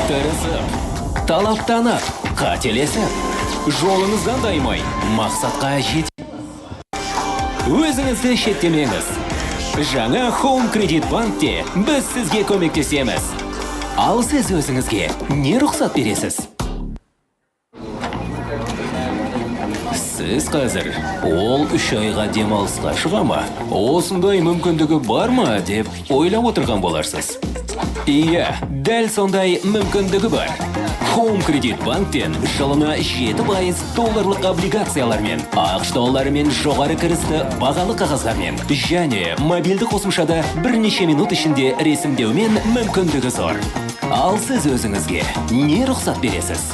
тырысып, талаптанып, қателесіп, жолыңыздан таймай, мақсатқа өзіңізді шеттемеңіз. Жаңа Home Credit Bank'те біз сізге көмектесеміз. Ал сіз өзіңізге не рұқсат бересіз? Сіз қазір ол 3 айға демалысқа шыға ма? Осындай мүмкіндігі бар ма деп ойлап отырған боларсыз. Иә, дәл сондай мүмкіндігі бар. Home Credit Bank'тен жылына 7% долларлық облигациялармен, ақш долларымен жоғары кірісті бағалы қағаздармен және мобильді қосымшада бірнеше минут ішінде ресімдеумен мүмкіндігі зор. Ал сіз өзіңізге не рұқсат бересіз?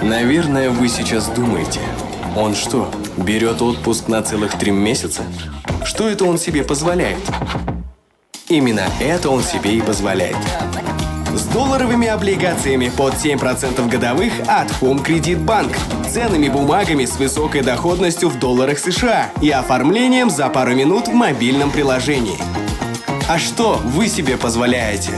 Наверное, вы сейчас думаете, он что, берет отпуск на целых 3 месяца? Что это он себе позволяет? Именно это он себе и позволяет. С долларовыми облигациями под 7% годовых от Home Credit Bank, ценными бумагами с высокой доходностью в долларах США и оформлением за пару минут в мобильном приложении. А что вы себе позволяете?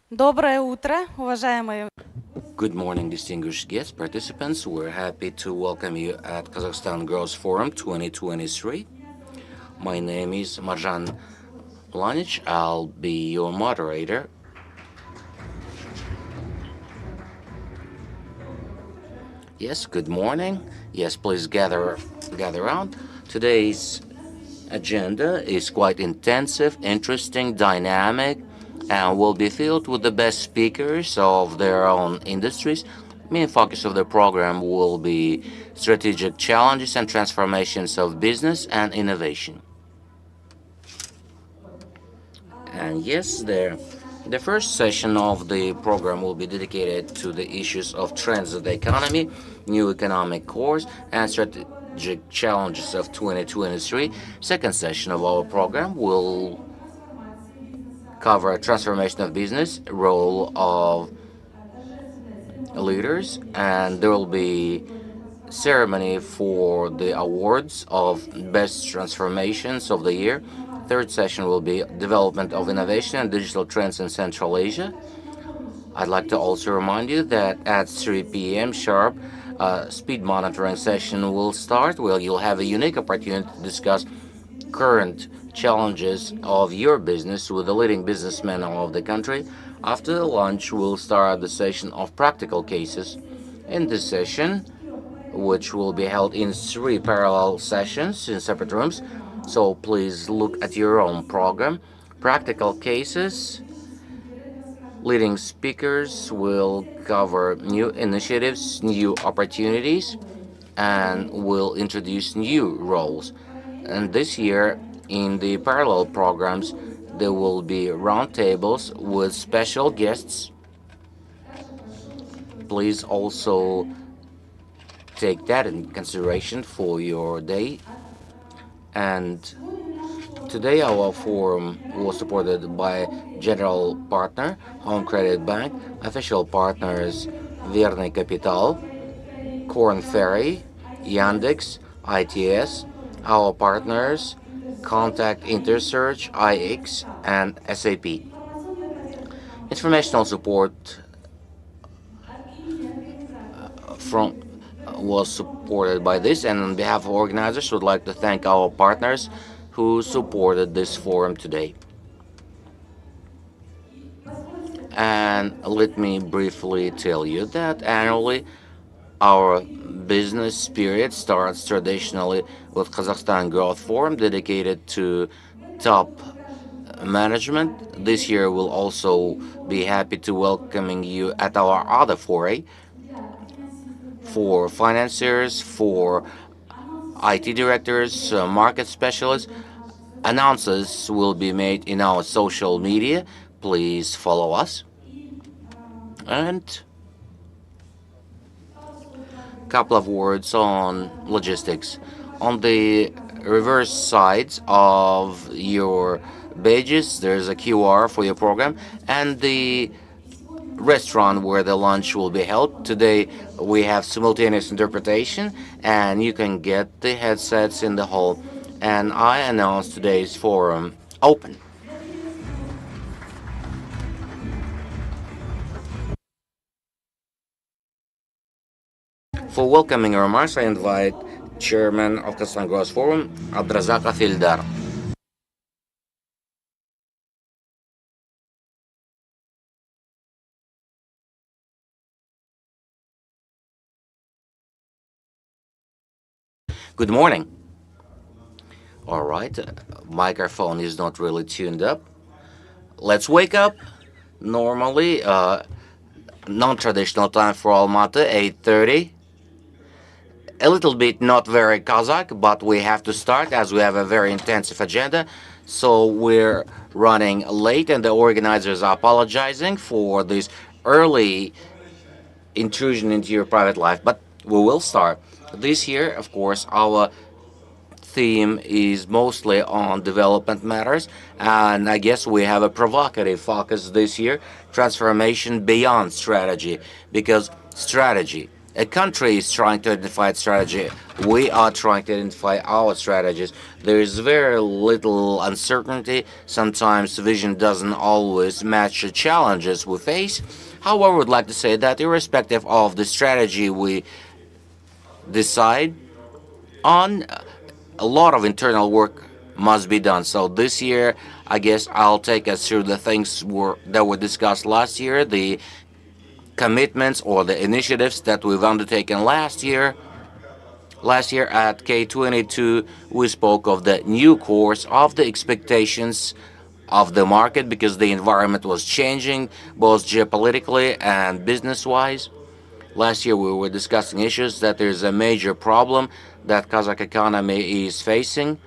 Доброе утро, уважаемые. Good morning, distinguished guests, participants. We're happy to welcome you at Kazakhstan Growth Forum 2023. My name is Marjan Planich. I'll be your moderator. Yes, good morning. Yes, please gather around. Today's agenda is quite intensive, interesting, dynamic, and will be filled with the best speakers of their own industries. Main focus of the program will be strategic challenges and transformations of business and innovation. And yes, the first session of the program will be dedicated to the issues of trends of the economy, new economic course, and strategic challenges of 2023. Second session of our program will cover transformation of business, role of leaders, and there will be ceremony for the awards of best transformations of the year. Third session will be development of innovation and digital trends in Central Asia. I'd like to also remind you that at 3 p.m. sharp, speed monitoring session will start, where you'll have a unique opportunity to discuss current challenges of your business with the leading businessmen of the country. After the lunch, we'll start the session of practical cases. In this session, which will be held in 3 parallel sessions in separate rooms, so please look at your own program. Practical cases, leading speakers will cover new initiatives, new opportunities, and will introduce new roles. And this year, in the parallel programs, there will be roundtables with special guests. Please also take that in consideration for your day. And today, our forum was supported by General Partner, Home Credit Bank, official partners, Verny Capital, Corn Ferry, Yandex, ITS, our partners, Contact Intersearch, IX, and SAP. Informational support from was supported by this, and on behalf of organizers, would like to thank our partners who supported this forum today. And let me briefly tell you that annually our business period starts traditionally with Kazakhstan Growth Forum dedicated to top management. This year we'll also be happy to welcoming you at our other foray for financiers, for IT directors, market specialists. Announcements will be made in our social media. Please follow us. And a couple of words on logistics. On the reverse sides of your badges, there's a QR for your program, and the restaurant where the lunch will be held. Today we have simultaneous interpretation, and you can get the headsets in the hall. And I announce today's forum open. For welcoming remarks, I invite Chairman of Kazakhstan Growth Forum, Abdrazak Afildar. Good morning. All right, microphone is not really tuned up. Let's wake up. Normally, non-traditional time for Almaty, 8:30. A little bit not very Kazakh, but we have to start as we have a very intensive agenda. So we're running late, and the organizers are apologizing for this early intrusion into your private life. But we will start. This year, of course, our theme is mostly on development matters, and I guess we have a provocative focus this year, transformation beyond strategy, because strategy a country is trying to identify its strategy. We are trying to identify our strategies. There is very little uncertainty. Sometimes vision doesn't always match the challenges we face. However, I would like to say that irrespective of the strategy we decide on, a lot of internal work must be done. So this year, I guess I'll take us through the things that were discussed last year, the commitments or the initiatives that we've undertaken last year. Last year at K22, we spoke of the new course, of the expectations of the market because the environment was changing both geopolitically and business-wise. Last year we were discussing issues that there's a major problem that Kazakh economy is facing.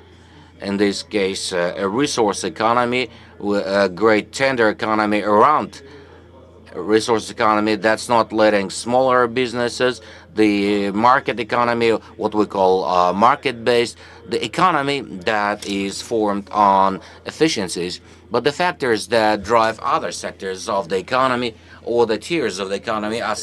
In this case, a resource economy, a great tender economy around resource economy that's not letting smaller businesses, the market economy, what we call market-based, the economy that is formed on efficiencies. But the factors that drive other sectors of the economy or the tiers of the economy are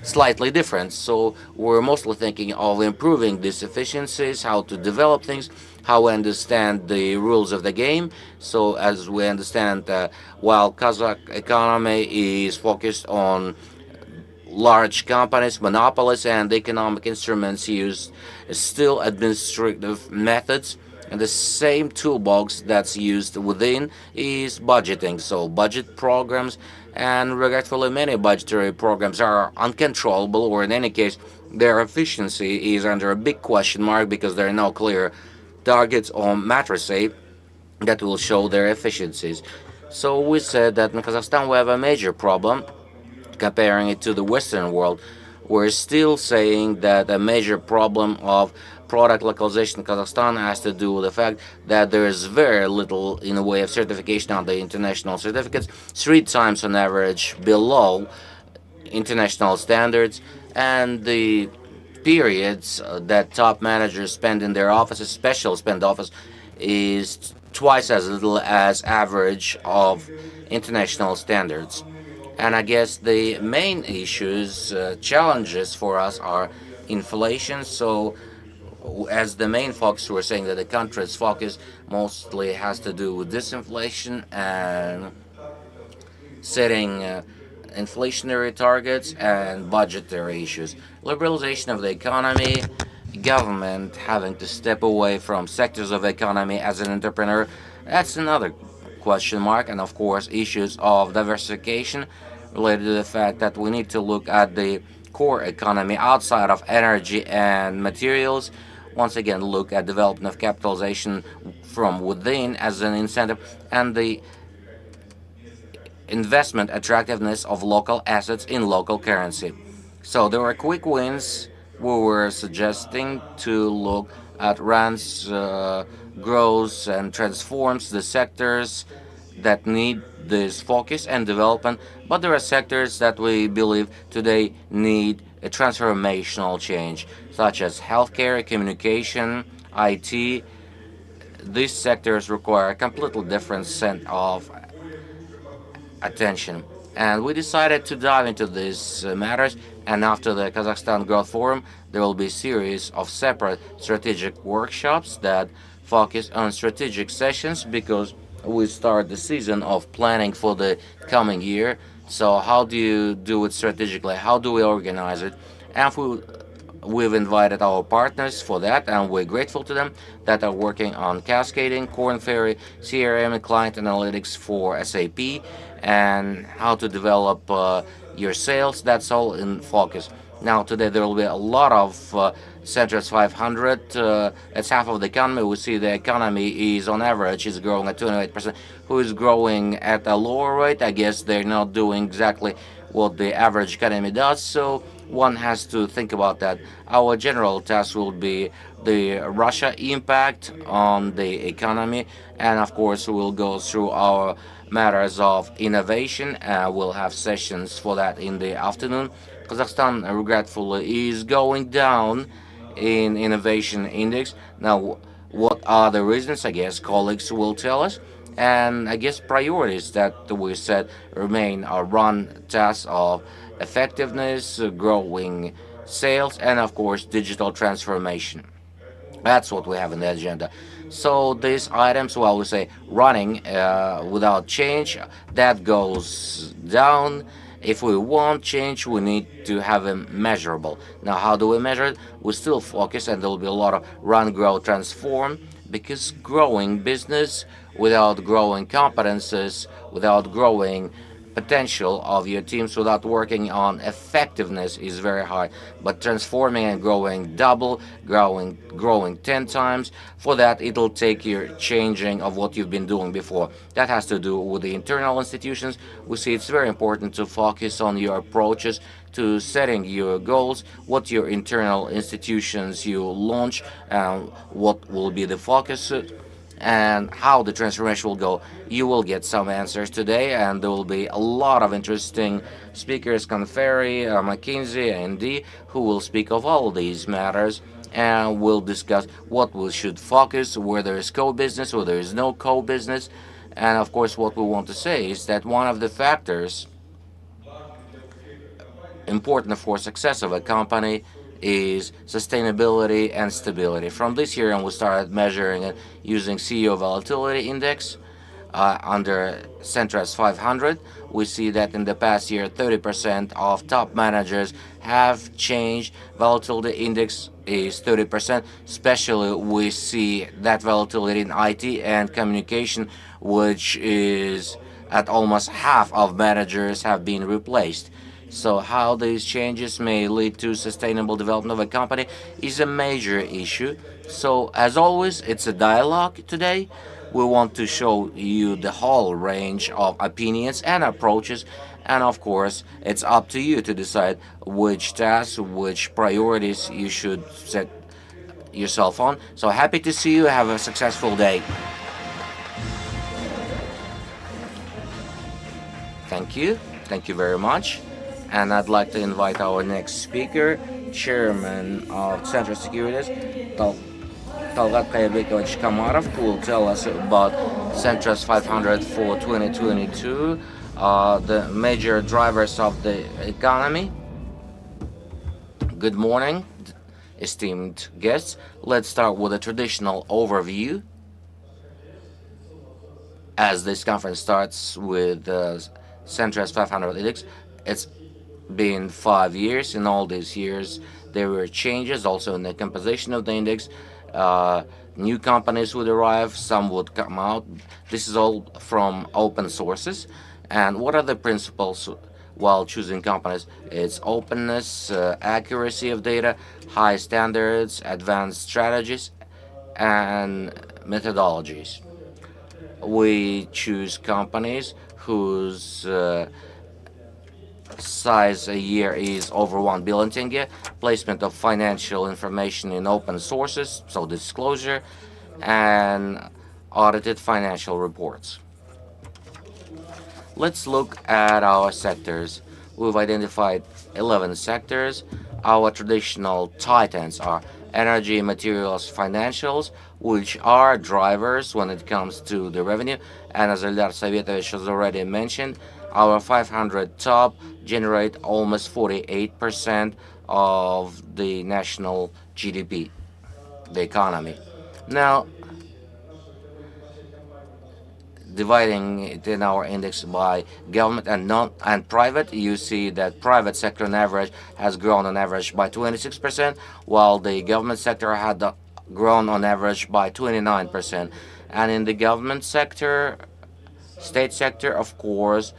slightly different. So we're mostly thinking of improving these efficiencies, how to develop things, how we understand the rules of the game. So as we understand, while Kazakh economy is focused on large companies, monopolies, and economic instruments used still administrative methods. And the same toolbox that's used within is budgeting. So budget programs, and regretfully many budgetary programs are uncontrollable, or in any case, their efficiency is under a big question mark because there are no clear targets or matrices that will show their efficiencies. So we said that in Kazakhstan we have a major problem comparing it to the Western world. We're still saying that a major problem of product localization in Kazakhstan has to do with the fact that there is very little in the way of certification on the international certificates, 3 times on average below international standards, and the periods that top managers spend in their offices, special spend office, is twice as little as average of international standards. And I guess the main issues, challenges for us are inflation. So as the main focus, we're saying that the country's focus mostly has to do with disinflation and setting inflationary targets and budgetary issues. Liberalization of the economy, government having to step away from sectors of the economy as an entrepreneur, that's another question mark. And of course, issues of diversification related to the fact that we need to look at the core economy outside of energy and materials. Once again, look at development of capitalization from within as an incentive, and the investment attractiveness of local assets in local currency. So there are quick wins. We were suggesting to look at runs, grows, and transforms the sectors that need this focus and development, but there are sectors that we believe today need a transformational change, such as healthcare, communication, IT. These sectors require a completely different set of attention. And we decided to dive into these matters, and after the Kazakhstan Growth Forum, there will be a series of separate strategic workshops that focus on strategic sessions because we start the season of planning for the coming year. So how do you do it strategically? How do we organize it? And we've invited our partners for that, and we're grateful to them that are working on cascading, Corn Ferry, CRM, and client analytics for SAP, and how to develop your sales. That's all in focus. Now today there will be a lot of Centers 500. It's half of the economy. We see the economy is on average is growing at 28%. Who is growing at a lower rate? I guess they're not doing exactly what the average economy does. So one has to think about that. Our general task will be the Russia impact on the economy, and of course we'll go through our matters of innovation. We'll have sessions for that in the afternoon. Kazakhstan, regretfully, is going down in innovation index. Now, what are the reasons? I guess colleagues will tell us. And I guess priorities that we set remain our run tasks of effectiveness, growing sales, and of course digital transformation. That's what we have in the agenda. So these items, well, we say running without change, that goes down. If we want change, we need to have it measurable. Now, how do we measure it? We still focus, and there will be a lot of run, grow, transform, because growing business without growing competences, without growing potential of your teams, without working on effectiveness is very hard. But transforming and growing double, growing 10 times, for that it'll take your changing of what you've been doing before. That has to do with the internal institutions. We see it's very important to focus on your approaches to setting your goals, what your internal institutions you launch, what will be the focus, and how the transformation will go. You will get some answers today, and there will be a lot of interesting speakers, Conferry, McKinsey, and D, who will speak of all these matters, and we'll discuss what we should focus, where there is co-business, where there is no co-business. And of course, what we want to say is that one of the factors important for success of a company is sustainability and stability. From this year on, we started measuring it using CEO volatility index under Centras 500. We see that in the past year, 30% of top managers have changed. Volatility index is 30%. Especially, we see that volatility in IT and communication, which is at almost half of managers have been replaced. So how these changes may lead to sustainable development of a company is a major issue. So as always, it's a dialogue today. We want to show you the whole range of opinions and approaches. And of course, it's up to you to decide which tasks, which priorities you should set yourself on. So happy to see you. Have a successful day. Thank you. Thank you very much. And I'd like to invite our next speaker, Chairman of Central Securities, Talgat Kayerbekovich Kamarov, who will tell us about Centras 500 for 2022, the major drivers of the economy. Good morning, esteemed guests. Let's start with a traditional overview, as this conference starts with Centras 500 index. It's been 5 years. In all these years, there were changes also in the composition of the index. New companies would arrive, some would come out. This is all from open sources. And what are the principles while choosing companies? It's openness, accuracy of data, high standards, advanced strategies, and methodologies. We choose companies whose size a year is over 1 billion tenge, placement of financial information in open sources, so disclosure, and audited financial reports. Let's look at our sectors. We've identified 11 sectors. Our traditional titans are energy, materials, financials, which are drivers when it comes to the revenue. And as Eldar Savyetovich has already mentioned, our 500 top generate almost 48% of the national GDP, the economy. Now, dividing it in our index by government and non and private, you see that private sector on average has grown on average by 26%, while the government sector had grown on average by 29%. And in the government sector, state sector, of course,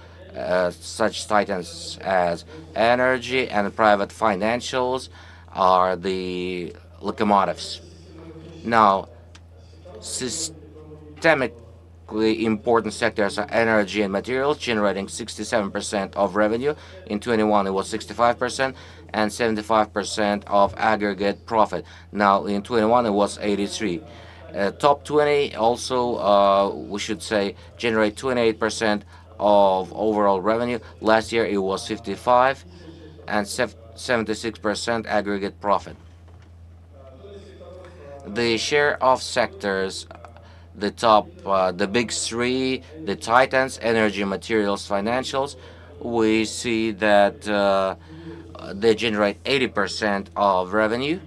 such titans as energy and private financials are the locomotives. Now, systemically important sectors are energy and materials, generating 67% of revenue. In 21, it was 65%, and 75% of aggregate profit. Now, in 21, it was 83. Top 20 also, we should say, generate 28% of overall revenue. Last year, it was 55, and 76% aggregate profit. The share of sectors, the top, the big three, the titans, energy, materials, financials, we see that they generate 80% of revenue,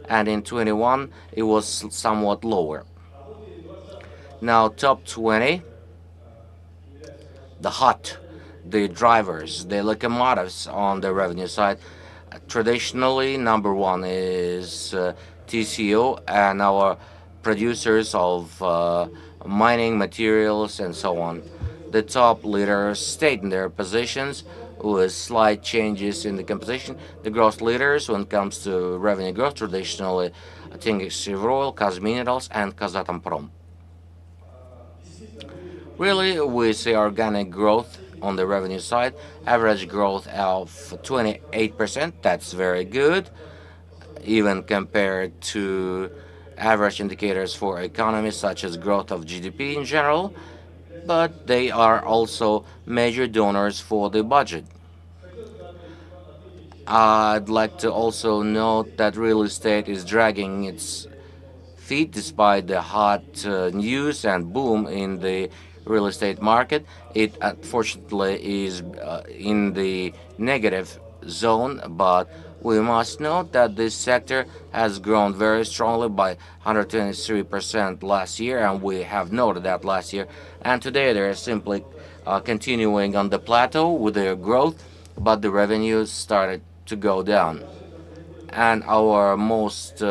and in 21 it was somewhat lower. Now top 20, the drivers, the locomotives on the revenue side. Traditionally, number one is TCO and our producers of mining materials and so on. The top leaders stayed in their positions with slight changes in the composition. The growth leaders, when it comes to revenue growth, traditionally, I think it's Chevroil, Kazminerals, and Kazatomprom. Really, we see organic growth on the revenue side, average growth of 28%. That's very good, even compared to average indicators for economies such as growth of GDP in general, but they are also major donors for the budget. I'd like to also note that real estate is dragging its feet despite the hot news and boom in the real estate market. It unfortunately is in the negative zone, but we must note that this sector has grown very strongly by 123% last year, and we have noted that last year. And today they're simply continuing on the plateau with their growth, but the revenues started to go down. And our most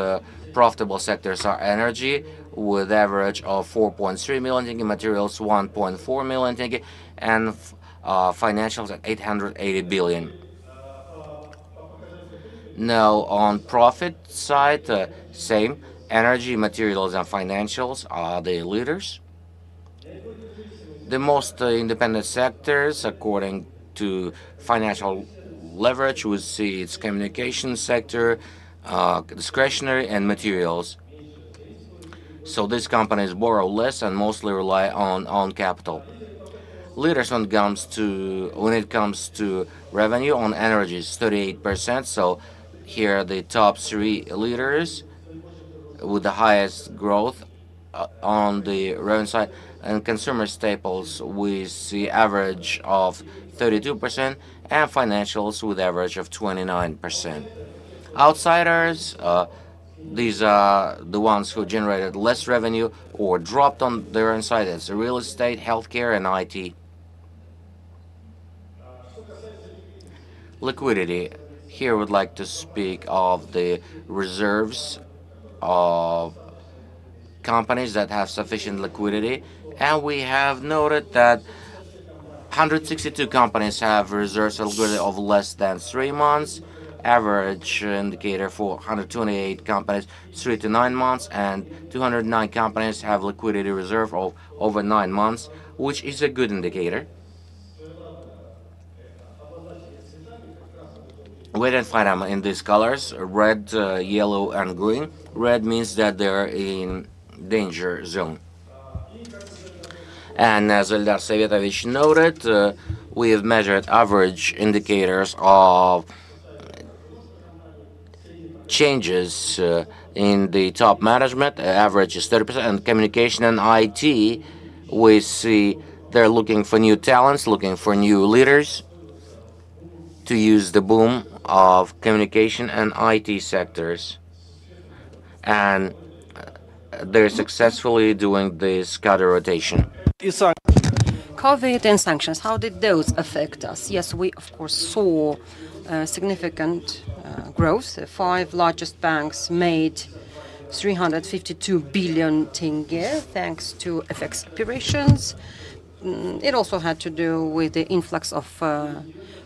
profitable sectors are energy, with average of 4.3 million tenge, materials 1.4 million tenge, and financials at 880 billion. Now on profit side, same. Energy, materials, and financials are the leaders. The most independent sectors, according to financial leverage, we see its communication sector, discretionary, and materials. So these companies borrow less and mostly rely on capital. Leaders when it comes to revenue on energy is 38%. So here are the top three leaders with the highest growth on the revenue side. And consumer staples, we see average of 32%, and financials with average of 29%. Outsiders, these are the ones who generated less revenue or dropped on their own side. It's real estate, healthcare, and IT. Liquidity. Here we'd like to speak of the reserves of companies that have sufficient liquidity, and we have noted that 162 companies have reserves of liquidity of less than 3 months. Average indicator for 128 companies, 3 to 9 months, and 209 companies have liquidity reserve of over 9 months, which is a good indicator. We identify them in these colors: red, yellow, and green. Red means that they're in danger zone. And as Eldar Savetovich noted, we have measured average indicators of changes in the top management. Average is 30%, and communication and IT, we see they're looking for new talents, looking for new leaders to use the boom of communication and IT sectors. And they're successfully doing this cadre rotation. COVID and sanctions, how did those affect us? Yes, we of course saw significant growth. The 5 largest banks made 352 billion tenge thanks to FX operations. It also had to do with the influx of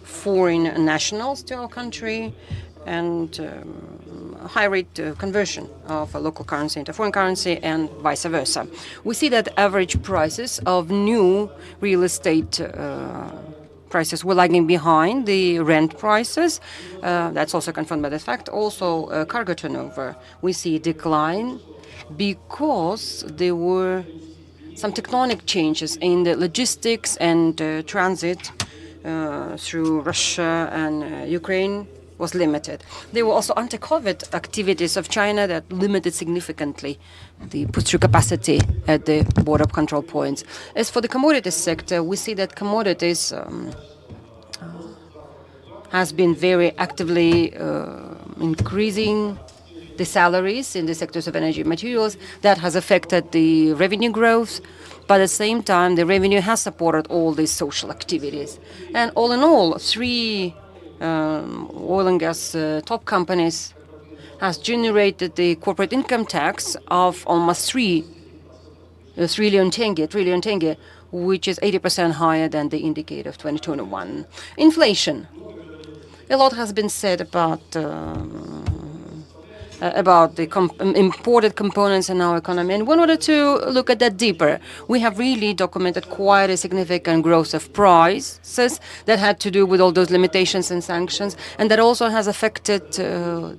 foreign nationals to our country and high rate conversion of a local currency into foreign currency and vice versa. We see that average prices of new real estate prices were lagging behind the rent prices. That's also confirmed by the fact. Also, cargo turnover, we see a decline because there were some tectonic changes in the logistics and transit through Russia and Ukraine was limited. There were also anti-COVID activities of China that limited significantly the put-through capacity at the border control points. As for the commodities sector, we see that commodities has been very actively increasing the salaries in the sectors of energy and materials. That has affected the revenue growth, but at the same time, the revenue has supported all these social activities. And all in all, three oil and gas top companies has generated the corporate income tax of almost 3 trillion tenge, which is 80% higher than the indicator of 2021. Inflation. A lot has been said about the imported components in our economy. And in order to look at that deeper, we have really documented quite a significant growth of prices that had to do with all those limitations and sanctions, and that also has affected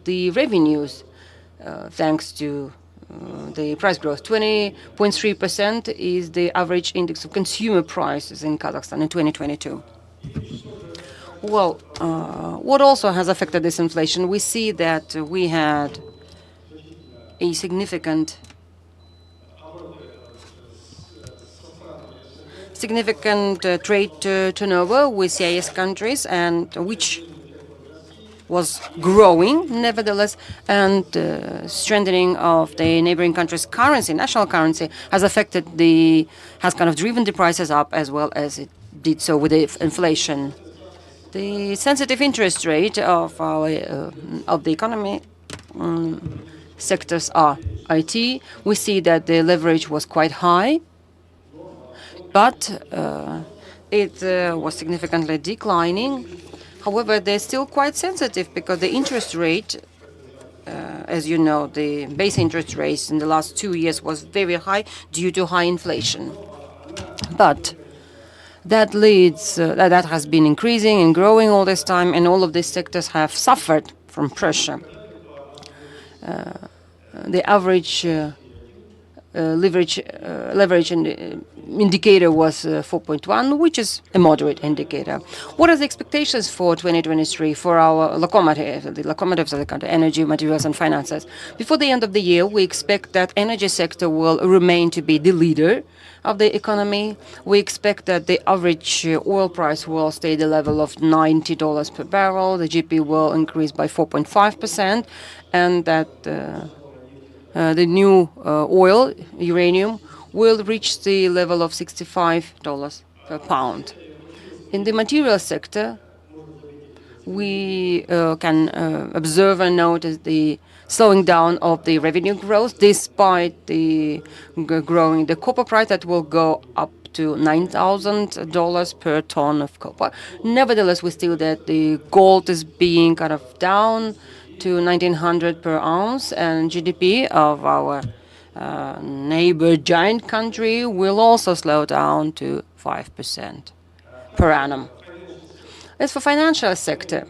the revenues thanks to the price growth. 20.3% is the average index of consumer prices in Kazakhstan in 2022. Well, what also has affected this inflation? We see that we had a significant trade turnover with CIS countries, and which was growing nevertheless, and strengthening of the neighboring countries' currency, national currency, has kind of driven the prices up as well as it did so with the inflation. The sensitive interest rate of the economy sectors are IT. We see that the leverage was quite high, but it was significantly declining. However, they're still quite sensitive because the interest rate, as you know, the base interest rate in the last 2 years was very high due to high inflation. But that that has been increasing and growing all this time, and all of these sectors have suffered from pressure. The average leverage indicator was 4.1, which is a moderate indicator. What are the expectations for 2023 for our locomotives, the locomotives of the country, energy, materials, and finances? Before the end of the year, we expect that energy sector will remain to be the leader of the economy. We expect that the average oil price will stay at the level of $90 per barrel. The GP will increase by 4.5%, and that the new oil, uranium, will reach the level of $65 per pound. In the material sector, we can observe and notice the slowing down of the revenue growth, despite the growing the copper price that will go up to $9,000 per ton of copper. Nevertheless, we still that the gold is being kind of down to 1,900 per ounce, and GDP of our neighbor giant country will also slow down to 5% per annum. As for financial sector,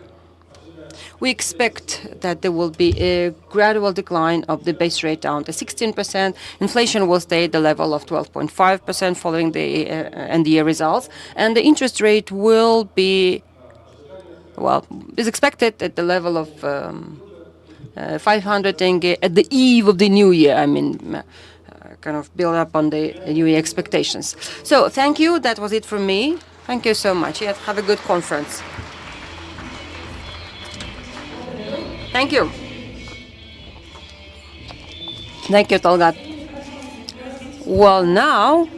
we expect that there will be a gradual decline of the base rate down to 16%. Inflation will stay at the level of 12.5% following the end year results, and the interest rate will be, well, is expected at the level of 500 tenge at the eve of the new year. I mean, kind of build up on the new year expectations. So thank you. That was it from me. Thank you so much. Yeah, have a good conference. Thank you. Thank you, Talgat. Well, now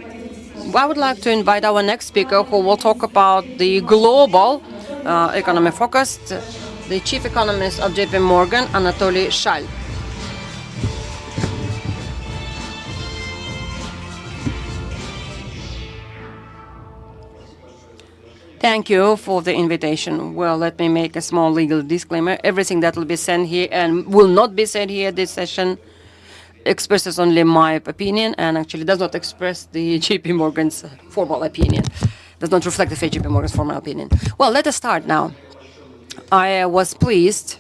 I would like to invite our next speaker, who will talk about the global economic focus, the chief economist of JP Morgan, Anatoly Shal. Thank you for the invitation. Well, let me make a small legal disclaimer. Everything that will be said here and will not be said here at this session expresses only my opinion, and actually does not express the JP Morgan's formal opinion. Does not reflect the JP Morgan's formal opinion. Well, let us start now. I was pleased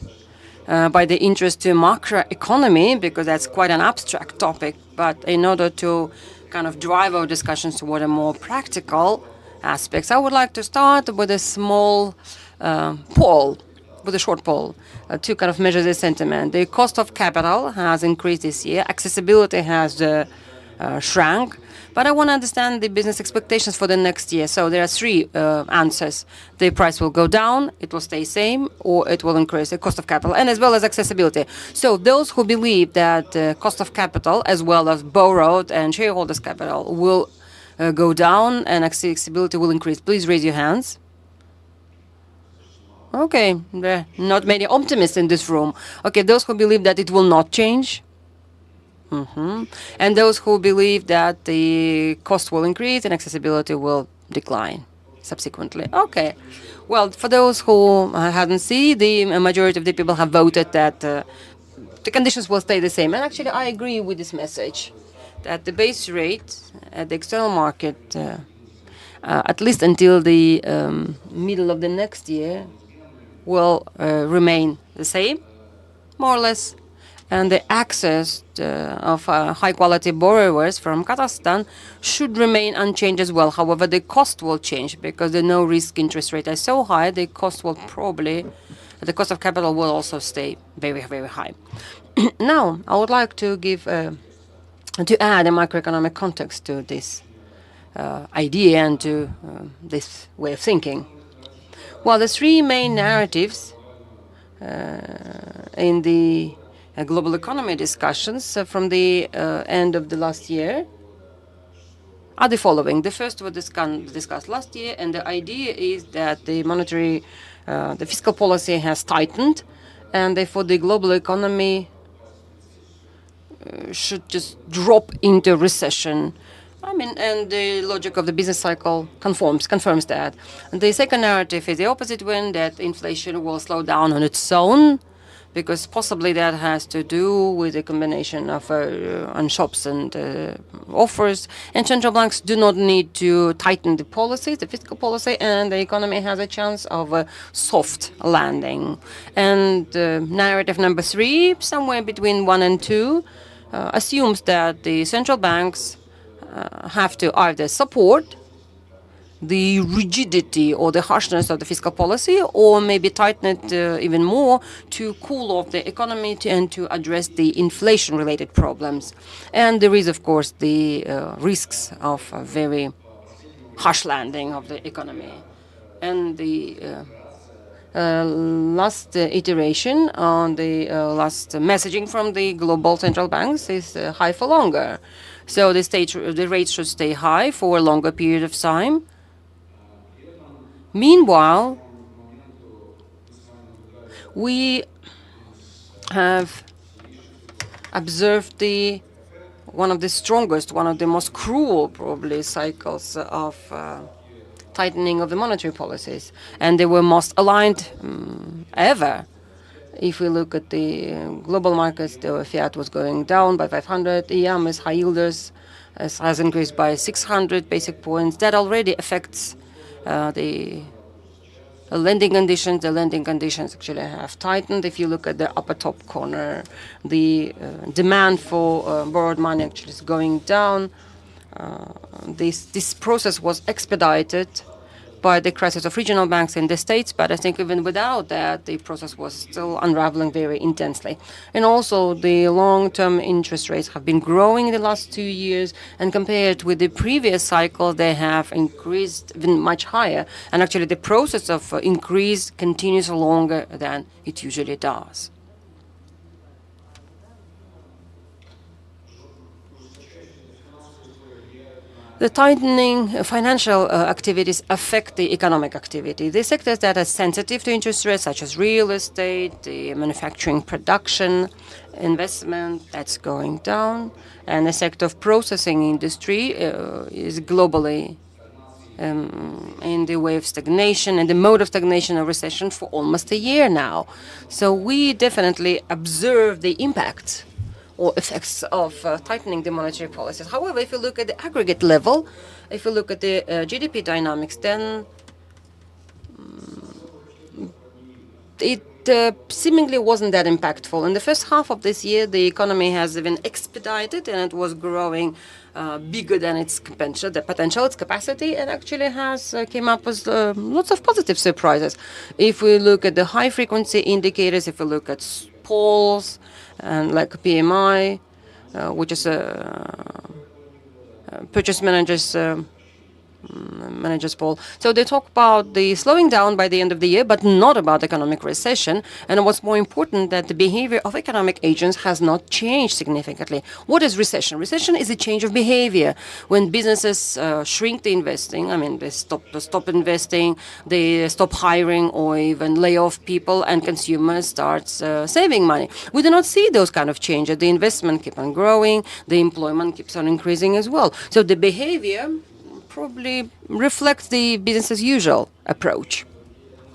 by the interest to macroeconomy, because that's quite an abstract topic, but in order to kind of drive our discussions toward a more practical aspects, I would like to start with a small poll, with a short poll, to kind of measure the sentiment. The cost of capital has increased this year. Accessibility has shrank. But I want to understand the business expectations for the next year. So there are three answers. The price will go down, it will stay same, or it will increase the cost of capital, and as well as accessibility. So those who believe that cost of capital, as well as borrowed and shareholders' capital, will go down and accessibility will increase, please raise your hands. Okay, there are not many optimists in this room. Okay, those who believe that it will not change. And those who believe that the cost will increase and accessibility will decline subsequently. Okay. Well, for those who haven't seen, the majority of the people have voted that the conditions will stay the same. And actually, I agree with this message, that the base rate at the external market, at least until the middle of the next year, will remain the same, more or less. And the access of high-quality borrowers from Kazakhstan should remain unchanged as well. However, the cost will change because the no-risk interest rate is so high, the cost will probably, the cost of capital will also stay very, very high. Now, I would like to give, to add a macroeconomic context to this idea and to this way of thinking. Well, the three main narratives in the global economy discussions from the end of the last year are the following. The first was discussed last year, and the idea is that the monetary, the fiscal policy has tightened, and therefore the global economy should just drop into recession. I mean, and the logic of the business cycle confirms that. And the second narrative is the opposite one, that inflation will slow down on its own, because possibly that has to do with a combination of on shocks and offers. And central banks do not need to tighten the policies, the fiscal policy, and the economy has a chance of a soft landing. And narrative number three, somewhere between 1 and 2, assumes that the central banks have to either support the rigidity or the harshness of the fiscal policy, or maybe tighten it even more to cool off the economy and to address the inflation-related problems. And there is, of course, the risks of a very harsh landing of the economy. And the last iteration on the last messaging from the global central banks is high for longer. So the rates should stay high for a longer period of time. Meanwhile, we have observed one of the strongest, one of the most cruel, probably, cycles of tightening of the monetary policies, and they were most aligned ever. If we look at the global markets, the fiat was going down by 500, EMs, high yielders, has increased by 600 basic points. That already affects the lending conditions. The lending conditions actually have tightened. If you look at the upper top corner, the demand for borrowed money actually is going down. This process was expedited by the crisis of regional banks in the States, but I think even without that, the process was still unraveling very intensely. And also, the long-term interest rates have been growing in the last 2 years, and compared with the previous cycle, they have increased even much higher. And actually, the process of increase continues longer than it usually does. The tightening financial activities affect the economic activity. The sectors that are sensitive to interest rates, such as real estate, the manufacturing production, investment, that's going down. And the sector of processing industry is globally in the way of stagnation, and the mode of stagnation or recession for almost a year now. So we definitely observe the impact or effects of tightening the monetary policies. However, if you look at the aggregate level, if you look at the GDP dynamics, then it seemingly wasn't that impactful. In the first half of this year, the economy has even expedited, and it was growing bigger than its potential, its capacity, and actually has came up with lots of positive surprises. If we look at the high-frequency indicators, if we look at polls, and like PMI, which is purchase managers poll. So they talk about the slowing down by the end of the year, but not about economic recession. And what's more important, that the behavior of economic agents has not changed significantly. What is recession? Recession is a change of behavior. When businesses shrink the investing, I mean, they stop investing, they stop hiring, or even lay off people, and consumers start saving money. We do not see those kind of changes. The investment keeps on growing, the employment keeps on increasing as well. So the behavior probably reflects the business as usual approach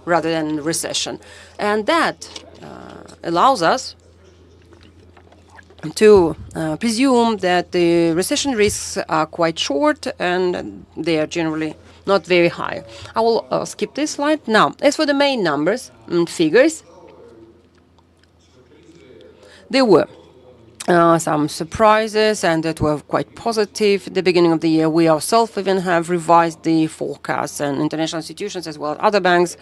rather than recession. And that allows us to presume that the recession risks are quite short and they are generally not very high. I will skip this slide. Now, as for the main numbers and figures, there were some surprises, and that were quite positive. At the beginning of the year, we ourselves even have revised the forecasts, and international institutions as well as other banks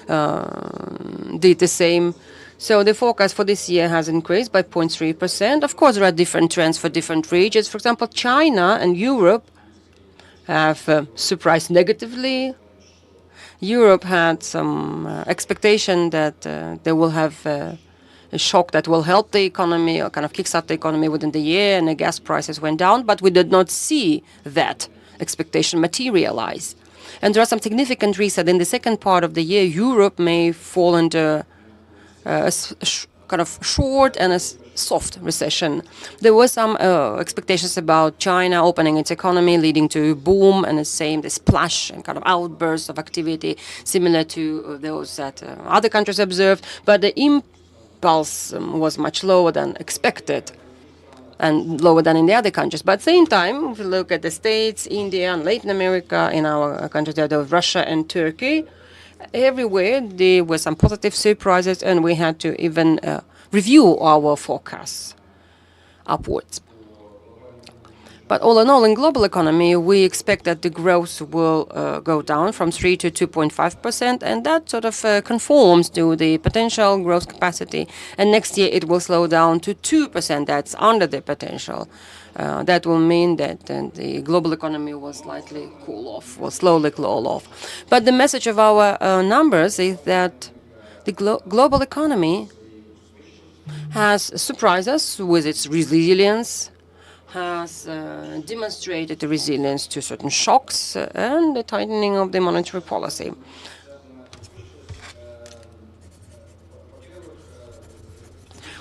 did the same. So the forecast for this year has increased by 0.3%. Of course, there are different trends for different regions. For example, China and Europe have surprised negatively. Europe had some expectation that they will have a shock that will help the economy, or kind of kickstart the economy within the year, and the gas prices went down, but we did not see that expectation materialize. And there are some significant risks that in the second part of the year, Europe may fall into a kind of short and a soft recession. There were some expectations about China opening its economy, leading to a boom and the splash and kind of outburst of activity similar to those that other countries observed, but the impulse was much lower than expected and lower than in the other countries. But at the same time, if you look at the States, India, and Latin America, in our countries, there were Russia and Turkey, everywhere there were some positive surprises, and we had to even review our forecasts upwards. But all in all, in global economy, we expect that the growth will go down from 3 to 2.5%, and that sort of conforms to the potential growth capacity. And next year, it will slow down to 2%. That's under the potential. That will mean that the global economy will slightly cool off, will slowly cool off. But the message of our numbers is that the global economy has surprised us with its resilience, has demonstrated the resilience to certain shocks and the tightening of the monetary policy.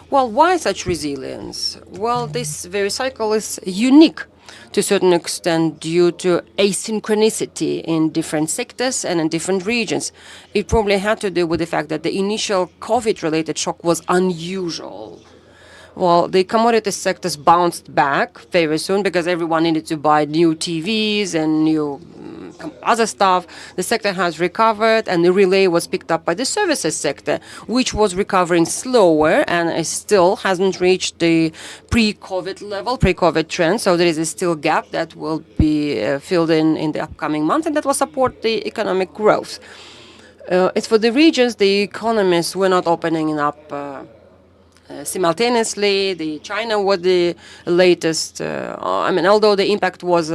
Well, why such resilience? Well, this very cycle is unique to a certain extent due to asynchronicity in different sectors and in different regions. It probably had to do with the fact that the initial COVID-related shock was unusual. Well, the commodity sectors bounced back very soon because everyone needed to buy new TVs and new other stuff. The sector has recovered, and the relay was picked up by the services sector, which was recovering slower and still hasn't reached the pre-COVID level, pre-COVID trend. So there is a still gap that will be filled in the upcoming months, and that will support the economic growth. As for the regions, the economies were not opening up simultaneously. China was the latest. Although the impact was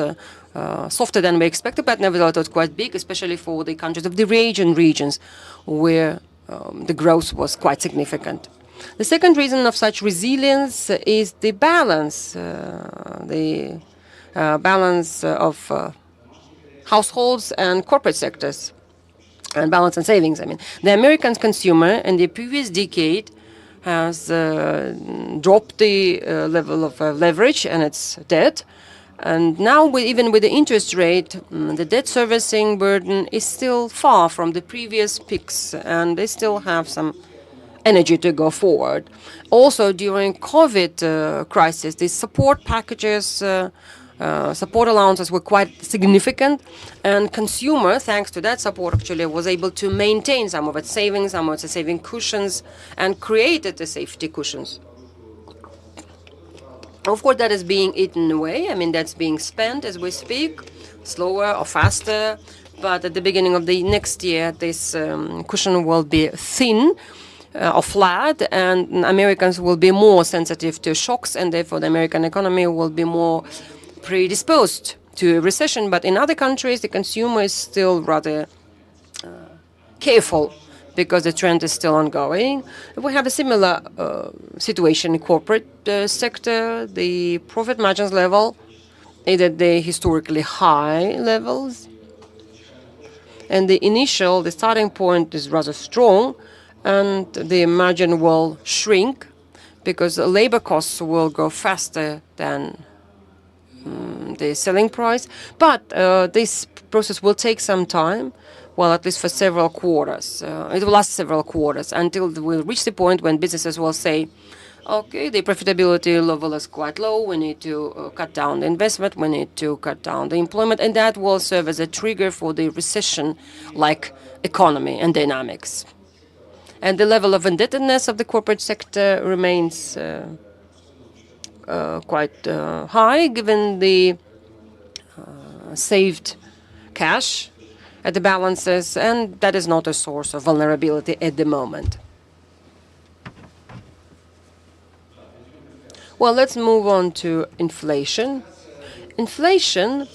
softer than we expected, but nevertheless it was quite big, especially for the countries of the regions where the growth was quite significant. The second reason of such resilience is the balance, of households and corporate sectors, and balance and savings. The American consumer in the previous decade has dropped the level of leverage and its debt. And now, even with the interest rate, the debt servicing burden is still far from the previous peaks, and they still have some energy to go forward. Also, during COVID crisis, the support packages, support allowances were quite significant, and consumer, thanks to that support, actually was able to maintain some of its savings, some of its saving cushions, and created the safety cushions. Of course, that is being eaten away. That's being spent as we speak, slower or faster. But at the beginning of the next year, this cushion will be thin or flat, and Americans will be more sensitive to shocks, and therefore the American economy will be more predisposed to a recession, but in other countries, the consumer is still rather careful because the trend is still ongoing. We have a similar situation in corporate sector. The profit margins level is at the historically high levels, and the starting point is rather strong, and the margin will shrink because the labor costs will go faster than the selling price. But this process will take some time, well, at least for several quarters. It will last several quarters until we'll reach the point when businesses will say, okay, the profitability level is quite low, we need to cut down the investment, we need to cut down the employment, and that will serve as a trigger for the recession-like economy and dynamics. And the level of indebtedness of the corporate sector remains quite high, given the saved cash at the balances, and that is not a source of vulnerability at the moment. Well, let's move on to inflation. Inflation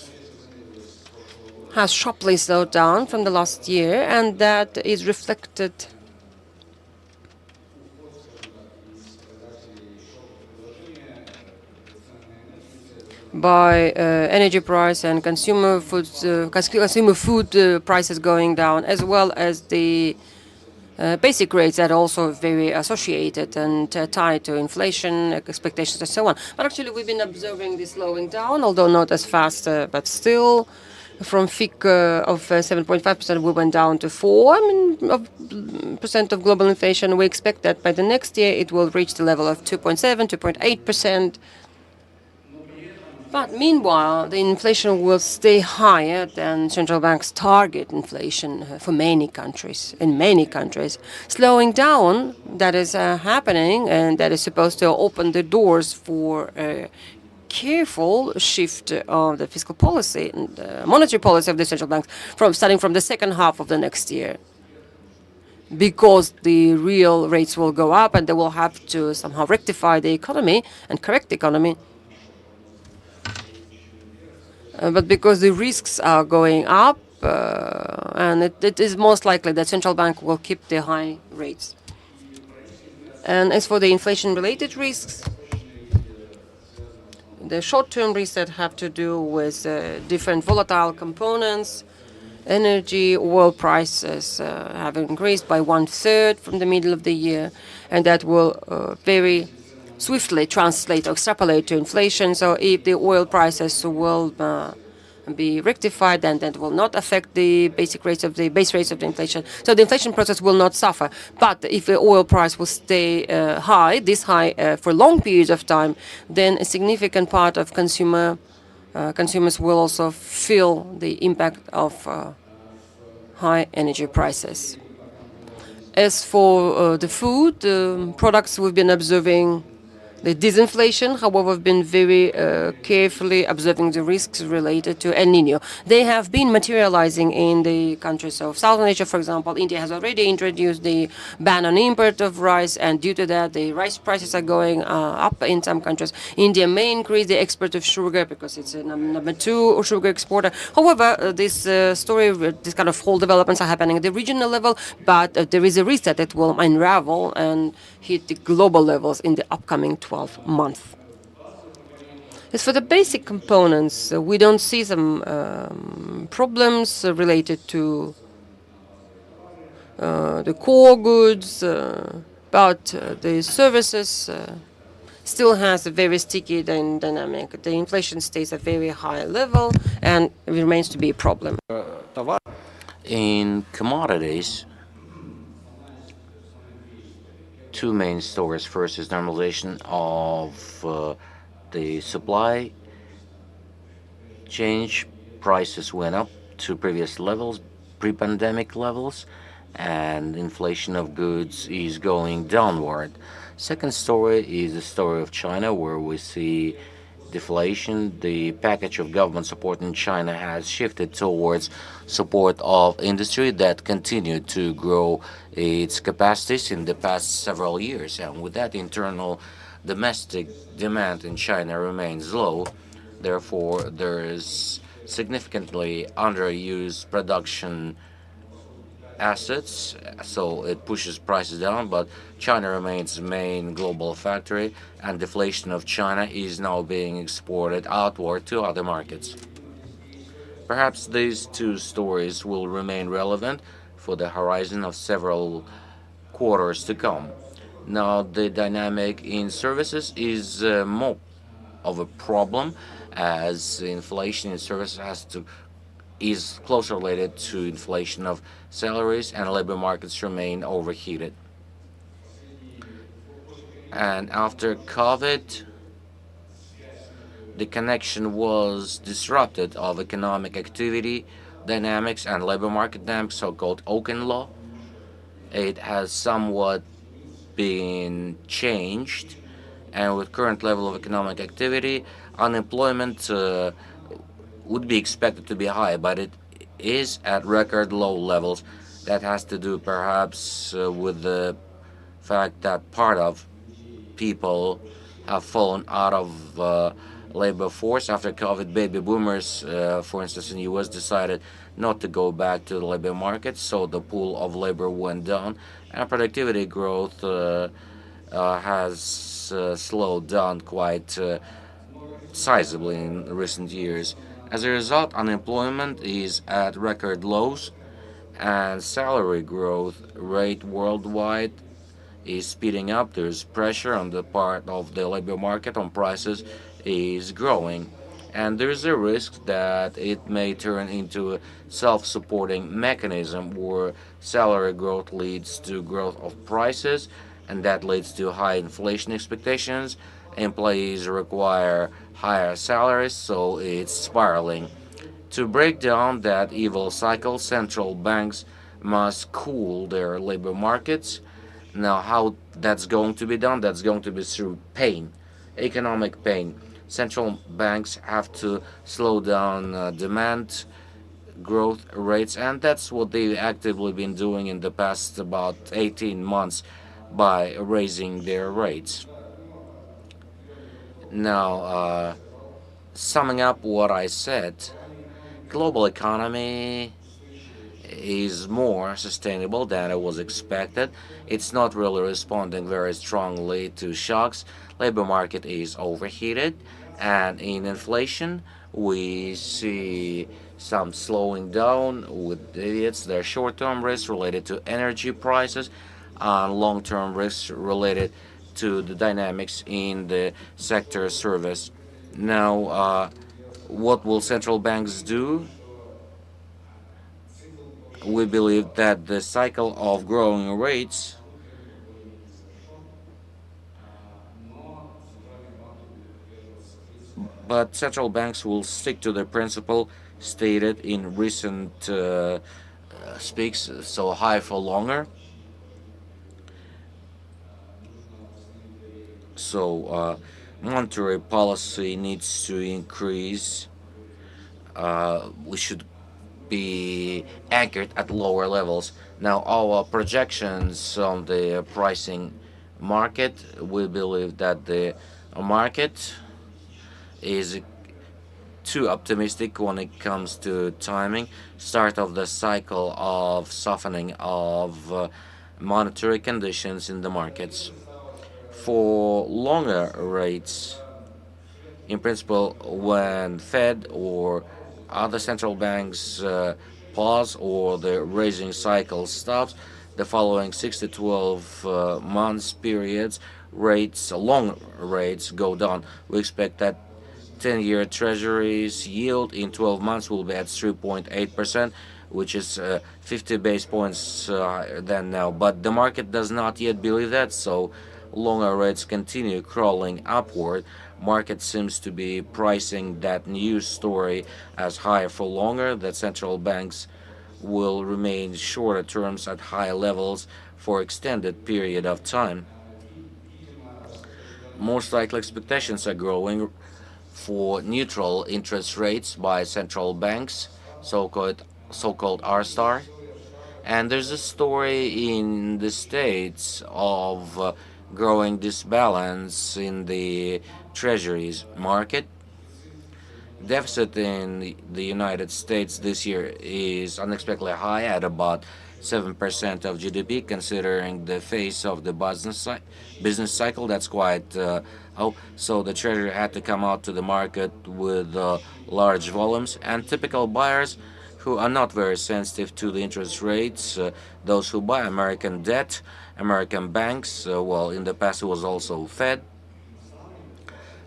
has sharply slowed down from the last year, and that is reflected by energy price and consumer food prices going down, as well as the basic rates that are also very associated and tied to inflation expectations and so on. But actually, we've been observing this slowing down, although not as fast, but still. From peak of 7.5%, we went down to 4% of global inflation. We expect that by the next year, it will reach the level of 2.7, 2.8%. But meanwhile, the inflation will stay higher than central banks' target inflation for many countries, Slowing down, that is happening, and that is supposed to open the doors for a careful shift of the fiscal policy and monetary policy of the central banks starting from the second half of the next year, because the real rates will go up and they will have to somehow rectify the economy and correct the economy. But because the risks are going up, and it is most likely that central bank will keep the high rates. And as for the inflation-related risks, the short-term risks that have to do with different volatile components, energy, oil prices have increased by 1/3 from the middle of the year, and that will very swiftly translate or extrapolate to inflation. So if the oil prices will be rectified, then that will not affect the base rates of the inflation. So the inflation process will not suffer. But if the oil price will stay high for long periods of time, then a significant part of consumers will also feel the impact of high energy prices. As for the food products, we've been observing the disinflation. However, we've been very carefully observing the risks related to El Nino. They have been materializing in the countries of Southern Asia, for example. India has already introduced the ban on import of rice, and due to that, the rice prices are going up in some countries. India may increase the export of sugar because it's a number 2 sugar exporter. However, this kind of whole developments are happening at the regional level, but there is a risk that it will unravel and hit the global levels in the upcoming 12 months. As for the basic components, we don't see some problems related to the core goods, but the services still has a very sticky dynamic. The inflation stays at a very high level, and it remains to be a problem. In commodities, two main stories. First is normalization of the supply chain. Prices went up to previous levels, pre-pandemic levels, and inflation of goods is going downward. Second story is the story of China, where we see deflation. The package of government support in China has shifted towards support of industry that continued to grow its capacities in the past several years. And with that, internal domestic demand in China remains low. Therefore, there is significantly underused production assets, so it pushes prices down, but China remains the main global factory, and deflation of China is now being exported outward to other markets. Perhaps these two stories will remain relevant for the horizon of several quarters to come. Now, the dynamic in services is more of a problem, as inflation in services is closely related to inflation of salaries, and labor markets remain overheated. And after COVID, the connection was disrupted of economic activity dynamics and labor market dynamics, so-called Oken law. It has somewhat been changed, and with current level of economic activity, unemployment would be expected to be high, but it is at record low levels. That has to do perhaps with the fact that part of people have fallen out of labor force after COVID. Baby boomers, for instance, in the U.S., decided not to go back to the labor market, so the pool of labor went down, and productivity growth has slowed down quite sizably in recent years. As a result, unemployment is at record lows, and salary growth rate worldwide is speeding up. There's pressure on the part of the labor market on prices is growing, and there's a risk that it may turn into a self-supporting mechanism where salary growth leads to growth of prices, and that leads to high inflation expectations. Employees require higher salaries, so it's spiraling. To break down that evil cycle, central banks must cool their labor markets. Now, how that's going to be done? That's going to be through pain, economic pain. Central banks have to slow down demand growth rates, and that's what they've actively been doing in the past about 18 months by raising their rates. Now, summing up what I said, global economy is more sustainable than it was expected. It's not really responding very strongly to shocks. Labor market is overheated, and in inflation, we see some slowing down with idiots. There are short-term risks related to energy prices, and long-term risks related to the dynamics in the sector service. Now, what will central banks do? We believe that the cycle of growing rates but central banks will stick to the principle stated in recent speaks, so high for longer. So monetary policy needs to increase. We should be anchored at lower levels. Now, our projections on the pricing market, we believe that the market is too optimistic when it comes to timing. Start of the cycle of softening of monetary conditions in the markets. For longer rates, in principle, when Fed or other central banks pause or the raising cycle stops, the following 6 to 12 months periods, long rates go down. We expect that 10-year treasuries yield in 12 months will be at 3.8%, which is 50 base points higher than now. But the market does not yet believe that, so longer rates continue crawling upward. Market seems to be pricing that news story as higher for longer, that central banks will remain shorter terms at high levels for extended period of time. Most likely expectations are growing for neutral interest rates by central banks, so-called R-star. And there's a story in the States of growing disbalance in the treasuries market. Deficit in the United States this year is unexpectedly high at about 7% of GDP, considering the phase of the business cycle. That's quite so the Treasury had to come out to the market with large volumes, and typical buyers who are not very sensitive to the interest rates, those who buy American debt, American banks, well, in the past it was also Fed,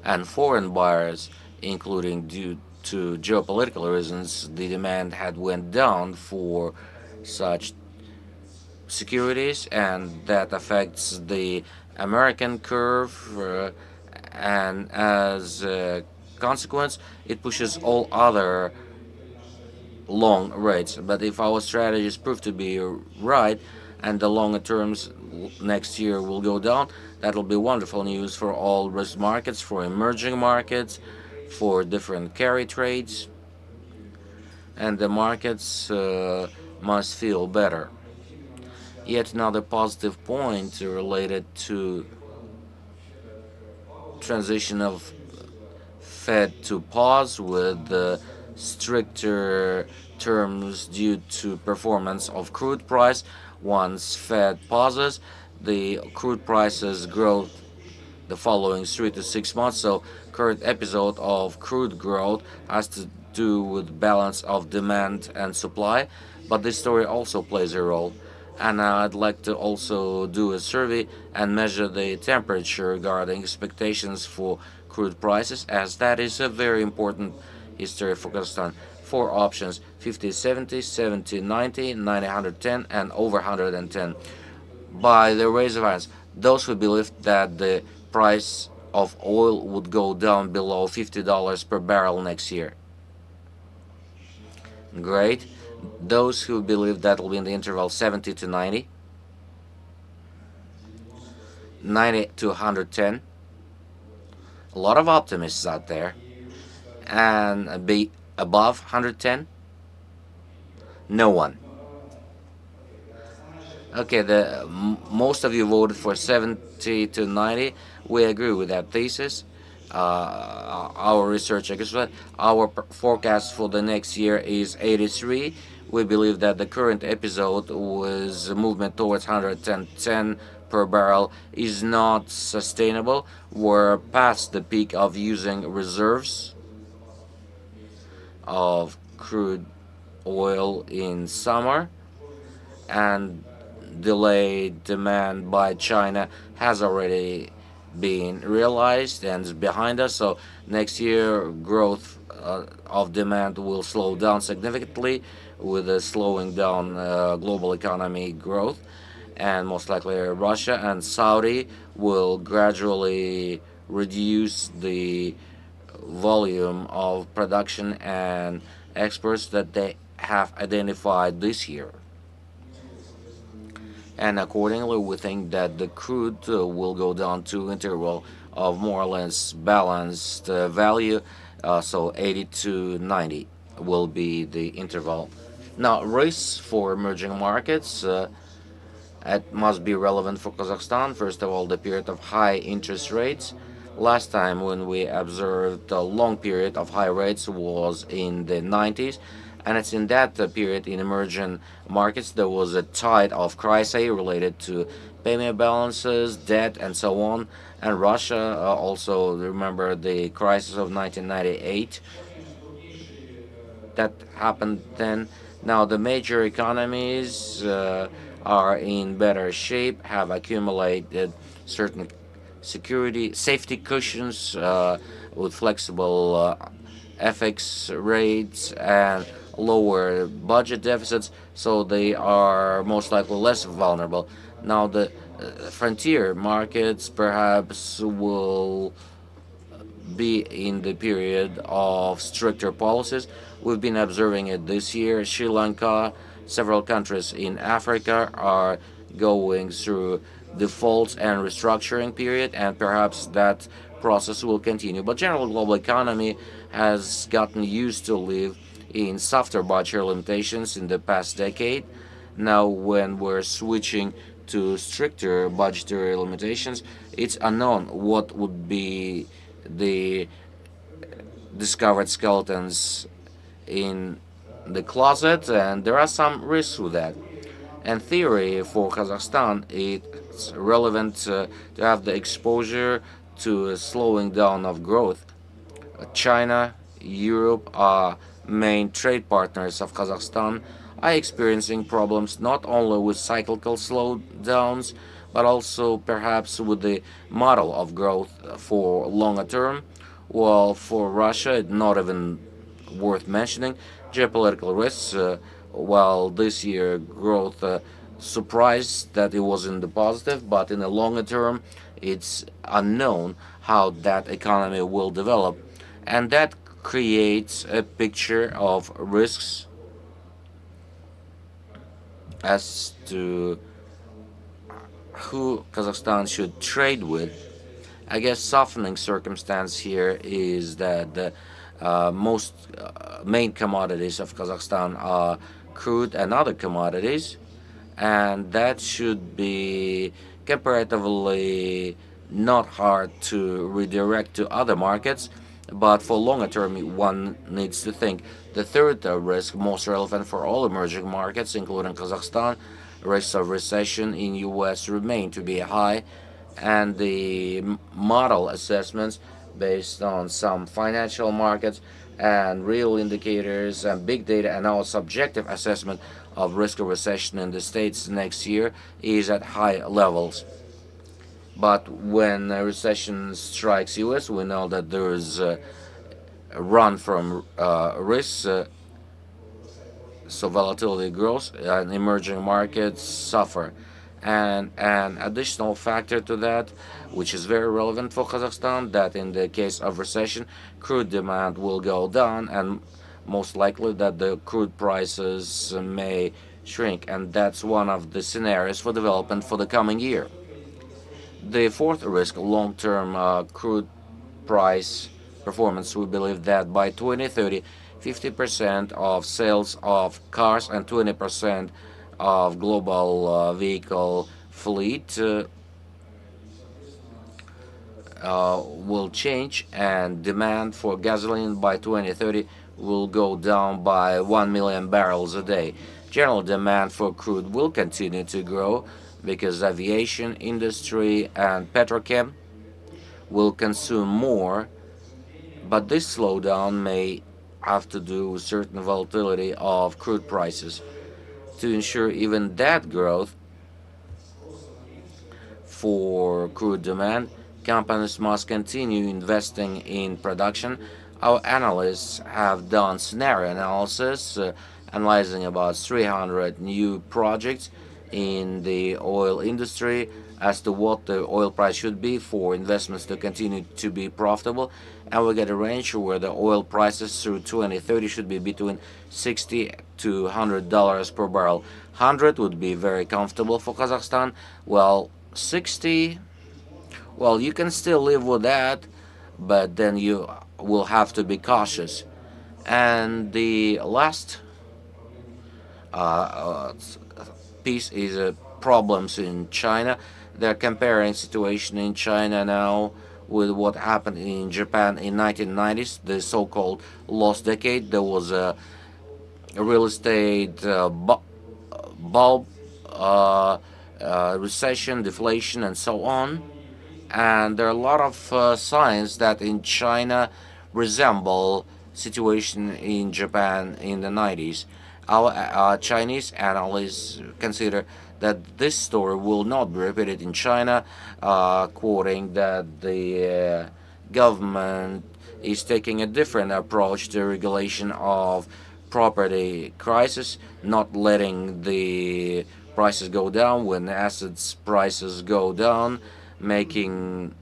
and foreign buyers, including due to geopolitical reasons, the demand had went down for such securities, and that affects the American curve, and as a consequence, it pushes all other long rates. But if our strategies prove to be right, and the longer terms next year will go down, that'll be wonderful news for all risk markets, for emerging markets, for different carry trades, and the markets must feel better. Yet another positive point related to transition of Fed to pause with the stricter terms due to performance of crude price. Once Fed pauses, the crude prices growth the following 3 to 6 months. So current episode of crude growth has to do with balance of demand and supply, but this story also plays a role. And I'd like to also do a survey and measure the temperature regarding expectations for crude prices, as that is a very important history for Kazakhstan. Four options: 50, 70, 70, 90, 90, 110, and over 110. By the raise of hands, those who believed that the price of oil would go down below $50 per barrel next year. Great. Those who believe that will be in the interval 70 to 90, 90 to 110. A lot of optimists out there. And be above 110? No one. Okay, most of you voted for 70 to 90. We agree with that thesis. Our research exercise, our forecast for the next year is 83. We believe that the current episode was a movement towards 110 per barrel is not sustainable. We're past the peak of using reserves of crude oil in summer, and delayed demand by China has already been realized and is behind us. So next year, growth of demand will slow down significantly with a slowing down global economy growth, and most likely Russia and Saudi will gradually reduce the volume of production and exports that they have identified this year. And accordingly, we think that the crude will go down to interval of more or less balanced value, so 80 to 90 will be the interval. Now, risks for emerging markets, it must be relevant for Kazakhstan. First of all, the period of high interest rates. Last time when we observed a long period of high rates was in the 90s, and it's in that period in emerging markets there was a tide of crisis related to payment balances, debt, and so on. And Russia also, remember the crisis of 1998 that happened then. Now the major economies are in better shape, have accumulated certain safety cushions with flexible FX rates and lower budget deficits, so they are most likely less vulnerable. Now the frontier markets perhaps will be in the period of stricter policies. We've been observing it this year. Sri Lanka, several countries in Africa are going through defaults and restructuring period, and perhaps that process will continue. But general global economy has gotten used to live in softer budgetary limitations in the past decade. Now, when we're switching to stricter budgetary limitations, it's unknown what would be the discovered skeletons in the closet, and there are some risks with that. And theory for Kazakhstan, it's relevant to have the exposure to a slowing down of growth. China, Europe are main trade partners of Kazakhstan, are experiencing problems not only with cyclical slowdowns, but also perhaps with the model of growth for longer term. Well, for Russia, it's not even worth mentioning. Geopolitical risks, while this year growth surprised that it was in the positive, but in the longer term, it's unknown how that economy will develop. And that creates a picture of risks as to who Kazakhstan should trade with. I guess softening circumstance here is that the most main commodities of Kazakhstan are crude and other commodities, and that should be comparatively not hard to redirect to other markets. But for longer term, one needs to think. The third risk, most relevant for all emerging markets, including Kazakhstan, risks of recession in U.S. remain to be high, and the model assessments based on some financial markets and real indicators and big data and our subjective assessment of risk of recession in the States next year is at high levels. But when a recession strikes US, we know that there is a run from risks, so volatility grows and emerging markets suffer. And an additional factor to that, which is very relevant for Kazakhstan, that in the case of recession, crude demand will go down, and most likely that the crude prices may shrink, and that's one of the scenarios for development for the coming year. The fourth risk, long-term crude price performance. We believe that by 2030, 50% of sales of cars and 20% of global vehicle fleet will change, and demand for gasoline by 2030 will go down by 1 million barrels a day. General demand for crude will continue to grow because aviation industry and petrochem will consume more, but this slowdown may have to do with certain volatility of crude prices. To ensure even that growth for crude demand, companies must continue investing in production. Our analysts have done scenario analysis analyzing about 300 new projects in the oil industry as to what the oil price should be for investments to continue to be profitable, and we get a range where the oil prices through 2030 should be between $60 to $100 per barrel. 100 would be very comfortable for Kazakhstan. Well, 60, well, you can still live with that, but then you will have to be cautious. And the last piece is problems in China. They're comparing situation in China now with what happened in Japan in 1990s, the so-called lost decade. There was a real estate bulb, recession, deflation, and so on. And there are a lot of signs that in China resemble situation in Japan in the 90s. Our Chinese analysts consider that this story will not be repeated in China, quoting that the government is taking a different approach to regulation of property crisis, not letting the prices go down when assets prices go down, making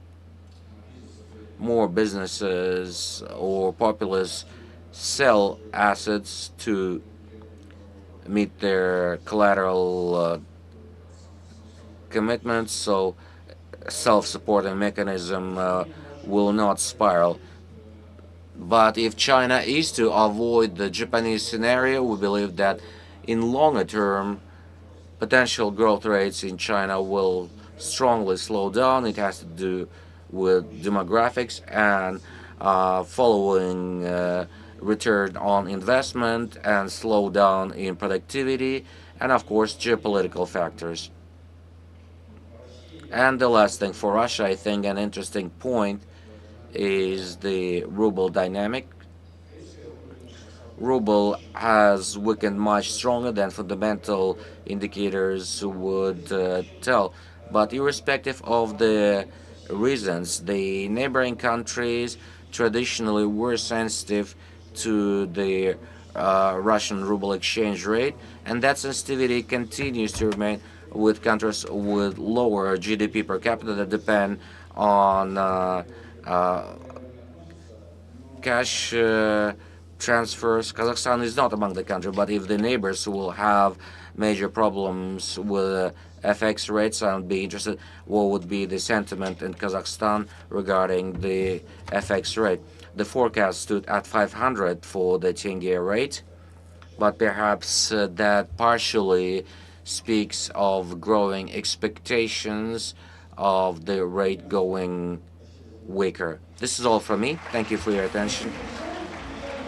more businesses or populace sell assets to meet their collateral commitments, so self-supporting mechanism will not spiral. But if China is to avoid the Japanese scenario, we believe that in longer term, potential growth rates in China will strongly slow down. It has to do with demographics and following return on investment and slowdown in productivity, and of course geopolitical factors. And the last thing for Russia, I think an interesting point is the ruble dynamic. Ruble has weakened much stronger than fundamental indicators would tell. But irrespective of the reasons, the neighboring countries traditionally were sensitive to the Russian ruble exchange rate, and that sensitivity continues to remain with countries with lower GDP per capita that depend on cash transfers. Kazakhstan is not among the country, but if the neighbors will have major problems with FX rates, I'd be interested what would be the sentiment in Kazakhstan regarding the FX rate. The forecast stood at 500 for the tenge rate, but perhaps that partially speaks of growing expectations of the rate going weaker. This is all from me. Thank you for your attention.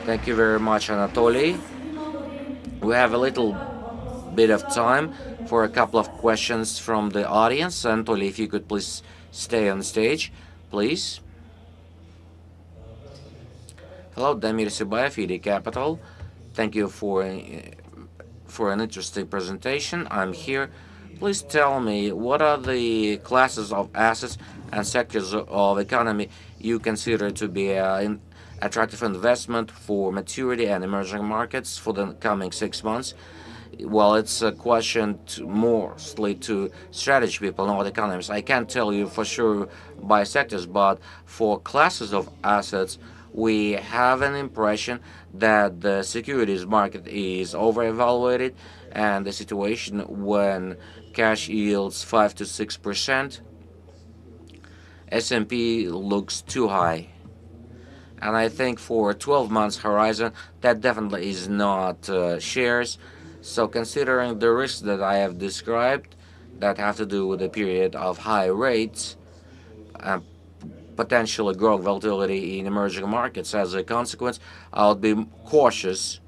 Thank you very much, Anatoly. We have a little bit of time for a couple of questions from the audience. Anatoly, if you could please stay on stage, please. Hello, Damir Sibayev, ED Capital. Thank you for an interesting presentation. I'm here. Please tell me what are the classes of assets and sectors of economy you consider to be attractive investment for maturity and emerging markets for the coming 6 months? Well, it's a question mostly to strategy people, not economists. I can't tell you for sure by sectors, but for classes of assets, we have an impression that the securities market is overevaluated, and the situation when cash yields 5 to 6%, S&P looks too high. And I think for a 12 months horizon, that definitely is not shares. So considering the risks that I have described that have to do with the period of high rates and potentially growing volatility in emerging markets as a consequence, I would be cautious.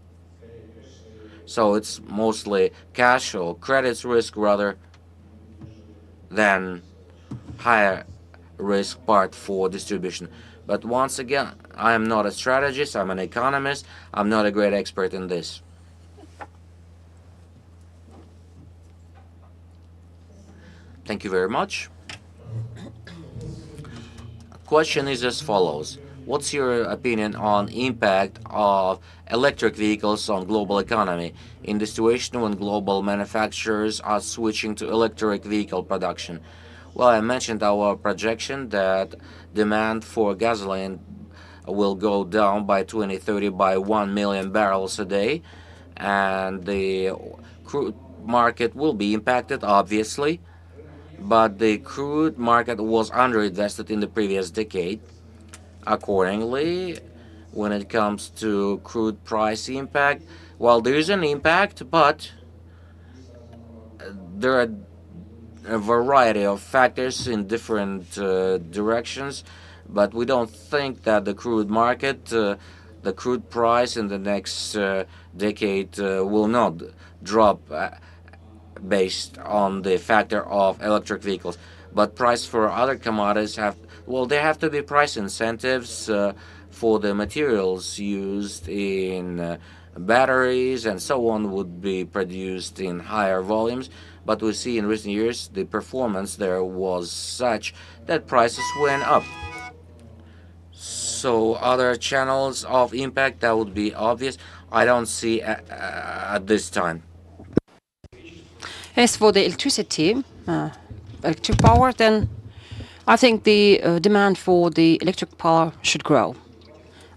So it's mostly cash or credits risk rather than higher risk part for distribution. But once again, I am not a strategist, I'm an economist, I'm not a great expert in this. Thank you very much. Question is as follows. What's your opinion on impact of electric vehicles on global economy in the situation when global manufacturers are switching to electric vehicle production? Well, I mentioned our projection that demand for gasoline will go down by 2030 by 1 million barrels a day, and the crude market will be impacted, obviously, but the crude market was underinvested in the previous decade. Accordingly, when it comes to crude price impact, well, there is an impact, but there are a variety of factors in different directions, but we don't think that the crude market, the crude price in the next decade will not drop based on the factor of electric vehicles. But price for other commodities there have to be price incentives for the materials used in batteries and so on would be produced in higher volumes. But we see in recent years the performance there was such that prices went up. So other channels of impact that would be obvious, I don't see at this time. As for the electricity, electric power, then I think the demand for the electric power should grow.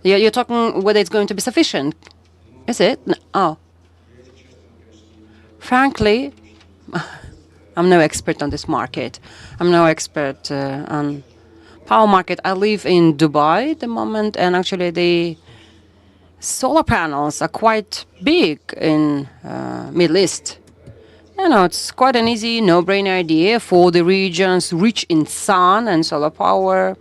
You're talking whether it's going to be sufficient, is it? No. Oh. Frankly, I'm no expert on this market. I'm no expert on power market. I live in Dubai at the moment, and actually the solar panels are quite big in Middle East. You know, it's quite an easy, no-brainer idea for the regions rich in sun and solar power.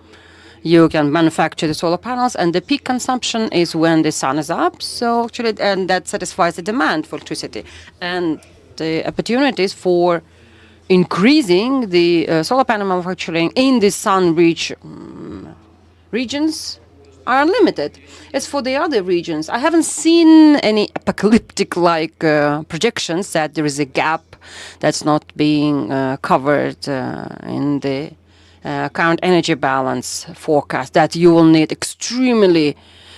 you can manufacture the solar panels, and the peak consumption is when the sun is up. So actually, and that satisfies the demand for electricity, and the opportunities for increasing the solar panel manufacturing in the sun-rich regions are unlimited. As for the other regions, I haven't seen any apocalyptic-like projections that there is a gap that's not being covered in the current energy balance forecast, that you will need extremely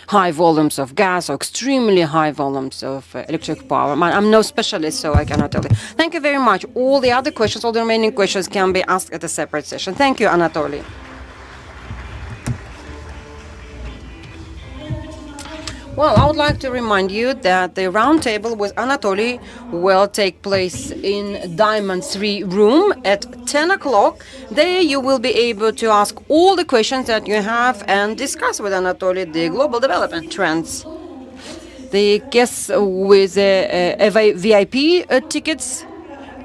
high volumes of gas or extremely high volumes of electric power. I'm no specialist, so I cannot tell you. Thank you very much. All the other questions, all the remaining questions can be asked at a separate session. Thank you, Anatoly. Well, I would like to remind you that the roundtable with Anatoly will take place in Diamond 3 room at 10 o'clock. There you will be able to ask all the questions that you have and discuss with Anatoly the global development trends. The guests with VIP tickets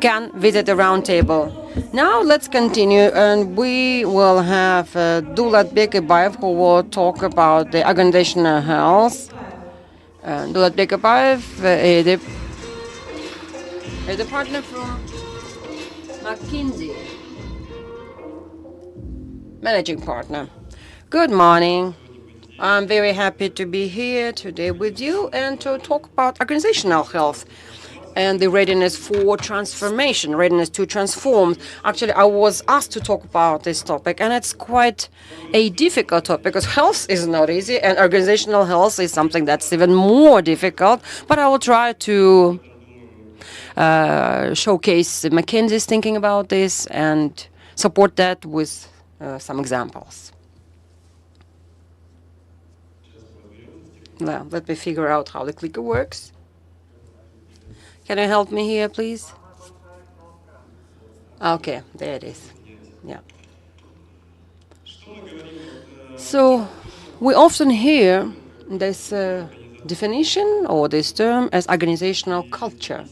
can visit the roundtable. Now let's continue, and we will have Dulat Bekebaev, who will talk about the organizational health. Dulat Bekebaev, the partner from McKinsey, managing partner. Good morning. I'm very happy to be here today with you and to talk about organizational health and the readiness for transformation, readiness to transform. Actually, I was asked to talk about this topic, and it's quite a difficult topic because health is not easy, and organizational health is something that's even more difficult. But I will try to showcase McKinsey's thinking about this and support that with some examples. Well, let me figure out how the clicker works. Can you help me here, please? Okay, there it is. Yeah. So we often hear this definition or this term as organizational culture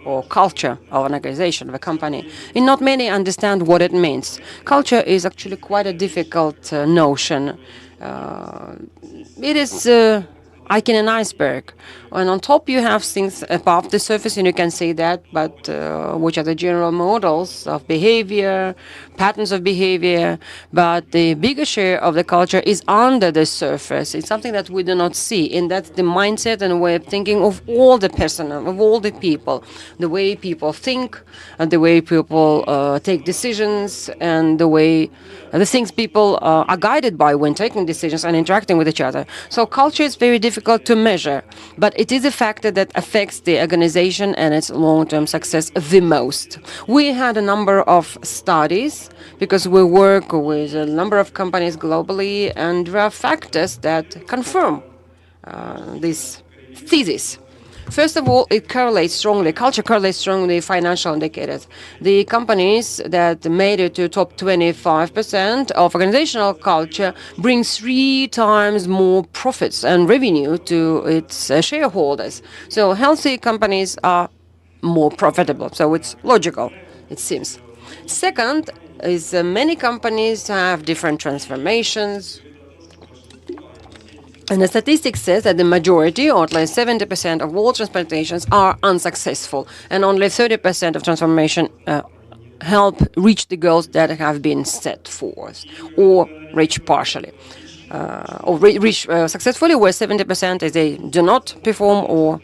or culture of an organization, of a company. And not many understand what it means. Culture is actually quite a difficult notion. It is like in an iceberg. And on top you have things above the surface, and you can say that, but which are the general models of behavior, patterns of behavior, but the bigger share of the culture is under the surface. It's something that we do not see, and that's the mindset and way of thinking of all the personnel, of all the people, the way people think, and the way people take decisions, and the way the things people are guided by when taking decisions and interacting with each other. So culture is very difficult to measure, but it is a factor that affects the organization and its long-term success the most. We had a number of studies because we work with a number of companies globally, and there are factors that confirm this thesis. First of all, it correlates strongly. Culture correlates strongly with financial indicators. The companies that made it to top 25% of organizational culture bring 3 times more profits and revenue to its shareholders. So healthy companies are more profitable. So it's logical, it seems. Second is many companies have different transformations. And the statistics says that the majority, or at least 70% of all transplantations are unsuccessful, and only 30% of transformation help reach the goals that have been set forth, or reach partially, or reach successfully, where 70% is they do not perform or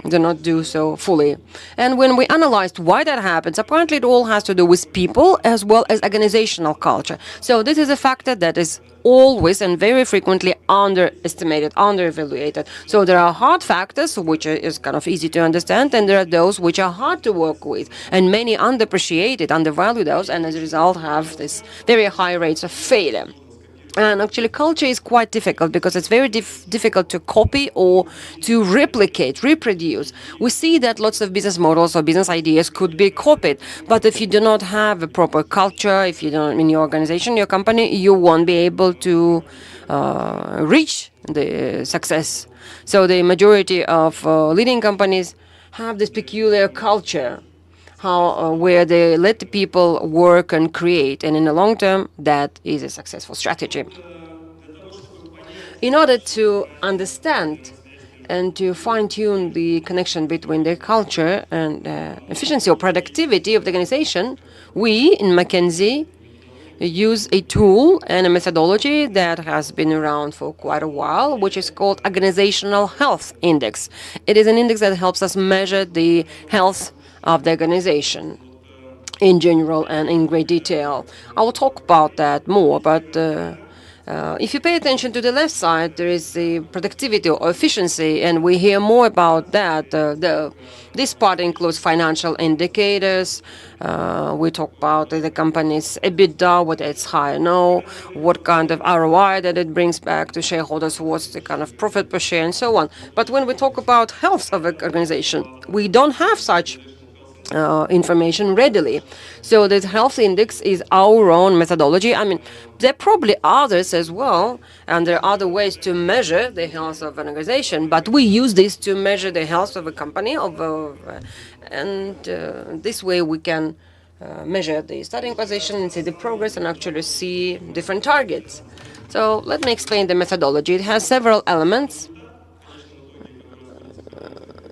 do not do so fully. And when we analyzed why that happens, apparently it all has to do with people as well as organizational culture. So this is a factor that is always and very frequently underestimated, underevaluated. So there are hard factors, which is kind of easy to understand, and there are those which are hard to work with, and many underappreciate it, undervalue those, and as a result have this very high rates of failure. And actually, culture is quite difficult because it's very difficult to copy or to replicate, reproduce. We see that lots of business models or business ideas could be copied, but if you do not have a proper culture, if you don't in your organization, your company, you won't be able to reach the success. So the majority of leading companies have this peculiar culture, where they let the people work and create, and in the long term, that is a successful strategy. In order to understand and to fine-tune the connection between the culture and efficiency or productivity of the organization, we in McKinsey use a tool and a methodology that has been around for quite a while, which is called Organizational Health Index. It is an index that helps us measure the health of the organization in general and in great detail. I will talk about that more, but if you pay attention to the left side, there is the productivity or efficiency, and we hear more about that. This part includes financial indicators. We talk about the company's EBITDA, whether it's high or no, what kind of ROI that it brings back to shareholders, what's the kind of profit per share, and so on. But when we talk about health of an organization, we don't have such information readily. So the health index is our own methodology. I mean, there are probably others as well, and there are other ways to measure the health of an organization, but we use this to measure the health of a company, and this way we can measure the starting position and see the progress and actually see different targets. So let me explain the methodology. It has several elements.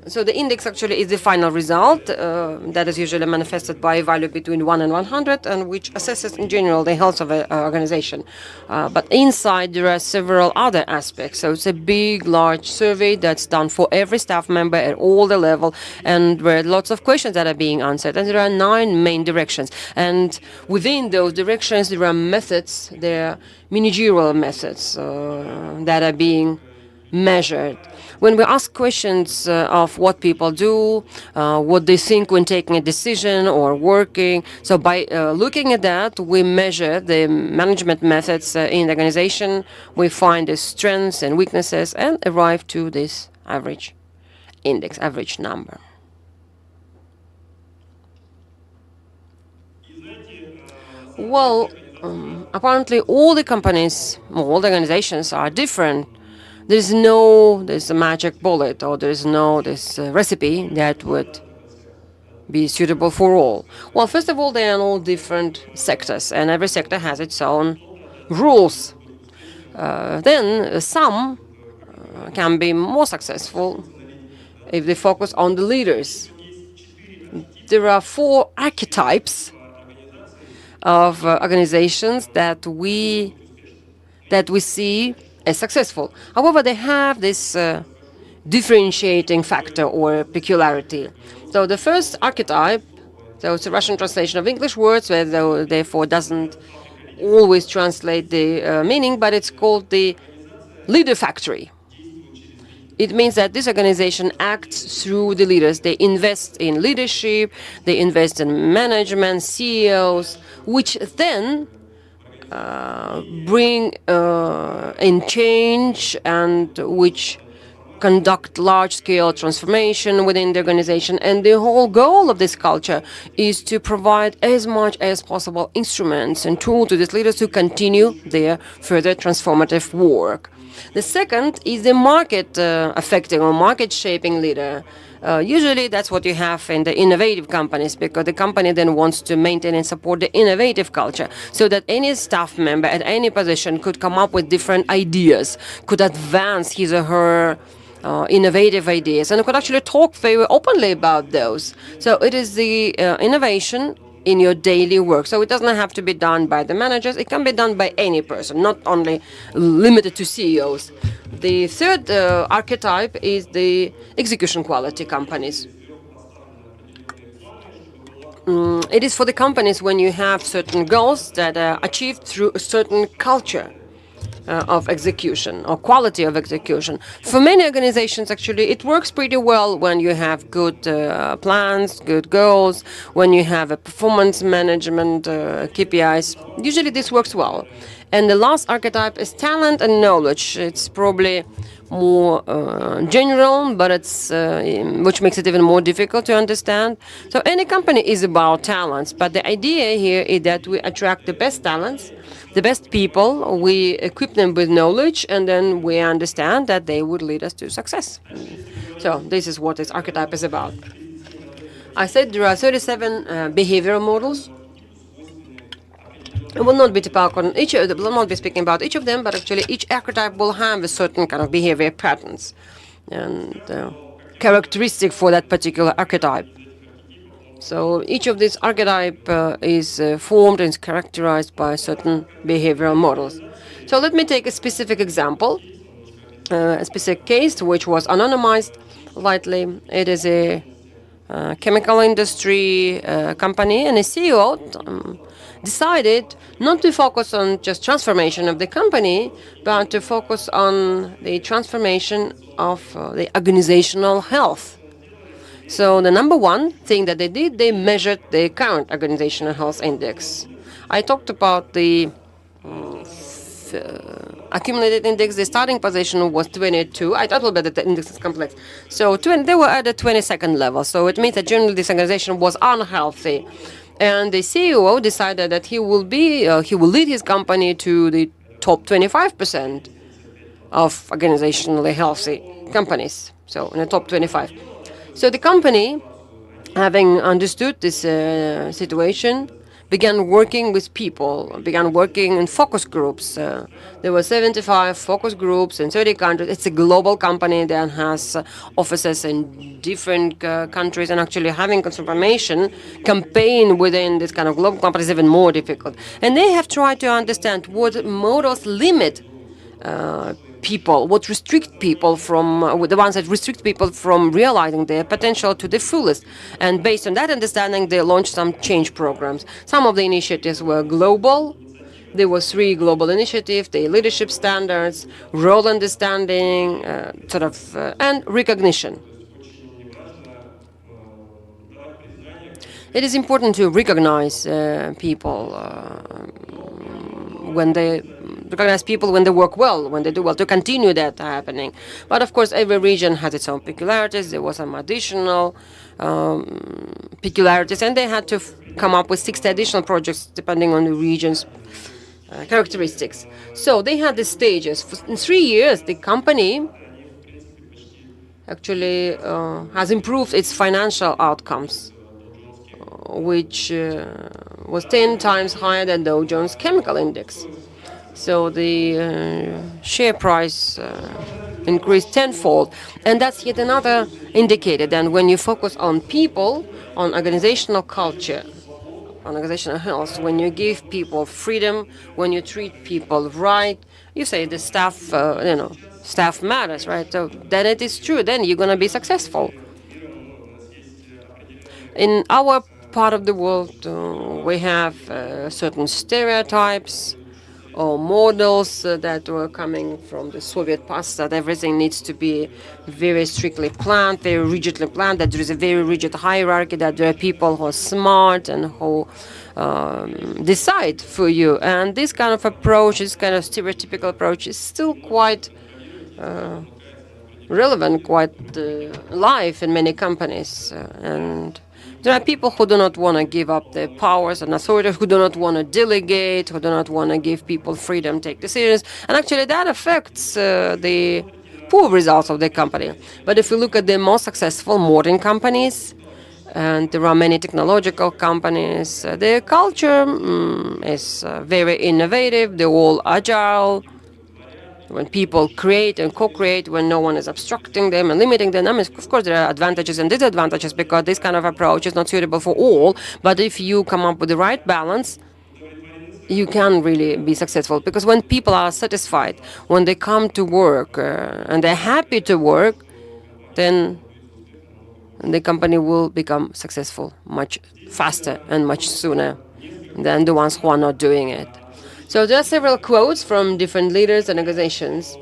So the index actually is the final result that is usually manifested by a value between 1 and 100, and which assesses in general the health of an organization. But inside there are several other aspects. So it's a big, large survey that's done for every staff member at all the level, and there are lots of questions that are being answered. And there are 9 main directions. And within those directions there are methods, there are managerial methods that are being measured. When we ask questions of what people do, what they think when taking a decision or working, so by looking at that, we measure the management methods in the organization, we find the strengths and weaknesses, and arrive to this average index, average number. Well, apparently all the companies, all the organizations are different. There's a magic bullet, or there's no this recipe that would be suitable for all. Well, first of all, they are all different sectors, and every sector has its own rules. Then some can be more successful if they focus on the leaders. There are 4 archetypes of organizations that we see as successful. However, they have this differentiating factor or peculiarity. So the first archetype, so it's a Russian translation of English words, where therefore doesn't always translate the meaning, but it's called the leader factory. It means that this organization acts through the leaders. They invest in leadership, they invest in management, CEOs, which then bring in change, and which conduct large-scale transformation within the organization. And the whole goal of this culture is to provide as much as possible instruments and tools to these leaders to continue their further transformative work. The second is the market affecting or market shaping leader. Usually that's what you have in the innovative companies, because the company then wants to maintain and support the innovative culture, so that any staff member at any position could come up with different ideas, could advance his or her innovative ideas, and could actually talk very openly about those. So it is the innovation in your daily work. So it doesn't have to be done by the managers. It can be done by any person, not only limited to CEOs. The third archetype is the execution quality companies. It is for the companies when you have certain goals that are achieved through a certain culture of execution or quality of execution. For many organizations, actually, it works pretty well when you have good plans, good goals, when you have a performance management KPIs. Usually this works well. And the last archetype is talent and knowledge. It's probably more general, but it's which makes it even more difficult to understand. So any company is about talents, but the idea here is that we attract the best talents, the best people, we equip them with knowledge, and then we understand that they would lead us to success. So this is what this archetype is about. I said there are 37 behavioral models. I will not be will not be speaking about each of them, but actually each archetype will have a certain kind of behavior patterns and characteristic for that particular archetype. So each of these archetype is formed and is characterized by certain behavioral models. So let me take a specific example, a specific case which was anonymized lightly. It is a chemical industry company, and a CEO decided not to focus on just transformation of the company, but to focus on the transformation of the organizational health. So the number one thing that they did, they measured the current organizational health index. I talked about the accumulated index. The starting position was 22. I talked about the index is complex. So they were at the 22nd level. So it means that generally this organization was unhealthy. And the CEO decided that he will lead his company to the top 25% of organizationally healthy companies. So in the top 25. So the company, having understood this situation, began working with people, began working in focus groups. There were 75 focus groups in 30 countries. It's a global company that has offices in different countries, and actually having transformation campaign within this kind of global company is even more difficult. And they have tried to understand what models limit people, what restrict people from, the ones that restrict people from realizing their potential to the fullest. And based on that understanding, they launched some change programs. Some of the initiatives were global. There were 3 global initiatives: the leadership standards, role understanding, and recognition. It is important to recognize people when they work well, when they do well, to continue that happening. But of course, every region has its own peculiarities. There were some additional peculiarities, and they had to come up with 60 additional projects depending on the region's characteristics. So they had the stages. In 3 years, the company actually has improved its financial outcomes, which was 10 times higher than Dow Jones Chemical Index. So the share price increased tenfold. And that's yet another indicator. Then when you focus on people, on organizational culture, on organizational health, when you give people freedom, when you treat people right, you say the staff, staff matters, right? So then it is true. Then you're going to be successful. In our part of the world, we have certain stereotypes or models that were coming from the Soviet past, that everything needs to be very strictly planned, very rigidly planned, that there is a very rigid hierarchy, that there are people who are smart and who decide for you. And this kind of approach, this kind of stereotypical approach is still quite relevant, quite alive in many companies. And there are people who do not want to give up their powers and authority, who do not want to delegate, who do not want to give people freedom to take decisions. And actually that affects the poor results of the company. But if you look at the most successful modern companies, and there are many technological companies, their culture is very innovative, they're all agile. When people create and co-create, when no one is obstructing them and limiting them, I mean, of course, there are advantages and disadvantages because this kind of approach is not suitable for all. But if you come up with the right balance, you can really be successful. Because when people are satisfied, when they come to work and they're happy to work, then the company will become successful much faster and much sooner than the ones who are not doing it. So there are several quotes from different leaders and organizations.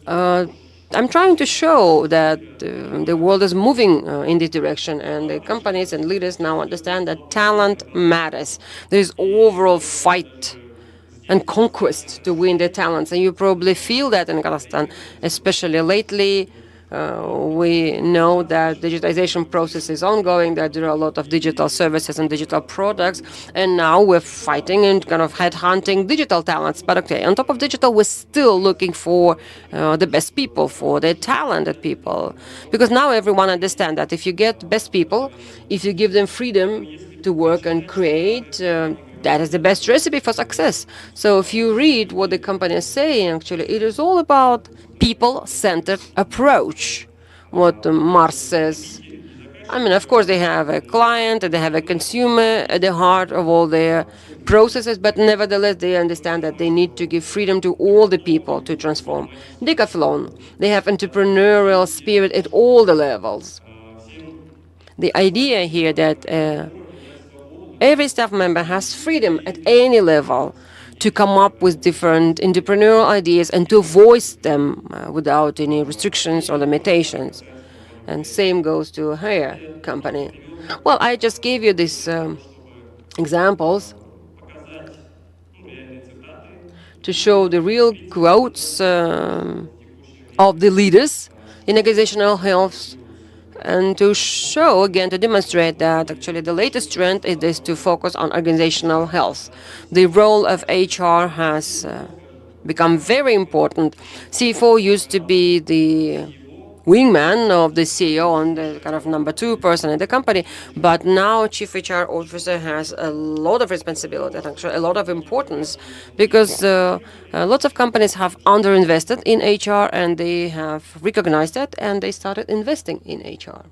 I'm trying to show that the world is moving in this direction, and the companies and leaders now understand that talent matters. There is overall fight and conquest to win the talents, and you probably feel that in Kazakhstan, especially lately. We know that digitization process is ongoing, that there are a lot of digital services and digital products, and now we're fighting and kind of headhunting digital talents. But okay, on top of digital, we're still looking for the best people, for the talented people, because now everyone understands that if you get best people, if you give them freedom to work and create, that is the best recipe for success. So if you read what the company is saying, actually, it is all about people-centered approach, what Mars says. I mean, of course, they have a client and they have a consumer at the heart of all their processes, but nevertheless, they understand that they need to give freedom to all the people to transform. Decathlon, they have entrepreneurial spirit at all the levels. The idea here that every staff member has freedom at any level to come up with different entrepreneurial ideas and to voice them without any restrictions or limitations. And same goes to a hair company. Well, I just gave you these examples to show the real quotes of the leaders in organizational health, and to show, again, to demonstrate that actually the latest trend is to focus on organizational health. The role of HR has become very important. CFO used to be the wingman of the CEO and the kind of number two person in the company, but now Chief HR Officer has a lot of responsibility and actually a lot of importance, because lots of companies have underinvested in HR and they have recognized that and they started investing in HR.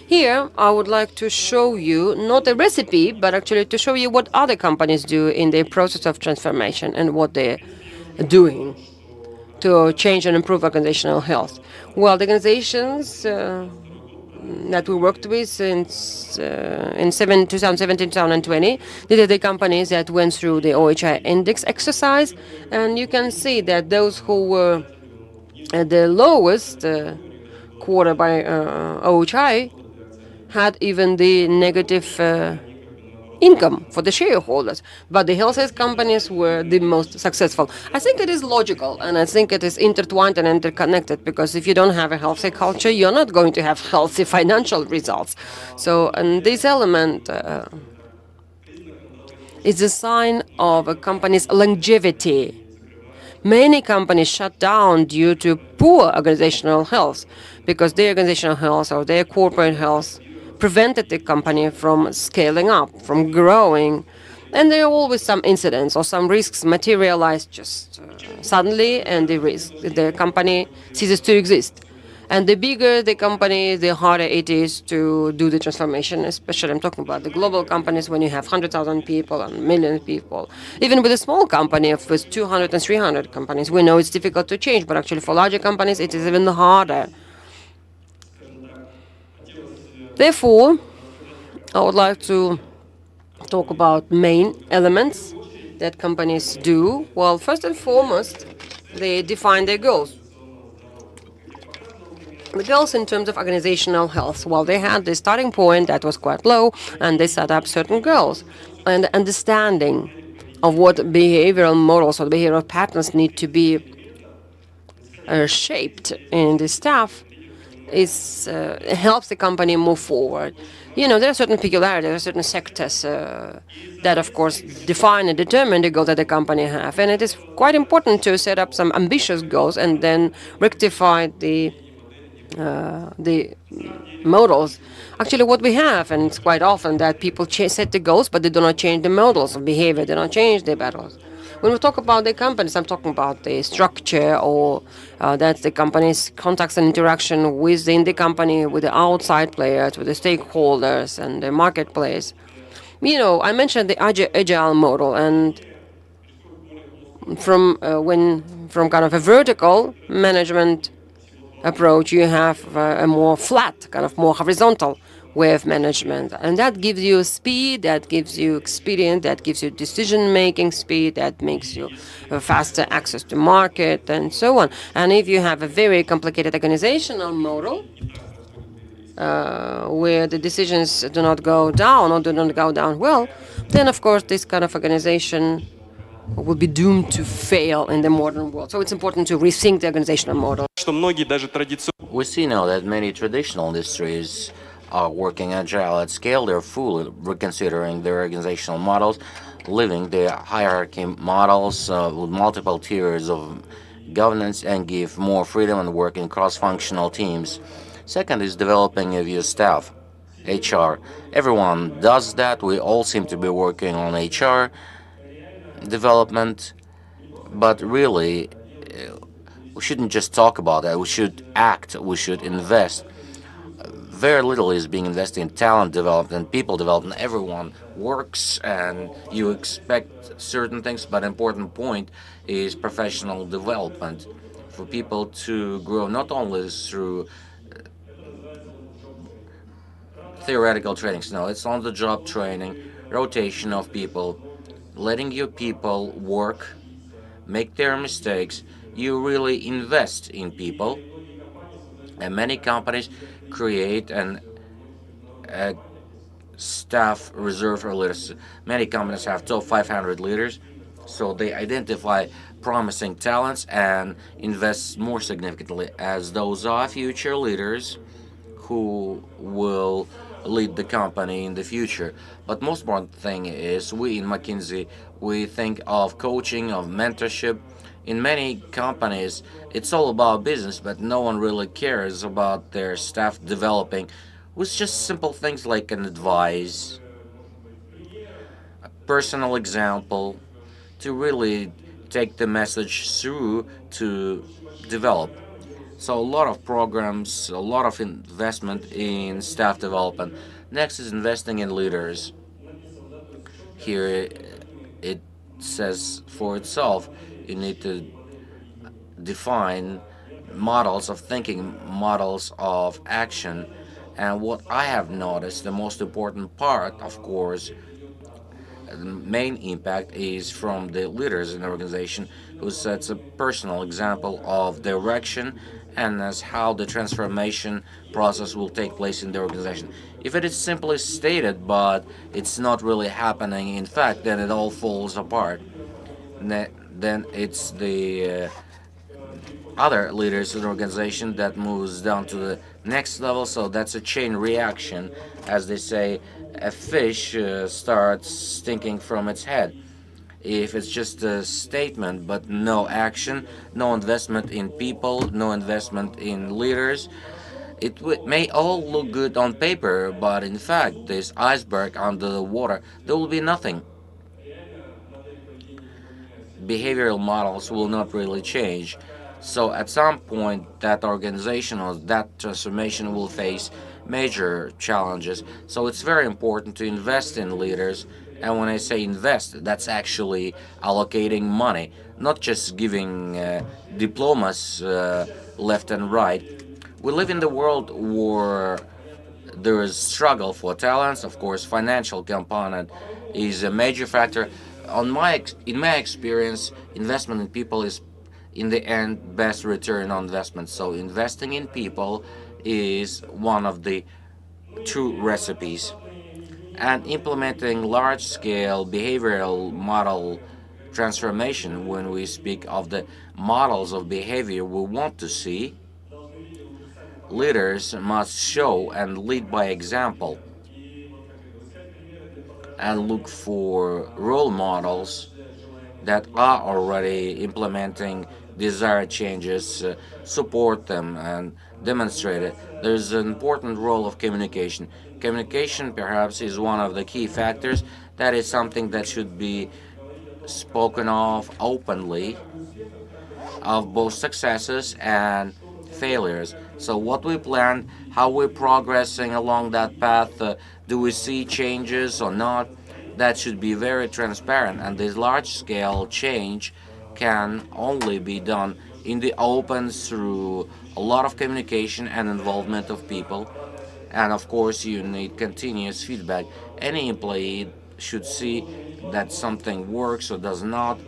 Here, I would like to show you not a recipe, but actually to show you what other companies do in the process of transformation and what they're doing to change and improve organizational health. Well, the organizations that we worked with since in 2017-2020, these are the companies that went through the OHI index exercise, and you can see that those who were at the lowest quarter by OHI had even the negative income for the shareholders, but the health companies were the most successful. I think it is logical, and I think it is intertwined and interconnected, because if you don't have a healthy culture, you're not going to have healthy financial results. So, and this element is a sign of a company's longevity. Many companies shut down due to poor organizational health, because their organizational health or their corporate health prevented the company from scaling up, from growing. And there are always some incidents or some risks materialize just suddenly, and the company ceases to exist. And the bigger the company, the harder it is to do the transformation, especially I'm talking about the global companies when you have 100,000 people and million people. Even with a small company with 200 and 300 companies, we know it's difficult to change, but actually for larger companies it is even harder. Therefore, I would like to talk about main elements that companies do. Well, first and foremost, they define their goals. The goals in terms of organizational health, well, they had the starting point that was quite low, and they set up certain goals. And the understanding of what behavioral models or behavioral patterns need to be shaped in the staff helps the company move forward. You know, there are certain peculiarities, there are certain sectors that, of course, define and determine the goals that the company have. And it is quite important to set up some ambitious goals and then rectify the models. Actually, what we have, and it's quite often that people set the goals, but they do not change the models of behavior, they don't change the battles. When we talk about the companies, I'm talking about the structure, or that's the company's contacts and interaction within the company, with the outside players, with the stakeholders and the marketplace. You know, I mentioned the agile model, and from kind of a vertical management approach, you have a more flat, kind of more horizontal way of management. And that gives you speed, that gives you experience, that gives you decision-making speed, that makes you faster access to market, and so on. And if you have a very complicated organizational model, where the decisions do not go down or do not go down well, then, of course, this kind of organization will be doomed to fail in the modern world. So it's important to rethink the organizational model. We see now that many traditional industries are working agile at scale. They're fully reconsidering their organizational models, leaving the hierarchy models with multiple tiers of governance and give more freedom and work in cross-functional teams. Second is developing of your staff, HR. Everyone does that. We all seem to be working on HR development, but really, we shouldn't just talk about that. We should act. We should invest. Very little is being invested in talent development, people development. Everyone works, and you expect certain things. But important point is professional development for people to grow not only through theoretical trainings. No, it's on the job training, rotation of people, letting your people work, make their mistakes. You really invest in people, and many companies create a staff reserve for leaders. Many companies have top 500 leaders, so they identify promising talents and invest more significantly, as those are future leaders who will lead the company in the future. But most important thing is we in McKinsey, we think of coaching, of mentorship. In many companies, it's all about business, but no one really cares about their staff developing with just simple things like an advice, a personal example, to really take the message through to develop. So a lot of programs, a lot of investment in staff development. Next is investing in leaders. Here it says for itself, you need to define models of thinking, models of action. And what I have noticed, the most important part, of course, the main impact is from the leaders in the organization who sets a personal example of direction and as how the transformation process will take place in the organization. If it is simply stated but it's not really happening in fact, then it all falls apart. Then it's the other leaders in the organization that moves down to the next level. So that's a chain reaction. As they say, a fish starts stinking from its head. If it's just a statement but no action, no investment in people, no investment in leaders, it may all look good on paper, but in fact, this iceberg under the water, there will be nothing. Behavioral models will not really change. So at some point, that organization or that transformation will face major challenges. So it's very important to invest in leaders. And when I say invest, that's actually allocating money, not just giving diplomas left and right. We live in the world where there is struggle for talents. Of course, financial component is a major factor. In my experience, investment in people is, in the end, best return on investment. So investing in people is one of the true recipes. And implementing large-scale behavioral model transformation, when we speak of the models of behavior we want to see, leaders must show and lead by example and look for role models that are already implementing desired changes, support them and demonstrate it. There's an important role of communication. Communication perhaps is one of the key factors. That is something that should be spoken of openly, of both successes and failures. So what we plan, how we're progressing along that path, do we see changes or not? That should be very transparent, and this large-scale change can only be done in the open through a lot of communication and involvement of people. And of course, you need continuous feedback. Any employee should see that something works or does not,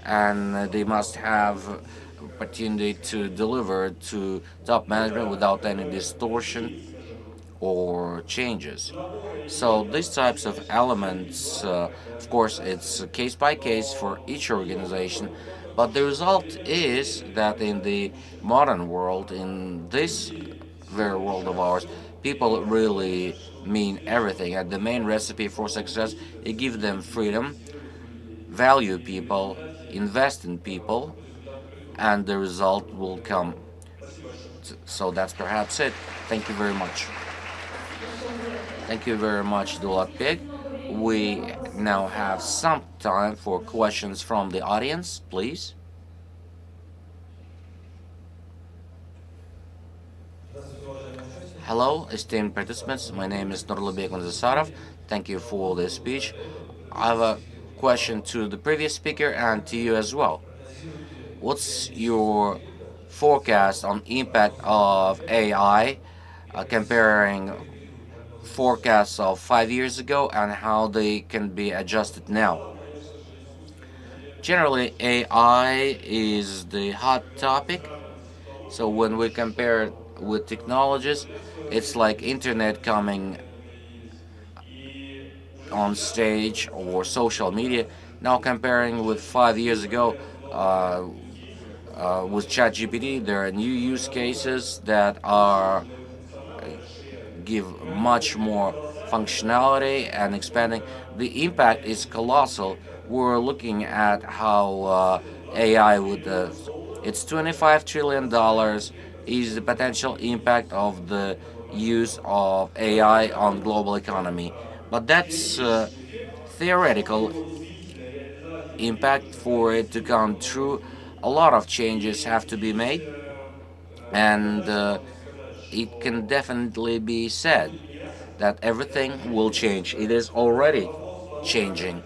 and they must have opportunity to deliver to top management without any distortion or changes. So these types of elements, of course, it's case by case for each organization, but the result is that in the modern world, in this very world of ours, people really mean everything. And the main recipe for success is give them freedom, value people, invest in people, and the result will come. So that's perhaps it. Thank you very much. Thank you very much, Dulat Pig. We now have some time for questions from the audience, please. Hello, esteemed participants. My name is Nurlubek Nazarov. Thank you for the speech. I have a question to the previous speaker and to you as well. What's your forecast on impact of AI, comparing forecasts of 5 years ago and how they can be adjusted now? Generally, AI is the hot topic. So when we compare it with technologies, it's like internet coming on stage or social media. Now comparing with 5 years ago, with ChatGPT, there are new use cases that are give much more functionality and expanding. The impact is colossal. We're looking at how AI would. It's $25 trillion is the potential impact of the use of AI on global economy. But that's theoretical impact. For it to come true, a lot of changes have to be made, and it can definitely be said that everything will change. It is already changing.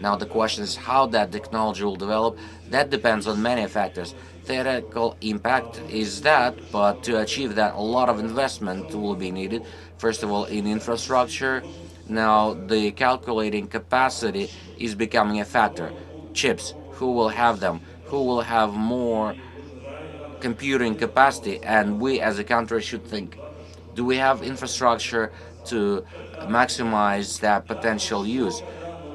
Now the question is how that technology will develop. That depends on many factors. Theoretical impact is that, but to achieve that, a lot of investment will be needed. First of all, in infrastructure. Now the calculating capacity is becoming a factor. Chips, who will have them? Who will have more computing capacity? And we as a country should think, do we have infrastructure to maximize that potential use?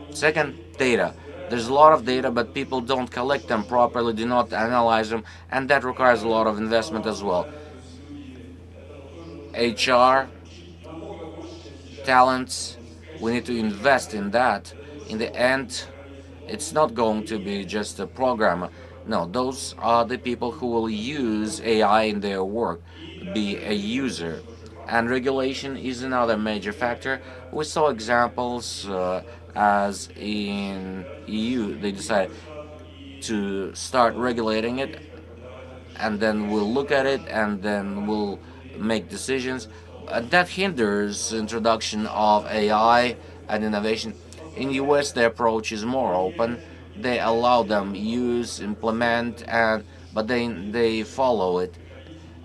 Second, data. There's a lot of data, but people don't collect them properly, do not analyze them, and that requires a lot of investment as well. HR, talents, we need to invest in that. In the end, it's not going to be just a programmer. No, those are the people who will use AI in their work, be a user. And regulation is another major factor. We saw examples as in EU, they decided to start regulating it, and then we'll look at it, and then we'll make decisions. That hinders introduction of AI and innovation. In US, the approach is more open. They allow them use, implement, and but they follow it.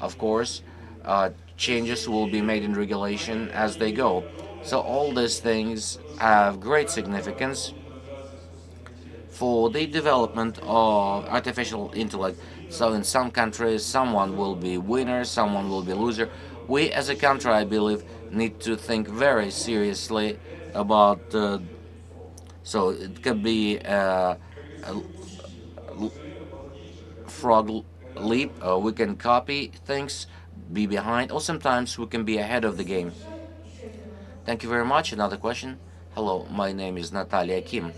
Of course, changes will be made in regulation as they go. So all these things have great significance for the development of artificial intellect. So in some countries, someone will be winner, someone will be loser. We as a country, I believe, need to think very seriously about. So it could be a frog leap. We can copy things, be behind, or sometimes we can be ahead of the game. Thank you very much. Another question. Hello, my name is Natalia Kim.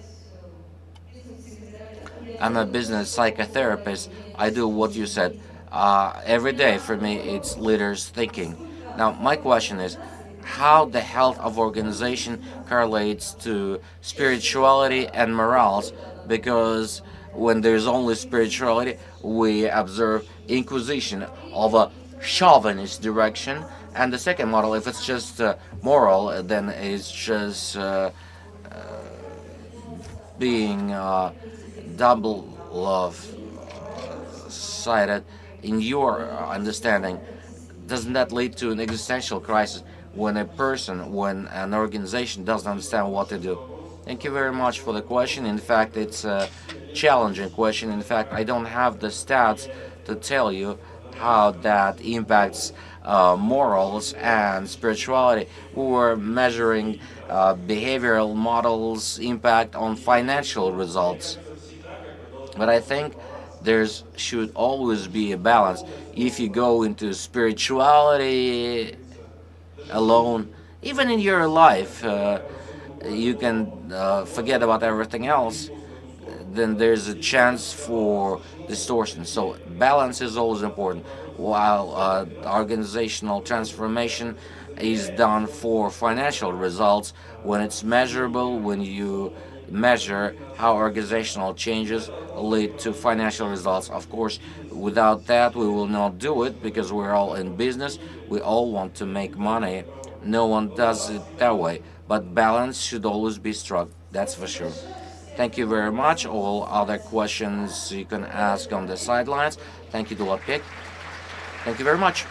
I'm a business psychotherapist. I do what you said. Every day for me, it's leaders thinking. Now, my question is how the health of organization correlates to spirituality and morals, because when there's only spirituality, we observe inquisition of a chauvinist direction. And the second model, if it's just moral, then it's just being double love sided. In your understanding, doesn't that lead to an existential crisis when a person, when an organization doesn't understand what to do? Thank you very much for the question. In fact, it's a challenging question. In fact, I don't have the stats to tell you, how that impacts morals and spirituality. We were measuring behavioral models' impact on financial results. But I think there's should always be a balance. If you go into spirituality alone, even in your life, you can forget about everything else, then there's a chance for distortion. So balance is always important. While organizational transformation is done for financial results, when it's measurable, when you measure how organizational changes lead to financial results. Of course, without that, we will not do it because we're all in business. We all want to make money. No one does it that way. But balance should always be struck, that's for sure. Thank you very much. All other questions you can ask on the sidelines. Thank you, Dulapik. Thank you very much.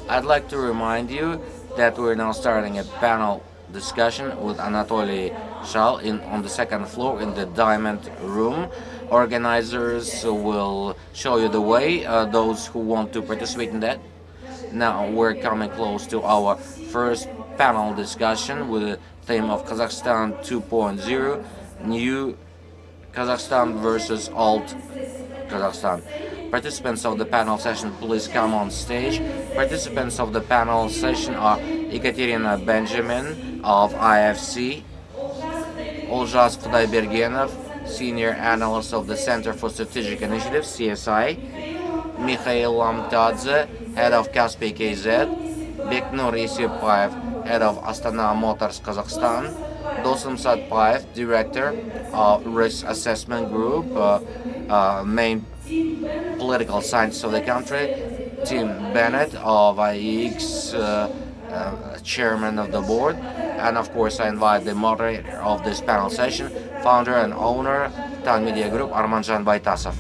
I'd like to remind you that we're now starting a panel discussion with Anatoly Shal on the second floor in the Diamond Room. Organizers will show you the way, those who want to participate in that. Now we're coming close to our first panel discussion with the theme of Kazakhstan 2.0, New Kazakhstan versus Old Kazakhstan. Participants of the panel session, please come on stage. Participants of the panel session are Ekaterina Benjamin of IFC, Oljas Kudaybergenov, Senior Analyst of the Center for Strategic Initiatives, CSI, Mikhail Lamtadze, Head of Caspy KZ, Beknur Isyupayev, Head of Astana Motors Kazakhstan, Dosun Satpayev, Director of Risk Assessment Group, main political scientist of the country, Tim Bennett of IEX, Chairman of the Board, and of course I invite the moderator of this panel session, founder and owner, Tan Media Group, Armanjan Baitasov.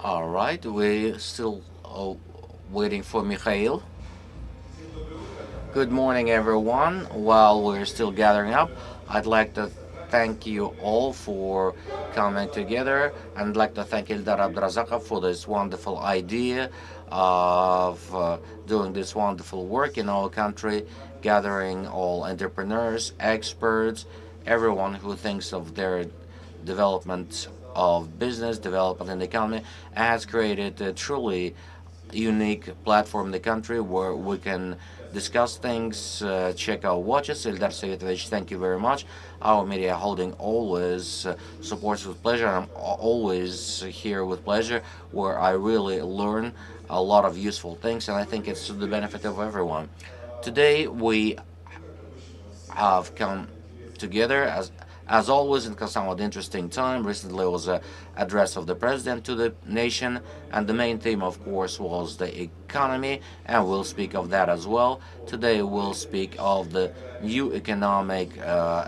All right, we're still waiting for Mikhail. Good morning, everyone. While we're still gathering up, I'd like to thank you all for coming together, and I'd like to thank Ildar Abdurazakov for this wonderful idea of doing this wonderful work in our country, gathering all entrepreneurs, experts, everyone who thinks of their development of business, development in the economy, has created a truly unique platform in the country where we can discuss things, check our watches. Ildar Savitovich, thank you very much. Our media holding always supports with pleasure. I'm always here with pleasure, where I really learn a lot of useful things, and I think it's to the benefit of everyone. Today we have come together as always in a somewhat interesting time. Recently was an address of the president to the nation, and the main theme, of course, was the economy, and we'll speak of that as well. Today we'll speak of the new economic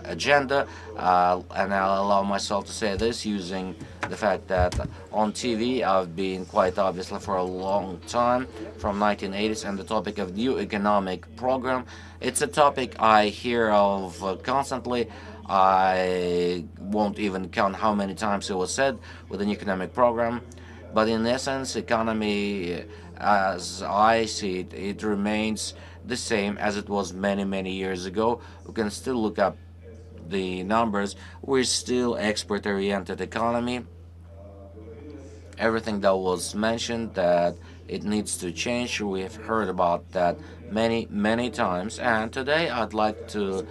agenda, and I'll allow myself to say this using the fact that on TV I've been quite obviously for a long time, from 1980s, and the topic of new economic program, it's a topic I hear of constantly. I won't even count how many times it was said with an economic program. But in essence, economy, as I see it, it remains the same as it was many, many years ago. We can still look up the numbers. We're still export-oriented economy. Everything that was mentioned that it needs to change, we have heard about that many, many times. And today I'd like to,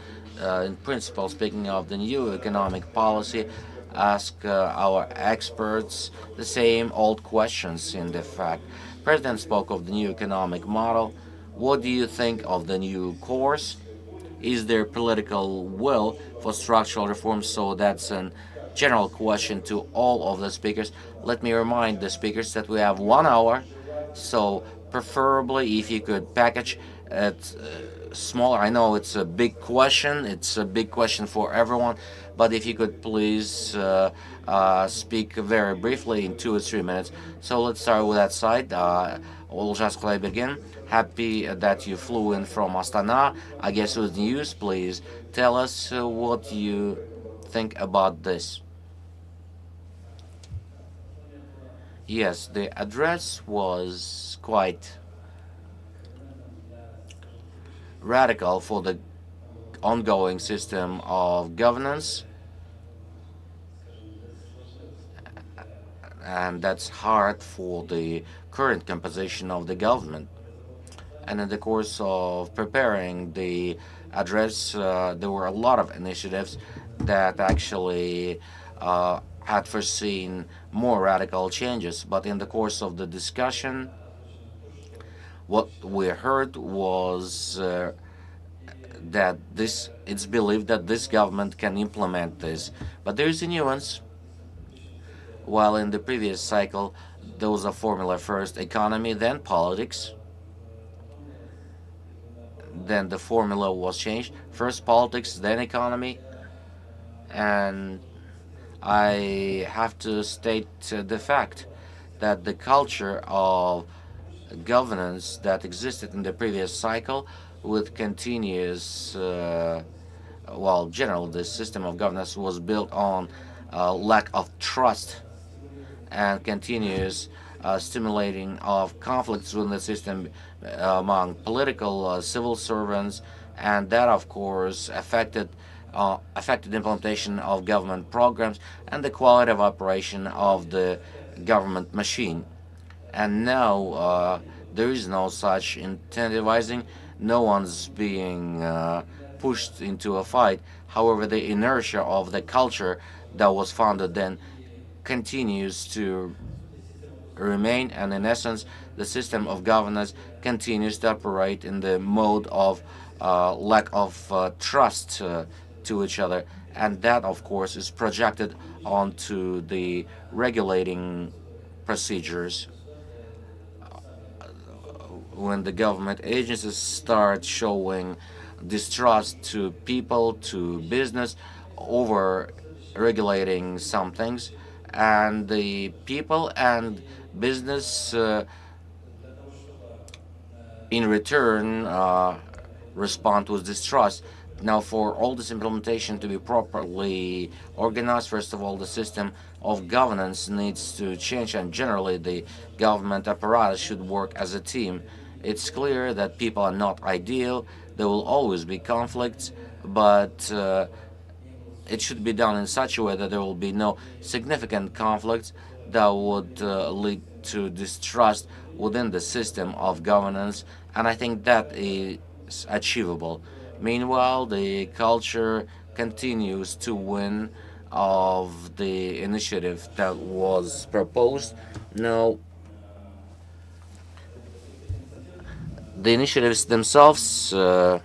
in principle, speaking of the new economic policy, ask our experts the same old questions. In the fact, President spoke of the new economic model. What do you think of the new course? Is there political will for structural reforms? So that's a general question to all of the speakers. Let me remind the speakers that we have 1 hour, so preferably if you could package It's smaller. I know it's a big question. It's a big question for everyone. But if you could please speak very briefly in 2 or 3 minutes. So let's start with that side. Oljas Kulaybergen, happy that you flew in from Astana. I guess with news, please tell us what you think about this. Yes, the address was quite radical for the ongoing system of governance, and that's hard for the current composition of the government. And in the course of preparing the address, there were a lot of initiatives that actually had foreseen more radical changes. But in the course of the discussion, what we heard was that it's believed that this government can implement this. But there is a nuance. While in the previous cycle, there was a formula: first economy, then politics. Then the formula was changed: first politics, then economy. And I have to state the fact that the culture of governance that existed in the previous cycle with continuous, well, generally, the system of governance was built on lack of trust and continuous stimulating of conflicts within the system among political civil servants, and that of course affected implementation of government programs and the quality of operation of the government machine. And now there is no such incentivizing. No one's being pushed into a fight. However, the inertia of the culture that was founded then continues to remain, and in essence, the system of governance continues to operate in the mode of lack of trust to each other, and that, of course, is projected onto the regulating procedures. When the government agencies start showing distrust to people, to business, over regulating some things, and the people and business in return respond with distrust. Now, for all this implementation to be properly organized, first of all, the system of governance needs to change, and generally, the government apparatus should work as a team. It's clear that people are not ideal. There will always be conflicts, but it should be done in such a way that there will be no significant conflicts that would lead to distrust within the system of governance, and I think that is achievable. Meanwhile, the culture continues to win of the initiative that was proposed. Now, the initiatives themselves, there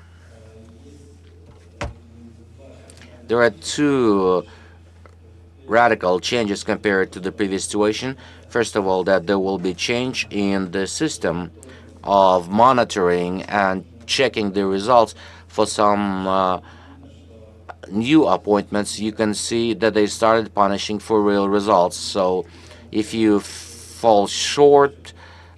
are two radical changes compared to the previous situation. First of all, that there will be change in the system of monitoring and checking the results for some new appointments. You can see that they started punishing for real results. So if you fall short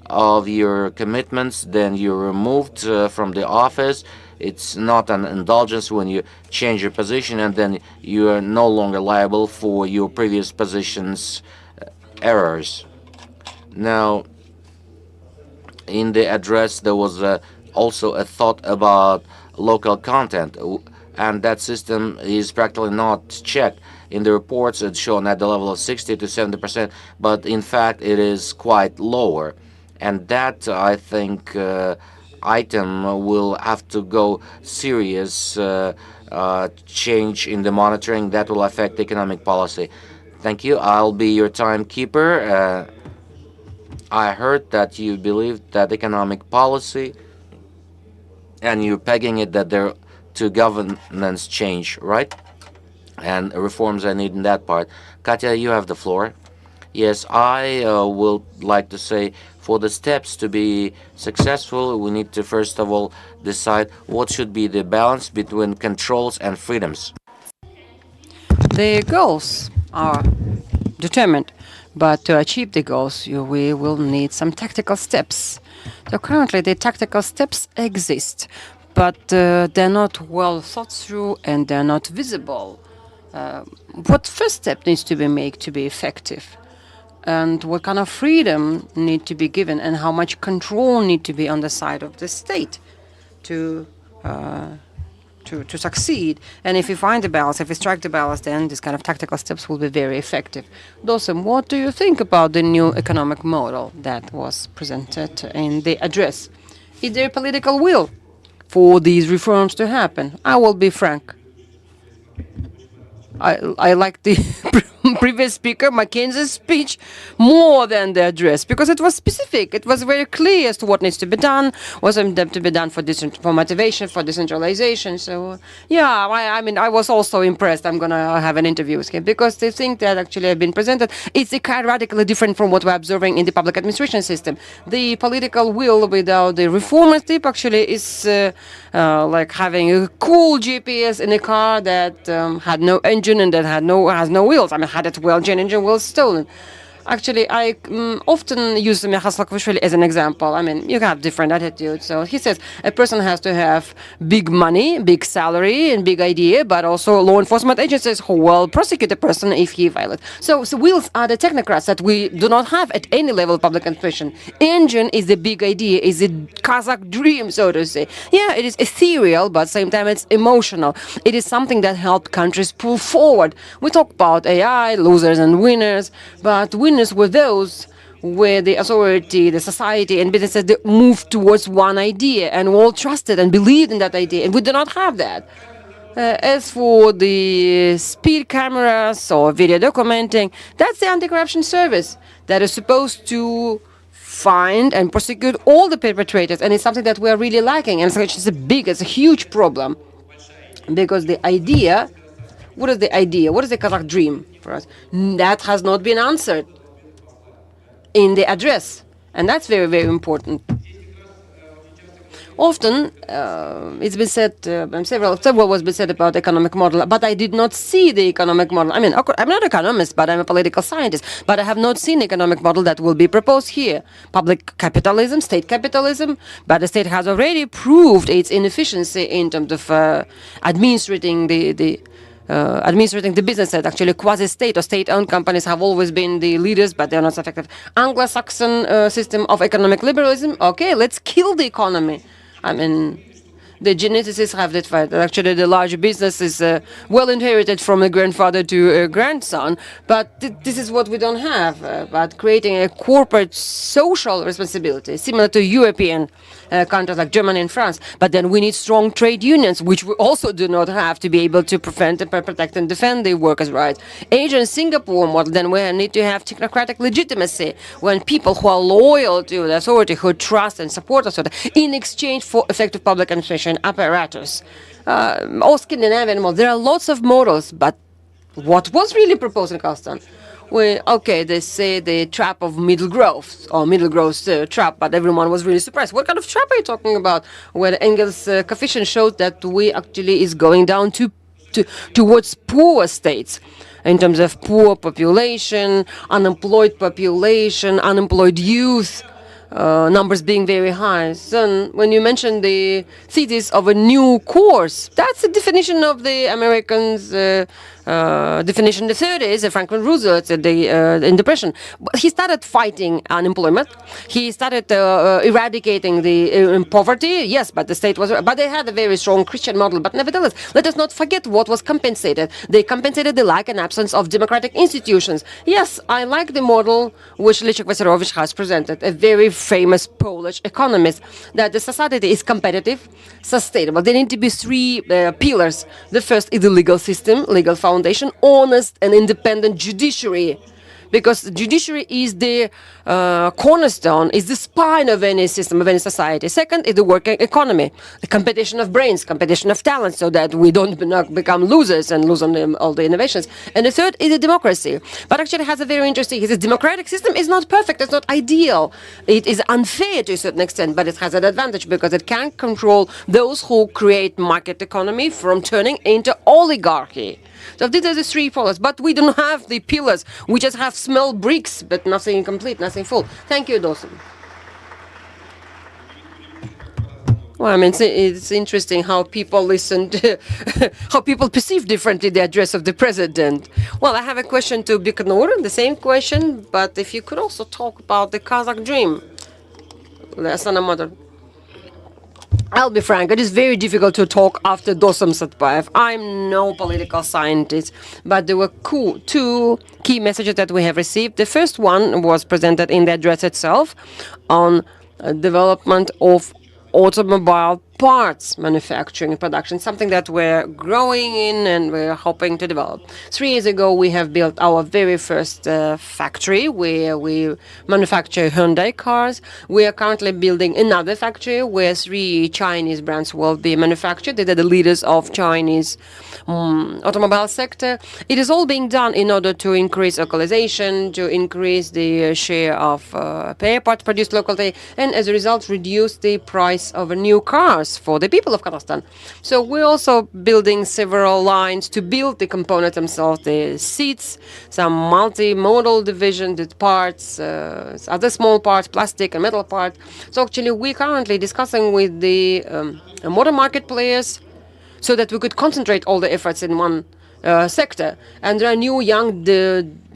of your commitments, then you're removed from the office. It's not an indulgence when you change your position, and then you are no longer liable for your previous position's errors. Now, in the address, there was also a thought about local content, and that system is practically not checked. In the reports, it's shown at the level of 60 to 70%, but in fact, it is quite lower. And that, I think, item will have to go serious change in the monitoring that will affect economic policy. Thank you. I'll be your timekeeper. I heard that you believe that economic policy, and you're pegging it that there to governance change, right? And reforms are needed in that part. Katya, you have the floor. Yes, I will like to say for the steps to be successful, we need to first of all decide what should be the balance between controls and freedoms. The goals are determined, but to achieve the goals, we will need some tactical steps. So currently, the tactical steps exist, but they're not well thought through and they're not visible. What first step needs to be made to be effective? And what kind of freedom need to be given, and how much control need to be on the side of the state to succeed? And if we find the balance, if we strike the balance, then these kind of tactical steps will be very effective. Dawson, what do you think about the new economic model that was presented in the address? Is there political will for these reforms to happen? I will be frank. I like the previous speaker, Mackenzie's speech, more than the address, because it was specific. It was very clear as to what needs to be done, what's to be done for motivation, for decentralization. So, yeah, I mean, I was also impressed. I'm going to have an interview with him, because the thing that actually have been presented is radically different from what we're observing in the public administration system. The political will without the reformist tip actually is like having a cool GPS in a car that had no engine and that has no wheels. I mean, had it engine wheels stolen. Actually, I often use Mikhail Saakashvili as an example. I mean, you have different attitudes. So he says a person has to have big money, big salary, and big idea, but also law enforcement agencies who will prosecute the person if he violates. So wheels are the technocrats that we do not have at any level of public administration. Engine is the big idea, is the Kazakh dream, so to say. Yeah, it is ethereal, but at the same time it's emotional. It is something that helped countries pull forward. We talk about AI, losers and winners, but winners were those where the authority, the society, and businesses moved towards one idea and all trusted and believed in that idea. And we do not have that. As for the speed cameras or video documenting, that's the anti-corruption service that is supposed to find and prosecute all the perpetrators. And it's something that we are really lacking. And it's a huge problem. Because the idea, what is the idea? What is the Kazakh dream for us? That has not been answered in the address, and that's very, very important. Often, it's been said, several was been said about the economic model, but I did not see the economic model. I mean, I'm not an economist, but I'm a political scientist, but I have not seen the economic model that will be proposed here. Public capitalism, state capitalism, but the state has already proved its inefficiency in terms of administrating the business side. Actually, quasi-state or state-owned companies have always been the leaders, but they're not so effective. Anglo-Saxon system of economic liberalism. Okay, let's kill the economy. I mean, the geneticists have that fight. Actually, the large business is well inherited from a grandfather to a grandson, but this is what we don't have. But creating a corporate social responsibility, similar to European countries like Germany and France. But then we need strong trade unions, which we also do not have to be able to prevent and protect and defend the workers' rights. Asian Singapore model, then we need to have technocratic legitimacy, when people who are loyal to the authority, who trust and support the authority, in exchange for effective public administration apparatus. All Scandinavian models. There are lots of models, but what was really proposed in Kazakhstan? Okay, they say the trap of middle growth, or middle growth trap, but everyone was really surprised. What kind of trap are you talking about? Where Engels' coefficient showed that we actually is going down towards poor states in terms of poor population, unemployed youth, numbers being very high. So when you mention the cities of a new course, that's the definition of the Americans' definition in the 30s, Franklin Roosevelt in Depression. But he started fighting unemployment. He started eradicating the poverty. Yes, but the state was... But they had a very strong Christian model. But nevertheless, let us not forget what was compensated. They compensated the lack and absence of democratic institutions. Yes, I like the model which Leszek Wasiorowicz has presented, a very famous Polish economist, that the society is competitive, sustainable. There need to be three pillars. The first is the legal system, legal foundation, honest and independent judiciary, because the judiciary is the cornerstone, is the spine of any system, of any society. Second is the working economy, the competition of brains, competition of talent, so that we don't not become losers and lose on all the innovations. And the third is the democracy. But actually it has a very interesting, the democratic system is not perfect, it's not ideal. It is unfair to a certain extent, but it has an advantage because it can control those who create market economy from turning into oligarchy. So these are the three pillars, but we don't have the pillars. We just have small bricks, but nothing complete, nothing full. Thank you, Dawson. Well, I mean, it's interesting how people listen to, how people perceive differently the address of the president. Well, I have a question to Baikonur, the same question, but if you could also talk about the Kazakh dream. I'll be frank, it is very difficult to talk after Dostum Satpayev. I'm no political scientist, but there were two key messages that we have received. The first one was presented in the address itself on development of automobile parts manufacturing and production, something that we're growing in and we're hoping to develop. 3 years ago, we have built our very first factory where we manufacture Hyundai cars. We are currently building another factory where 3 Chinese brands will be manufactured. They are the leaders of Chinese automobile sector. It is all being done in order to increase localization, to increase the share of spare parts produced locally, and as a result, reduce the price of new cars for the people of Kazakhstan. So we're also building several lines to build the components themselves, the seats, some multimodal division, the parts, other small parts, plastic and metal parts. So actually we're currently discussing with the motor market players so that we could concentrate all the efforts in one sector. And there are new young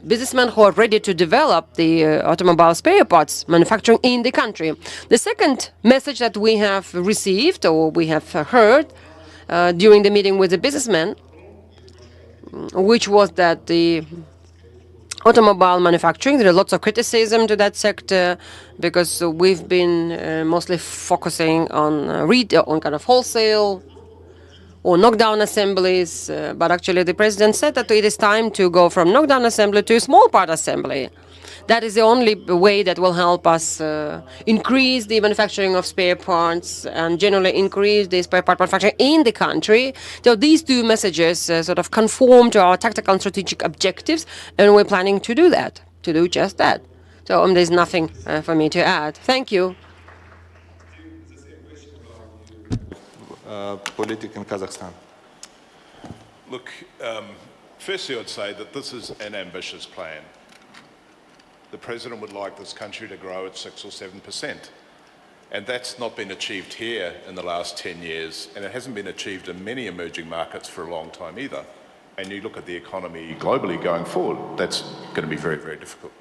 businessmen who are ready to develop the automobile spare parts manufacturing in the country. The second message that we have received or we have heard during the meeting with the businessmen, which was that the automobile manufacturing, there are lots of criticism to that sector because we've been mostly focusing on retail, on kind of wholesale or knockdown assemblies, but actually the president said that it is time to go from knockdown assembly to small part assembly. That is the only way that will help us increase the manufacturing of spare parts and generally increase the spare part manufacturing in the country. So these two messages sort of conform to our tactical and strategic objectives, and we're planning to do that, to do just that. So there's nothing for me to add. Thank you. Politics in Kazakhstan. Look, firstly, I'd say that this is an ambitious plan. The President would like this country to grow at 6 or 7%. And that's not been achieved here in the last 10 years, and it hasn't been achieved in many emerging markets for a long time either. And you look at the economy globally going forward, that's going to be very, very difficult.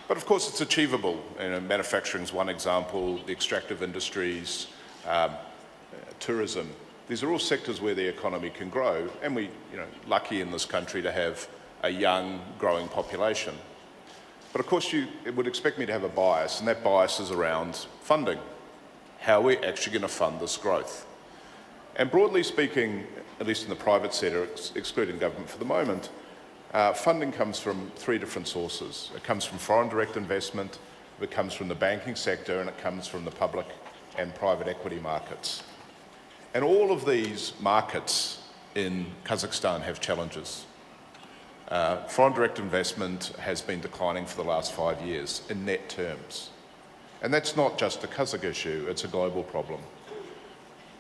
But of course, it's achievable. You know, manufacturing is one example, the extractive industries, tourism. These are all sectors where the economy can grow, and we're lucky in this country to have a young, growing population. But of course, you would expect me to have a bias, and that bias is around funding. How are we actually going to fund this growth? And broadly speaking, at least in the private sector, excluding government for the moment, funding comes from 3 different sources. It comes from foreign direct investment, it comes from the banking sector, and it comes from the public and private equity markets. And all of these markets in Kazakhstan have challenges. Foreign direct investment has been declining for the last 5 years in net terms. And that's not just a Kazakh issue, it's a global problem.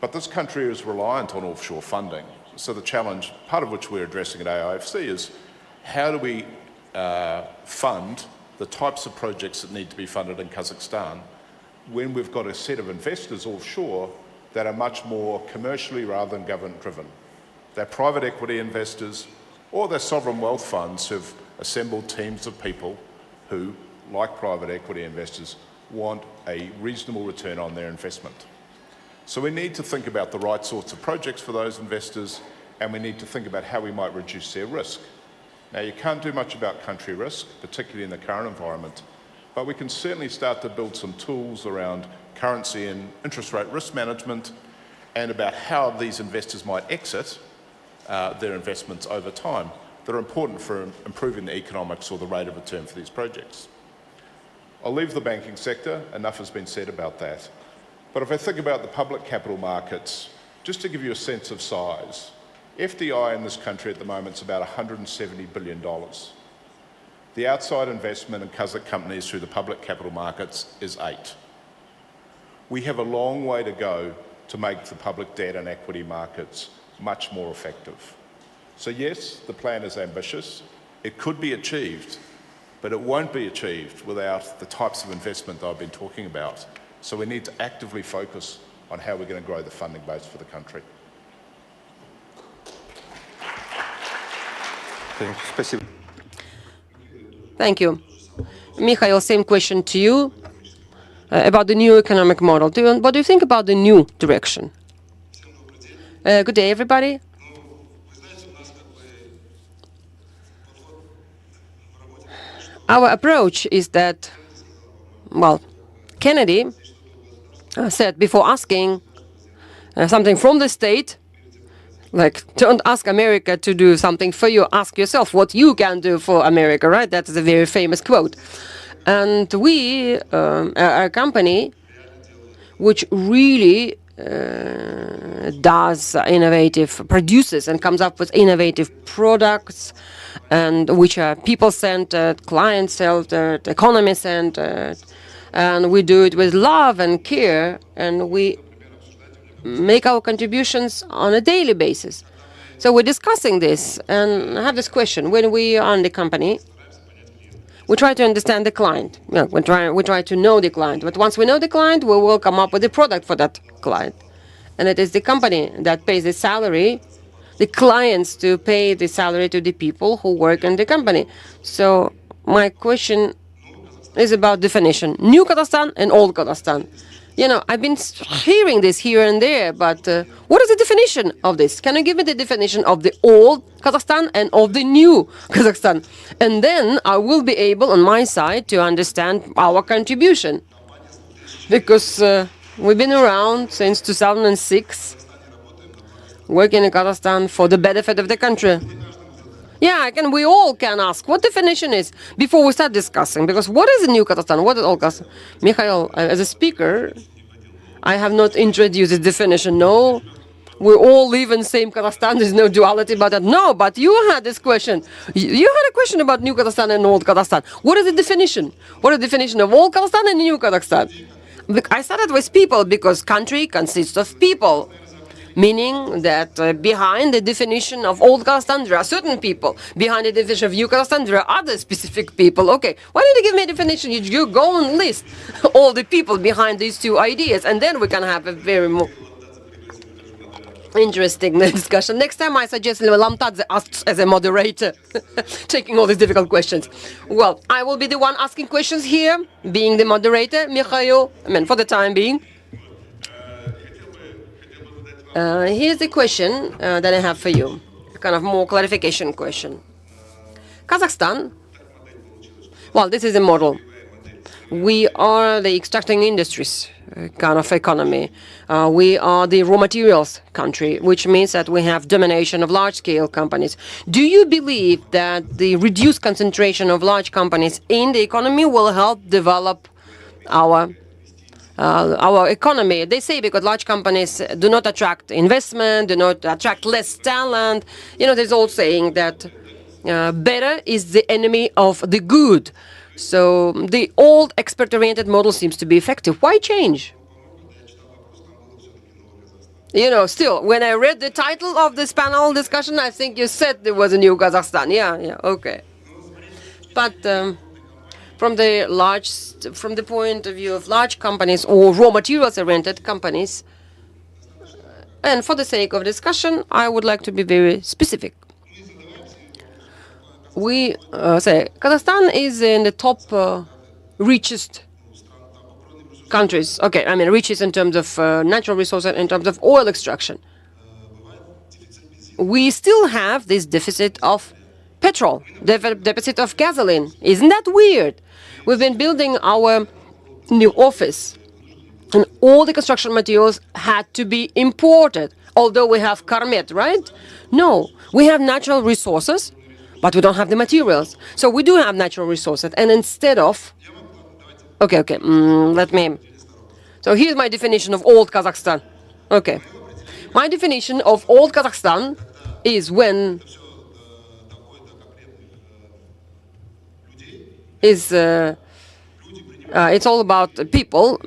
But this country is reliant on offshore funding. So the challenge, part of which we're addressing at AIFC, is how do we fund the types of projects that need to be funded in Kazakhstan when we've got a set of investors offshore that are much more commercially rather than government-driven. They're private equity investors or they're sovereign wealth funds who've assembled teams of people who, like private equity investors, want a reasonable return on their investment. So we need to think about the right sorts of projects for those investors, and we need to think about how we might reduce their risk. Now, you can't do much about country risk, particularly in the current environment, but we can certainly start to build some tools around currency and interest rate risk management and about how these investors might exit their investments over time that are important for improving the economics or the rate of return for these projects. I'll leave the banking sector, enough has been said about that. But if I think about the public capital markets, just to give you a sense of size, FDI in this country at the moment is about $170 billion. The outside investment in Kazakh companies through the public capital markets is 8. We have a long way to go to make the public debt and equity markets much more effective. So yes, the plan is ambitious. It could be achieved, but it won't be achieved without the types of investment that I've been talking about. So we need to actively focus on how we're going to grow the funding base for the country. Thank you. Mikhail, same question to you about the new economic model. What do you think about the new direction? Good day, everybody. Our approach is that, well, Kennedy said before asking something from the state, like, don't ask America to do something for you, ask yourself what you can do for America, right? That is a very famous quote. And we are a company which really produces and comes up with innovative products, and which are people-centered, client-centered, economy-centered, and we do it with love and care, and we make our contributions on a daily basis. So we're discussing this, and I have this question. When we are in the company, we try to understand the client. We try to know the client. But once we know the client, we will come up with a product for that client. And it is the company that pays the salary, the clients to pay the salary to the people who work in the company. So my question is about definition. New Kazakhstan and old Kazakhstan. You know, I've been hearing this here and there, but what is the definition of this? Can you give me the definition of the old Kazakhstan and of the new Kazakhstan? And then I will be able, on my side, to understand our contribution. Because we've been around since 2006, working in Kazakhstan for the benefit of the country. Yeah, we all can ask what definition is before we start discussing. Because what is the new Kazakhstan? What is old Kazakhstan? Mikhail, as a speaker, I have not introduced the definition. No, we all live in the same Kazakhstan. There's no duality about that. No, but you had this question. You had a question about new Kazakhstan and old Kazakhstan. What is the definition? What is the definition of old Kazakhstan and new Kazakhstan? I started with people because country consists of people. Meaning that behind the definition of old Kazakhstan, there are certain people. Behind the definition of new Kazakhstan, there are other specific people. Okay, why don't you give me a definition? You go and list all the people behind these two ideas, and then we can have a very more interesting discussion. Next time, I suggest Lamtadze asks as a moderator, taking all these difficult questions. Well, I will be the one asking questions here, being the moderator. Mikhail, for the time being. Here's the question that I have for you, kind of more clarification question. Kazakhstan, well, this is a model. We are the extracting industries kind of economy. We are the raw materials country, which means that we have domination of large-scale companies. Do you believe that the reduced concentration of large companies in the economy will help develop our economy? They say because large companies do not attract investment, do not attract less talent. You know, there's old saying that better is the enemy of the good. So the old expert-oriented model seems to be effective. Why change? You know, still, when I read the title of this panel discussion, I think you said there was a new Kazakhstan. Yeah, okay. But from the point of view of large companies or raw materials-oriented companies, and for the sake of discussion, I would like to be very specific. We say Kazakhstan is in the top richest countries. Okay, I mean richest in terms of natural resources, in terms of oil extraction. We still have this deficit of petrol, deficit of gasoline. Isn't that weird? We've been building our new office, and all the construction materials had to be imported, although we have Karmet, right? No, we have natural resources, but we don't have the materials. So we do have natural resources, and instead of... Okay, let me... So here's my definition of old Kazakhstan. Okay. My definition of old Kazakhstan is when... it's all about people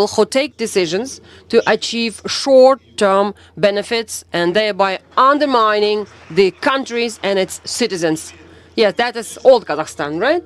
who take decisions to achieve short-term benefits and thereby undermining the countries and its citizens. Yes, that is old Kazakhstan, right?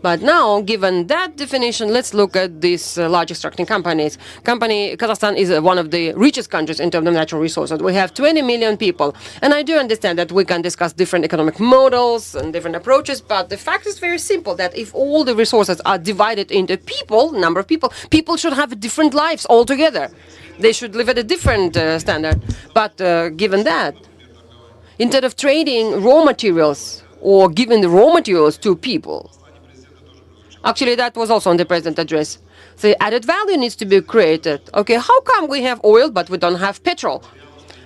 But now, given that definition, let's look at these large extracting companies. Kazakhstan is one of the richest countries in terms of natural resources. We have 20 million people. And I do understand that we can discuss different economic models and different approaches, but the fact is very simple, that if all the resources are divided into people, number of people, people should have different lives altogether. They should live at a different standard. But given that, instead of trading raw materials or giving the raw materials to people, actually, that was also on the President's address. The added value needs to be created. Okay, how come we have oil but we don't have petrol?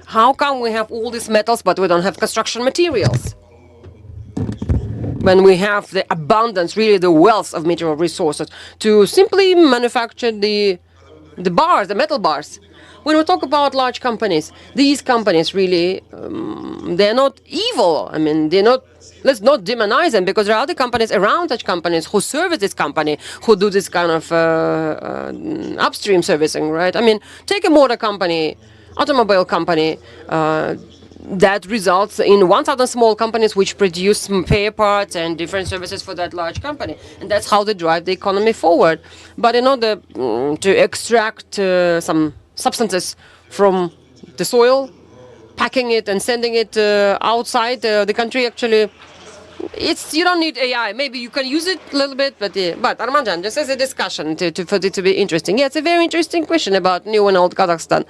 How come we have all these metals but we don't have construction materials? When we have the abundance, really the wealth of mineral resources to simply manufacture the bars, the metal bars. When we talk about large companies, these companies really, they're not evil. I mean, they're not... Let's not demonize them, because there are other companies around such companies who service this company, who do this kind of upstream servicing, right? I mean, take a motor company, automobile company, that results in 1,000 small companies which produce spare parts and different services for that large company. And that's how they drive the economy forward. But in order to extract some substances from the soil, packing it and sending it outside the country, actually, you don't need AI. Maybe you can use it a little bit, but Armanjan, just as a discussion for it to be interesting. Yeah, it's a very interesting question about new and old Kazakhstan.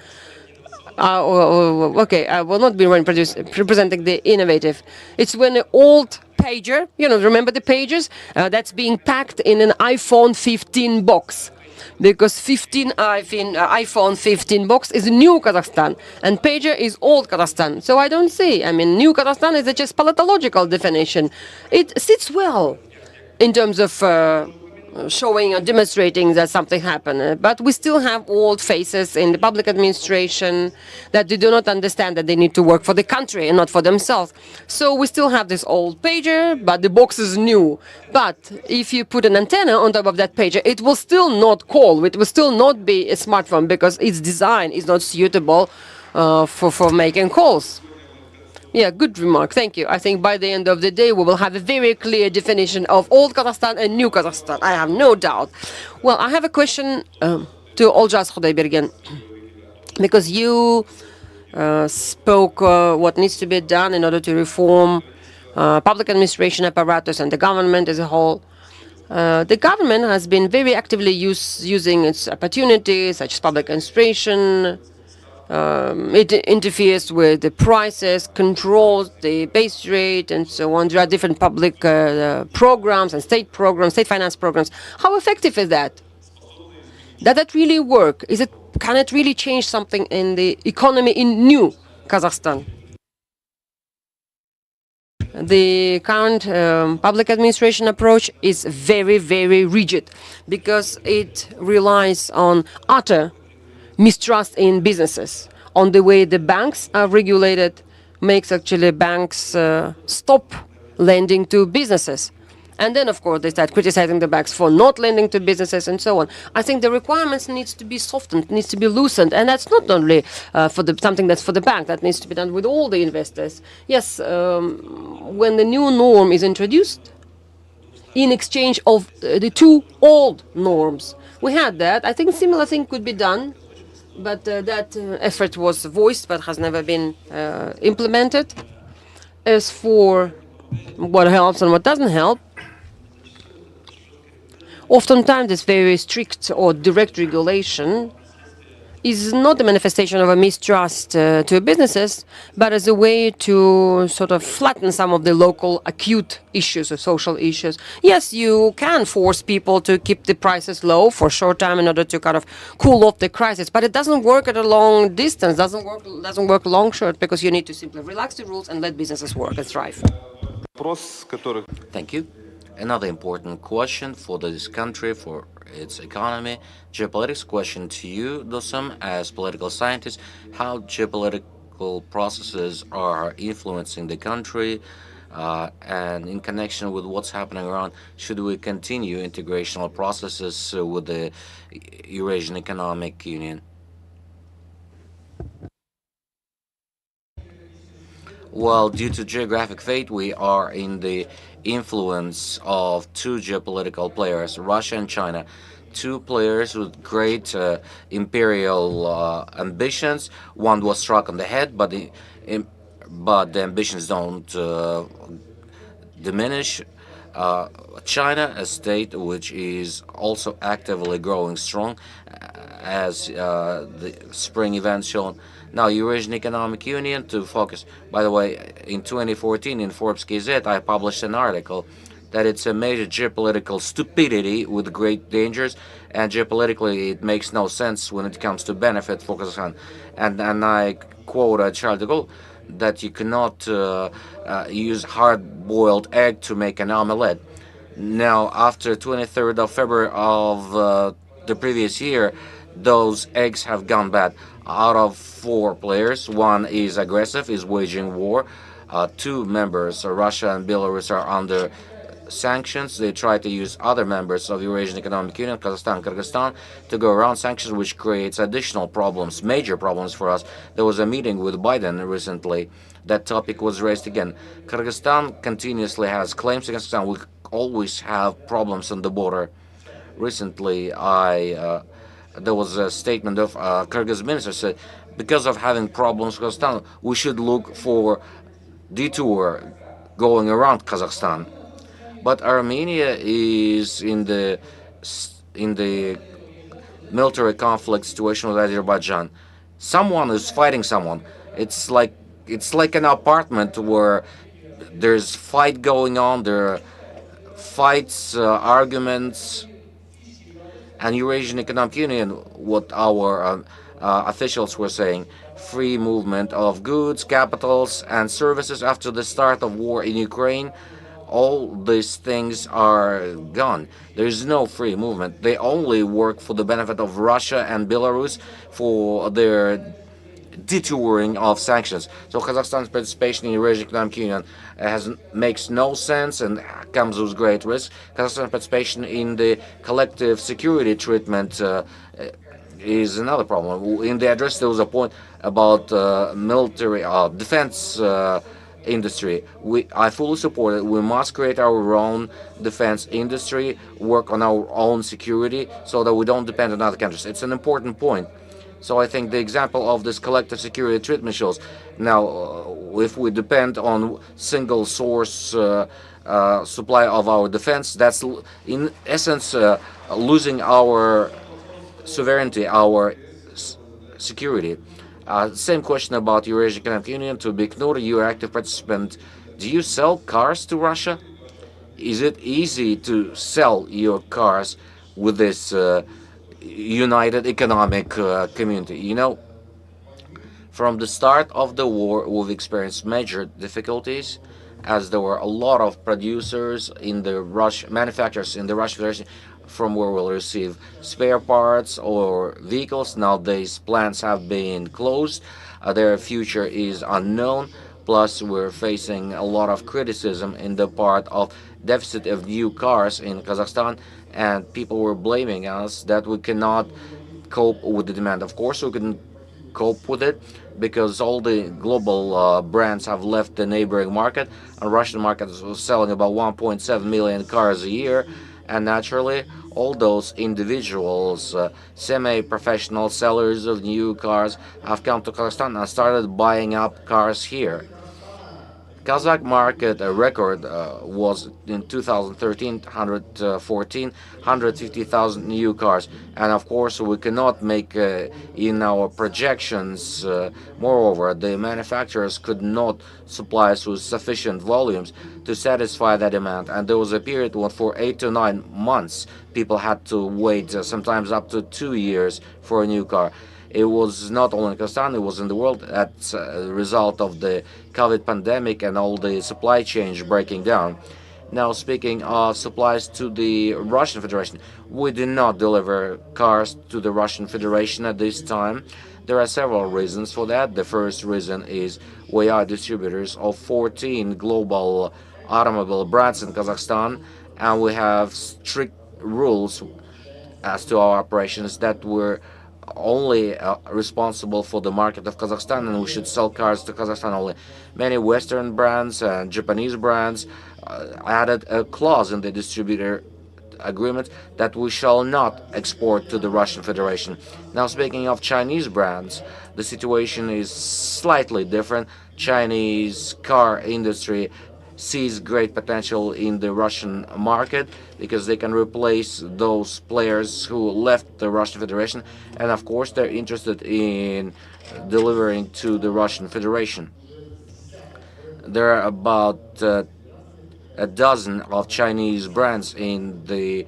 Okay, I will not be representing the innovative. It's when an old pager, remember the pagers? That's being packed in an iPhone 15 box. Because iPhone 15 box is new Kazakhstan, and pager is old Kazakhstan. So I don't see. I mean, new Kazakhstan is just palatological definition. It sits well in terms of showing or demonstrating that something happened. But we still have old faces in the public administration that they do not understand that they need to work for the country and not for themselves. So we still have this old pager, but the box is new. But if you put an antenna on top of that pager, it will still not call. It will still not be a smartphone because its design is not suitable for making calls. Yeah, good remark. Thank you. I think by the end of the day, we will have a very clear definition of old Kazakhstan and new Kazakhstan. I have no doubt. Well, I have a question to Oljas Khudaybergen, because you spoke what needs to be done in order to reform public administration apparatus and the government as a whole. The government has been very actively using its opportunities, such as public administration. It interferes with the prices, controls the base rate, and so on. There are different public programs and state finance programs. How effective is that? Does that really work? Can it really change something in the economy in new Kazakhstan? The current public administration approach is very, very rigid because it relies on utter mistrust in businesses, on the way the banks are regulated, makes actually banks stop lending to businesses. And then, of course, they start criticizing the banks for not lending to businesses and so on. I think the requirements needs to be softened, needs to be loosened, and that's not only something that's for the bank, that needs to be done with all the investors. Yes, when the new norm is introduced, in exchange of the two old norms, we had that. I think similar thing could be done, but that effort was voiced but has never been implemented. As for what helps and what doesn't help, oftentimes this very strict or direct regulation is not a manifestation of a mistrust to businesses, but as a way to sort of flatten some of the local acute issues or social issues. Yes, you can force people to keep the prices low for a short time in order to kind of cool off the crisis, but it doesn't work at a long distance, doesn't work long short, because you need to simply relax the rules and let businesses work and thrive. Thank you. Another important question for this country, for its economy, geopolitics question to you, Dosum, as political scientist, how geopolitical processes are influencing the country, and in connection with what's happening around, should we continue integrational processes with the Eurasian Economic Union? Well, due to geographic fate, we are in the influence of two geopolitical players, Russia and China. Two players with great imperial ambitions. One was struck on the head, but the ambitions don't diminish. China, a state which is also actively growing strong, as the spring events shown. Now, Eurasian Economic Union to focus. By the way, in 2014 in Forbes KZ, I published an article that it's a major geopolitical stupidity with great dangers, and geopolitically it makes no sense when it comes to benefit for Kazakhstan. And I quote Charles de Gaulle that you cannot use hard-boiled egg to make an omelette. Now, after 23rd of February of the previous year, those eggs have gone bad. Out of four players, one is aggressive, is waging war. Two members, Russia and Belarus, are under sanctions. They try to use other members of Eurasian Economic Union, Kazakhstan, Kyrgyzstan, to go around sanctions, which creates additional problems, major problems for us. There was a meeting with Biden recently. That topic was raised again. Kyrgyzstan continuously has claims against Kazakhstan. We always have problems on the border. Recently, there was a statement of Kyrgyz minister said, because of having problems with Kazakhstan, we should look for detour going around Kazakhstan. But Armenia is in the military conflict situation with Azerbaijan. Someone is fighting someone. It's like an apartment where there's fight going on. There are fights, arguments, and Eurasian Economic Union. What our officials were saying: free movement of goods, capitals, and services after the start of war in Ukraine. All these things are gone. There is no free movement. They only work for the benefit of Russia and Belarus for their detouring of sanctions. So Kazakhstan's participation in the Eurasian Economic Union makes no sense and comes with great risk. Kazakhstan's participation in the collective security treatment is another problem. In the address, there was a point about military defense industry. I fully support it. We must create our own defense industry, work on our own security, so that we don't depend on other countries. It's an important point. So I think the example of this collective security treatment shows. Now, if we depend on single source supply of our defense, that's in essence losing our sovereignty, our security. Same question about Eurasian Economic Union to Biknur. You are active participant. Do you sell cars to Russia? Is it easy to sell your cars with this united economic community? You know, from the start of the war, we've experienced major difficulties, as there were a lot of producers in the manufacturers in the Russian Federation from where we'll receive spare parts or vehicles. Nowadays, plants have been closed. Their future is unknown. Plus, we're facing a lot of criticism in the part of deficit of new cars in Kazakhstan, and people were blaming us that we cannot cope with the demand. Of course, we can cope with it because all the global brands have left the neighboring market. The Russian market is selling about 1.7 million cars a year, and naturally, all those individuals, semi-professional sellers of new cars, have come to Kazakhstan and started buying up cars here. Kazakh market record was in 2013 150,000 new cars, and of course we cannot make in our projections. Moreover, the manufacturers could not supply us with sufficient volumes to satisfy that demand, and there was a period when for 8 to 9 months people had to wait, sometimes up to 2 years, for a new car. It was not only in Kazakhstan, it was in the world as a result of the COVID pandemic and all the supply chains breaking down. Now, speaking of supplies to the Russian Federation, we did not deliver cars to the Russian Federation at this time. There are several reasons for that. The first reason is we are distributors of 14 global automobile brands in Kazakhstan, and we have strict rules as to our operations that we're only responsible for the market of Kazakhstan, and we should sell cars to Kazakhstan only. Many Western brands and Japanese brands added a clause in the distributor agreement that we shall not export to the Russian Federation. Now, speaking of Chinese brands, the situation is slightly different. Chinese car industry sees great potential in the Russian market because they can replace those players who left the Russian Federation, and of course they're interested in delivering to the Russian Federation. There are about a dozen of Chinese brands in the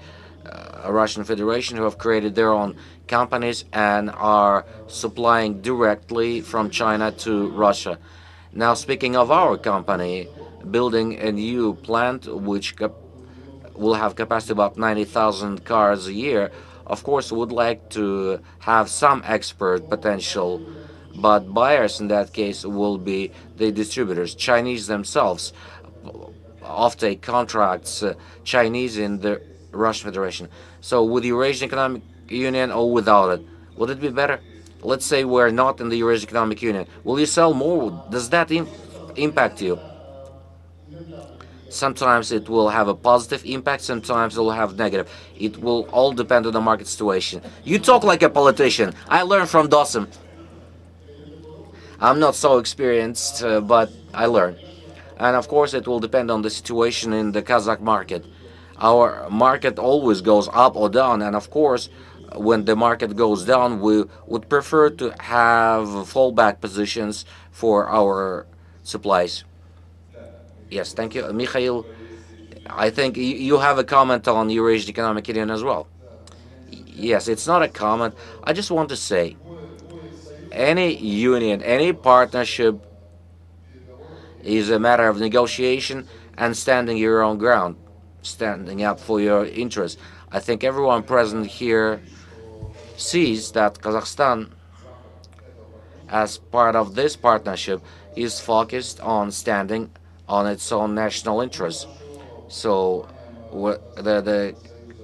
Russian Federation who have created their own companies and are supplying directly from China to Russia. Now, speaking of our company, building a new plant which will have capacity about 90,000 cars a year, of course, would like to have some export potential, but buyers in that case will be the distributors, Chinese themselves, offtake contracts, Chinese in the Russian Federation. So with the Eurasian Economic Union or without it, would it be better? Let's say we're not in the Eurasian Economic Union. Will you sell more? Does that impact you? Sometimes it will have a positive impact, sometimes it will have negative. It will all depend on the market situation. You talk like a politician. I learned from Dawson. I'm not so experienced, but I learn. And of course, it will depend on the situation in the Kazakh market. Our market always goes up or down, and of course, when the market goes down, we would prefer to have fallback positions for our supplies. Yes, thank you. Mikhail, I think you have a comment on Eurasian Economic Union as well. Yes, it's not a comment. I just want to say, any union, any partnership is a matter of negotiation and standing your own ground, standing up for your interests. I think everyone present here sees that Kazakhstan, as part of this partnership, is focused on standing on its own national interests. So the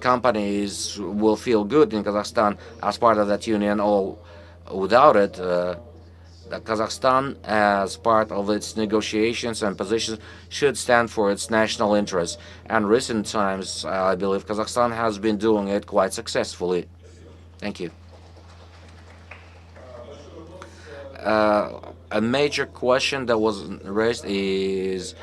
companies will feel good in Kazakhstan as part of that union, or without it. Kazakhstan, as part of its negotiations and positions, should stand for its national interests. And recent times, I believe Kazakhstan has been doing it quite successfully. Thank you. A major question that was raised is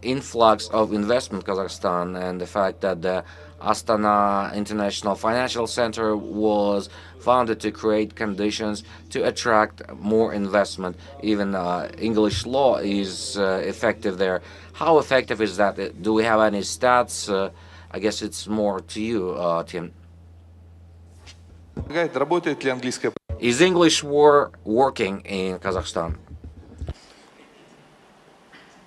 influx of investment in Kazakhstan and the fact that the Astana International Financial Center was founded to create conditions to attract more investment. Even English law is effective there. How effective is that? Do we have any stats? I guess it's more to you, Tim. Is English working in Kazakhstan?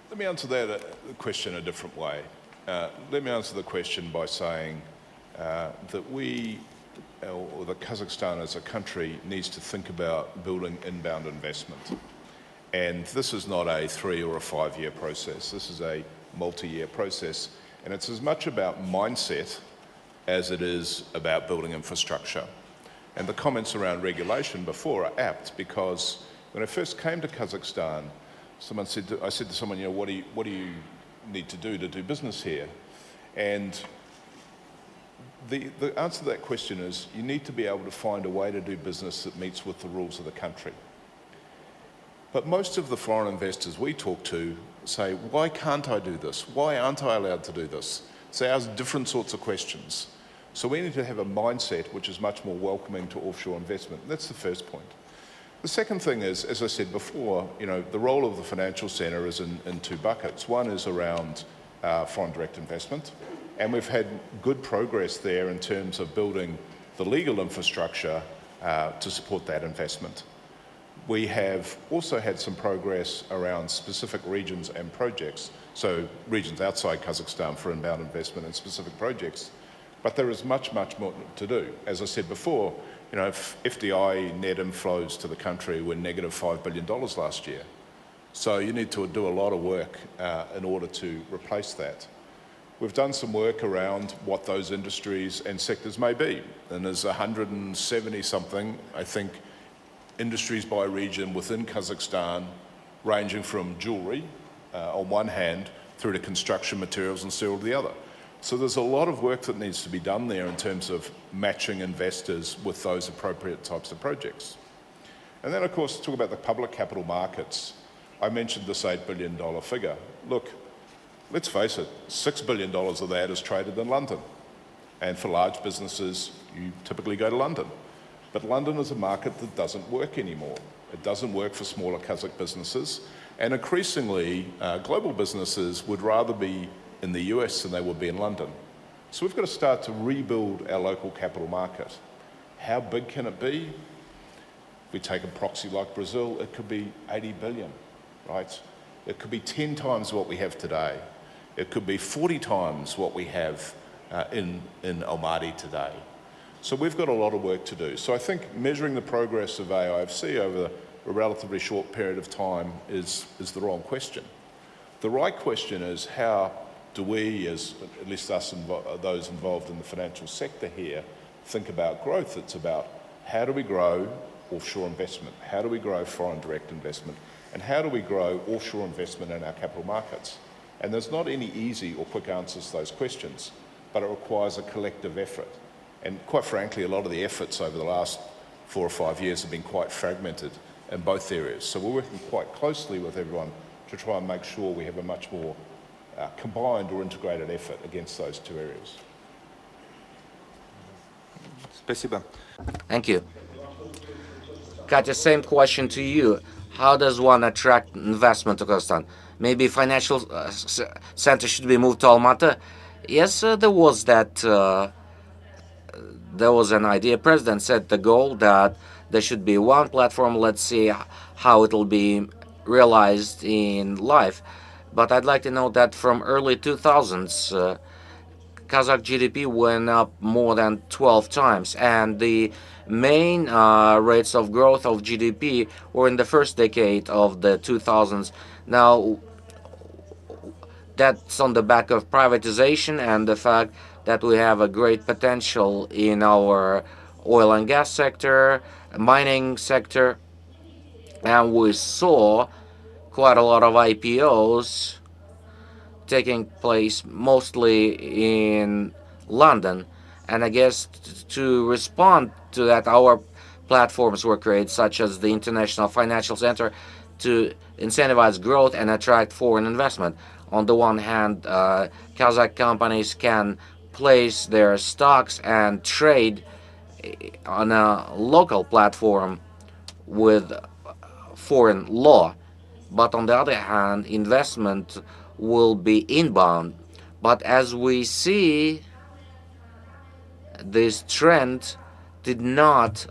Let me answer that question a different way. Let me answer the question by saying that we, or the Kazakhstan as a country, needs to think about building inbound investment. And this is not a 3 or a 5 year process. This is a multi-year process. And it's as much about mindset as it is about building infrastructure. And the comments around regulation before are apt, because when I first came to Kazakhstan, I said to someone, you know, what do you need to do business here? And the answer to that question is you need to be able to find a way to do business that meets with the rules of the country. But most of the foreign investors we talk to say, why can't I do this? Why aren't I allowed to do this? So ask different sorts of questions. So we need to have a mindset which is much more welcoming to offshore investment. That's the first point. The second thing is, as I said before, you know, the role of the financial centre is in 2 buckets. One is around foreign direct investment, and we've had good progress there in terms of building the legal infrastructure to support that investment. We have also had some progress around specific regions and projects, so regions outside Kazakhstan for inbound investment in specific projects, but there is much, much more to do. As I said before, you know, FDI net inflows to the country were negative $5 billion last year. So you need to do a lot of work in order to replace that. We've done some work around what those industries and sectors may be, and there's 170 something, I think, industries by region within Kazakhstan, ranging from jewelry on one hand through to construction materials and steel on the other. So there's a lot of work that needs to be done there in terms of matching investors with those appropriate types of projects. And then, of course, talk about the public capital markets. I mentioned this $8 billion figure. Look, let's face it, $6 billion of that is traded in London. And for large businesses, you typically go to London. But London is a market that doesn't work anymore. It doesn't work for smaller Kazakh businesses. And increasingly, global businesses would rather be in the US than they would be in London. So we've got to start to rebuild our local capital market. How big can it be? If we take a proxy like Brazil, it could be 80 billion, right? It could be 10 times what we have today. It could be 40 times what we have in Almaty today. So we've got a lot of work to do. So I think measuring the progress of AIFC over a relatively short period of time is the wrong question. The right question is, how do we, as at least us, those involved in the financial sector here, think about growth? It's about how do we grow offshore investment? How do we grow foreign direct investment? And how do we grow offshore investment in our capital markets? And there's not any easy or quick answers to those questions, but it requires a collective effort. And quite frankly, a lot of the efforts over the last 4 or 5 years have been quite fragmented in both areas. So we're working quite closely with everyone to try and make sure we have a much more combined or integrated effort against those two areas. Спасибо. Thank you. Katya, same question to you. How does one attract investment to Kazakhstan? Maybe financial center should be moved to Almaty? Yes, there was that. There was an idea. President set the goal that there should be one platform. Let's see how it will be realized in life. But I'd like to know that from early 2000s, Kazakh GDP went up more than 12 times, and the main rates of growth of GDP were in the first decade of the 2000s. Now, that's on the back of privatization and the fact that we have a great potential in our oil and gas sector, mining sector, and we saw quite a lot of IPOs taking place mostly in London. And I guess to respond to that, our platforms were created, such as the International Financial Center, to incentivize growth and attract foreign investment. On the one hand, Kazakh companies can place their stocks and trade on a local platform with foreign law. But on the other hand, investment will be inbound. But as we see, this trend did not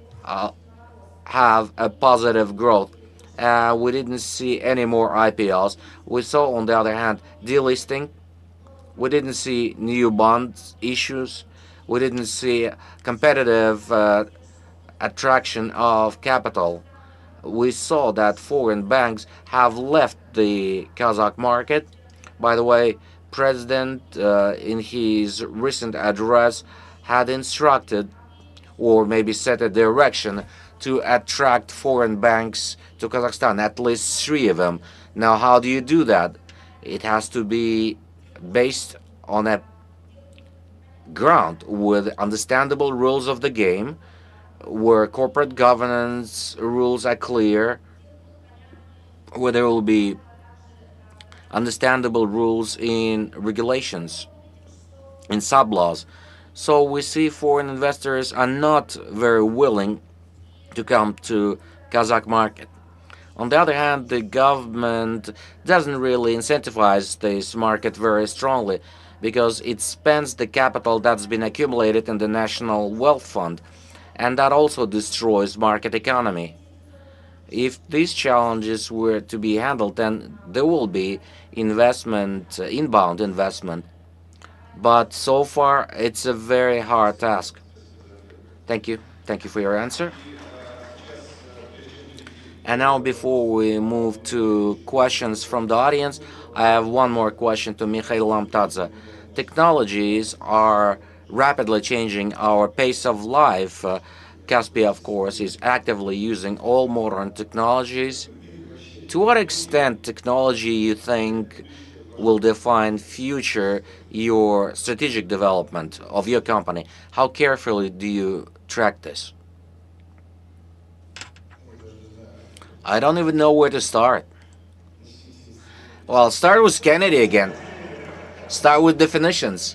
have a positive growth. We didn't see any more IPOs. We saw, on the other hand, delisting. We didn't see new bond issues. We didn't see competitive attraction of capital. We saw that foreign banks have left the Kazakh market. By the way, President, in his recent address, had instructed or maybe set a direction to attract foreign banks to Kazakhstan, at least 3 of them. Now, how do you do that? It has to be based on a ground with understandable rules of the game, where corporate governance rules are clear, where there will be understandable rules in regulations, in sub-laws. So we see foreign investors are not very willing to come to Kazakh market. On the other hand, the government doesn't really incentivize this market very strongly because it spends the capital that's been accumulated in the National Wealth Fund. and that also destroys market economy. If these challenges were to be handled, then there will be investment, inbound investment. But so far, it's a very hard task. Thank you. Thank you for your answer. And now, before we move to questions from the audience, I have one more question to Mikhail Lamtadze. Technologies are rapidly changing our pace of life. Kaspi, of course, is actively using all modern technologies. To what extent technology you think will define future your strategic development of your company? How carefully do you track this? I don't even know where to start. Well, start with Kennedy again. Start with definitions.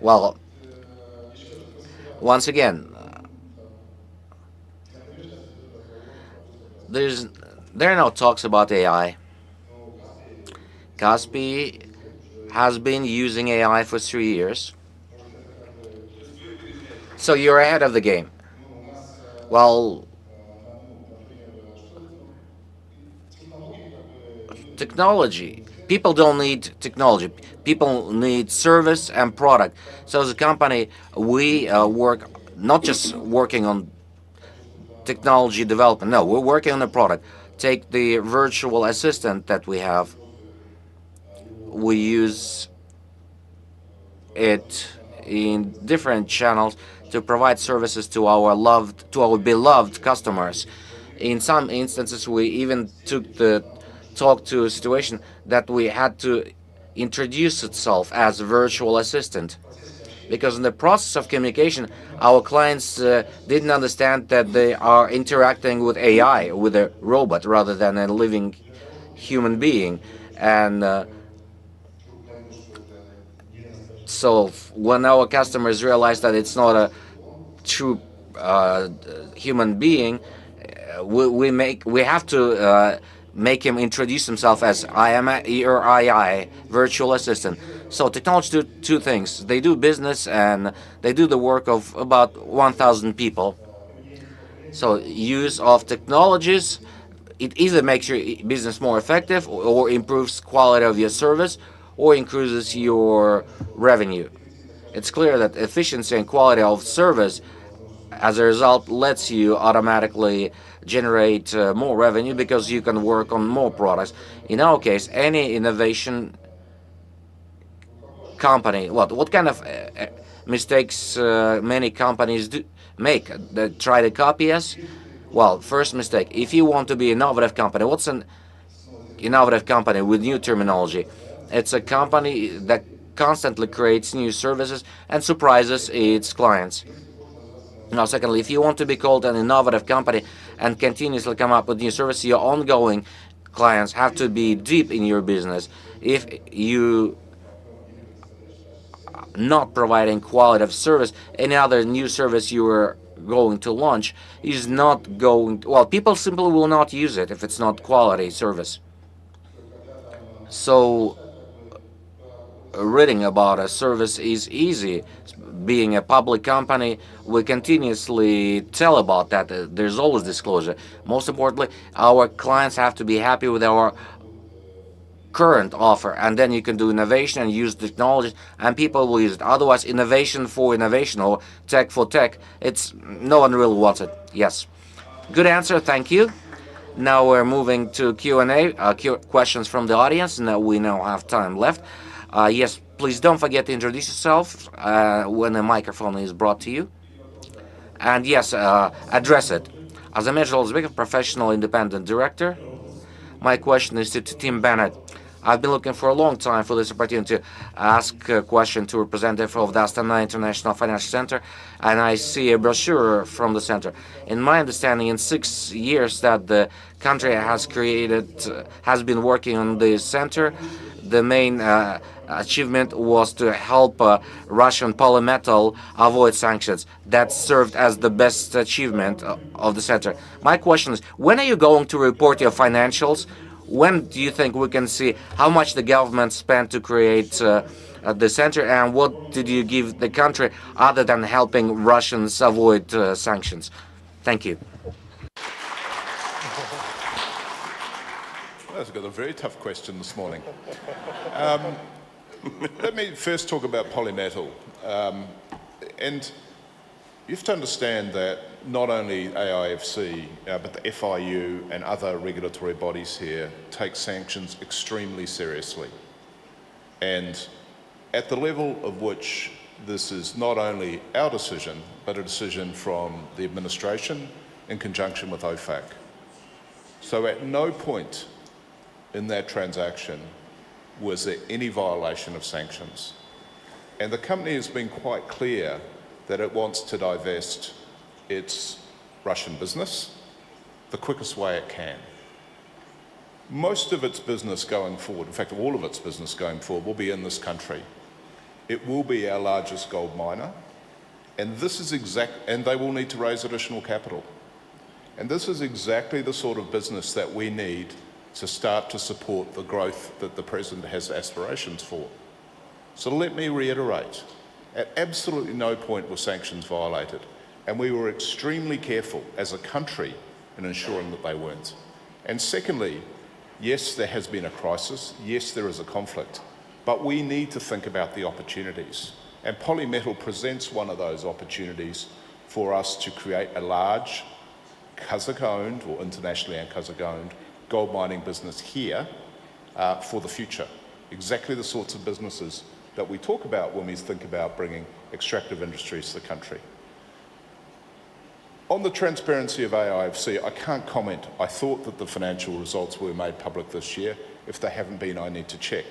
Well, once again, there are no talks about AI. Kaspi has been using AI for 3 years. So you're ahead of the game. Well, technology. People don't need technology. People need service and product. So as a company, we work not just working on technology development. No, we're working on the product. Take the virtual assistant that we have. We use it in different channels to provide services to our beloved customers. In some instances, we even talk to a situation that we had to introduce itself as a virtual assistant. Because in the process of communication, our clients didn't understand that they are interacting with AI, with a robot, rather than a living human being. And so when our customers realize that it's not a true human being, we have to make him introduce himself as I am your AI virtual assistant. So technology do two things. They do business and they do the work of about 1,000 people. So use of technologies, it either makes your business more effective or improves quality of your service or increases your revenue. It's clear that efficiency and quality of service as a result lets you automatically generate more revenue because you can work on more products. In our case, any innovation company, what kind of mistakes many companies do make? They try to copy us? Well, first mistake, if you want to be an innovative company, what's an innovative company with new terminology? It's a company that constantly creates new services and surprises its clients. Now, secondly, if you want to be called an innovative company and continuously come up with new services, your ongoing clients have to be deep in your business. If you not providing quality of service, any other new service you are going to launch is not going, well, people simply will not use it if it's not quality service. So reading about a service is easy. Being a public company, we continuously tell about that. There's always disclosure. Most importantly, our clients have to be happy with our current offer, and then you can do innovation and use technology, and people will use it. Otherwise, innovation for innovation or tech for tech, it's no one really wants it. Yes, good answer. Thank you. Now we're moving to Q&A, questions from the audience, and we now have time left. Yes, please don't forget to introduce yourself when the microphone is brought to you. And yes, address it. As a Major Uzbekov professional independent director, my question is to Tim Bennett. I've been looking for a long time for this opportunity to ask a question to a representative of the Astana International Financial Center, and I see a brochure from the center. In my understanding, in 6 years that the country has been working on this center, the main achievement was to help Russian polymetal avoid sanctions. That served as the best achievement of the center. My question is, when are you going to report your financials? When do you think we can see how much the government spent to create at the center, and what did you give the country other than helping Russians avoid sanctions? Thank you. Well, I've got a very tough question this morning. Let me first talk about polymetal. And you have to understand that not only AIFC, but the FIU and other regulatory bodies here take sanctions extremely seriously. And at the level of which this is not only our decision, but a decision from the administration in conjunction with OFAC. So at no point in that transaction was there any violation of sanctions. And the company has been quite clear that it wants to divest its Russian business the quickest way it can. Most of its business going forward, in fact all of its business going forward, will be in this country. It will be our largest gold miner, and this is and they will need to raise additional capital. And this is exactly the sort of business that we need to start to support the growth that the President has aspirations for. So let me reiterate, at absolutely no point were sanctions violated, and we were extremely careful as a country in ensuring that they weren't. And secondly, yes, there has been a crisis, yes, there is a conflict, but we need to think about the opportunities. And polymetal presents one of those opportunities for us to create a large Kazakh-owned or internationally and Kazakh-owned gold mining business here for the future. Exactly the sorts of businesses that we talk about when we think about bringing extractive industries to the country. On the transparency of AIFC, I can't comment. I thought that the financial results were made public this year. If they haven't been, I need to check.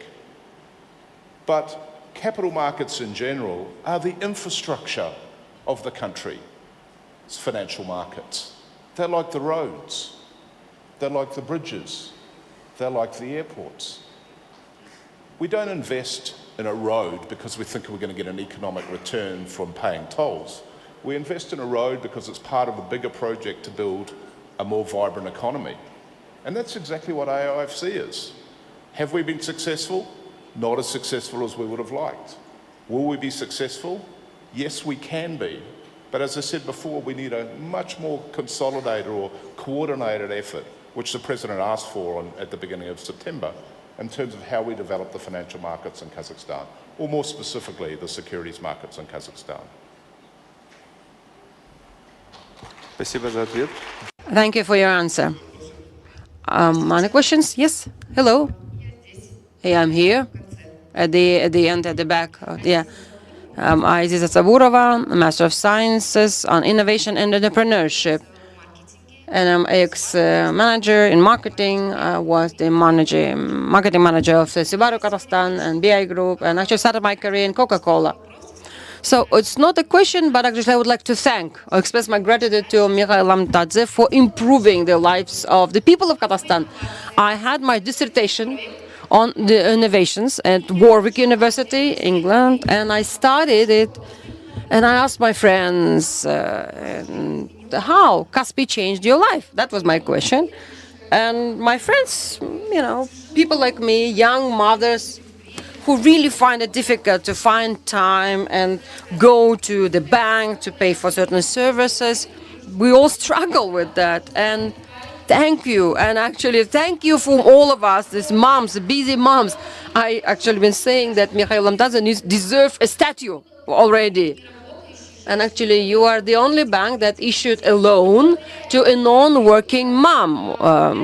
But capital markets in general are the infrastructure of the country. It's financial markets. They're like the roads. They're like the bridges. They're like the airports. We don't invest in a road because we think we're going to get an economic return from paying tolls. We invest in a road because it's part of a bigger project to build a more vibrant economy. And that's exactly what AIFC is. Have we been successful? Not as successful as we would have liked. Will we be successful? Yes, we can be. But as I said before, we need a much more consolidated or coordinated effort, which the President asked for at the beginning of September, in terms of how we develop the financial markets in Kazakhstan, or more specifically, the securities markets in Kazakhstan. Thank you for your answer. Any questions? Yes? Hello? Yeah, I'm here. At the end, at the back. Yeah. I Aziza Saburova, Master of Sciences on Innovation and Entrepreneurship. And I'm ex-manager in marketing. I was the marketing manager of Subaru Kazakhstan and BI Group, and actually started my career in Coca-Cola. So it's not a question, but actually I would like to thank or express my gratitude to Mikhail Lamtadze for improving the lives of the people of Kazakhstan. I had my dissertation on the innovations at Warwick University, England, and I studied it, and I asked my friends, how Kaspi changed your life? That was my question. And my friends, people like me, young mothers, who really find it difficult to find time and go to the bank to pay for certain services. We all struggle with that. And thank you. And actually, thank you for all of us, these moms, the busy moms. I actually been saying that Mikhail Lamtadze deserves a statue already. And actually, you are the only bank that issued a loan to a non-working mom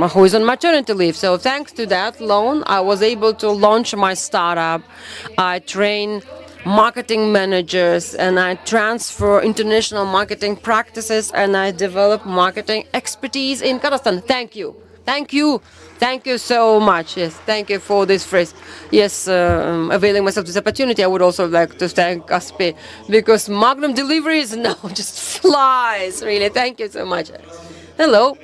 who is on maternity leave. So thanks to that loan, I was able to launch my startup. I train marketing managers, and I transfer international marketing practices, and I develop marketing expertise in Kazakhstan. Thank you. Thank you. Thank you so much. Yes, thank you for this phrase. Yes, availing myself of this opportunity, I would also like to thank Kaspi, because Magnum deliveries now just flies, really. Thank you so much. Hello.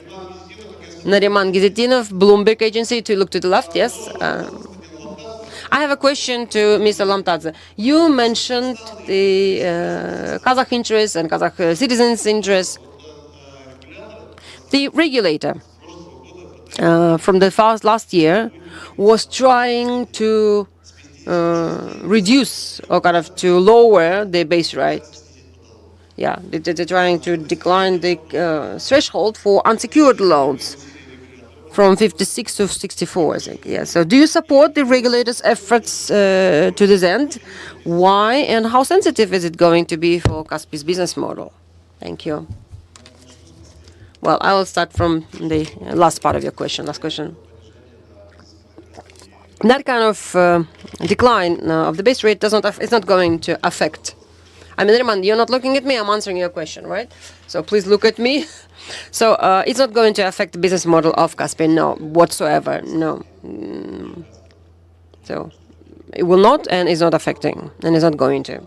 Nariman Gizetinov, Bloomberg Agency, to look to the left, yes. I have a question to Mr. Lamtadze. You mentioned the Kazakh interests and Kazakh citizens' interests. The regulator from the last year was trying to reduce or kind of to lower the base rate. Yeah, they're trying to decline the threshold for unsecured loans from 56 to 64, I think. Yeah. So, do you support the regulators' efforts to this end? Why and how sensitive is it going to be for Caspi's business model? Thank you. Well, I will start from the last part of your question. Last question. That kind of decline of the base rate it's not going to affect. I mean, Raymond, you're not looking at me. I'm answering your question, right? So please look at me. So it's not going to affect the business model of Kaspi, no, whatsoever, no. So it will not, and it's not affecting, and it's not going to.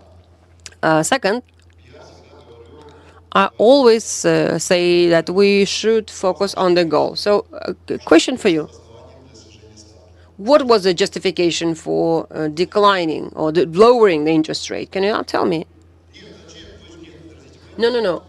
Second, I always say that we should focus on the goal. So, question for you. What was the justification for declining or lowering the interest rate? Can you not tell me? No.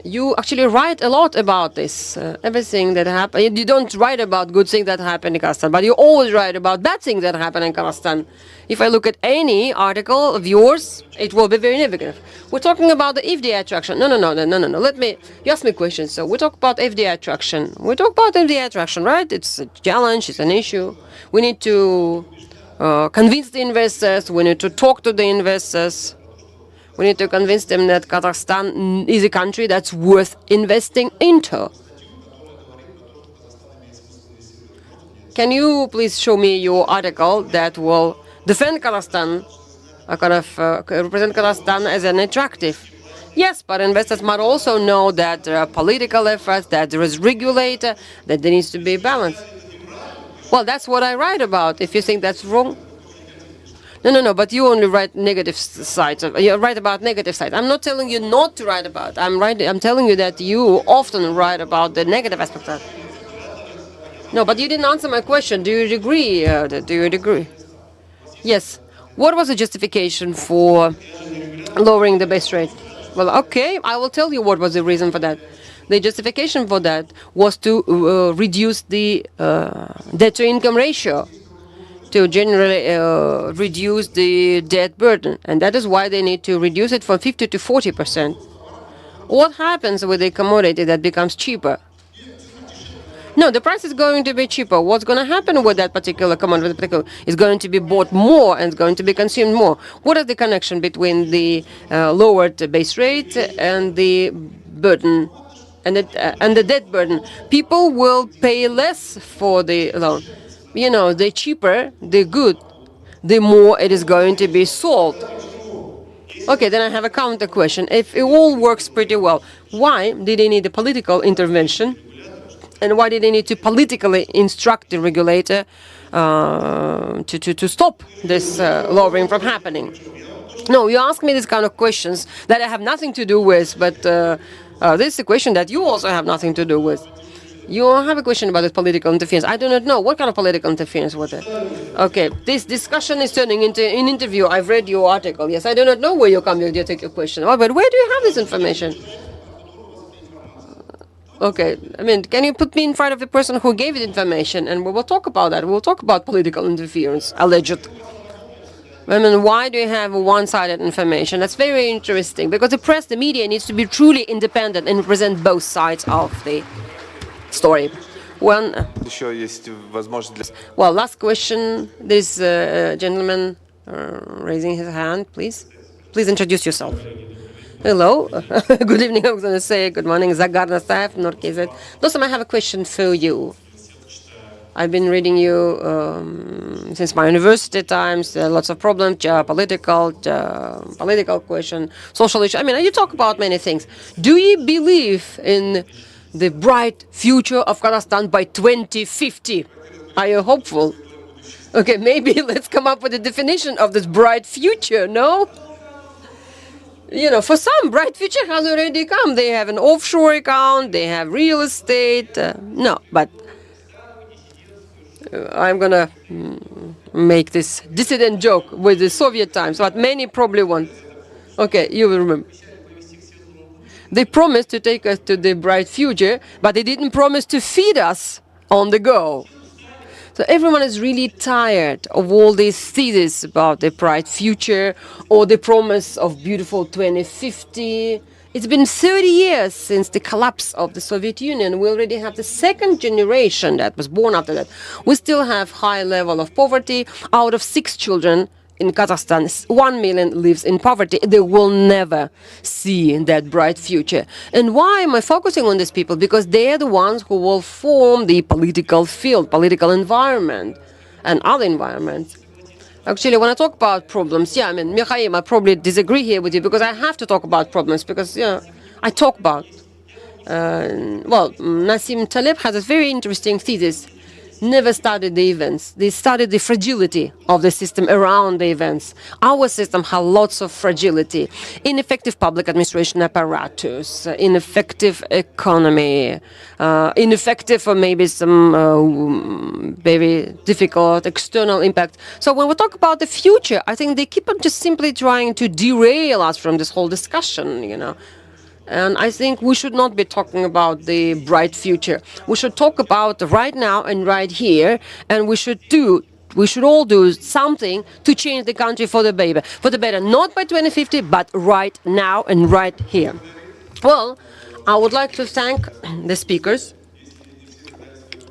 You actually write a lot about this, everything that happened. You don't write about good things that happen in Kazakhstan, but you always write about bad things that happen in Kazakhstan. If I look at any article of yours, it will be very negative. We're talking about the FDI attraction. No. You ask me questions. So we talk about FDI attraction. We talk about FDI attraction, right? It's a challenge, it's an issue. We need to convince the investors. We need to talk to the investors. We need to convince them that Kazakhstan is a country that's worth investing into. Can you please show me your article that will defend Kazakhstan, represent Kazakhstan as an attractive? Yes, but investors might also know that there are political efforts, that there is regulator, that there needs to be balance. Well, that's what I write about. If you think that's wrong. No, but you only write negative sides. You write about negative sides. I'm not telling you not to write about. I'm telling you that you often write about the negative aspects of it. No, but you didn't answer my question. Do you agree? Yes. What was the justification for lowering the base rate? Well, okay, I will tell you what was the reason for that. The justification for that was to reduce the debt-to-income ratio, to generally reduce the debt burden. And that is why they need to reduce it from 50 to 40%. What happens with a commodity that becomes cheaper? No, the price is going to be cheaper. What's going to happen with that particular commodity? It's going to be bought more and it's going to be consumed more. What is the connection between the lowered base rate and the burden and the debt burden? People will pay less for the loan. You know, the cheaper, the good, the more it is going to be sold. Okay, then I have a counter question. If it all works pretty well, why did they need a political intervention? And why did they need to politically instruct the regulator to stop this lowering from happening? No, you ask me these kind of questions that I have nothing to do with, but this is a question that you also have nothing to do with. You have a question about the political interference. I do not know. What kind of political interference was it? Okay, this discussion is turning into an interview. I've read your article. Yes, I do not know where you come to take your question. Oh, but where do you have this information? Okay, I mean, can you put me in front of the person who gave the information, and we will talk about that. We'll talk about political interference, alleged. I mean, why do you have one-sided information? That's very interesting, because the press, the media needs to be truly independent and represent both sides of the story. Well, last question. This gentleman raising his hand, please. Please introduce yourself. Hello. Good evening. I was going to say good morning. Zagar Nasaev, Norkizet. Dostum, I have a question for you. I've been reading you since my university times. Lots of problems, political question, social issue. I mean, you talk about many things. Do you believe in the bright future of Kazakhstan by 2050? Are you hopeful? Okay, maybe let's come up with a definition of this bright future, no? You know, for some, bright future has already come. They have an offshore account, they have real estate. No, but I'm going to make this dissident joke with the Soviet times, what many probably want. Okay, you will remember. They promised to take us to the bright future, but they didn't promise to feed us on the go. So So everyone is really tired of all these theses about the bright future or the promise of beautiful 2050. It's been 30 years since the collapse of the Soviet Union. We already have the second generation that was born after that. We still have high level of poverty. Out of 6 children in Kazakhstan, 1 million lives in poverty. They will never see that bright future. And why am I focusing on these people? Because they are the ones who will form the political field, political environment, and other environments. Actually, when I talk about problems, yeah, I mean, Mikhail, I probably disagree here with you because I have to talk about problems because, I talk about. Nassim Taleb has a very interesting thesis. Never studied the events. They studied the fragility of the system around the events. Our system has lots of fragility. Ineffective public administration apparatus, ineffective economy, ineffective or maybe some very difficult external impact. So when we talk about the future, I think they keep on just simply trying to derail us from this whole discussion. And I think we should not be talking about the bright future. We should talk about right now and right here, and we should all do something to change the country for the better, not by 2050, but right now and right here. Well, I would like to thank the speakers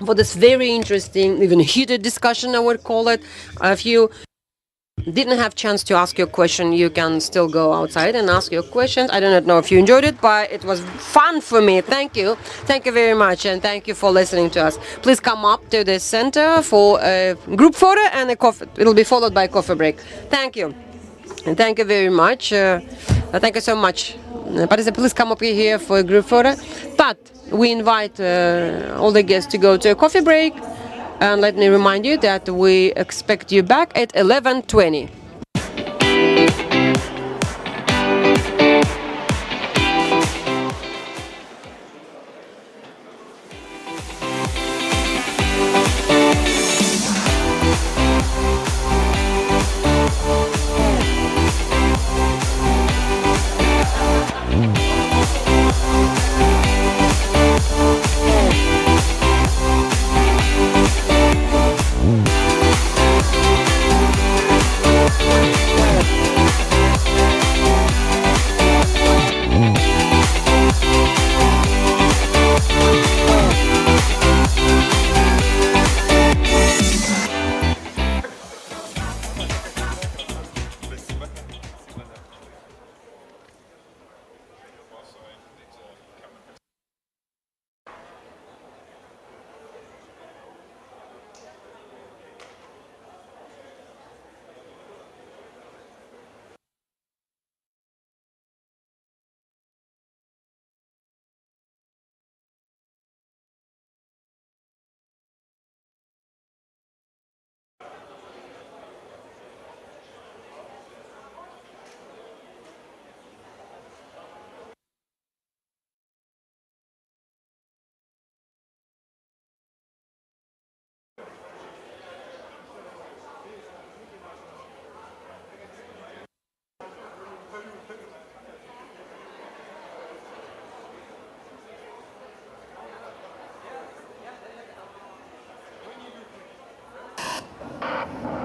for this very interesting, even heated discussion, I would call it. If you didn't have chance to ask your question, you can still go outside and ask your questions. I do not know if you enjoyed it, but it was fun for me. Thank you very much, and thank you for listening to us. Please come up to the center for a group photo and a coffee. It'll be followed by a coffee break. Thank you, and thank you very much. Thank you so much. Please come up here for a group photo. But we invite all the guests to go to a coffee break. And let me remind you that we expect you back at 11:20.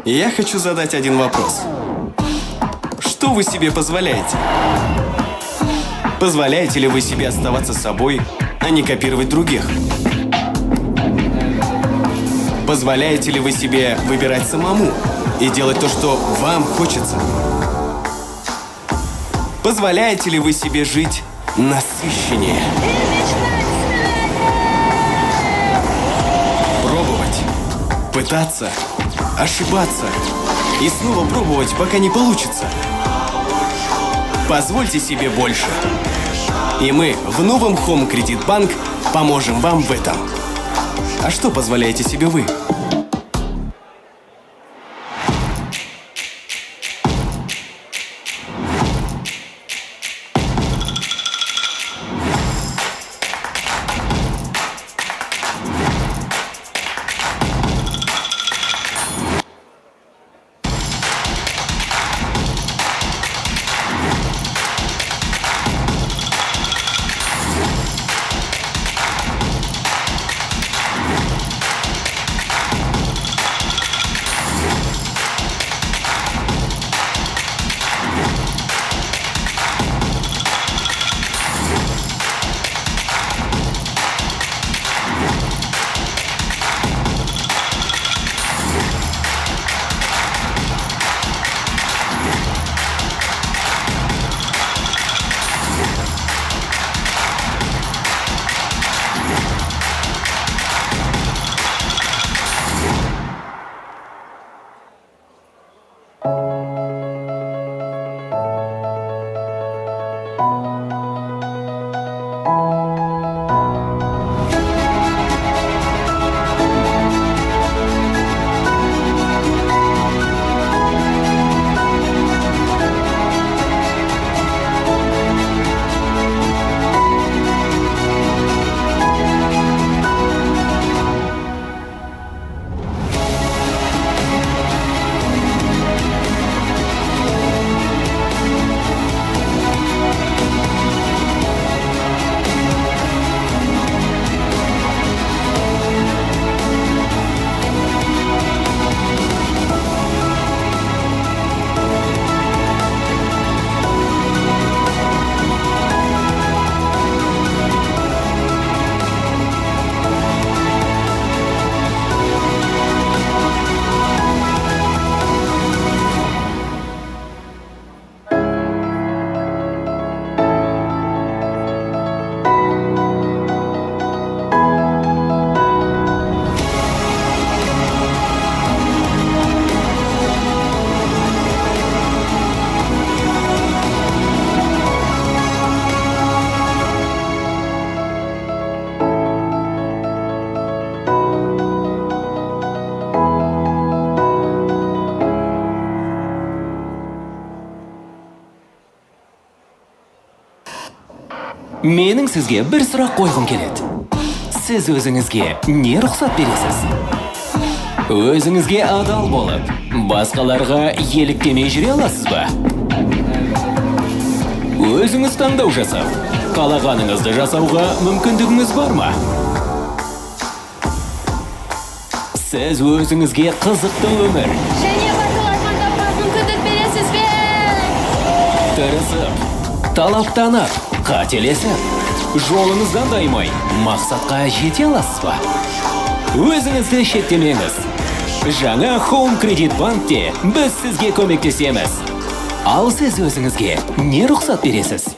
Я хочу задать один вопрос. Что вы себе позволяете? Позволяете ли вы себе оставаться собой, а не копировать других? Позволяете ли вы себе выбирать самому и делать то, что вам хочется? Позволяете ли вы себе жить насыщеннее? Пробовать, пытаться, ошибаться и снова пробовать, пока не получится. Позвольте себе больше. И мы в новом Home Credit Bank поможем вам в этом. А что позволяете себе вы? Менің сізге бір сұрақ қойғым келеді. Сіз өзіңізге не рұқсат бересіз? Өзіңізге адал болып, басқаларға еліктемей жүре аласыз ба? Өзіңіз таңдау жасап, қалағаныңызды жасауға мүмкіндігіңіз бар ма? Сіз өзіңізге қызықты өмір, және батыл тапқан мүмкіндік бересіз бе? тырысып, талаптанып, қателесіп, жолыңыздан таймай, мақсатқа жете аласыз ба? Өзіңізді шектемеңіз. Жаңа Home Credit Bank'те біз сізге көмектесеміз. Ал сіз өзіңізге не рұқсат бересіз?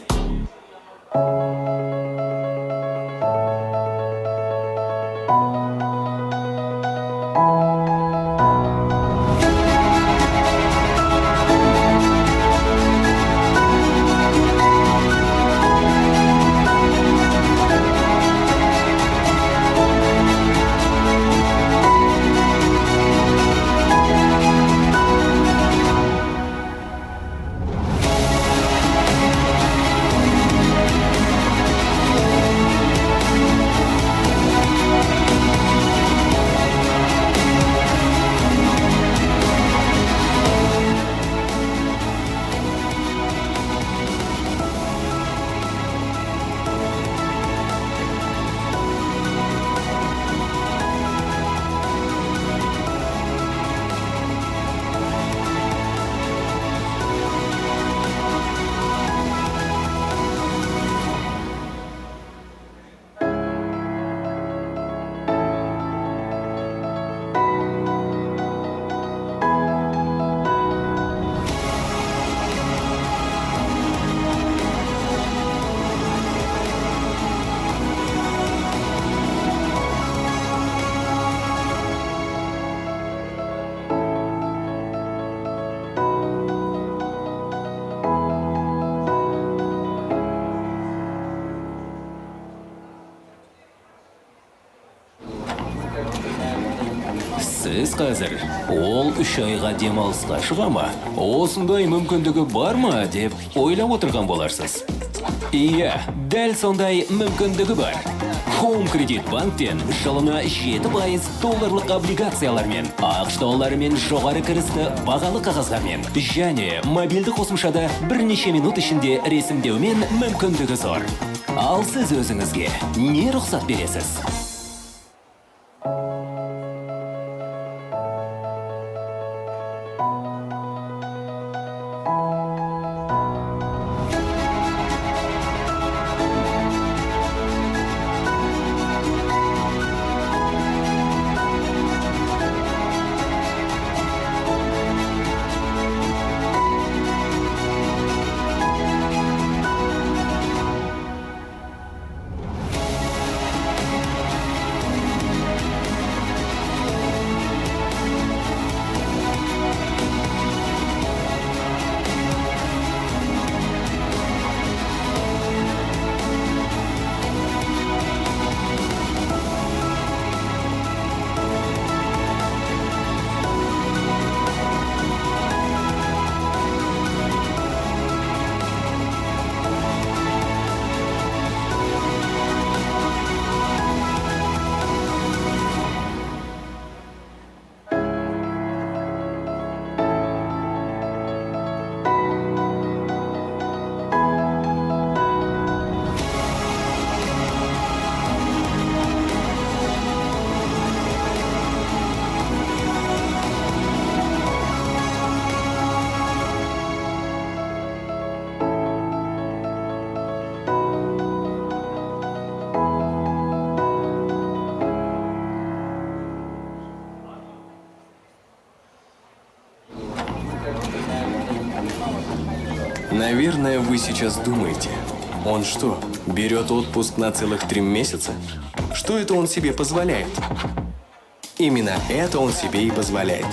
Сіз қазір ол 3 айға демалысқа шыға ма? Осындай мүмкіндігі бар ма деп ойлап отырған боларсыз. Иә, дәл сондай мүмкіндігі бар. Home Credit Bank'тен жылына 7% долларлық облигациялармен, ақш долларымен жоғары кірісті бағалы қағаздармен және мобильді қосымшада бірнеше минут ішінде ресімдеумен мүмкіндігі зор. Ал сіз өзіңізге не рұқсат бересіз? Наверное, вы сейчас думаете, он что, берет отпуск на целых 3 месяца? Что это он себе позволяет? Именно это он себе и позволяет.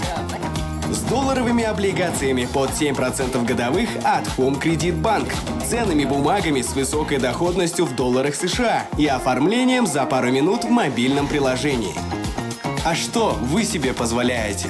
С долларовыми облигациями под 7% годовых от Home Credit Bank, ценными бумагами с высокой доходностью в долларах США и оформлением за пару минут в мобильном приложении. А что вы себе позволяете?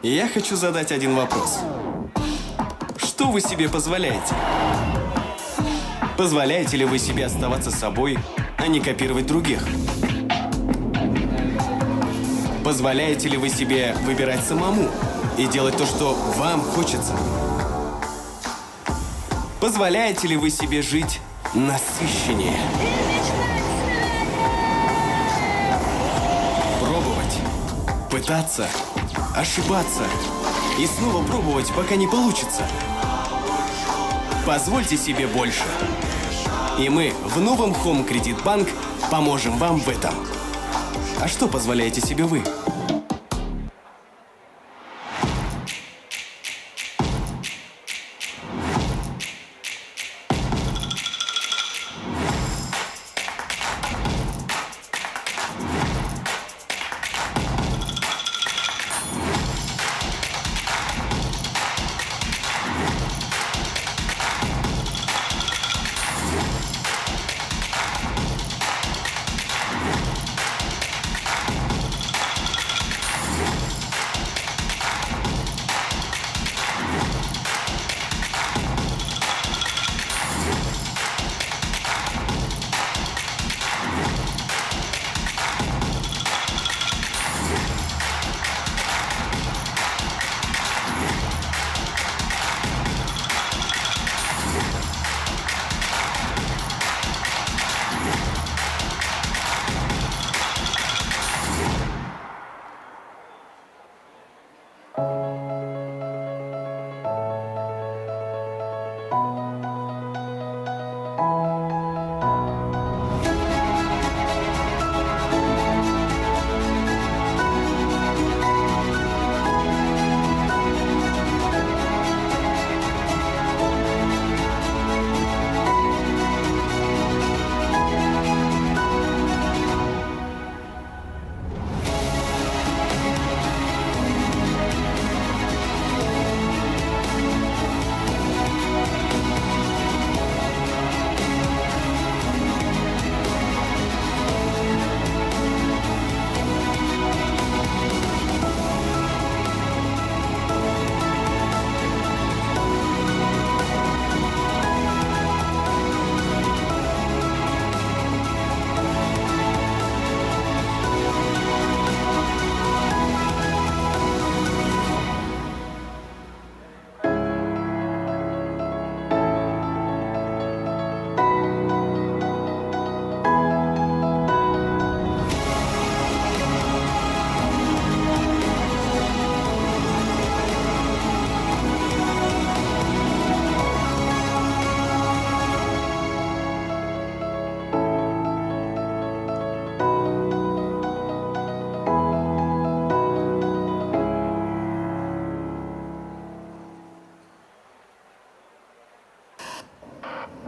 Я хочу задать один вопрос. Что вы себе позволяете? Позволяете ли вы себе оставаться собой, а не копировать других? Позволяете ли вы себе выбирать самому и делать то, что вам хочется? Позволяете ли вы себе жить насыщеннее? Пробовать, пытаться, ошибаться и снова пробовать, пока не получится. Позвольте себе больше. И мы в новом Home Credit Bank поможем вам в этом. А что позволяете себе вы?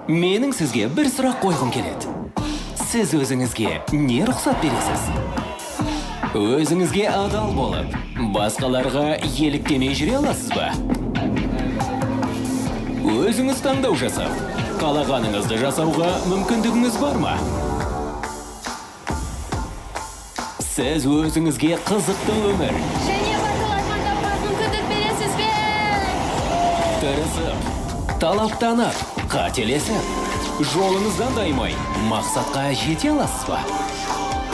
Менің сізге бір сұрақ қойғым келеді. Сіз өзіңізге не рұқсат бересіз? Өзіңізге адал болып, басқаларға еліктемей жүре аласыз ба? Өзіңіз таңдау жасап, қалағаныңызды жасауға мүмкіндігіңіз бар ма? Сіз өзіңізге қызықты өмір, Және батыл армандауға мүмкіндік бересіз бе? тырысып, талаптанып, қателесіп, жолыңыздан таймай, мақсатқа жете аласыз ба?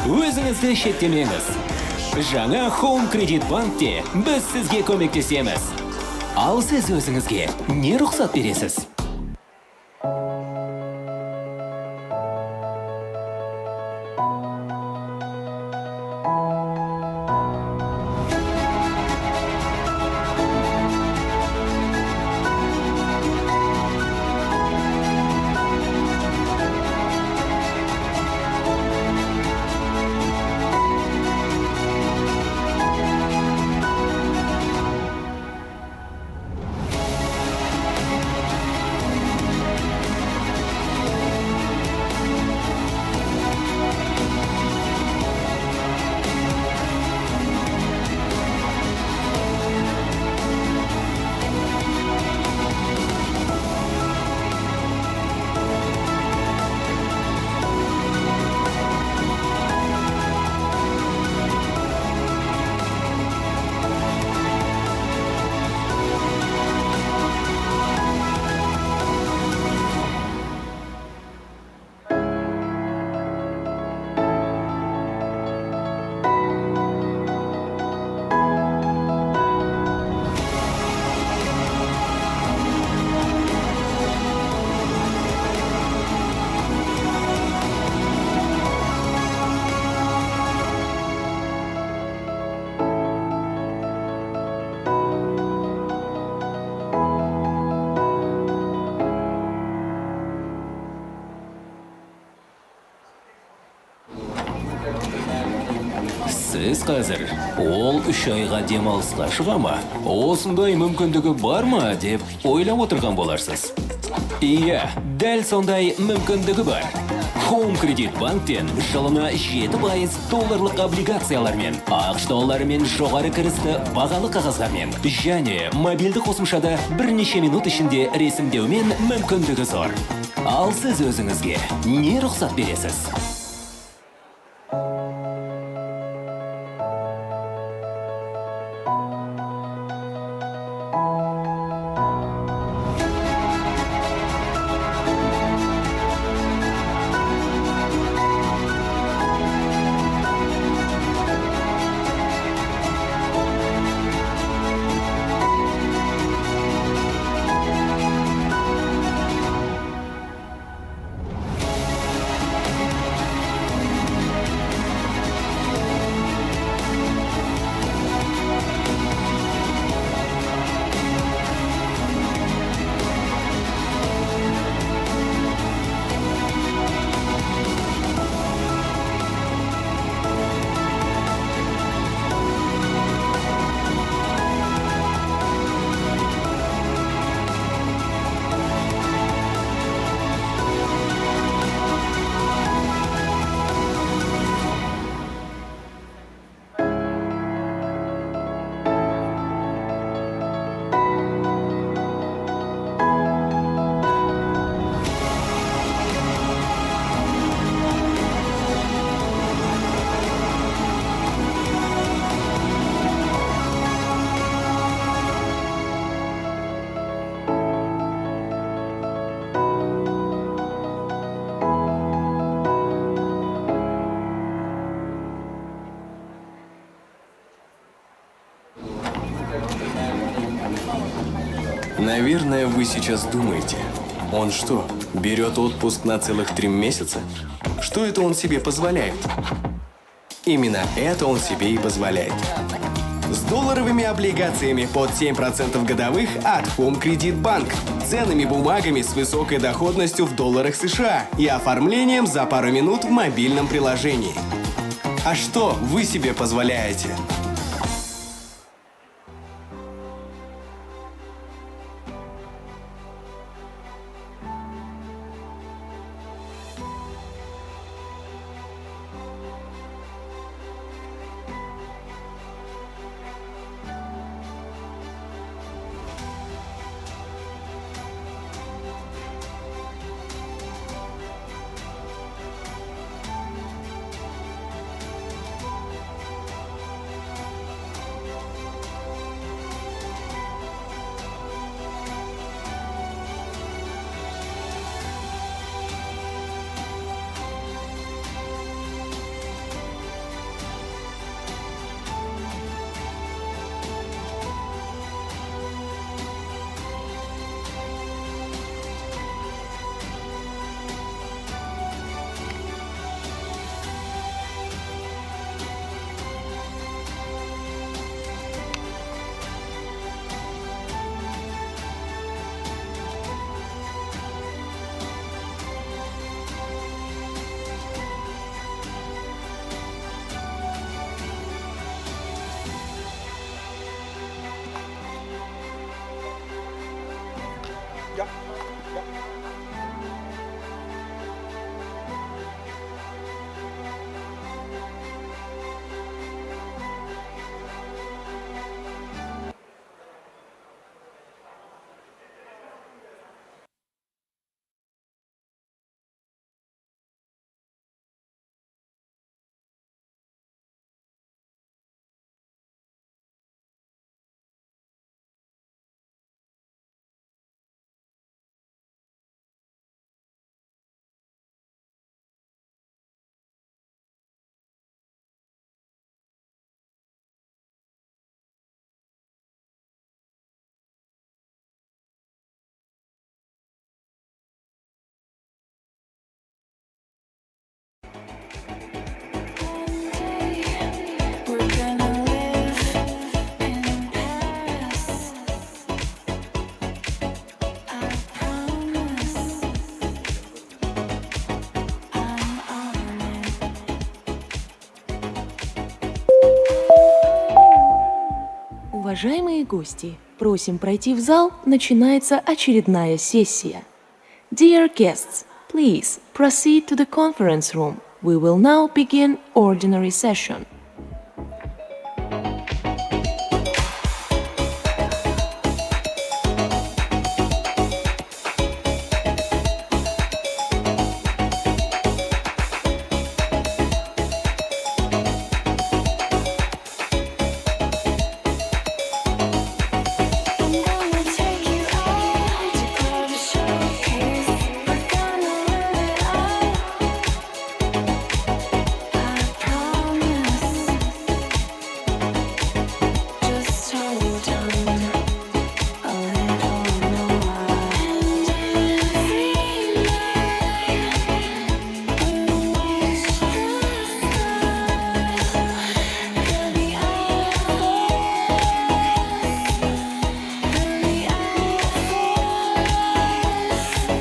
Өзіңізді шеттемеңіз. Жаңа Home Credit Bank'те біз сізге көмектесеміз. Ал сіз өзіңізге не рұқсат бересіз? Сіз қазір ол 3 айға демалысқа шығама, осындай мүмкіндігі бар ма деп ойлап отырған боларсыз. Иә, дәл сондай мүмкіндігі бар. Home Credit банктен жылына 7% долларлық облигациялармен, ақш долларымен жоғары кірісті бағалы қағаздармен және мобильді қосымшада бірнеше минут ішінде ресімдеумен мүмкіндігі зор. Ал сіз өзіңізге не рұқсат бересіз? Наверное, вы сейчас думаете, он что, берет отпуск на целых 3 месяца? Что это он себе позволяет? Именно это он себе и позволяет. С долларовыми облигациями под 7% годовых от Home Credit Bank, ценными бумагами с высокой доходностью в долларах США и оформлением за пару минут в мобильном приложении. А что вы себе позволяете? Уважаемые гости, просим пройти в зал, начинается очередная сессия. Dear guests, please proceed to the conference room. We will now begin ordinary session.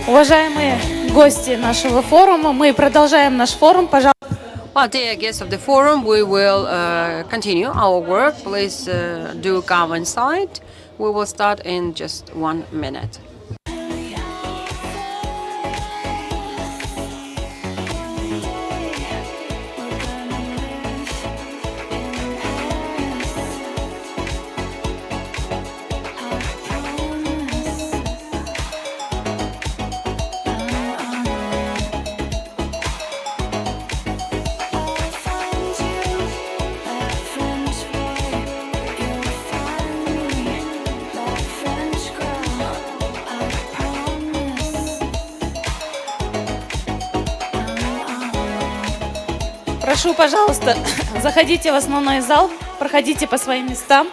Уважаемые гости нашего форума, мы продолжаем наш форум. Пожалуйста. Well, dear guests of the forum, we will continue our work. Please do come inside. We will start in just 1 minute. Прошу, пожалуйста, заходите в основной зал, проходите по своим местам.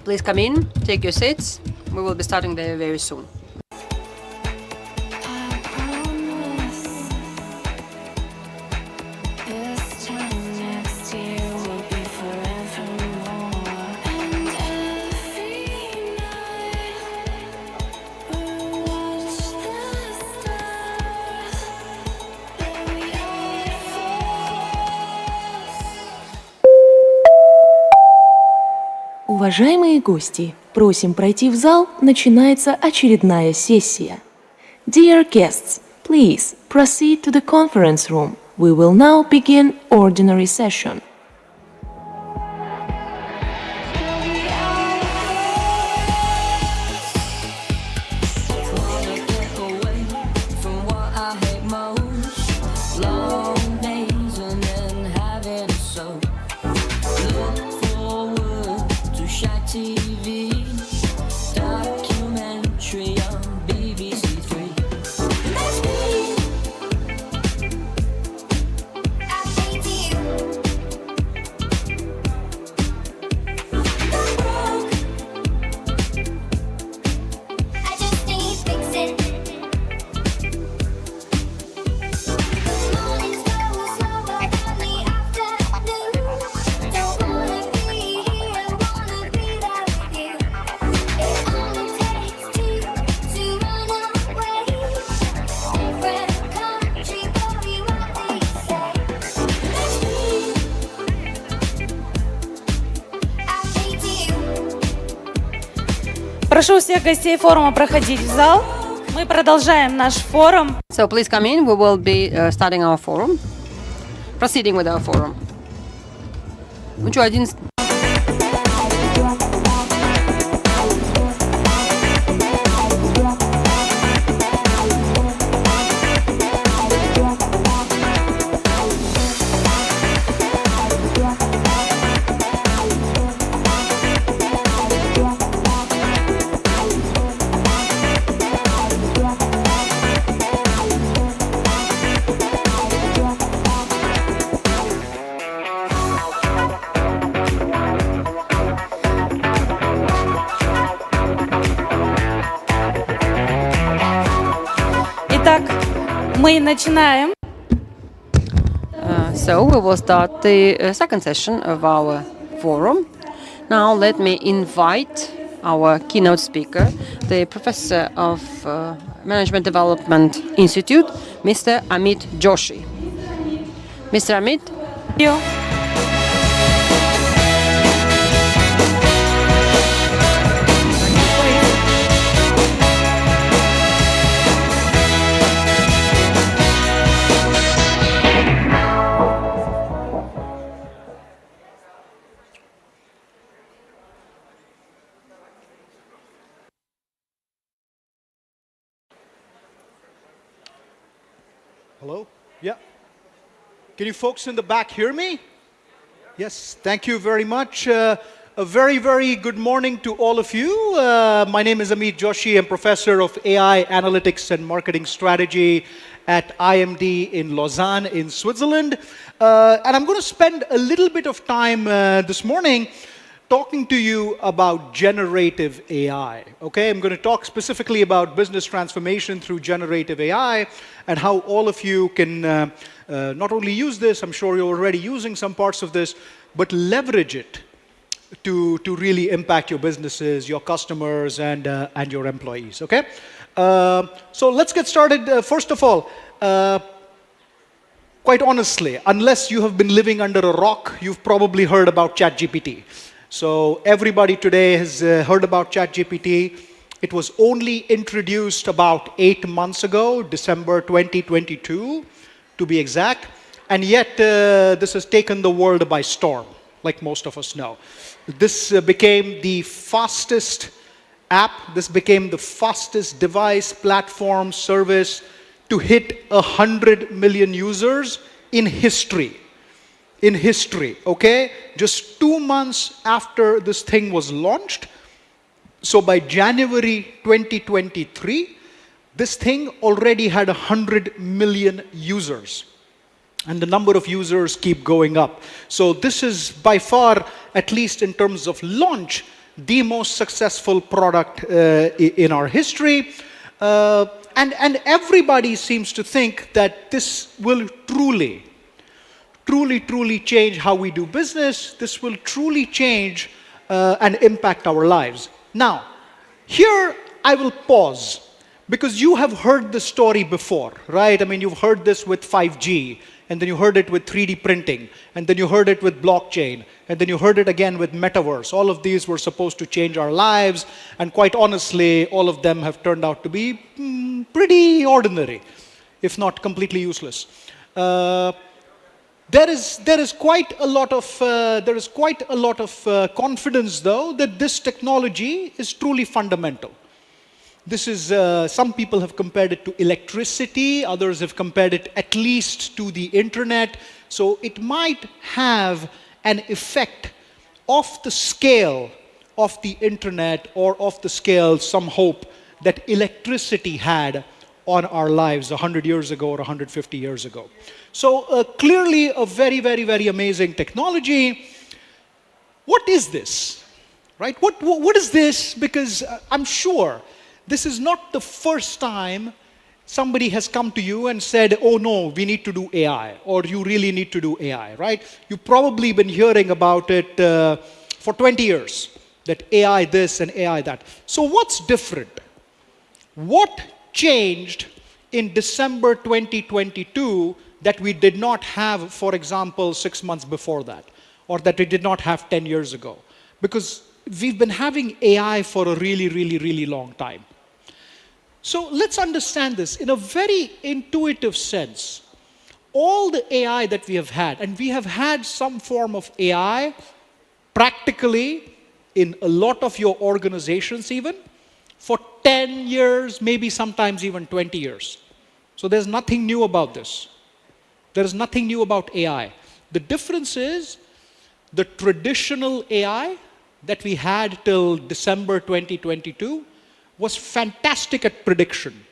Please come in, take your seats. We will be starting there very soon. Уважаемые гости, просим пройти в зал, начинается очередная сессия. Dear guests, please proceed to the conference room. We will now begin ordinary session. Прошу всех гостей форума проходить в зал. Мы продолжаем наш форум. So please come in. We will be starting our forum, proceeding with our forum. Ну что, 11. Итак, мы начинаем. So we will start the second session of our forum. Now let me invite our keynote speaker, the professor of Management Development Institute, Mr. Amit Joshi. Mr. Amit. Thank you. Hello? Yeah. Can you folks in the back hear me? Yes, thank you very much. A very, very good morning to all of you. My name is Amit Joshi. I'm professor of AI Analytics and Marketing Strategy at IMD in Lausanne in Switzerland. And I'm going to spend a little bit of time this morning talking to you about generative AI. Okay, I'm going to talk specifically about business transformation through generative AI and how all of you can not only use this, I'm sure you're already using some parts of this, but leverage it to really impact your businesses, your customers, and your employees. Okay, so let's get started. First of all, quite honestly, unless you have been living under a rock, you've probably heard about ChatGPT. So everybody today has heard about ChatGPT. It was only introduced about 8 months ago, December 2022, to be exact. And yet, this has taken the world by storm, like most of us know. This became the fastest app. This became the fastest device, platform, service to hit 100 million users in history. In history, okay? Just 2 months after this thing was launched, so by January 2023, this thing already had 100 million users. And the number of users keep going up. So this is by far, at least in terms of launch, the most successful product in our history. And everybody seems to think that this will truly change how we do business. This will truly change and impact our lives. Now, here I will pause because you have heard the story before, right? I mean, you've heard this with 5G, and then you heard it with 3D printing, and then you heard it with blockchain, and then you heard it again with metaverse. All of these were supposed to change our lives, and quite honestly, all of them have turned out to be pretty ordinary, if not completely useless. There is quite a lot of confidence, though, that this technology is truly fundamental. This is some people have compared it to electricity, others have compared it at least to the internet. So it might have an effect of the scale of the internet or of the scale, some hope, that electricity had on our lives 100 years ago or 150 years ago. So clearly a very, very, very amazing technology. What is this, right? What is this? Because I'm sure this is not the first time somebody has come to you and said, oh no, we need to do AI, or you really need to do AI, right? You've probably been hearing about it for 20 years, that AI this and AI that. So what's different? What changed in December 2022 that we did not have, for example, 6 months before that, or that we did not have 10 years ago? Because we've been having AI for a really, really, really long time. So let's understand this in a very intuitive sense. All the AI that we have had, and we have had some form of AI practically in a lot of your organizations even, for 10 years, maybe sometimes even 20 years. So there's nothing new about this. There is nothing new about AI. The difference is the traditional AI that we had till December 2022 was fantastic at prediction.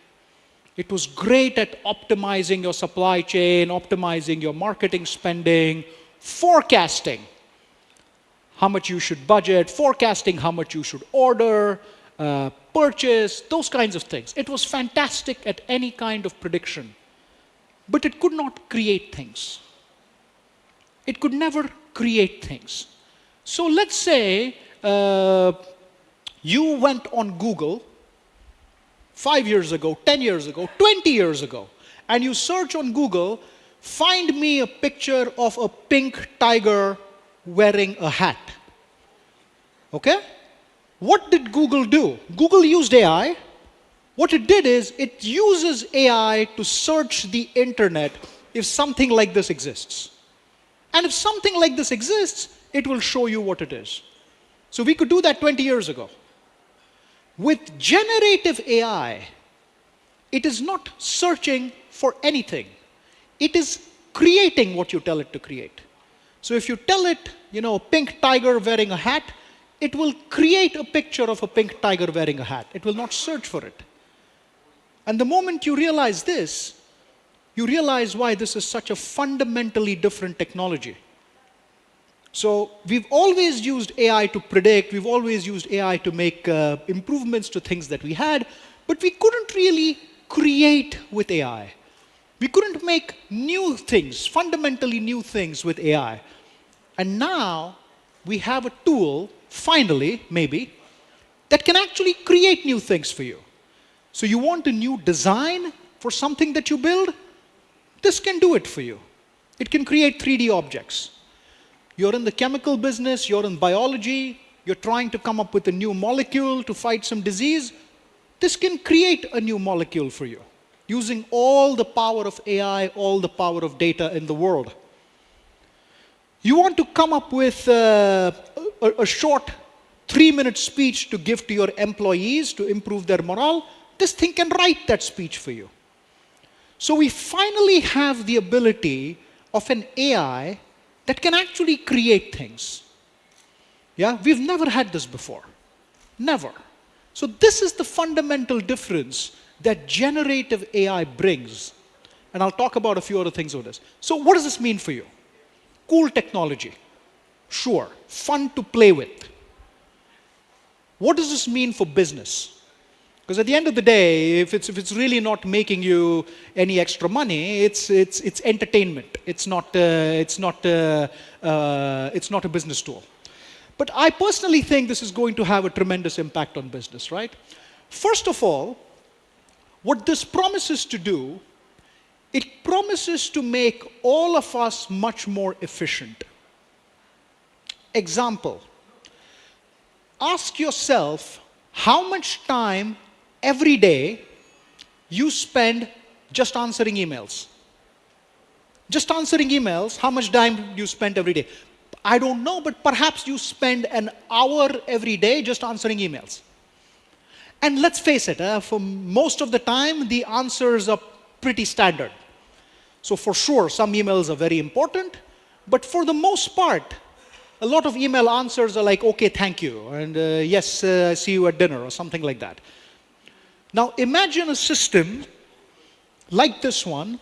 It was great at optimizing your supply chain, optimizing your marketing spending, forecasting how much you should budget, forecasting how much you should order, purchase, those kinds of things. It was fantastic at any kind of prediction. But it could not create things. It could never create things. So let's say you went on Google 5 years ago, 10 years ago, 20 years ago, and you search on Google, find me a picture of a pink tiger wearing a hat. Okay? What did Google do? Google used AI. What it did is it uses AI to search the internet if something like this exists. And if something like this exists, it will show you what it is. So we could do that 20 years ago. With generative AI, it is not searching for anything. it is creating what you tell it to create. So if you tell it, pink tiger wearing a hat, it will create a picture of a pink tiger wearing a hat. It will not search for it. And the moment you realize this, you realize why this is such a fundamentally different technology. So we've always used AI to predict, we've always used AI to make improvements to things that we had, but we couldn't really create with AI. We couldn't make new things, fundamentally new things with AI. And now we have a tool, finally, maybe, that can actually create new things for you. So you want a new design for something that you build? This can do it for you. It can create 3D objects. You're in the chemical business, you're in biology, you're trying to come up with a new molecule to fight some disease. This can create a new molecule for you, using all the power of AI, all the power of data in the world. You want to come up with a short 3-minute speech to give to your employees to improve their morale? This thing can write that speech for you. So we finally have the ability of an AI that can actually create things. Yeah, we've never had this before. Never. So this is the fundamental difference that generative AI brings. And I'll talk about a few other things with this. So what does this mean for you? Cool technology. Sure. Fun to play with. What does this mean for business? Because at the end of the day, if it's really not making you any extra money, it's entertainment. It's not a business tool. But I personally think this is going to have a tremendous impact on business, right? First of all, what this promises to do, it promises to make all of us much more efficient. Example, ask yourself how much time every day you spend just answering emails. Just answering emails, how much time you spend every day? I don't know, but perhaps you spend an hour every day just answering emails. And let's face it, for most of the time, the answers are pretty standard. So for sure, some emails are very important, but for the most part, a lot of email answers are like, okay, thank you, and yes, see you at dinner, or something like that. Now imagine a system like this one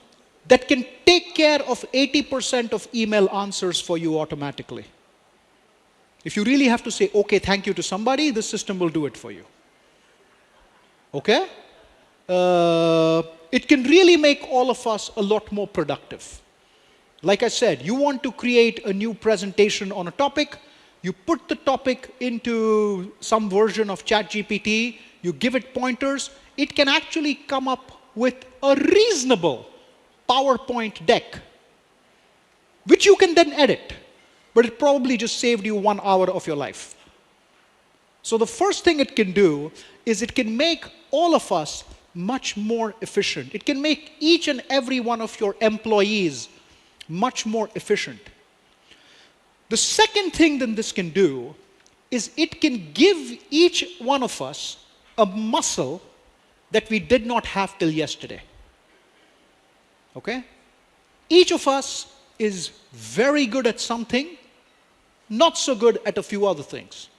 that can take care of 80% of email answers for you automatically. If you really have to say, okay, thank you to somebody, this system will do it for you. Okay? It can really make all of us a lot more productive. Like I said, you want to create a new presentation on a topic, you put the topic into some version of ChatGPT, you give it pointers, it can actually come up with a reasonable PowerPoint deck, which you can then edit, but it probably just saved you 1 hour of your life. So the first thing it can do is it can make all of us much more efficient. It can make each and every one of your employees much more efficient. The second thing that this can do is it can give each one of us a muscle that we did not have till yesterday. Okay? Each of us is very good at something, not so good at a few other things.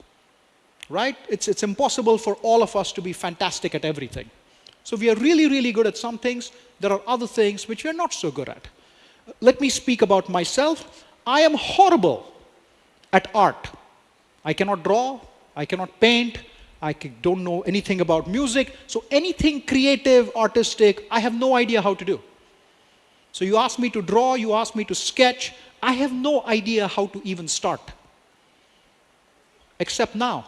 Right? It's impossible for all of us to be fantastic at everything. So we are really, really good at some things. There are other things which we are not so good at. Let me speak about myself. I am horrible at art. I cannot draw, I cannot paint, I don't know anything about music. So anything creative, artistic, I have no idea how to do. So you ask me to draw, you ask me to sketch, I have no idea how to even start. Except now.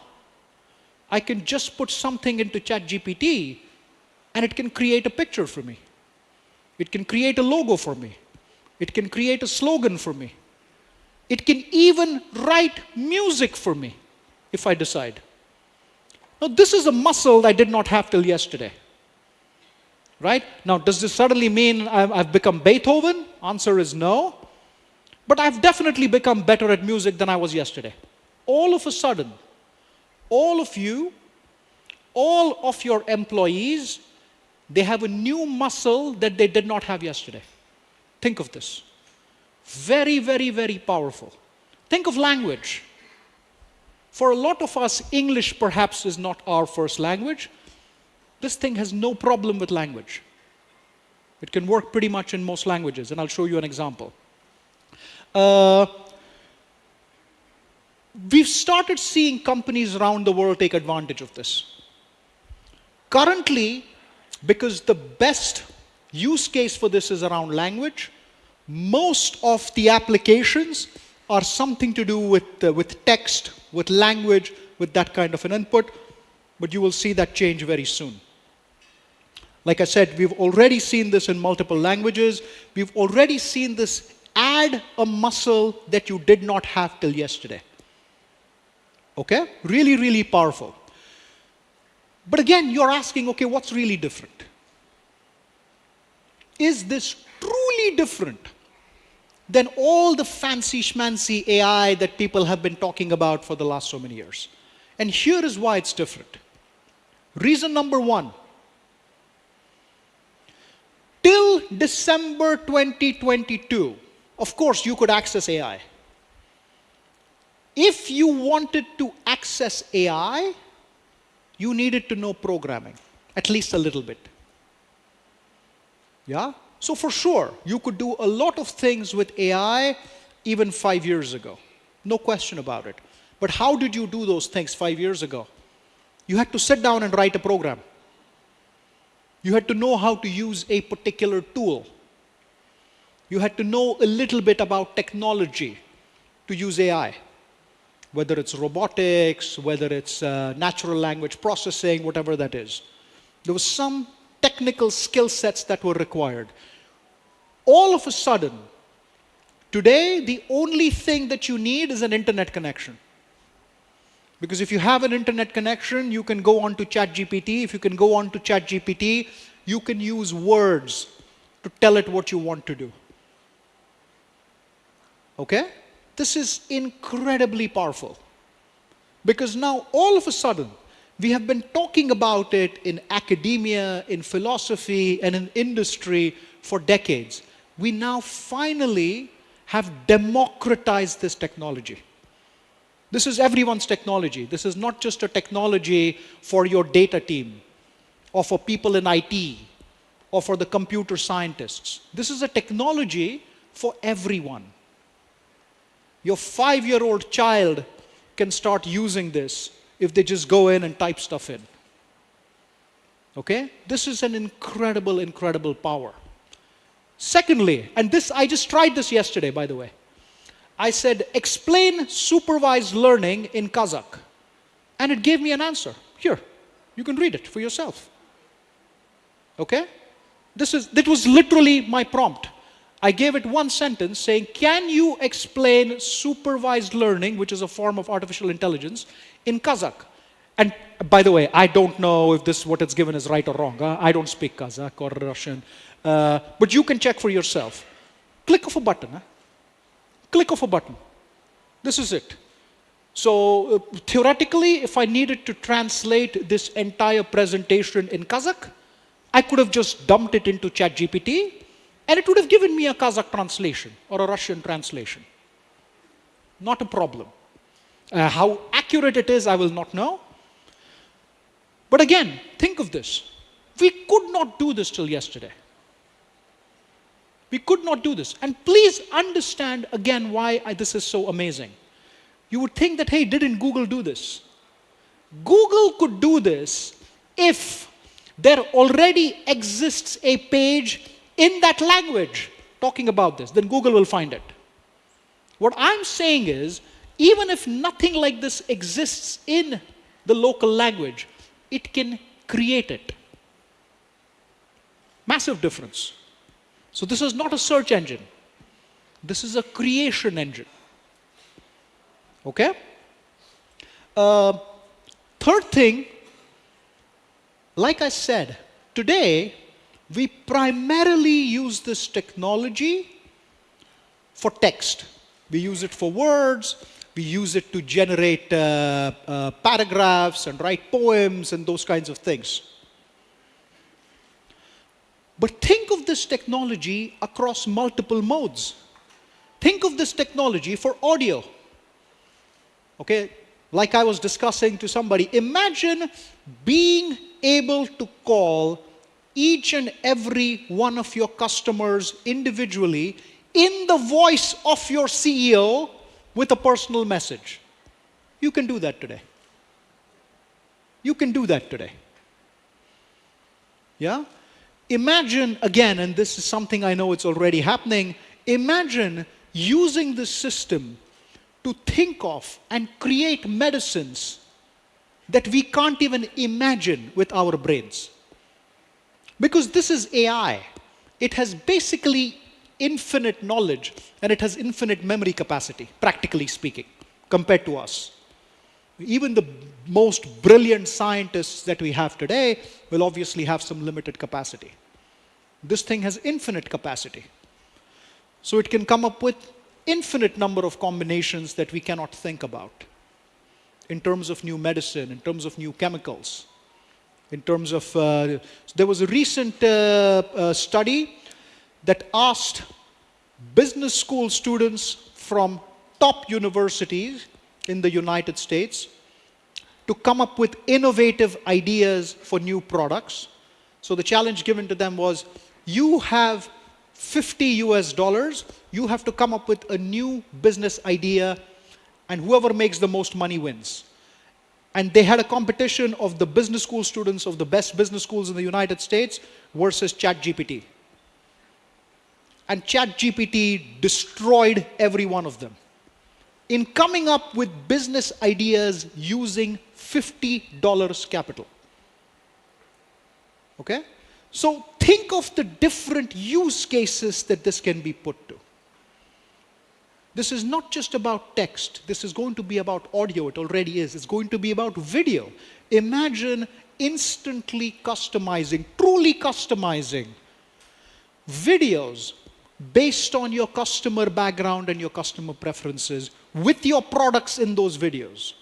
I can just put something into ChatGPT and it can create a picture for me. It can create a logo for me. It can create a slogan for me. It can even write music for me if I decide. Now this is a muscle I did not have till yesterday. Right? Now does this suddenly mean I've become Beethoven? Answer is no. But I've definitely become better at music than I was yesterday. All of a sudden, all of you, all of your employees, they have a new muscle that they did not have yesterday. Think of this. Very, very, very powerful. Think of language. For a lot of us, English perhaps is not our first language. This thing has no problem with language. It can work pretty much in most languages, and I'll show you an example. We've started seeing companies around the world take advantage of this. Currently, because the best use case for this is around language, most of the applications are something to do with text, with language, with that kind of an input, but you will see that change very soon. Like I said, we've already seen this in multiple languages. We've already seen this add a muscle that you did not have till yesterday. Okay? Really, really powerful. But again, you're asking, okay, what's really different? Is this truly different than all the fancy schmancy AI that people have been talking about for the last so many years? And here is why it's different. Reason number one. Till December 2022, of course, you could access AI. If you wanted to access AI, you needed to know programming, at least a little bit. Yeah? So for sure, you could do a lot of things with AI even 5 years ago. No question about it. But how did you do those things 5 years ago? You had to sit down and write a program. You had to know how to use a particular tool. You had to know a little bit about technology to use AI. Whether it's robotics, whether it's natural language processing, whatever that is. There was some technical skill sets that were required. All of a sudden, today, the only thing that you need is an internet connection. Because if you have an internet connection, you can go on to ChatGPT. If you can go on to ChatGPT, you can use words to tell it what you want to do. Okay? This is incredibly powerful. Because now, all of a sudden, we have been talking about it in academia, in philosophy, and in industry for decades. We now finally have democratized this technology. This is everyone's technology. This is not just a technology for your data team, or for people in IT, or for the computer scientists. This is a technology for everyone. Your 5-year-old child can start using this if they just go in and type stuff in. Okay? This is an incredible, incredible power. Secondly, and this, I just tried this yesterday, by the way. I said, explain supervised learning in Kazakh. And it gave me an answer. Here, you can read it for yourself. Okay? That was literally my prompt. I gave it one sentence saying, can you explain supervised learning, which is a form of artificial intelligence, in Kazakh? And by the way, I don't know if this what it's given is right or wrong. I don't speak Kazakh or Russian. But you can check for yourself. Click of a button. Click of a button. This is it. So theoretically, if I needed to translate this entire presentation in Kazakh, I could have just dumped it into ChatGPT, and it would have given me a Kazakh translation or a Russian translation. Not a problem. How accurate it is, I will not know. But again, think of this. We could not do this till yesterday. We could not do this. And please understand again why this is so amazing. You would think that, hey, didn't Google do this? Google could do this if there already exists a page in that language talking about this. Then Google will find it. What I'm saying is, even if nothing like this exists in the local language, it can create it. Massive difference. So this is not a search engine. This is a creation engine. Okay? Third thing, like I said, today we primarily use this technology for text. We use it for words. We use it to generate paragraphs and write poems and those kinds of things. But think of this this technology across multiple modes. Think of this technology for audio. Okay, like I was discussing to somebody, imagine being able to call each and every one of your customers individually in the voice of your CEO with a personal message. You can do that today. You can do that today. Yeah? Imagine, again, and this is something I know it's already happening, imagine using this system to think of and create medicines that we can't even imagine with our brains. Because this is AI. It has basically infinite knowledge and it has infinite memory capacity, practically speaking, compared to us. Even the most brilliant scientists that we have today will obviously have some limited capacity. This thing has infinite capacity. So it can come up with infinite number of combinations that we cannot think about in terms of new medicine, in terms of new chemicals, in terms of... there was a recent study that asked business school students from top universities in the United States to come up with innovative ideas for new products. So the challenge given to them was, you have $50 US, you have to come up with a new business idea, and whoever makes the most money wins. And they had a competition of the business school students of the best business schools in the United States versus ChatGPT. And ChatGPT destroyed every one of them in coming up with business ideas using $50 capital. Okay? So think of the different use cases that this can be put to. This is not just about text. This is going to be about audio. It already is. It's going to be about video. Imagine instantly customizing, truly customizing videos based on your customer background and your customer preferences with your products in those videos.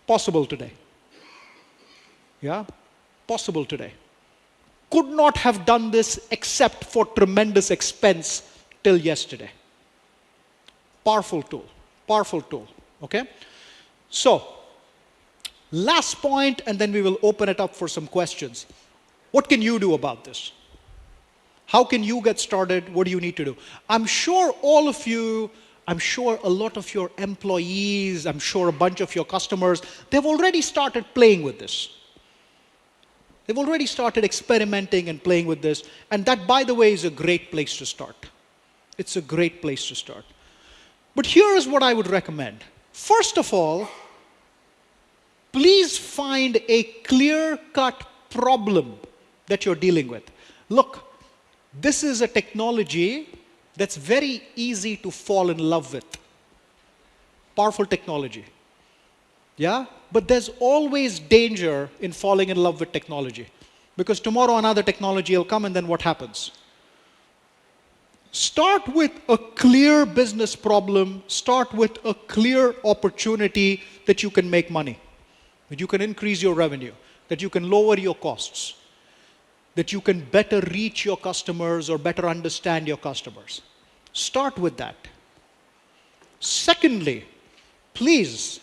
Possible today. Yeah? Possible today. Could not have done this except for tremendous expense till yesterday. Powerful tool. Powerful tool. Okay? So, last point, and then we will open it up for some questions. What can you do about this? How can you get started? What do you need to do? I'm sure all of you, I'm sure a lot of your employees, I'm sure a bunch of your customers, they've already started playing with this. They've already started experimenting and playing with this. And that, by the way, is a great place to start. It's a great place to start. But here is what I would recommend. First of all, please find a clear-cut problem that you're dealing with. Look, this is a technology that's very easy to fall in love with. Powerful technology. Yeah? But there's always danger in falling in love with technology. Because tomorrow another technology will come, and then what happens? Start with a clear business problem. Start with a clear opportunity that you can make money, that you can increase your revenue, that you can lower your costs, that you can better reach your customers or better understand your customers. Start with that. Secondly, please,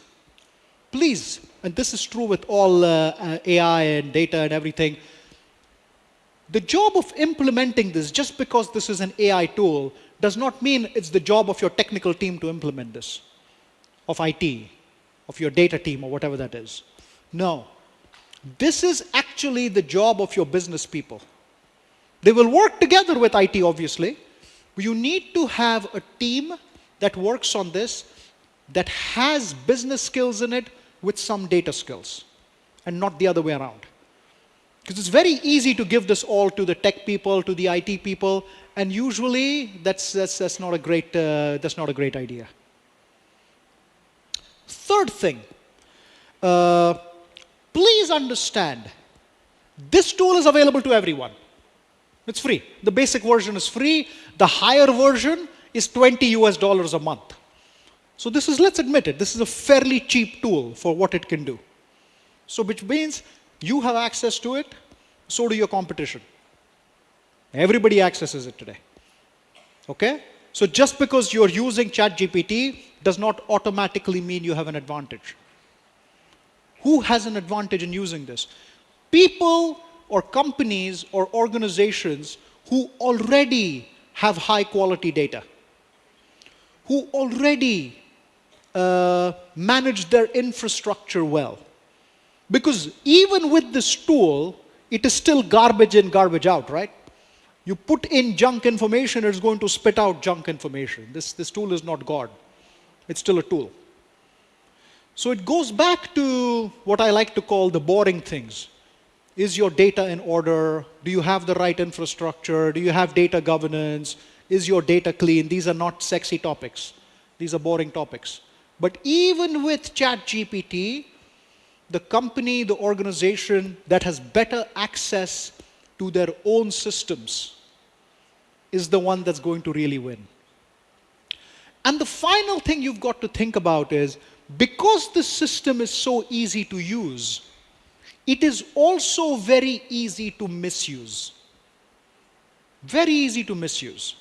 and this is true with all AI and data and everything, the job of implementing this, just because this is an AI tool, does not mean it's the job of your technical team to implement this, of IT, of your data team, or whatever that is. No. This is actually the job of your business people. They will work together with IT, obviously. But you need to have a team that works on this, that has business skills in it with some data skills, and not the other way around. Because it's very easy to give this all to the tech people, to the IT people, and usually that's not a great idea. Third thing, please understand, this tool is available to everyone. It's free. The basic version is free. The higher version is $20 US a month. So this is, let's admit it, this is a fairly cheap tool for what it can do. So which means you have access to it, so do your competition. Everybody accesses it today. Okay? So just because you're using ChatGPT does not automatically mean you have an advantage. Who has an advantage in using this? People or companies or organizations who already have high quality data, who already manage their infrastructure well. Because even with this tool, it is still garbage in, garbage out, right? You put in junk information, it's going to spit out junk information. This tool is not God. It's still a tool. So it goes back to what I like to call the boring things. Is your data in order? Do you have the right infrastructure? Do you have data governance? Is your data clean? These are not sexy topics. These are boring topics. But even with ChatGPT, the company, the organization that has better access to their own systems is the one that's going to really win. And the final thing you've got to think about is, because the system is so easy to use, it is also very easy to misuse. Very easy to misuse,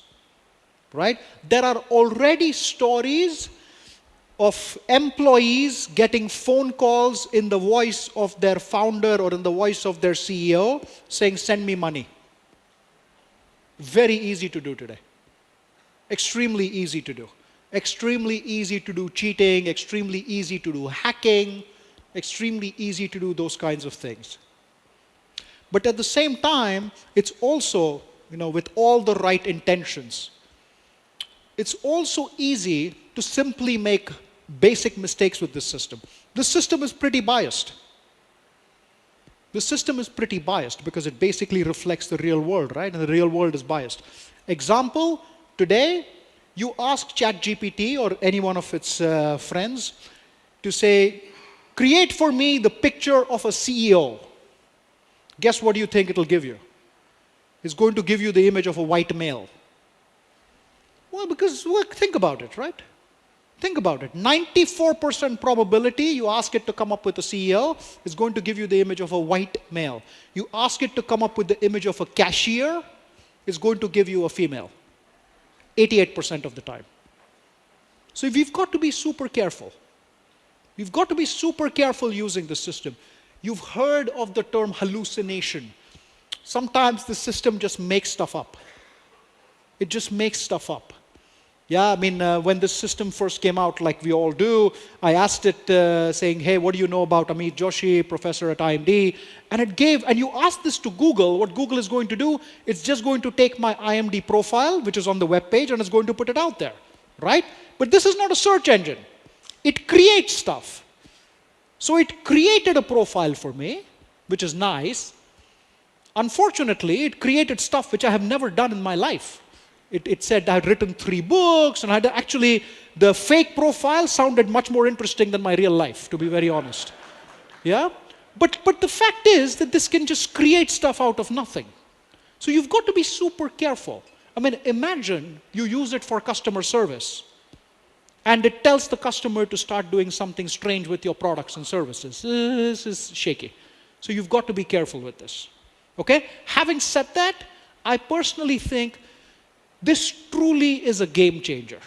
right? There are already stories of employees getting phone calls in the voice of their founder or in the voice of their CEO saying, send me money. Very easy to do today. Extremely easy to do. Extremely easy to do cheating, extremely easy to do hacking, extremely easy to do those kinds of things. But at the same time, it's also, with all the right intentions, it's also easy to simply make basic mistakes with this system. The system is pretty biased. The system is pretty biased because it basically reflects the real world, right? And the real world is biased. Example, today, you ask ChatGPT or any one of its friends to say, create for me the picture of a CEO. Guess what do you think it'll give you? It's going to give you the image of a white male. Well, because think about it, right? Think about it. 94% probability you ask it to come up with a CEO, it's going to give you the image of a white male. You ask it to come up with the image of a cashier, it's going to give you a female. 88% of the time. So we've got to be super careful. We've got to be super careful using the system. You've heard of the term hallucination. Sometimes the system just makes stuff up. It just makes stuff up. Yeah, I mean, when this system first came out, like we all do, I asked it saying, hey, what do you know about Amit Joshi, professor at IMD? And it gave, and you ask this to Google, what Google is going to do, it's just going to take my IMD profile, which is on the web page, and it's going to put it out there, right? But this is not a search engine. It creates stuff. So it created a profile for me, which is nice. Unfortunately, it created stuff which I have never done in my life. It said I had written 3 books, and I had actually, the fake profile sounded much more interesting than my real life, to be very honest. Yeah? But the fact is that this can just create stuff out of nothing. So you've got to be super careful. I mean, imagine you use it for customer service, and it tells the customer to start doing something strange with your products and services. This is shaky. So you've got to be careful with this. Okay? Having said that, I personally think this truly is a game changer.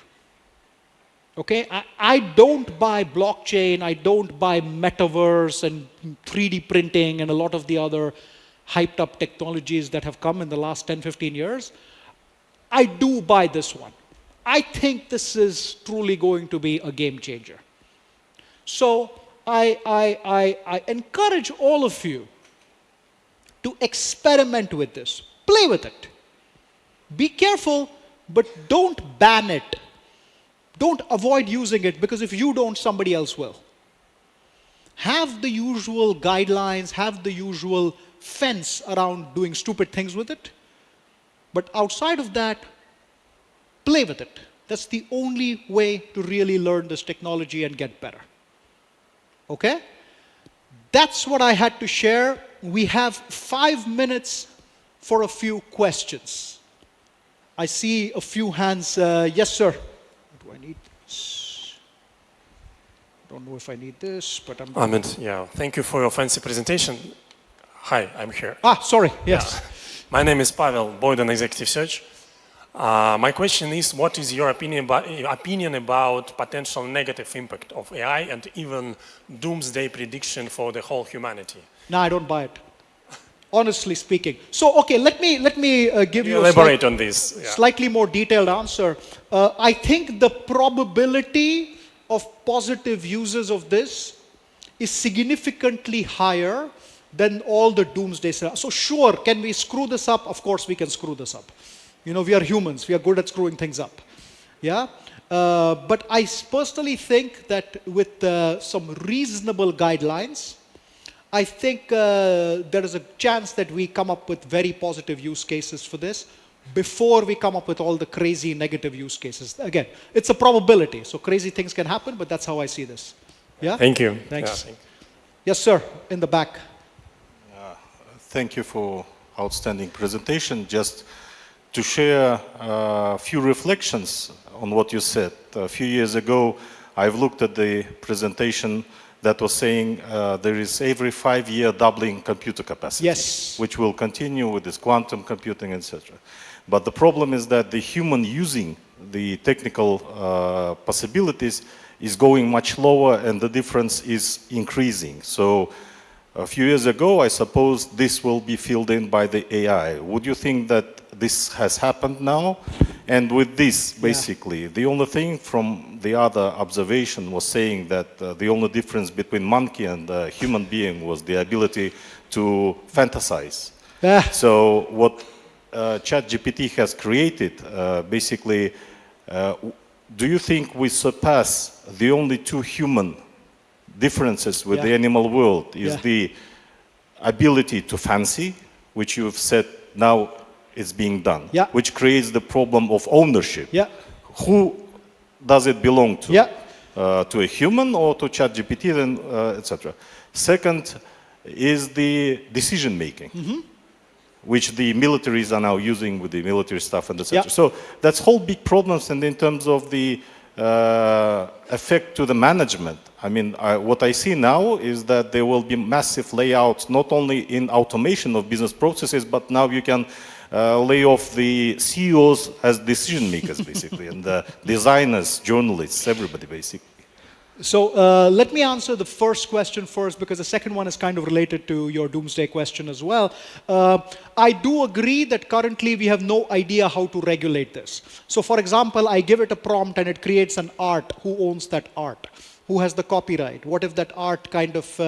Okay? I don't buy blockchain, I don't buy metaverse and 3D printing and a lot of the other hyped up technologies that have come in the last 10, 15 years. I do buy this one. I think this is truly going to be a game changer. So I encourage all of you to experiment with this. Play with it. Be careful, but don't ban it. Don't avoid using it, because if you don't, somebody else will. Have the usual guidelines, have the usual fence around doing stupid things with it. But outside of that, play with it. That's the only way to really learn this technology and get better. Okay? That's what I had to share. We have 5 minutes for a few questions. I see a few hands. Yes, sir. Do I need this? Don't know if I need this, but I'm... Amit, yeah, thank you for your fancy presentation. Hi, I'm here. Sorry, yes. My name is Pavel, Boyden Executive Search. My question is, what is your opinion about potential negative impact of AI and even doomsday prediction for the whole humanity? No, I don't buy it. Honestly speaking. So, okay, let me give you elaborate on this. Yeah. Slightly more detailed answer. I think the probability of positive uses of this is significantly higher than all the doomsday scenarios. So sure, can we screw this up? Of course we can screw this up. You know, we are humans. We are good at screwing things up. Yeah? But I personally think that with some reasonable guidelines, I think there is a chance that we come up with very positive use cases for this before we come up with all the crazy negative use cases. Again, it's a probability. So crazy things can happen, but that's how I see this. Yeah? Thank you. Thanks. Yeah, yes, sir, in the back. Thank you for outstanding presentation. Just to share a few reflections on what you said. A few years ago, I've looked at the presentation that was saying there is every 5-year doubling computer capacity, yes, which will continue with this quantum computing, etc. But the problem is that the human using the technical possibilities is going much lower and the difference is increasing. So a few years ago, I suppose this will be filled in by the AI. Would you think that this has happened now? And with this, basically, the only thing from the other observation was saying that the only difference between monkey and human being was the ability to fantasize. So what ChatGPT has created, basically, do you think we surpass the only two human differences with the animal world is the ability to fancy, which you've said now is being done, which creates the problem of ownership. Who does it belong to? To a human or to ChatGPT, then, etc. Second is the decision making, which the militaries are now using with the military stuff and etc. So that's whole big problems, and in terms of the effect to the management. I mean, what I see now is that there will be massive layouts, not only in automation of business processes, but now you can lay off the CEOs as decision makers, basically, and the designers, journalists, everybody, basically. So let me answer the first question first, because the second one is kind of related to your doomsday question as well. I do agree that currently we have no idea how to regulate this. So for example, I give it a prompt and it creates an art. Who owns that art? Who has the copyright? What if that art kind of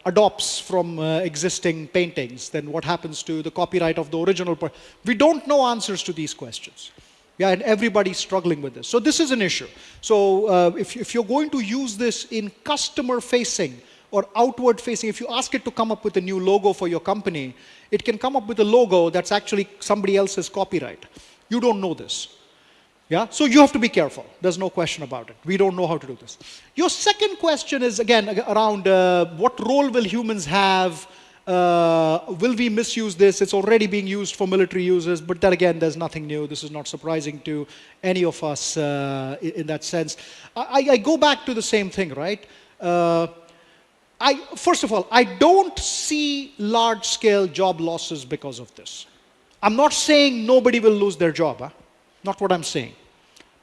adopts from existing paintings? Then what happens to the copyright of the original? We don't know answers to these questions. Yeah, and everybody's struggling with this. So this is an issue. So if you're going to use this in customer-facing or outward-facing, if you ask it to come up with a new logo for your company, it can come up with a logo that's actually somebody else's copyright. You don't know this. Yeah, so you have to be careful. There's no question about it. We don't know how to do this. Your second question is, again, around what role will humans have? Will we misuse this? It's already being used for military uses, but then again, there's nothing new. This is not surprising to any of us in that sense. I go back to the same thing, right? First of all, I don't see large-scale job losses because of this. I'm not saying nobody will lose their job. Huh? Not what I'm saying.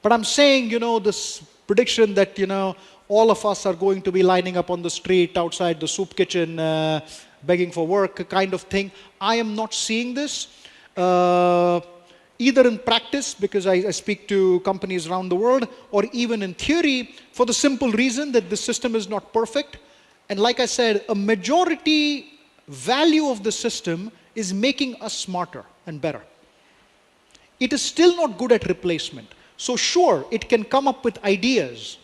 But I'm saying, you know, this prediction that, you know, all of us are going to be lining up on the street outside the soup kitchen begging for work kind of thing. I am not seeing this, either in practice, because I speak to companies around the world, or even in theory, for the simple reason that the system is not perfect. And like I said, a majority value of the system is making us smarter and better. It is still not good at replacement. So sure, it can come up with ideas,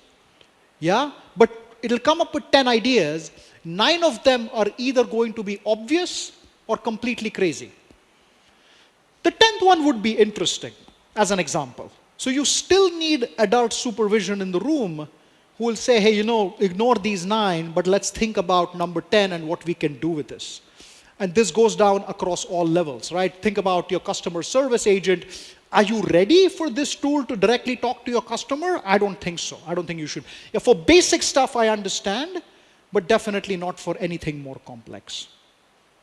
yeah, but it'll come up with 10 ideas. 9 of them are either going to be obvious or completely crazy. The 10th one would be interesting, as an example. So you still need adult supervision in the room who will say, hey, you know, ignore these 9, but let's think about number 10 and what we can do with this. And this goes down across all levels, right? Think about your customer service agent. Are you ready for this tool to directly talk to your customer? I don't think so. I don't think you should. Yeah, for basic stuff, I understand, but definitely not for anything more complex.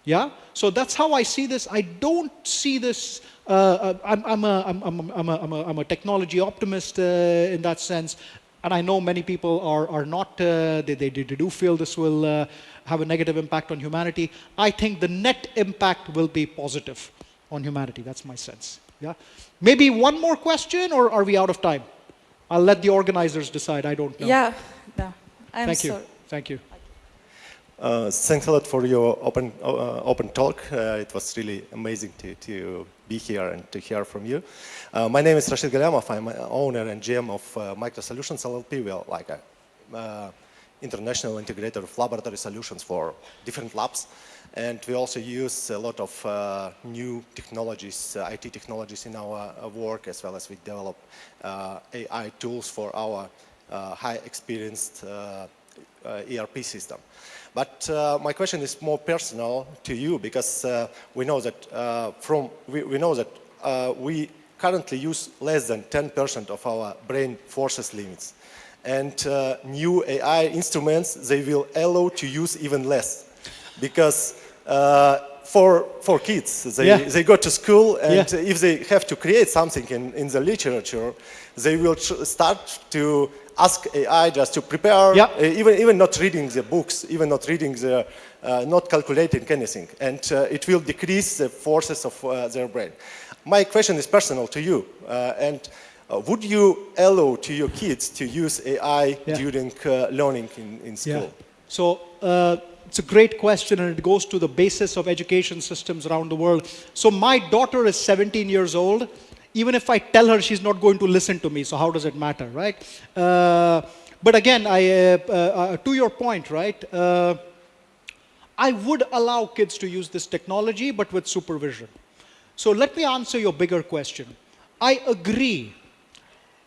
Yeah, so that's how I see this. I don't see this. I'm a technology optimist in that sense, and I know many people are not. They do feel this will have a negative impact on humanity. I think the net impact will be positive on humanity. That's my sense. Yeah, maybe one more question, or are we out of time? I'll let the organizers decide. I don't know. Yeah, no, I'm Thank you. sorry. Thank you. Thanks a lot for your open talk. It was really amazing to be here and to hear from you. My name is Rashid Galamov. I'm owner and GM of Micro Solutions LLP. We are like a international integrator of laboratory solutions for different labs. And we also use a lot of new technologies, IT technologies in our work, as well as we develop AI tools for our high experienced ERP system. But my question is more personal to you, because we know that we currently use less than 10% of our brain forces limits, and new AI instruments, they will allow to use even less, because for kids, they go to school, and if they have to create something in the literature, they will start to ask AI just to prepare, even not reading the books, even not reading the, not calculating anything, and it will decrease the forces of their brain. My question is personal to you, and would you allow to your kids to use AI during learning in school? So it's a great question, and it goes to the basis of education systems around the world. So my daughter is 17 years old. Even if I tell her, she's not going to listen to me, so how does it matter, right? But again, to your point, right? I would allow kids to use this technology, but with supervision. So let me answer your bigger question. I agree.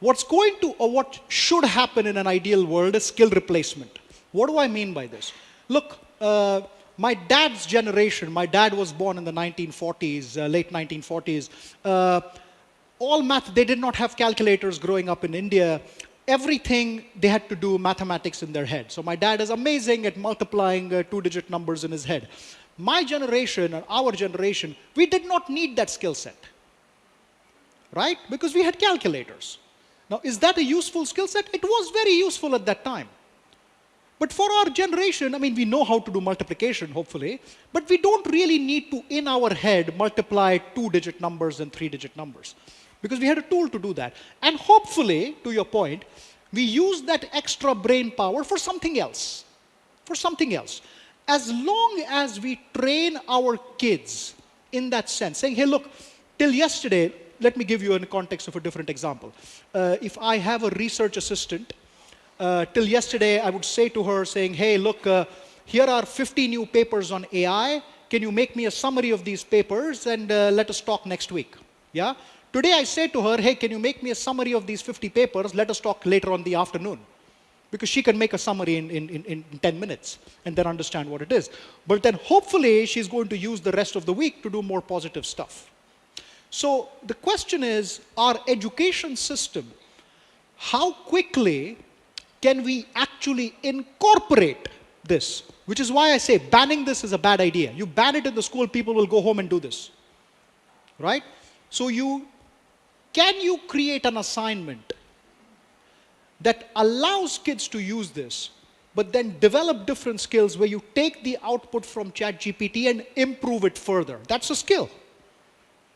What should happen in an ideal world is skill replacement. What do I mean by this? Look, my dad's generation, my dad was born in the 1940s, late 1940s. All math, they did not have calculators growing up in India. Everything they had to do mathematics in their head. So my dad is amazing at multiplying two-digit numbers in his head. My generation, and our generation, we did not need that skill set, right? Because we had calculators. Now, is that a useful skill set? It was very useful at that time. But for our generation, I mean, we know how to do multiplication, hopefully, but we don't really need to, in our head, multiply two-digit numbers and three-digit numbers, because we had a tool to do that. And hopefully, to your point, we use that extra brain power for something else, As long as we train our kids in that sense, saying, hey, look, till yesterday, let me give you in the context of a different example. If I have a research assistant, till yesterday, I would say to her, saying, hey, look, here are 50 new papers on AI. Can you make me a summary of these papers, and let us talk next week? Yeah. Today, I say to her, hey, can you make me a summary of these 50 papers? Let us talk later on the afternoon. Because she can make a summary in 10 minutes and then understand what it is. But then hopefully, she's going to use the rest of the week to do more positive stuff. So the question is, our education system, how quickly can we actually incorporate this? Which is why I say banning this is a bad idea. You ban it in the school, people will go home and do this, right? So can you create an assignment that allows kids to use this, but then develop different skills where you take the output from ChatGPT and improve it further? That's a skill.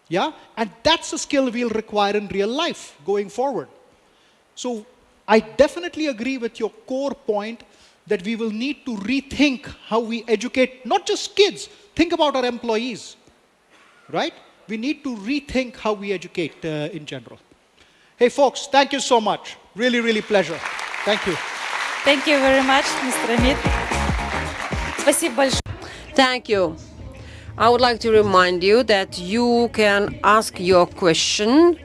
Yeah? And that's a skill we'll require in real life going forward. So I definitely agree with your core point that we will need to rethink how we educate, not just kids, think about our employees, right? We need to rethink how we educate in general. Hey, folks, thank you so much. Really, really pleasure. Thank you. Thank you very much, Mr. Amit. Спасибо большое. Thank you. I would like to remind you that you can ask your question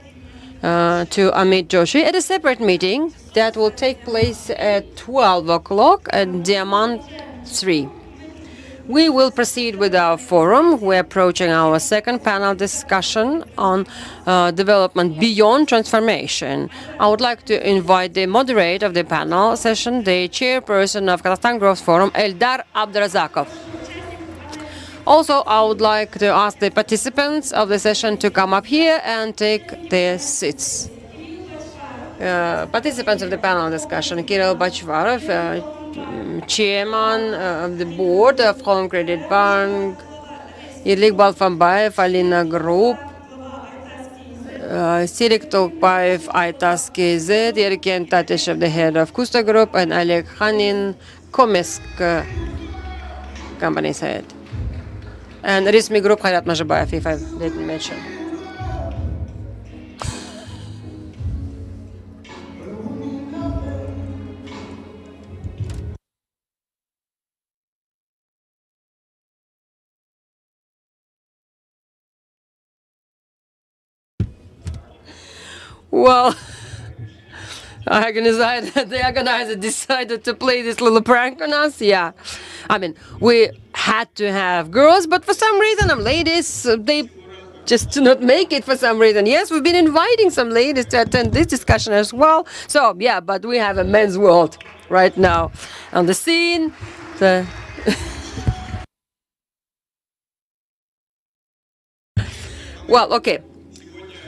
to Amit Joshi at a separate meeting that will take place at 12 o'clock at Diamond 3. We will proceed with our forum. We're approaching our second panel discussion on development beyond transformation. I would like to invite the moderator of the panel session, the chairperson of Kazakhstan Growth Forum, Eldar Abdurazakov. Also, I would like to ask the participants of the session to come up here and take their seats. Participants of the panel discussion: Kirill Bachvarov, chairman of the board of Home Credit Bank; Ilik Balfambayev, Alina Group; Sirik Tokpaev, ITAS KZ; Yerken Tateshev, the head of Kusta Group; and Oleg Khanin, Komesk company's head. And Rismi Group, Hayat Mazhabayev, if I didn't mention. Well, the organizer decided to play this little prank on us. Yeah, I mean, we had to have girls, but for some reason, ladies, they just do not make it for some reason. Yes, we've been inviting some ladies to attend this discussion as well. So, yeah, but we have a men's world right now on the scene. So well, okay.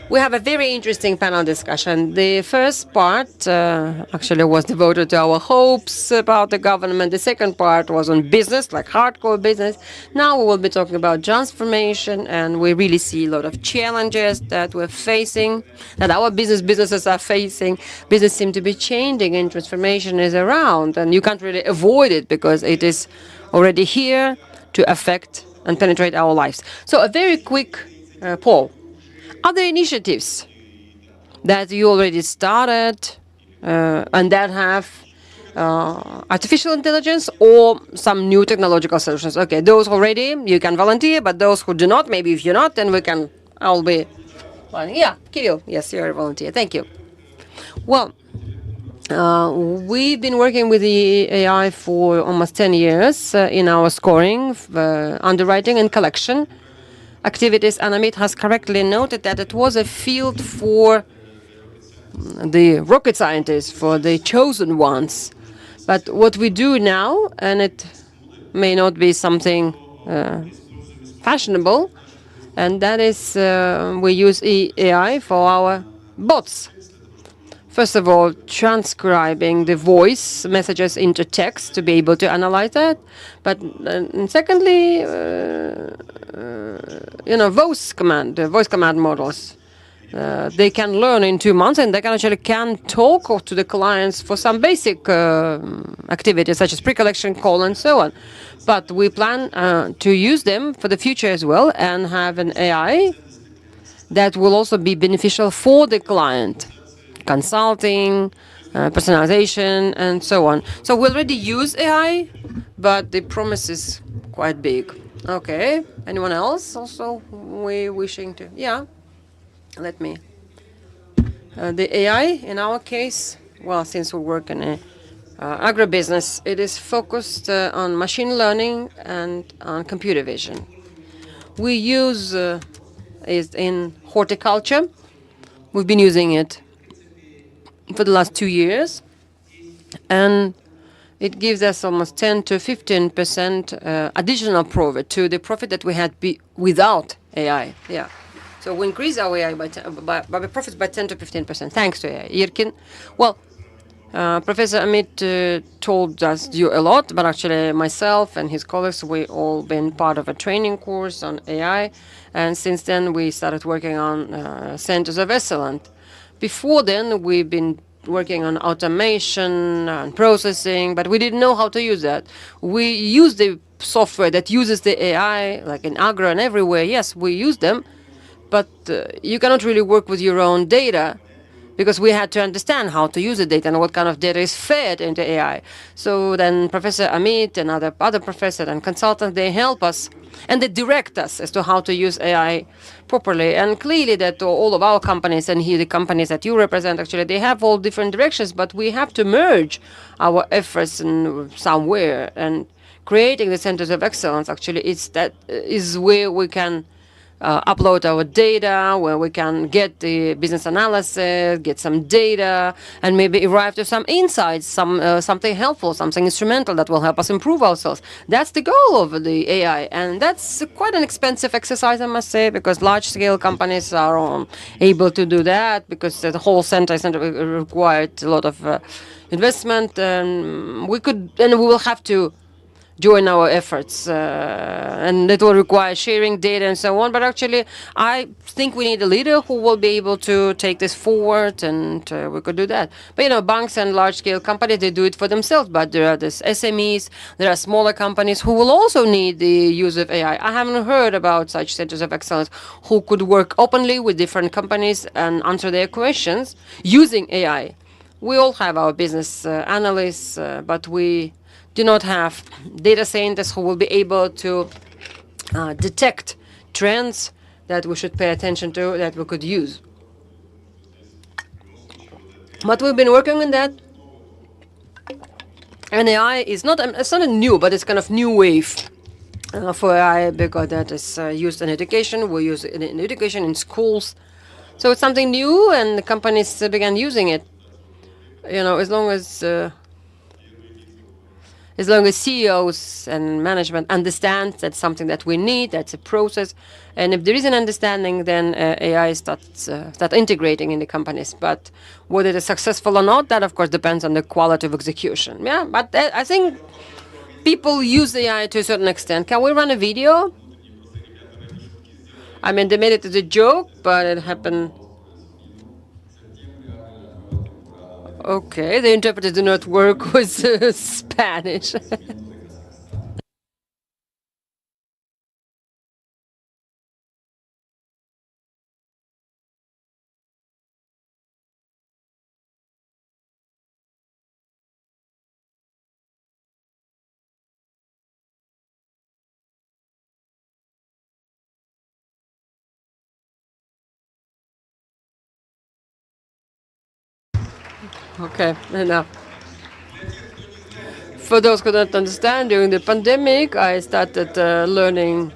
We have a very interesting panel discussion. The first part actually was devoted to our hopes about the government. The second part was on business, like hardcore business. Now we will be talking about transformation, and we really see a lot of challenges that we're facing, that our businesses are facing. Business seems to be changing, and transformation is around, and you can't really avoid it because it is already here to affect and penetrate our lives. So a very quick poll. Other initiatives that you already started and that have artificial intelligence or some new technological solutions? Okay, those already, you can volunteer, but those who do not, maybe if you're not, then I'll be, yeah, Kirill, yes, you're a volunteer, thank you. Well, we've been working with the AI for almost 10 years in our scoring, underwriting and collection activities, and Amit has correctly noted that it was a field for the rocket scientists, for the chosen ones. But what we do now, and it may not be something fashionable, and that is we use AI for our bots. First of all, transcribing the voice messages into text to be able to analyze that. But secondly, voice command models. They can learn in 2 months, and they can talk to the clients for some basic activities such as pre-collection, call, and so on. But we plan to use them for the future as well, and have an AI that will also be beneficial for the client. Consulting, personalization, and so on. So we already use AI, but the promise is quite big. Okay, anyone else also wishing to? Yeah, let me. The AI, in our case, well, since we work in agribusiness, it is focused on machine learning and on computer vision. We use it in horticulture. We've been using it for the last 2 years, and it gives us almost 10 to 15% additional profit to the profit that we had without AI. Yeah, so we increase our AI by profits by 10 to 15% thanks to AI. Irkin, well, Professor Amit told us you a lot, but actually myself and his colleagues, we all been part of a training course on AI, and since then we started working on centers of excellence. Before then, we've been working on automation and processing, but we didn't know how to use that. We use the software that uses the AI, like in agro and everywhere. Yes, we use them, but you cannot really work with your own data because we had to understand how to use the data and what kind of data is fed into AI. So then Professor Amit and other professors and consultants, they help us and they direct us as to how to use AI properly. And clearly that all of our companies and here the companies that you represent, actually, they have all different directions, but we have to merge our efforts in somewhere. And creating the centers of excellence, actually, that is where we can upload our data, where we can get the business analysis, get some data, and maybe arrive to some insights, something helpful, something instrumental that will help us improve ourselves. That's the goal of the AI, and that's quite an expensive exercise, I must say, because large-scale companies are able to do that, because the whole center required a lot of investment, and we will have to join our efforts, and it will require sharing data and so on. But actually, I think we need a leader who will be able to take this forward, and we could do that. But banks and large-scale companies, they do it for themselves. But there are these SMEs, there are smaller companies who will also need the use of AI. I haven't heard about such centers of excellence who could work openly with different companies and answer their questions using AI. We all have our business analysts, but we do not have data scientists who will be able to detect trends that we should pay attention to, that we could use. But we've been working on that. And AI is it's not a new, but it's kind of new wave for AI, because that is used in education. We use it in education, in schools. So it's something new, and the companies began using it. As long as CEOs and management understand that's something that we need, that's a process, and if there is an understanding, then AI starts integrating in the companies. But whether it is successful or not, that of course depends on the quality of execution. Yeah, but I think people use AI to a certain extent. Can we run a video? I mean, they made it as a joke, but it happened. Okay, the interpreter did not work with Spanish. Okay, enough. For those who don't understand, during the pandemic, I started learning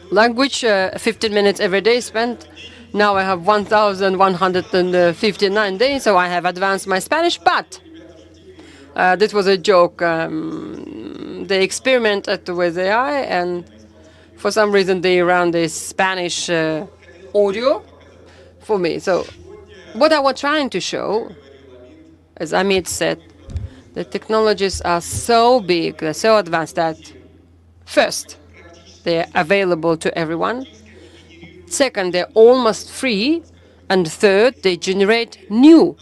language, 15 minutes every day spent. Now I have 1,159 days, so I have advanced my Spanish, but this was a joke. They experimented with AI, and for some reason they ran this Spanish audio for me. So what I was trying to show, as Amit said, the technologies are so big, they're so advanced that, first, they're available to everyone. Second, they're almost free. And third, they generate new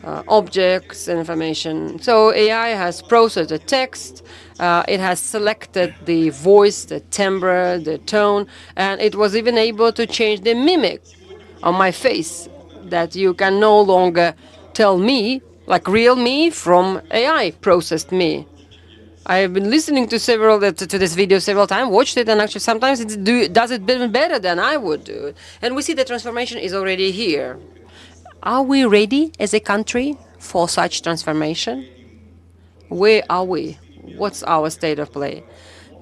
objects and information. So AI has processed the text, it has selected the voice, the timbre, the tone, and it was even able to change the mimic on my face, that you can no longer tell me, like real me, from AI processed me. I've been listening to this video several times, watched it, and actually sometimes it does it even better than I would do it. And we see the transformation is already here. Are we ready as a country for such transformation? Where are we? What's our state of play?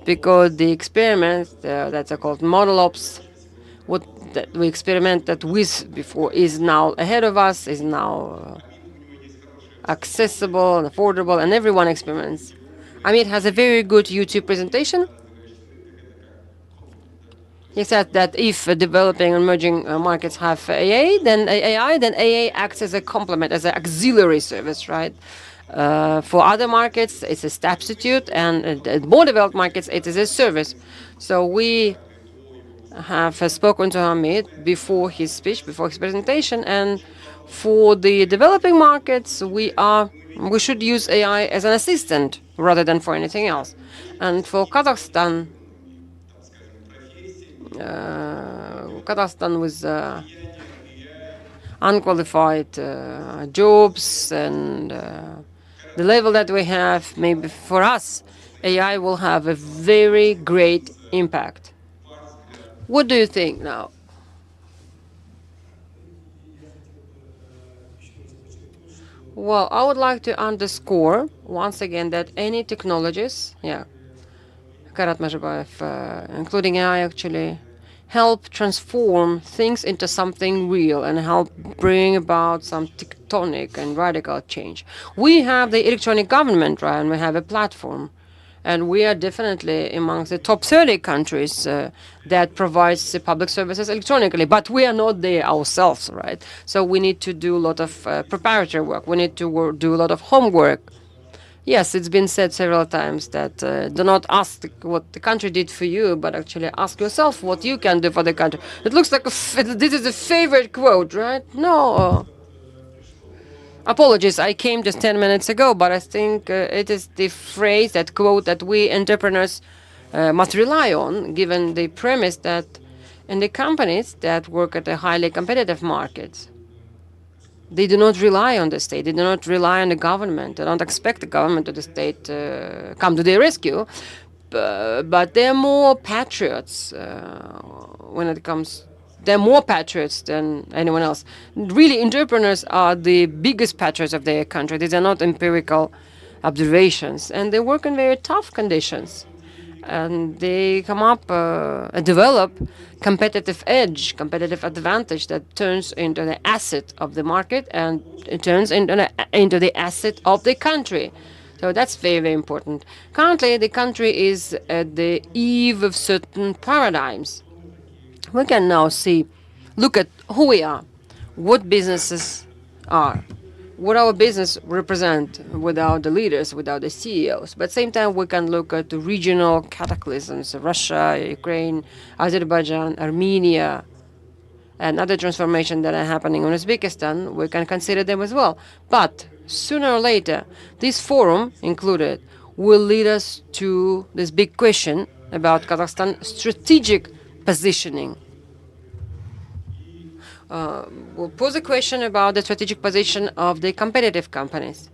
Because the experiment that's called model ops, what that we experimented with before, is now ahead of us, is now accessible and affordable, and everyone experiments. I mean, it has a very good YouTube presentation. He said that if developing and emerging markets have AI, then AI acts as a complement, as an auxiliary service, right? For other markets, it's a substitute, and more developed markets, it is a service. So we have spoken to Hamid before his speech, before his presentation, and for the developing markets, we should use AI as an assistant rather than for anything else. And for Kazakhstan, with unqualified jobs and the level that we have, maybe for us, AI will have a very great impact. What do you think now? Well, I would like to underscore once again that any technologies, Karat Mazhabayev, including AI actually, help transform things into something real and help bring about some tectonic and radical change. We have the electronic government, right, and we have a platform. And we are definitely amongst the top 30 countries that provides the public services electronically, but we are not there ourselves, right? So we need to do a lot of preparatory work. We need to do a lot of homework. Yes, it's been said several times that do not ask what the country did for you, but actually ask yourself what you can do for the country. It looks like this is a favorite quote, right? No. Apologies, I came just 10 minutes ago, but I think it is the phrase, that quote, that we entrepreneurs must rely on, given the premise that in the companies that work at a highly competitive market, they do not rely on the state, they do not rely on the government, they don't expect the government or the state to come to their rescue, but they're more patriots when it comes. They're more patriots than anyone else. Really, entrepreneurs are the biggest patriots of their country. These are not empirical observations. And they work in very tough conditions. And they come up and develop competitive edge, competitive advantage that turns into the asset of the market, and it turns into the asset of the country. So that's very, very important. Currently, the country is at the eve of certain paradigms. We can now look at who we are, what businesses are, what our business represent without the leaders, without the CEOs. But at the same time, we can look at the regional cataclysms, Russia, Ukraine, Azerbaijan, Armenia, and other transformations that are happening in Uzbekistan. We can consider them as well. But sooner or later, this forum included will lead us to this big question about Kazakhstan's strategic positioning. We'll pose a question about the strategic position of the competitive companies.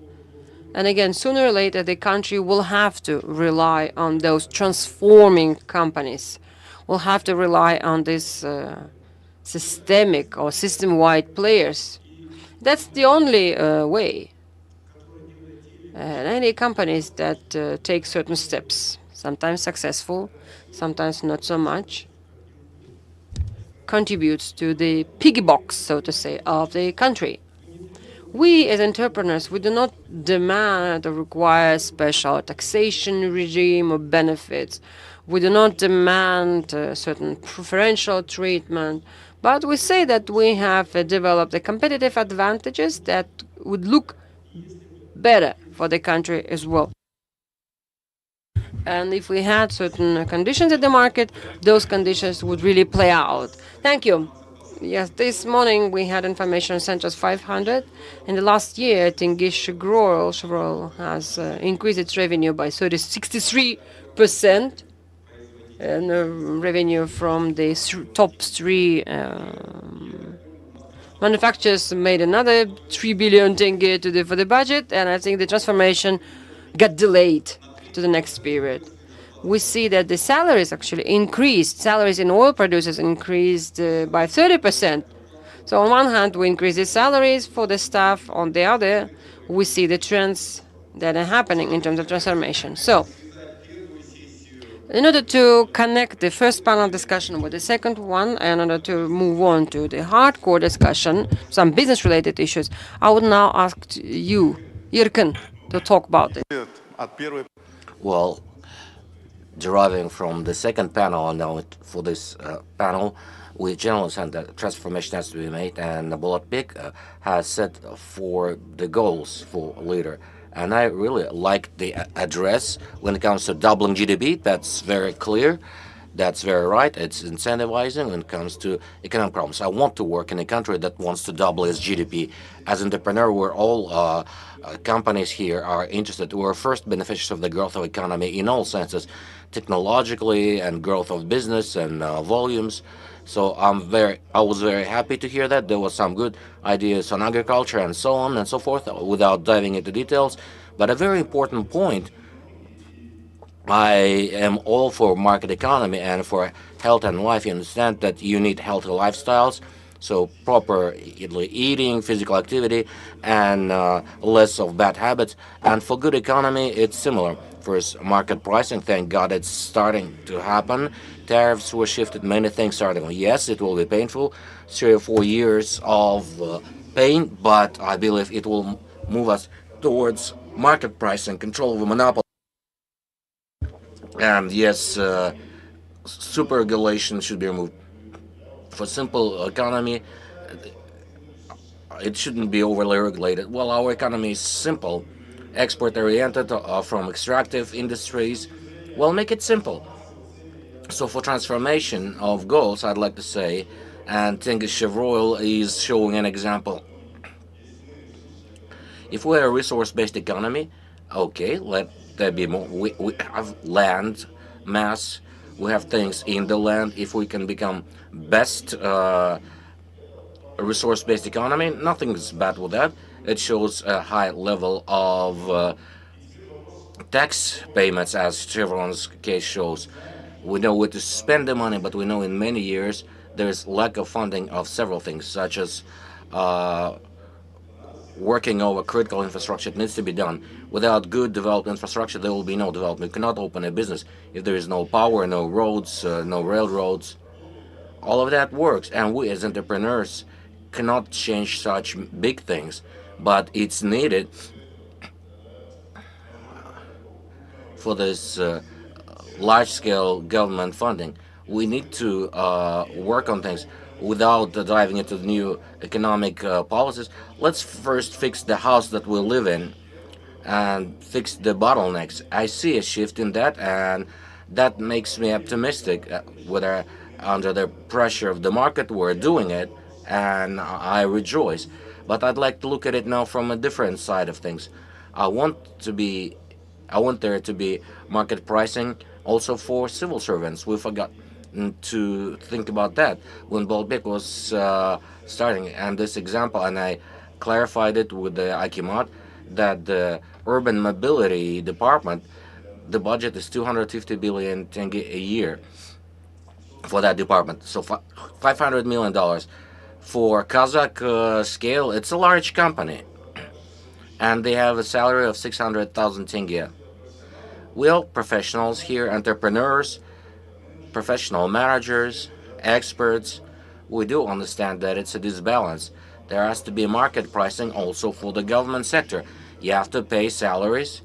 And again, sooner or later, the country will have to rely on those transforming companies. We'll have to rely on these systemic or system-wide players. That's the only way. And any companies that take certain steps, sometimes successful, sometimes not so much, contributes to the piggy box, so to say, of the country. We as entrepreneurs, we do not demand or require special taxation regime or benefits. We do not demand certain preferential treatment, but we say that we have developed the competitive advantages that would look better for the country as well. And if we had certain conditions at the market, those conditions would really play out. Thank you. Yes, this morning we had information on Centros 500. In the last year, Tingish Chevrolet has increased its revenue by 63%, and revenue from the top three manufacturers made another 3 billion tenge for the budget, and I think the transformation got delayed to the next period. We see that the salaries actually increased. Salaries in oil producers increased by 30%. So on one hand, we increase the salaries for the staff. On the other, we see the trends that are happening in terms of transformation. So in order to connect the first panel discussion with the second one, and in order to move on to the hardcore discussion, some business-related issues, I would now ask you, Irkin, to talk about it. Well, deriving from the second panel, and now for this panel, we generally said that transformation has to be made, and Bulatbek has set for the goals for leader. And I really like the address when it comes to doubling GDP. That's very clear. That's very right. It's incentivizing when it comes to economic problems. I want to work in a country that wants to double its GDP. As an entrepreneur, we're all companies here are interested. We're first beneficiaries of the growth of economy in all senses, technologically and growth of business and volumes. So I was very happy to hear that. There was some good ideas on agriculture and so on and so forth, without diving into details. But a very important point, I am all for market economy and for health and life. You understand that you need healthy lifestyles So proper eating, physical activity, and less of bad habits. And for good economy, it's similar. First, market pricing. Thank God it's starting to happen. Tariffs were shifted. Many things starting. Yes, it will be painful. 3 or 4 years of pain, but I believe it will move us towards market pricing, control of a monopoly. And yes, super regulation should be removed. For simple economy, it shouldn't be overly regulated. Well, our economy is simple, export oriented from extractive industries. Well, make it simple. So for transformation of goals, I'd like to say, and Tengiz Chevroil is showing an example. If we're a resource-based economy, okay, let there be more. We have land mass. We have things in the land. If we can become best resource-based economy, nothing's bad with that. It shows a high level of tax payments, as Chevron's case shows. We know where to spend the money, but we know in many years there's lack of funding of several things, such as working over critical infrastructure. It needs to be done. Without good developed infrastructure, there will be no development. You cannot open a business if there is no power, no roads, no railroads. All of that works, and we as entrepreneurs cannot change such big things, but it's needed for this large-scale government funding. We need to work on things without diving into the new economic policies. Let's first fix the house that we live in and fix the bottlenecks. I see a shift in that, and that makes me optimistic. Whether under the pressure of the market, we're doing it, and I rejoice. But I'd like to look at it now from a different side of things. I want to be I want there to be market pricing also for civil servants. We forgot to think about that when Bolbek was starting. And this example, and I clarified it with the Akimat, that the urban mobility department, the budget is 250 billion tenge a year for that department. So $500 million. For Kazakh scale, it's a large company. And they have a salary of 600,000 tenge. We are professionals here, entrepreneurs, professional managers, experts. We do understand that it's a disbalance. There has to be market pricing also for the government sector. You have to pay salaries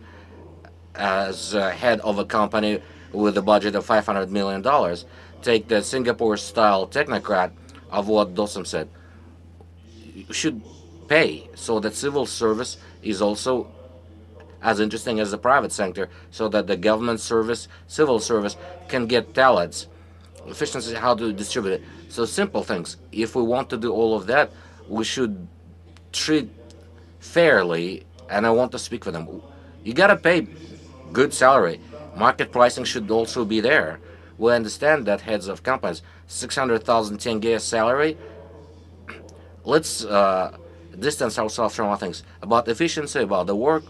as head of a company with a budget of $500 million. Take the Singapore-style technocrat of what Dosum said. You should pay so that civil service is also as interesting as the private sector, so that the government service, civil service, can get talents, efficiency, how to distribute it. So simple things. If we want to do all of that, we should treat fairly, and I want to speak for them. You gotta pay good salary. Market pricing should also be there. We understand that heads of companies, 600,000 tenge salary. Let's distance ourselves from other things. About efficiency, about the work.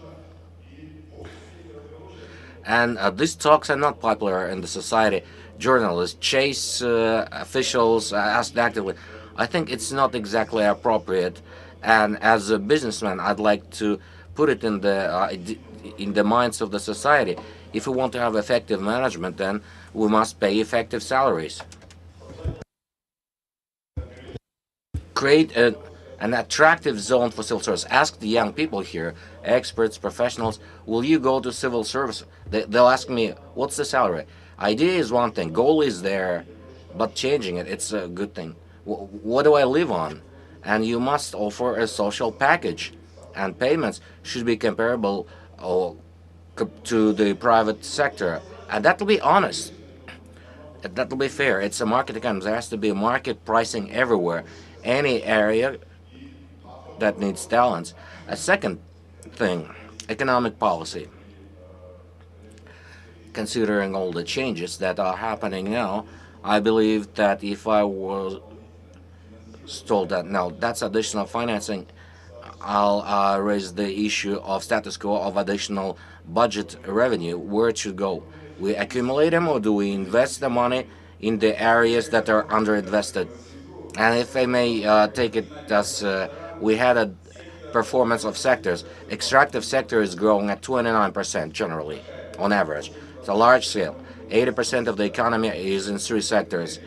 And these talks are not popular in the society. Journalists chase officials, ask actively. I think it's not exactly appropriate. And as a businessman, I'd like to put it in the minds of the society. If we want to have effective management, then we must pay effective salaries. Create an attractive zone for civil service. Ask the young people here, experts, professionals, will you go to civil service? They'll ask me, what's the salary? Idea is one thing, goal is there, but changing it, it's a good thing. What do I live on? And you must offer a social package, and payments should be comparable to the private sector. And that will be honest. That will be fair. It's a market economy. There has to be market pricing everywhere. Any area that needs talents. A second thing, economic policy. Considering all the changes that are happening now, I believe that if I was told that now that's additional financing, I'll raise the issue of status quo of additional budget revenue, where it should go. We accumulate them, or do we invest the money in the areas that are underinvested? And if I may take it as we had a performance of sectors, extractive sector is growing at 29% generally, on average. It's a large scale. 80% of the economy is in three sectors: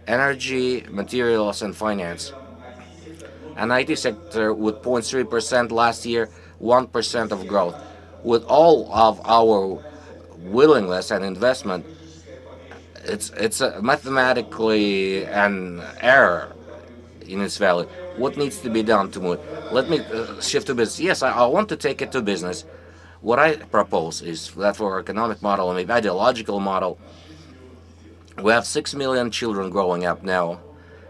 energy, materials, and finance. An IT sector with 0.3% last year, 1% of growth. With all of our willingness and investment, it's a mathematically an error in its value. What needs to be done to move? Let me shift to business. Yes, I want to take it to business. What I propose is that for economic model and maybe ideological model, we have 6 million children growing up now.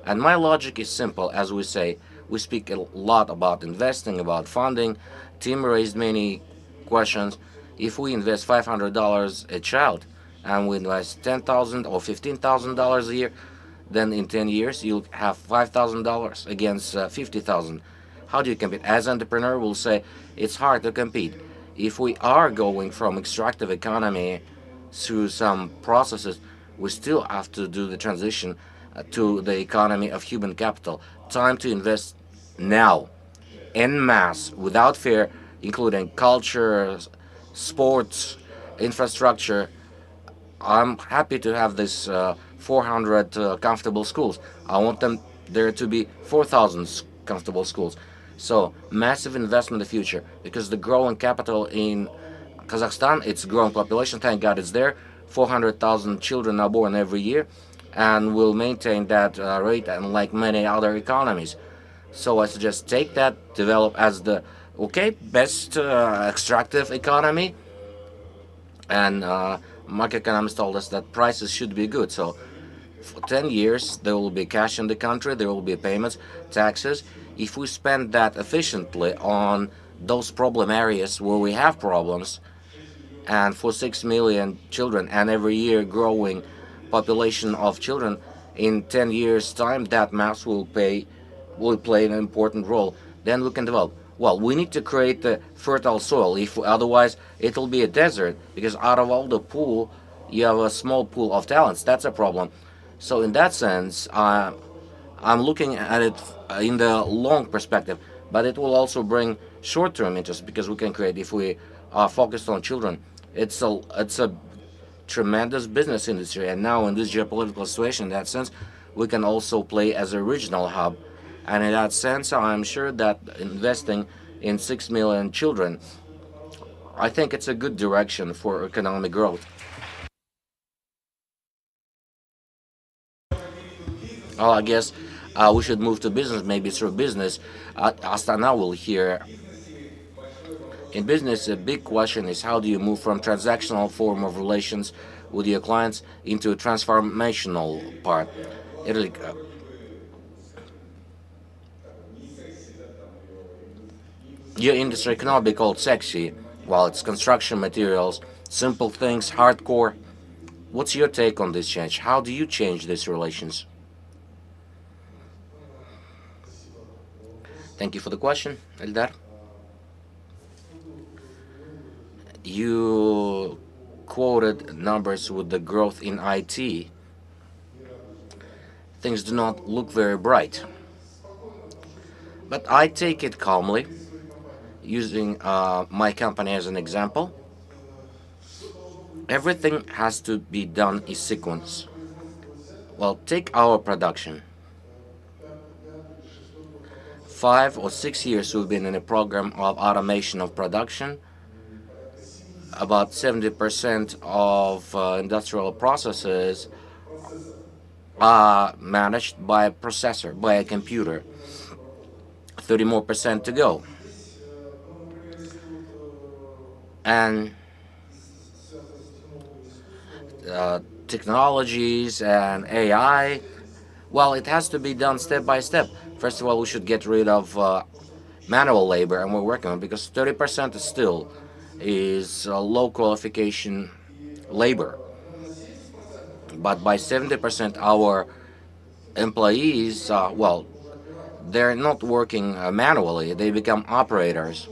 And my logic is simple. As we say, we speak a lot about investing, about funding. Tim raised many questions. If we invest $500 a child and we invest $10,000 or $15,000 a year, then in 10 years you'll have $5,000 against 50,000. How do you compete? As an entrepreneur, we'll say it's hard to compete. If we are going from extractive economy through some processes, we still have to do the transition to the economy of human capital. Time to invest now, en masse, without fear, including culture, sports, infrastructure. I'm happy to have this 400 comfortable schools. I want them there to be 4,000 comfortable schools. So massive investment in the future, because the growing capital in Kazakhstan, its growing population, thank God it's there. 400,000 children are born every year, and will maintain that rate, unlike many other economies. So I suggest take that, develop as the best extractive economy, and market economists told us that prices should be good. So for 10 years, there will be cash in the country, there will be payments, taxes. If we spend that efficiently on those problem areas where we have problems, and for 6 million children and every year growing population of children, in 10 years time that mass will play an important role. Then we can develop. Well, we need to create the fertile soil. If otherwise it will be a desert, because out of all the pool you have a small pool of talents. That's a problem. So in that sense, I'm looking at it in the long perspective, but it will also bring short-term interest, because we can create, if we are focused on children, it's a tremendous business industry. And now in this geopolitical situation, in that sense, we can also play as a regional hub. And in that sense, I'm sure that investing in 6 million children, I think it's a good direction for economic growth. Well, I guess we should move to business, maybe through business. Astana will hear. In business, a big question is how do you move from transactional form of relations with your clients into a transformational part. It, your industry cannot be called sexy while it's construction materials, simple things, hardcore. What's your take on this change? How do you change these relations? Thank you for the question, Eldar. You quoted numbers with the growth in IT. Things do not look very bright. But I take it calmly, using my company as an example. Everything has to be done in sequence. Well, take our production. 5 or 6 years we've been in a program of automation of production. About 70% of industrial processes are managed by a processor, by a computer. 30 more percent to go. And technologies and AI, well, it has to be done step by step. First of all, we should get rid of manual labor, and we're working on it, because 30% still is low qualification labor. But by 70%, our employees, well, they're not working manually, they become operators.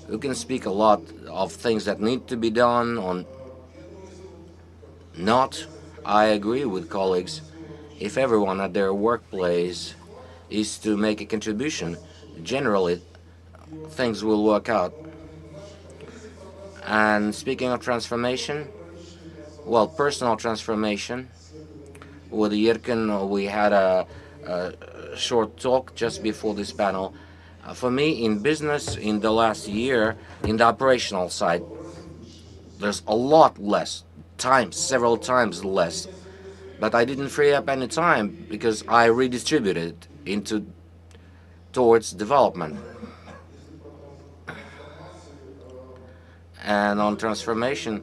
You can speak a lot of things that need to be done on not. I agree with colleagues. if everyone at their workplace is to make a contribution, generally things will work out. And speaking of transformation, well, personal transformation, with Yirkin, we had a short talk just before this panel. For me, in business, in the last year, in the operational side, there's a lot less time, several times less. But I didn't free up any time because I redistributed into towards development. And on transformation,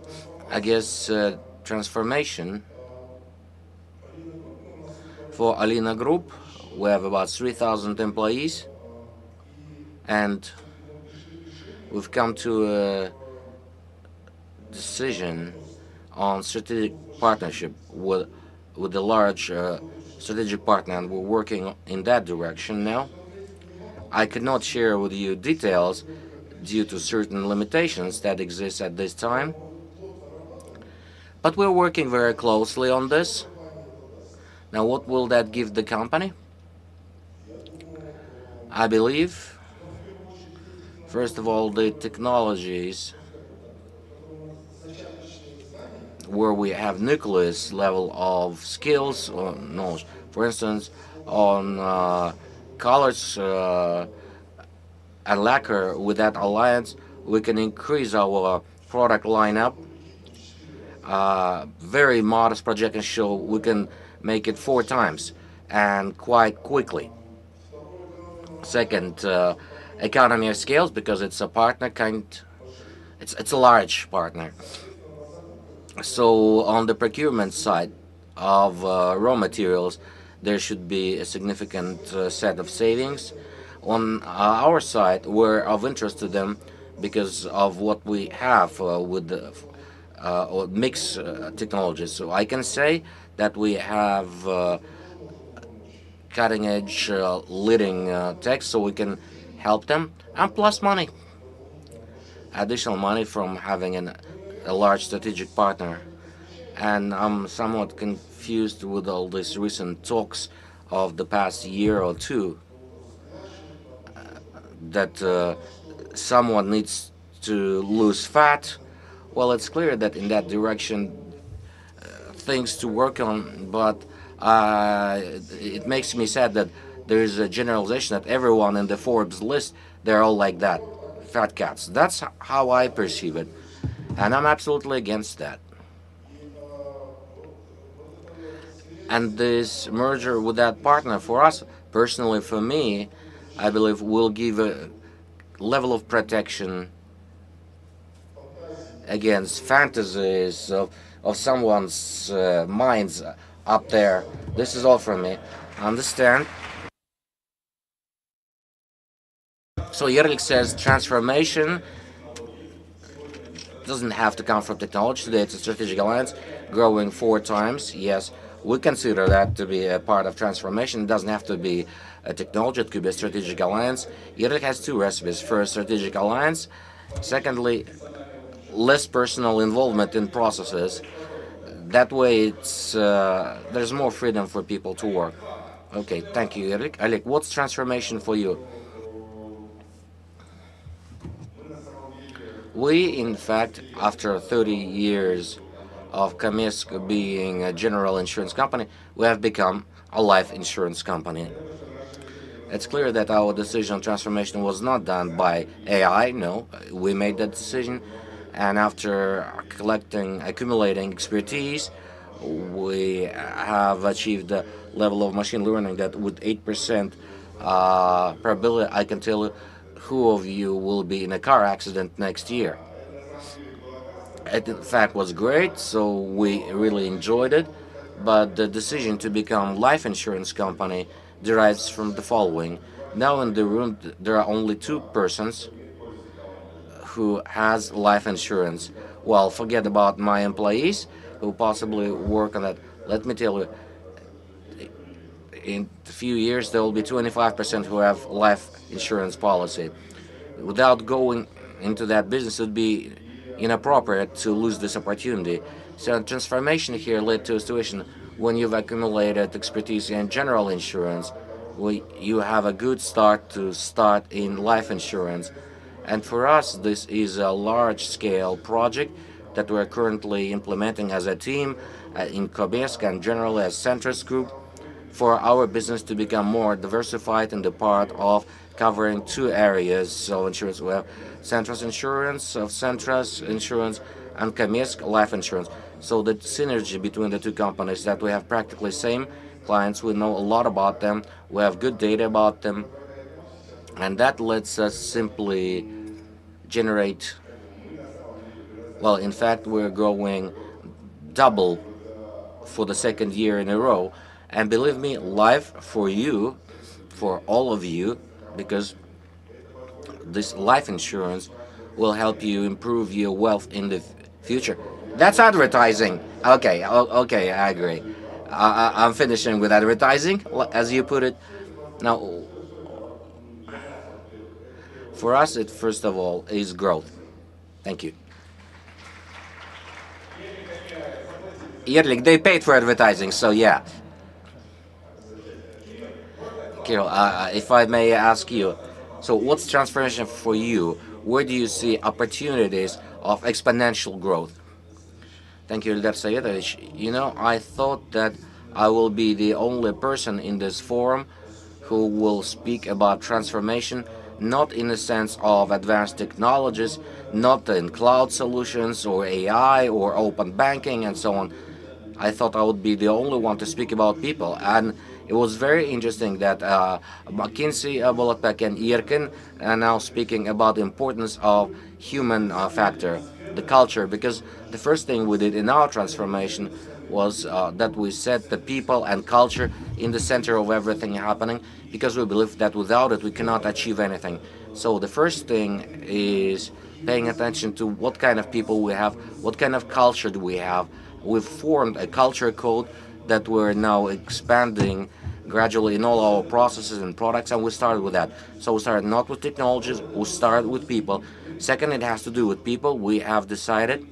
I guess transformation for Alina Group, we have about 3,000 employees, and we've come to a decision on strategic partnership with a large strategic partner, and we're working in that direction now. I could not share with you details due to certain limitations that exist at this time, but we're working very closely on this. Now, what will that give the company? I believe, first of all, the technologies where we have nucleus level of skills or knowledge. For instance, on colors and lacquer, with that alliance, we can increase our product lineup. Very modest projection show we can make it 4 times and quite quickly. Second, economy of scales, because it's a partner it's a large partner. So on the procurement side of raw materials, there should be a significant set of savings. On our side, we're of interest to them because of what we have with the mix technologies. So I can say that we have cutting-edge leading tech, so we can help them, and plus money, additional money from having a large strategic partner. And I'm somewhat confused with all these recent talks of the past year or two that someone needs to lose fat. Well, it's clear that in that direction things to work on, but it makes me sad that there is a generalization that everyone in the Forbes list, they're all like that, fat cats. That's how I perceive it, and I'm absolutely against that. And this merger with that partner, for us, personally, for me, I believe will give a level of protection against fantasies of someone's minds up there. This is all from me. Understand? So Yerlik says transformation doesn't have to come from technology. Today it's a strategic alliance growing 4 times. Yes, we consider that to be a part of transformation. It doesn't have to be a technology. It could be a strategic alliance. Yerlik has 2 recipes. First, strategic alliance. Secondly, less personal involvement in processes. That way, there's more freedom for people to work. Okay, thank you, Eric. Alek, what's transformation for you? We, in fact, after 30 years of Kamesk being a general insurance company, we have become a life insurance company. It's clear that our decision on transformation was not done by AI. No, we made that decision. And after accumulating expertise, we have achieved a level of machine learning that with 8% probability, I can tell you who of you will be in a car accident next year. It in fact was great, so we really enjoyed it. But the decision to become life insurance company derives from the following. Now in the room, there are only 2 persons who has life insurance. Well, forget about my employees who possibly work on that. Let me tell you, in a few years there will be 25% who have life insurance policy. Without going into that business, it would be inappropriate to lose this opportunity. So transformation here led to a situation when you've accumulated expertise in general insurance, you have a good start to start in life insurance. And for us, this is a large-scale project that we're currently implementing as a team in Kobesk and generally as Centris Group for our business to become more diversified in the part of covering two areas of insurance. We have Centris Insurance, of Centris Insurance, and Kobesk Life Insurance. So the synergy between the two companies that we have practically same clients, we know a lot about them, we have good data about them, and that lets us simply generate, well, in fact, we're growing double for the second year in a row. And believe me, life for you, for all of you, because this life insurance will help you improve your wealth in the future. That's advertising. Okay, okay, I agree. I'm finishing with advertising, as you put it. Now, for us, it first of all is growth. Thank you. Yerlik, they paid for advertising, so yeah. Kirill, if I may ask you, so what's transformation for you? Where do you see opportunities of exponential growth? Thank you, Ildar Sayedovich. You know, I thought that I will be the only person in this forum who will speak about transformation, not in the sense of advanced technologies, not in cloud solutions or AI or open banking and so on. I thought I would be the only one to speak about people, and it was very interesting that McKinsey, Bolotpek, and Irkin are now speaking about the importance of human factor, the culture, because the first thing we did in our transformation was that we set the people and culture in the center of everything happening, because we believe that without it we cannot achieve anything. So the first thing is paying attention to what kind of people we have, what kind of culture do we have. We've formed a culture code that we're now expanding gradually in all our processes and products, and we started with that. So we started not with technologies, we started with people. Second, it has to do with people. We have decided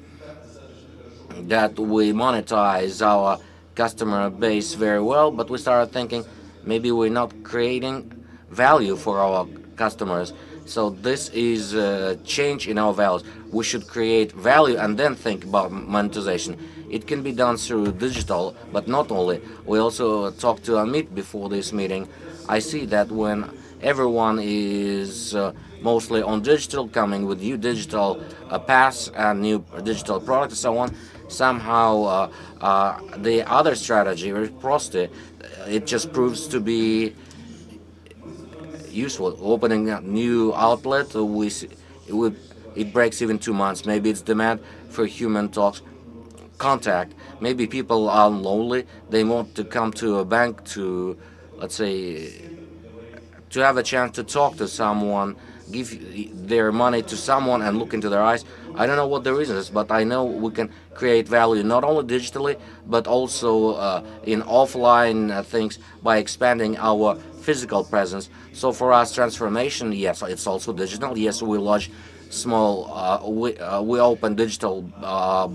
that we monetize our customer base very well, but we started thinking maybe we're not creating value for our customers. So this is a change in our values. We should create value and then think about monetization. It can be done through digital, but not only. We also talked to Amit before this meeting. I see that when everyone is mostly on digital, coming with new digital paths and new digital products and so on, somehow the other strategy, Riposte, it just proves to be useful. Opening a new outlet, it breaks even 2 months. Maybe it's demand for human talks, contact. Maybe people are lonely. They want to come to a bank to, let's say, to have a chance to talk to someone, give their money to someone and look into their eyes. I don't know what the reason is, but I know we can create value not only digitally, but also in offline things by expanding our physical presence. So for us, transformation, yes, it's also digital. Yes, we launch small, we open digital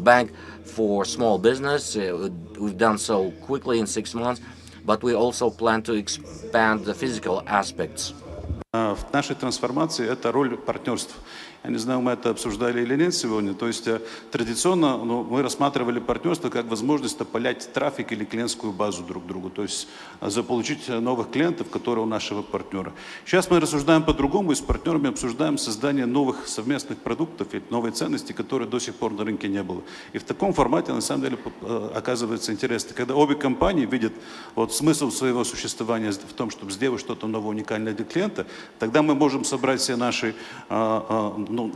bank for small business. We've done so quickly in 6 months, but we also plan to expand the physical aspects. В нашей трансформации это роль партнерств. Я не знаю, мы это обсуждали или нет сегодня. То есть традиционно мы рассматривали партнерство как возможность опылять трафик или клиентскую базу друг другу. То есть заполучить новых клиентов, которые у нашего партнера. Сейчас мы рассуждаем по-другому и с партнерами обсуждаем создание новых совместных продуктов и новой ценности, которые до сих пор на рынке не было. И в таком формате на самом деле оказывается интересно. Когда обе компании видят смысл своего существования в том, чтобы сделать что-то новое, уникальное для клиента, тогда мы можем собрать все наши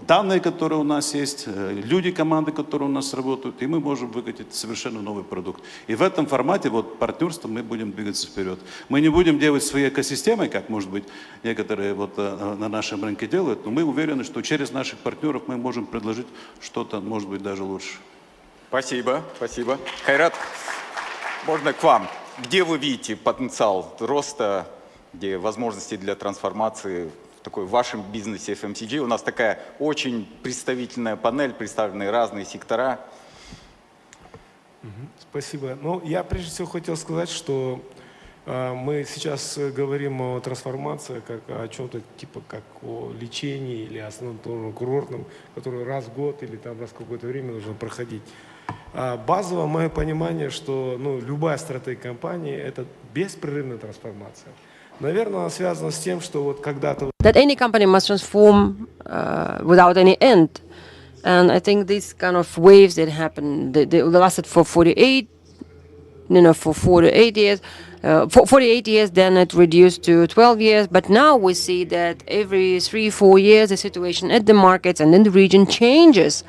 данные, которые у нас есть, люди, команды, которые у нас работают, и мы можем выкатить совершенно новый продукт. И в этом формате партнерства мы будем двигаться вперед. Мы не будем делать свои экосистемы, как, может быть, некоторые на нашем рынке делают, но мы уверены, что через наших партнеров мы можем предложить что-то, может быть, даже лучше. Спасибо, спасибо. Хайрат, можно к вам. Где вы видите потенциал роста, где возможности для трансформации в вашем бизнесе FMCG? У нас такая очень представительная панель, представлены разные сектора. Спасибо. Ну, я прежде всего хотел сказать, что мы сейчас говорим о трансформации как о чем-то типа как о лечении или о санаторно-курортном, который раз в год или там раз в какое-то время нужно проходить. Базово мое понимание, что любая стратегия компании – это беспрерывная трансформация. Наверное, она связана с тем, что вот когда-то… That any company must transform without any end. And I think these kind of waves that happen, they lasted for 48 years, 48 years, then it reduced to 12 years. But now we see that every 3-4 years, the situation at the markets and in the region changes.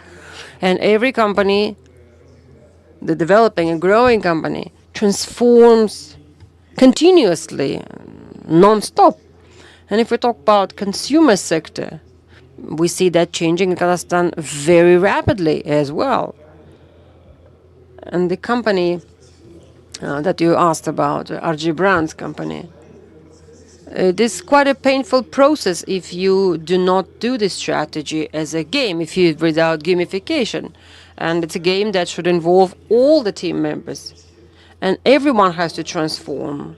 And every company, the developing and growing company, transforms continuously, non-stop. And if we talk about consumer sector, we see that changing in Kazakhstan very rapidly as well. And the company that you asked about, RG Brands company, it is quite a painful process if you do not do this strategy as a game, if you without gamification. And it's a game that should involve all the team members. And everyone has to transform.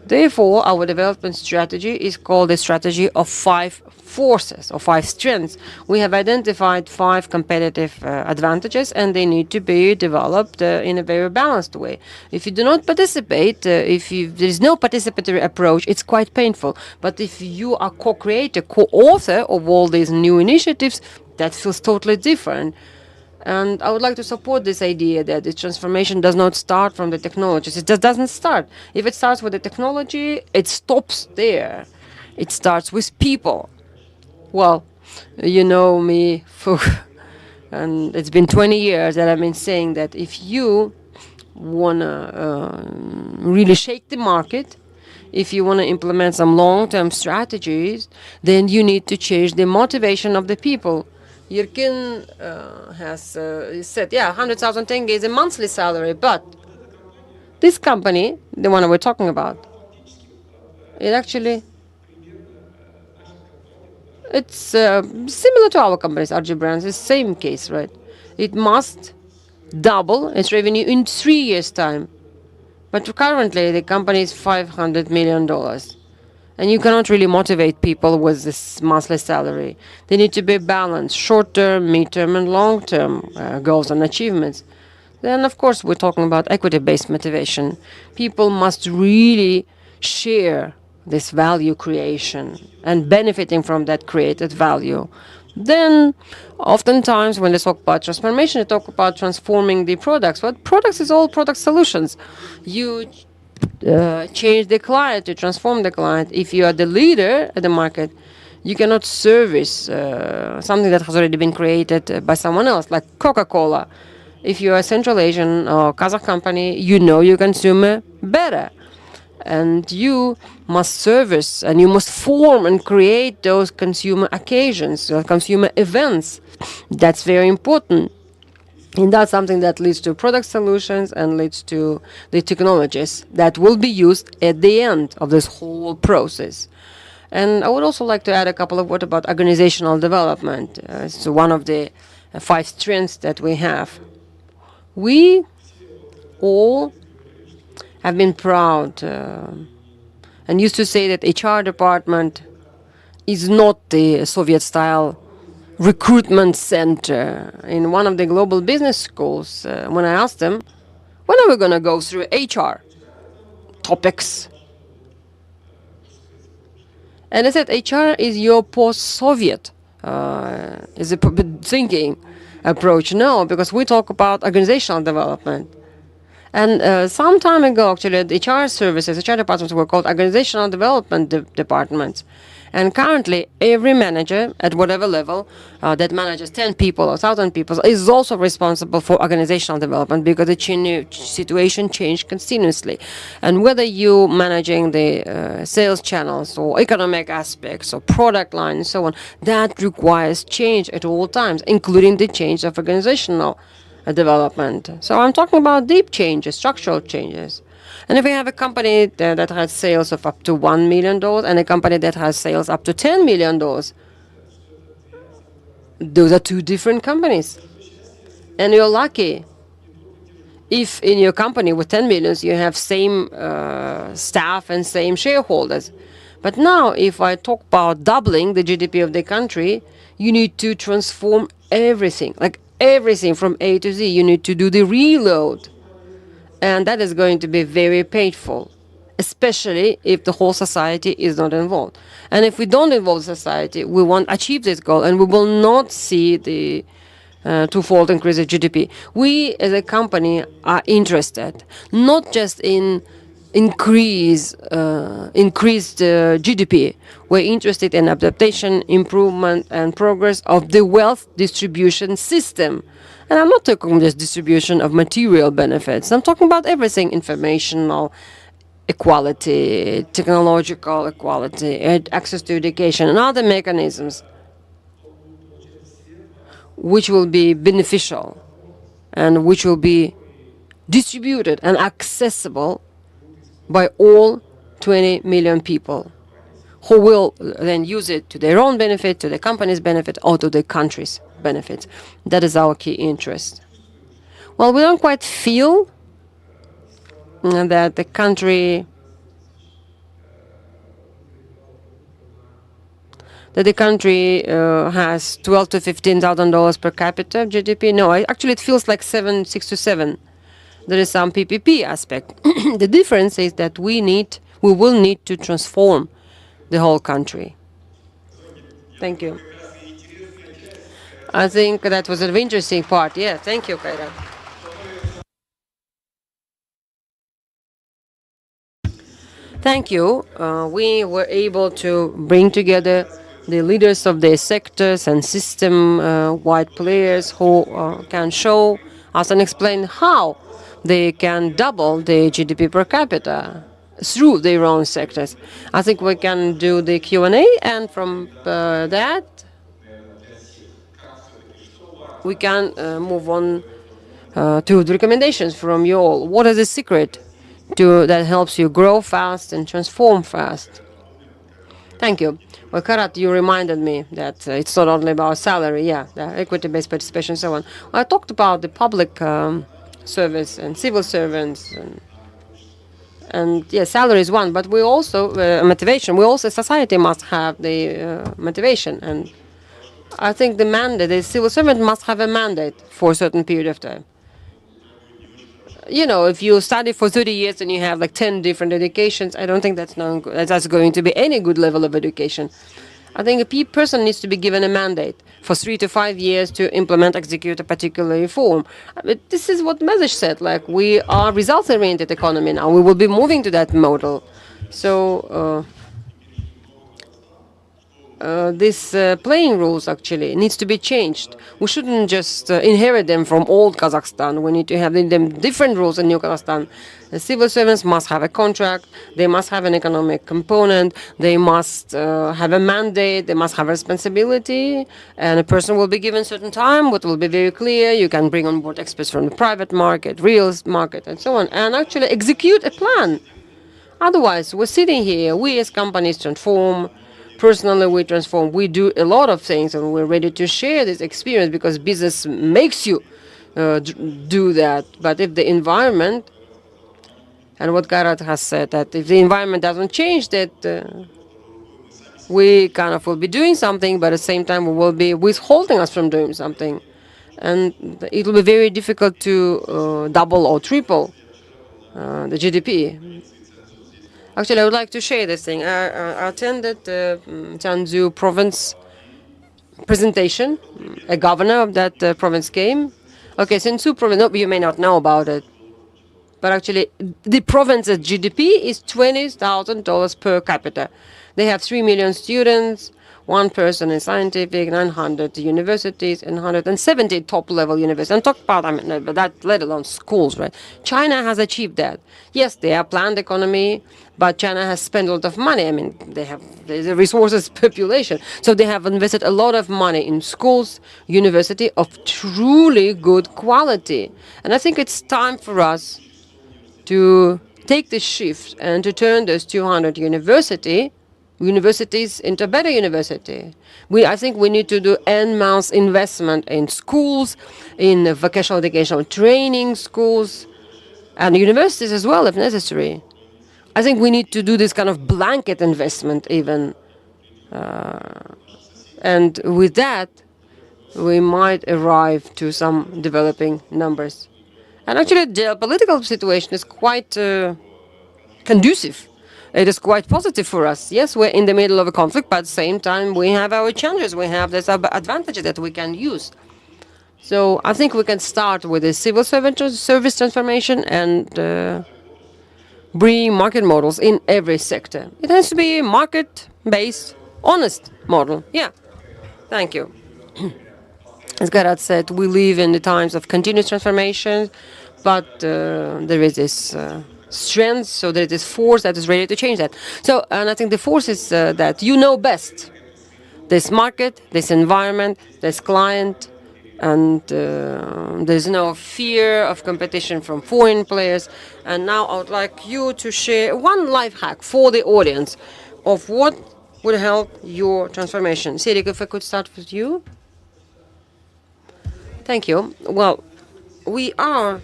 Therefore, our development strategy is called the strategy of 5 forces or 5 strengths. We have identified 5 competitive advantages, and they need to be developed in a very balanced way. If you do not participate, there is no participatory approach, it's quite painful. But if you are co-creator, co-author of all these new initiatives, that feels totally different. And I would like to support this idea that the transformation does not start from the technologies. It just doesn't start. If it starts with the technology, it stops there. It starts with people. Well, you know me, and it's been 20 years that I've been saying that if you want to really shake the market, if you want to implement some long-term strategies, then you need to change the motivation of the people. Yurkin has said, 100,000 tenge is a monthly salary, but this company, the one we're talking about, it's similar to our companies, RG Brands, it's the same case, right? It must double its revenue in 3 years' time. But currently, the company is $500 million. And you cannot really motivate people with this monthly salary. They need to be balanced, short-term, mid-term, and long-term goals and achievements. Then, of course, we're talking about equity-based motivation. People must really share this value creation and benefiting from that created value. Then, oftentimes, when they talk about transformation, they talk about transforming the products. But products is all product solutions. You change the client, to transform the client. If you are the leader at the market, you cannot service something that has already been created by someone else, like Coca-Cola. If you are a Central Asian or Kazakh company, you know your consumer better. And you must service and you must form and create those consumer occasions, consumer events. That's very important. And that's something that leads to product solutions and leads to the technologies that will be used at the end of this whole process. And I would also like to add a couple of words about organizational development. It's one of the 5 strengths that we have. We all have been proud and used to say that HR department is not the Soviet-style recruitment center. In one of the global business schools, when I asked them, when are we going to go through HR topics? And I said, HR is your post-Soviet is a thinking approach. No, because we talk about organizational development. And some time ago, actually, the HR services, HR departments were called organizational development departments. And currently, every manager at whatever level that manages 10 people or 1,000 people is also responsible for organizational development because the situation changed continuously. And whether you're managing the sales channels or economic aspects or product line and so on, that requires change at all times, including the change of organizational development. So I'm talking about deep changes, structural changes. And if we have a company that has sales of up to $1 million and a company that has sales up to $10 million, those are 2 different companies. And you're lucky if in your company with 10 millions you have same staff and same shareholders. But now, if I talk about doubling the GDP of the country, you need to transform everything, like everything from A to Z. You need to do the reload. And that is going to be very painful, especially if the whole society is not involved. And if we don't involve society, we won't achieve this goal, and we will not see the twofold increase of GDP. We, as a company, are interested not just in increased GDP. We're interested in adaptation, improvement, and progress of the wealth distribution system. And I'm not talking just distribution of material benefits. I'm talking about everything: informational equality, technological equality, access to education, and other mechanisms which will be beneficial and which will be distributed and accessible by all 20 million people, who will then use it to their own benefit, to the company's benefit, or to the country's benefit. That is our key interest. Well, we don't quite feel that the country has $12,000 to $15,000 per capita GDP. No, actually it feels like 6 to 7. There is some PPP aspect. The difference is that we will need to transform the whole country. Thank you. I think that was an interesting part. Yeah, thank you, Kaira. Thank you. We were able to bring together the leaders of the sectors and system-wide players who can show us and explain how they can double the GDP per capita through their own sectors. I think we can do the Q&A, and from that we can move on to the recommendations from you all. What is the secret that helps you grow fast and transform fast? Thank you. Well, Karat, you reminded me that it's not only about salary, the equity-based participation and so on. I talked about the public service and civil servants, and salary is one, but we also motivation. We also, society must have the motivation, and I think the civil servant must have a mandate for a certain period of time. You know, if you study for 30 years and you have like 10 different educations, I don't think that's going to be any good level of education. I think a person needs to be given a mandate for 3 to 5 years to implement, execute a particular reform. But this is what Message said, like we are results-oriented economy now. We will be moving to that model. So these playing rules actually needs to be changed. We shouldn't just inherit them from old Kazakhstan. We need to have them different rules in new Kazakhstan. The civil servants must have a contract. They must have an economic component. They must have a mandate. They must have responsibility. And a person will be given certain time, what will be very clear. You can bring on board experts from the private market, real market, and so on, and actually execute a plan. Otherwise, we're sitting here. We as companies transform. Personally, we transform. We do a lot of things, and we're ready to share this experience because business makes you do that. But if the environment, and what Karat has said, that if the environment doesn't change, that we kind of will be doing something, but at the same time we will be withholding us from doing something. And it will be very difficult to double or triple the GDP. Actually, I would like to share this thing. I attended the Jiangsu province presentation. A governor of that province came. Okay, Jiangsu province, no, you may not know about it, but actually the province's GDP is $20,000 per capita. They have 3 million students, 1 person in scientific, 900 universities, and 170 top-level universities. And talk about, that, let alone schools, right? China has achieved that. Yes, they have planned economy, but China has spent a lot of money. I mean, they have the resources, population. So they have invested a lot of money in schools, university of truly good quality. And I think it's time for us to take this shift and to turn those 200 universities into better university. I think we need to do en masse investment in schools, in vocational educational training schools, and universities as well, if necessary. I think we need to do this kind of blanket investment even. And with that, we might arrive to some developing numbers. And actually, the political situation is quite conducive. It is quite positive for us. Yes, we're in the middle of a conflict, but at the same time, we have our challenges. We have this advantage that we can use. So I think we can start with the civil service transformation and bring market models in every sector. It has to be a market-based, honest model. Yeah. Thank you. As Gerhard said, we live in the times of continuous transformation, but there is this strength, so there is this force that is ready to change that. So, and I think the force is that you know best this market, this environment, this client, and there's no fear of competition from foreign players. And now I would like you to share one life hack for the audience of what would help your transformation. Sirik, if I could start with you. Thank you. Well, we are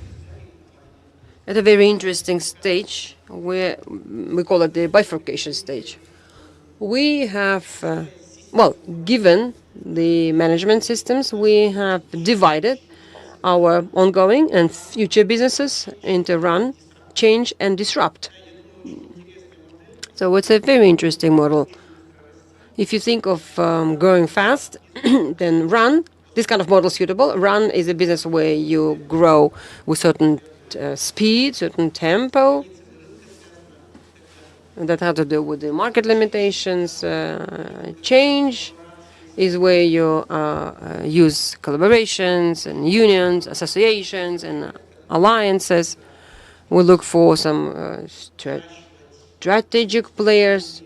at a very interesting stage where we call it the bifurcation stage. We have, well, given the management systems, we have divided our ongoing and future businesses into run, change, and disrupt. So it's a very interesting model. If you think of growing fast, then run. This kind of model is suitable. Run is a business where you grow with certain speed, certain tempo. And that has to do with the market limitations. Change is where you use collaborations and unions, associations, and alliances. We look for some strategic players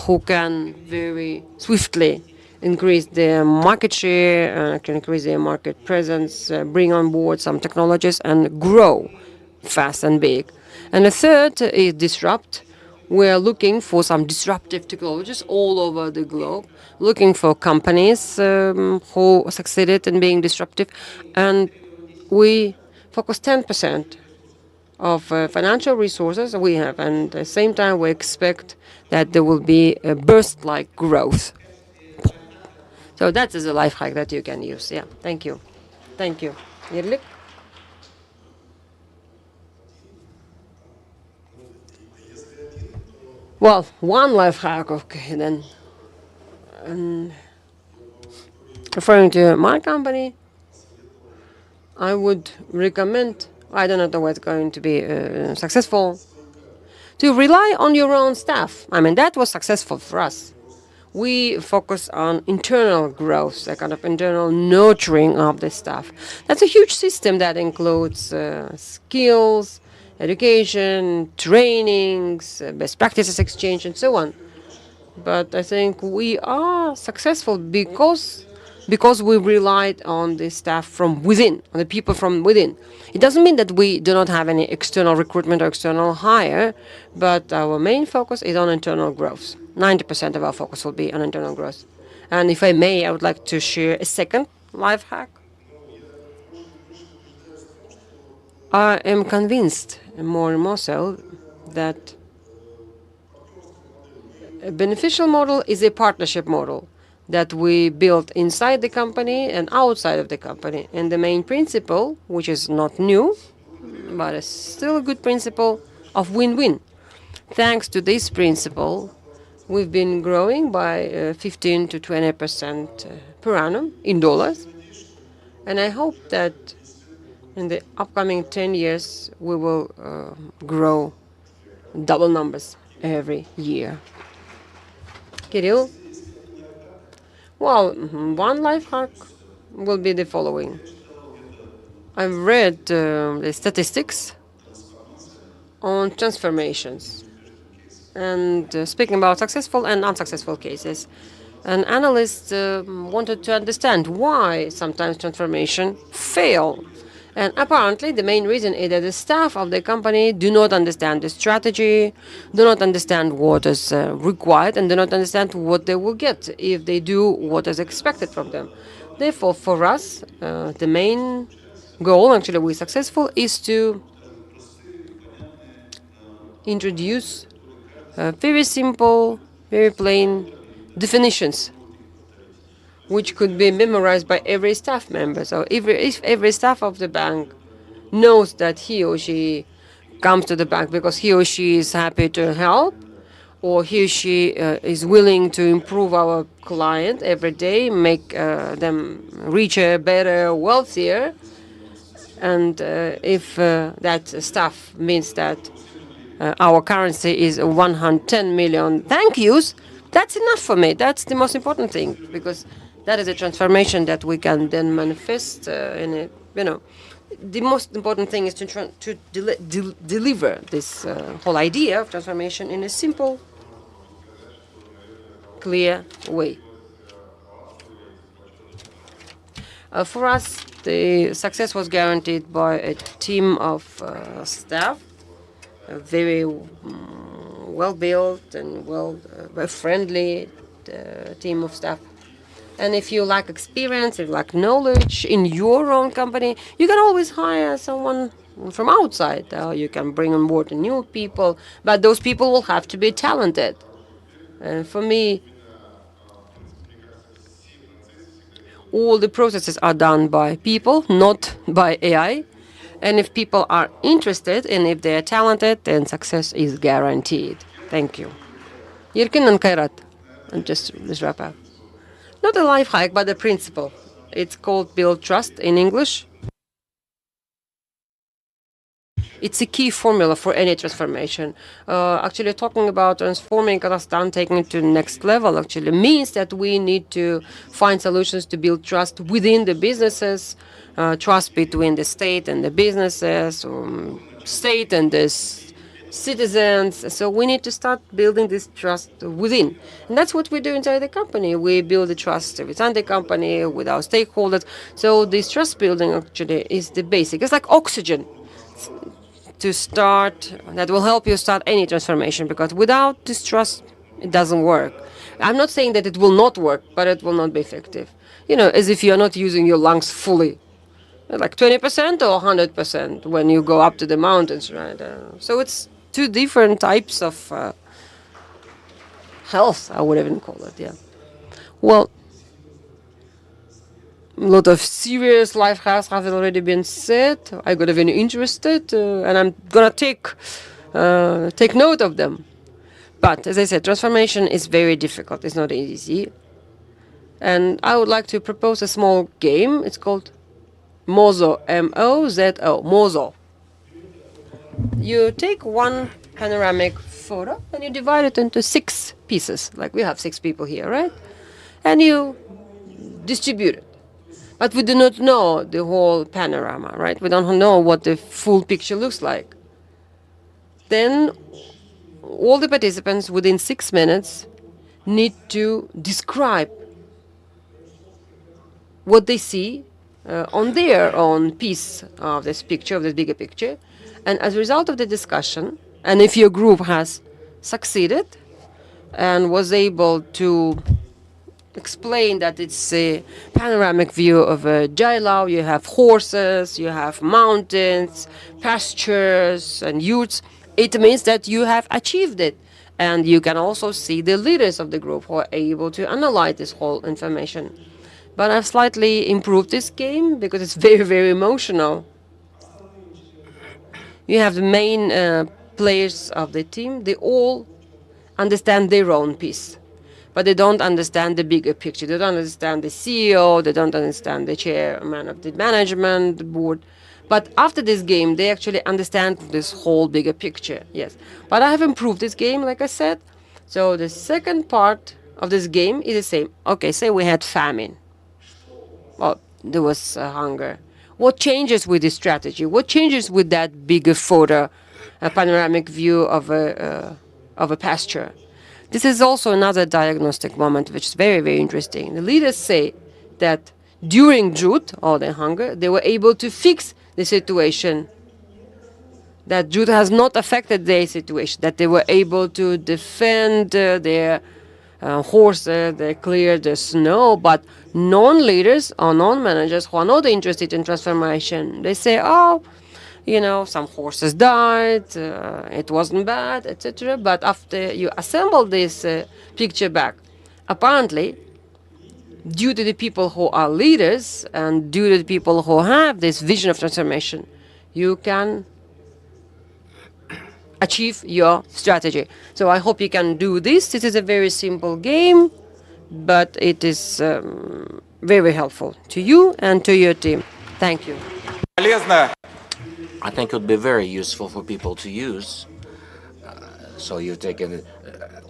who can very swiftly increase their market share, can increase their market presence, bring on board some technologies, and grow fast and big. And the third is disrupt. We're looking for some disruptive technologies all over the globe, looking for companies who succeeded in being disruptive. And we focus 10% of financial resources we have, and at the same time we expect that there will be a burst-like growth. So that is a life hack that you can use. Yeah, thank you. Thank you. Yerlik? Well, one life hack, okay, then. Referring to my company, I would recommend, I don't know what's going to be successful, to rely on your own staff. I mean, that was successful for us. We focus on internal growth, a kind of internal nurturing of the staff. That's a huge system that includes skills, education, trainings, best practices exchange, and so on. But I think we are successful because we relied on the staff from within, on the people from within. It doesn't mean that we do not have any external recruitment or external hire, but our main focus is on internal growth. 90% of our focus will be on internal growth. And if I may, I would like to share a second life hack. I am convinced, more and more so, that a beneficial model is a partnership model that we build inside the company and outside of the company. And the main principle, which is not new, but is still a good principle of win-win. Thanks to this principle, we've been growing by 15 to 20% per annum in dollars. And I hope that in the upcoming 10 years, we will grow double numbers every year. Kirill? Well, one life hack will be the following. I've read the statistics on transformations and speaking about successful and unsuccessful cases. An analyst wanted to understand why sometimes transformation fail. And apparently the main reason is that the staff of the company do not understand the strategy, do not understand what is required, and do not understand what they will get if they do what is expected from them. Therefore, for us, the main goal, actually we're successful, is to introduce very simple, very plain definitions, which could be memorized by every staff member. So if every staff of the bank knows that he or she comes to the bank because he or she is happy to help, or he or she is willing to improve our client every day, make them richer, better, wealthier, and if that staff means that our currency is 110 million thank yous, that's enough for me. That's the most important thing, because that is a transformation that we can then manifest in a, the most important thing is to deliver this whole idea of transformation in a simple, clear way. For us, the success was guaranteed by a team of staff, a very well-built and friendly team of staff. And if you lack experience, if you lack knowledge in your own company, you can always hire someone from outside. You can bring on board new people, but those people will have to be talented. And for me, all the processes are done by people, not by AI. And if people are interested and if they are talented, then success is guaranteed. Thank you. Yirkin and Kairat. And just let's wrap up. Not a life hack, but a principle. It's called build trust in English. It's a key formula for any transformation. Actually, talking about transforming Kazakhstan, taking it to the next level, actually means that we need to find solutions to build trust within the businesses, trust between the state and the businesses, state and the citizens. So we need to start building this trust within. And that's what we do inside the company. We build the trust within the company, with our stakeholders. So this trust building actually is the basic. It's like oxygen to start, that will help you start any transformation, because without this trust, it doesn't work. I'm not saying that it will not work, but it will not be effective. As if you're not using your lungs fully, like 20% or 100% when you go up to the mountains, right? So it's two different types of health, I would even call it, yeah. Well, a lot of serious life hacks have already been said. I got very interested, and I'm gonna take note of them. But as I said, transformation is very difficult. It's not easy. And I would like to propose a small game. It's called Mozo, M-O-Z-O, Mozo. You take one panoramic photo and you divide it into 6 pieces. Like we have 6 people here, right? And you distribute it. But we do not know the whole panorama, right? We don't know what the full picture looks like. Then all the participants within 6 minutes need to describe what they see on their own piece of this picture, of this bigger picture. And as a result of the discussion, and if your group has succeeded and was able to explain that it's a panoramic view of a Jailau, you have horses, you have mountains, pastures, and yurts, it means that you have achieved it. And you can also see the leaders of the group who are able to analyze this whole information. But I've slightly improved this game because it's very, very emotional. You have the main players of the team. They all understand their own piece, but they don't understand the bigger picture. They don't understand the CEO. They don't understand the chairman of the management board. But after this game, they actually understand this whole bigger picture. Yes. But I have improved this game, like I said. So the second part of this game is the same. Okay, say we had famine. Well, there was hunger. What changes with this strategy? What changes with that bigger photo, a panoramic view of a pasture? This is also another diagnostic moment, which is very, very interesting. The leaders say that during drought, or the hunger, they were able to fix the situation, that drought has not affected their situation, that they were able to defend their horses, they cleared the snow. But non-leaders or non-managers who are not interested in transformation, they say, oh, you know, some horses died, it wasn't bad, etc. But after you assemble this picture back, apparently, due to the people who are leaders and due to the people who have this vision of transformation, you can achieve your strategy. So I hope you can do this. This is a very simple game, but it is very helpful to you and to your team. Thank you. I think it would be very useful for people to use. So you've taken,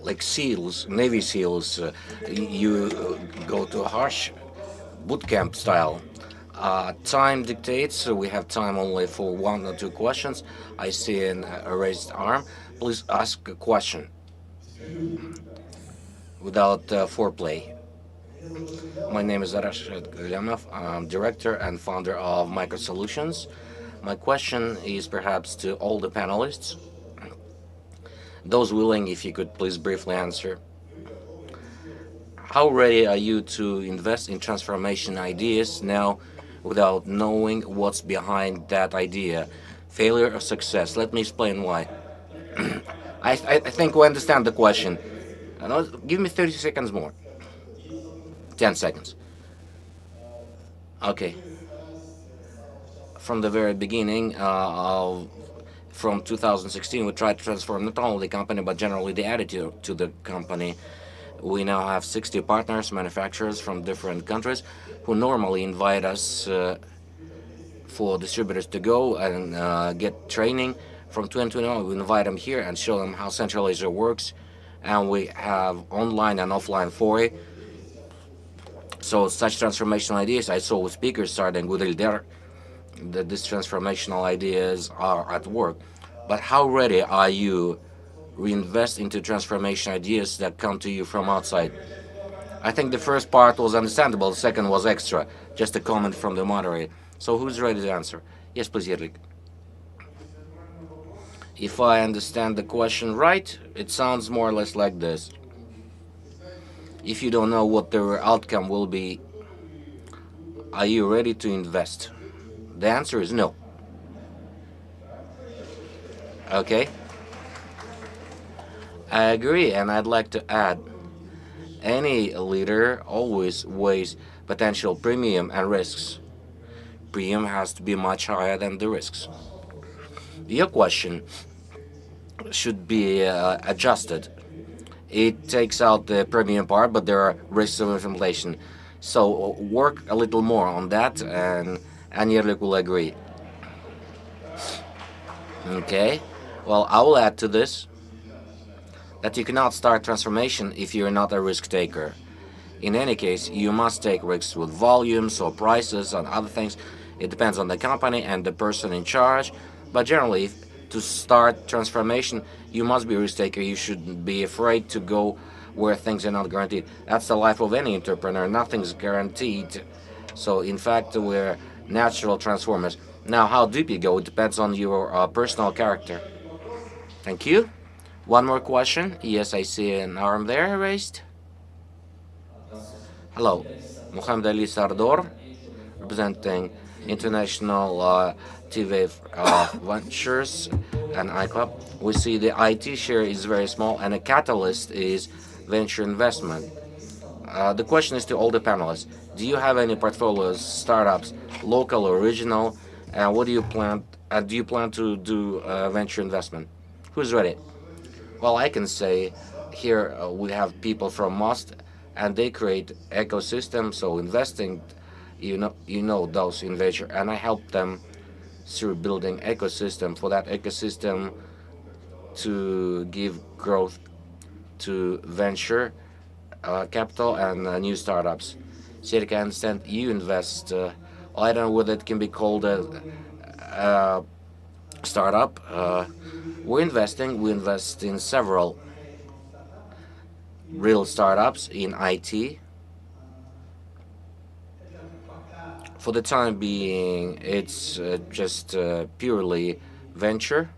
like SEALs, Navy SEALs, you go to a harsh boot camp style. Time dictates, so we have time only for 1 or 2 questions. I see a raised arm. Please ask a question without foreplay. My name is Arashid Galyamov. I'm director and founder of Micro Solutions. My question is perhaps to all the panelists. Those willing, if you could please briefly answer. How ready are you to invest in transformation ideas now without knowing what's behind that idea? Failure or success? Let me explain why. I think we understand the question. Give me 30 seconds more. 10 seconds. Okay. From the very beginning, from 2016, we tried to transform not only the company, but generally the attitude to the company. We now have 60 partners, manufacturers from different countries, who normally invite us for distributors to go and get training. From 2021, we invite them here and show them how Central Asia works. And we have online and offline foray. So such transformational ideas I saw with speakers starting with Ilder, that these transformational ideas are at work. But how ready are you reinvest into transformation ideas that come to you from outside? I think the first part was understandable, the second was extra. Just a comment from the moderator. So who's ready to answer? Yes, please, Yerlik. If I understand the question right, it sounds more or less like this. If you don't know what the outcome will be, are you ready to invest? The answer is no. Okay? I agree, and I'd like to add, any leader always weighs potential premium and risks. Premium has to be much higher than the risks. Your question should be adjusted. It takes out the premium part, but there are risks of inflation. So work a little more on that, and Yerlik will agree. Okay. Well, I will add to this that you cannot start transformation if you're not a risk taker. In any case, you must take risks with volumes or prices and other things. It depends on the company and the person in charge. But generally, to start transformation, you must be a risk taker. You shouldn't be afraid to go where things are not guaranteed. That's the life of any entrepreneur. Nothing's guaranteed. So, in fact, we're natural transformers. Now, how deep you go, it depends on your personal character. Thank you. One more question. Yes, I see an arm there raised. Hello, Mohamed Ali Sardor, representing International TV Ventures and iClub. We see the IT share is very small and a catalyst is venture investment. The question is to all the panelists. Do you have any portfolios, startups, local or regional? And what do you plan? Do you plan to do venture investment? Who's ready? Well, I can say here we have people from Most, and they create ecosystems. So investing, you know those in venture, and I help them through building ecosystem for that ecosystem to give growth to venture capital and new startups. Circa, I understand you invest. I don't know whether it can be called a startup. We invest in several real startups in IT. For the time being, it's just purely venture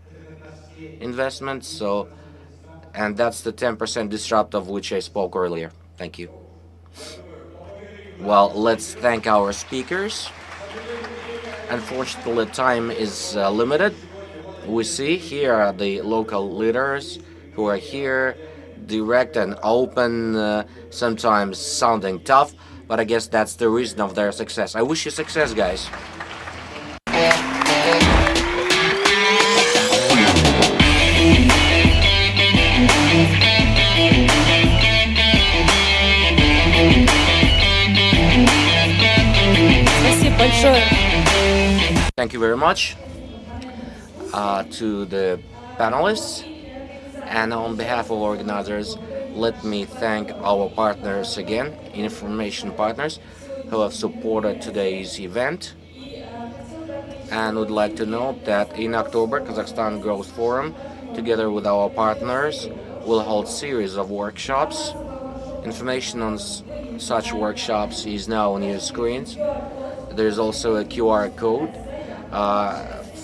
investment. So, and that's the 10% disrupt of which I spoke earlier. Thank you. Well, let's thank our speakers. Unfortunately, time is limited. We see here are the local leaders who are here, direct and open, sometimes sounding tough, but I guess that's the reason of their success. I wish you success, guys. Спасибо большое. Thank you very much to the panelists. And on behalf of organizers, let me thank our partners again, information partners, who have supported today's event. And would like to note that in October, Kazakhstan Growth Forum, together with our partners, will hold series of workshops. Information on such workshops is now on your screens. There's also a QR code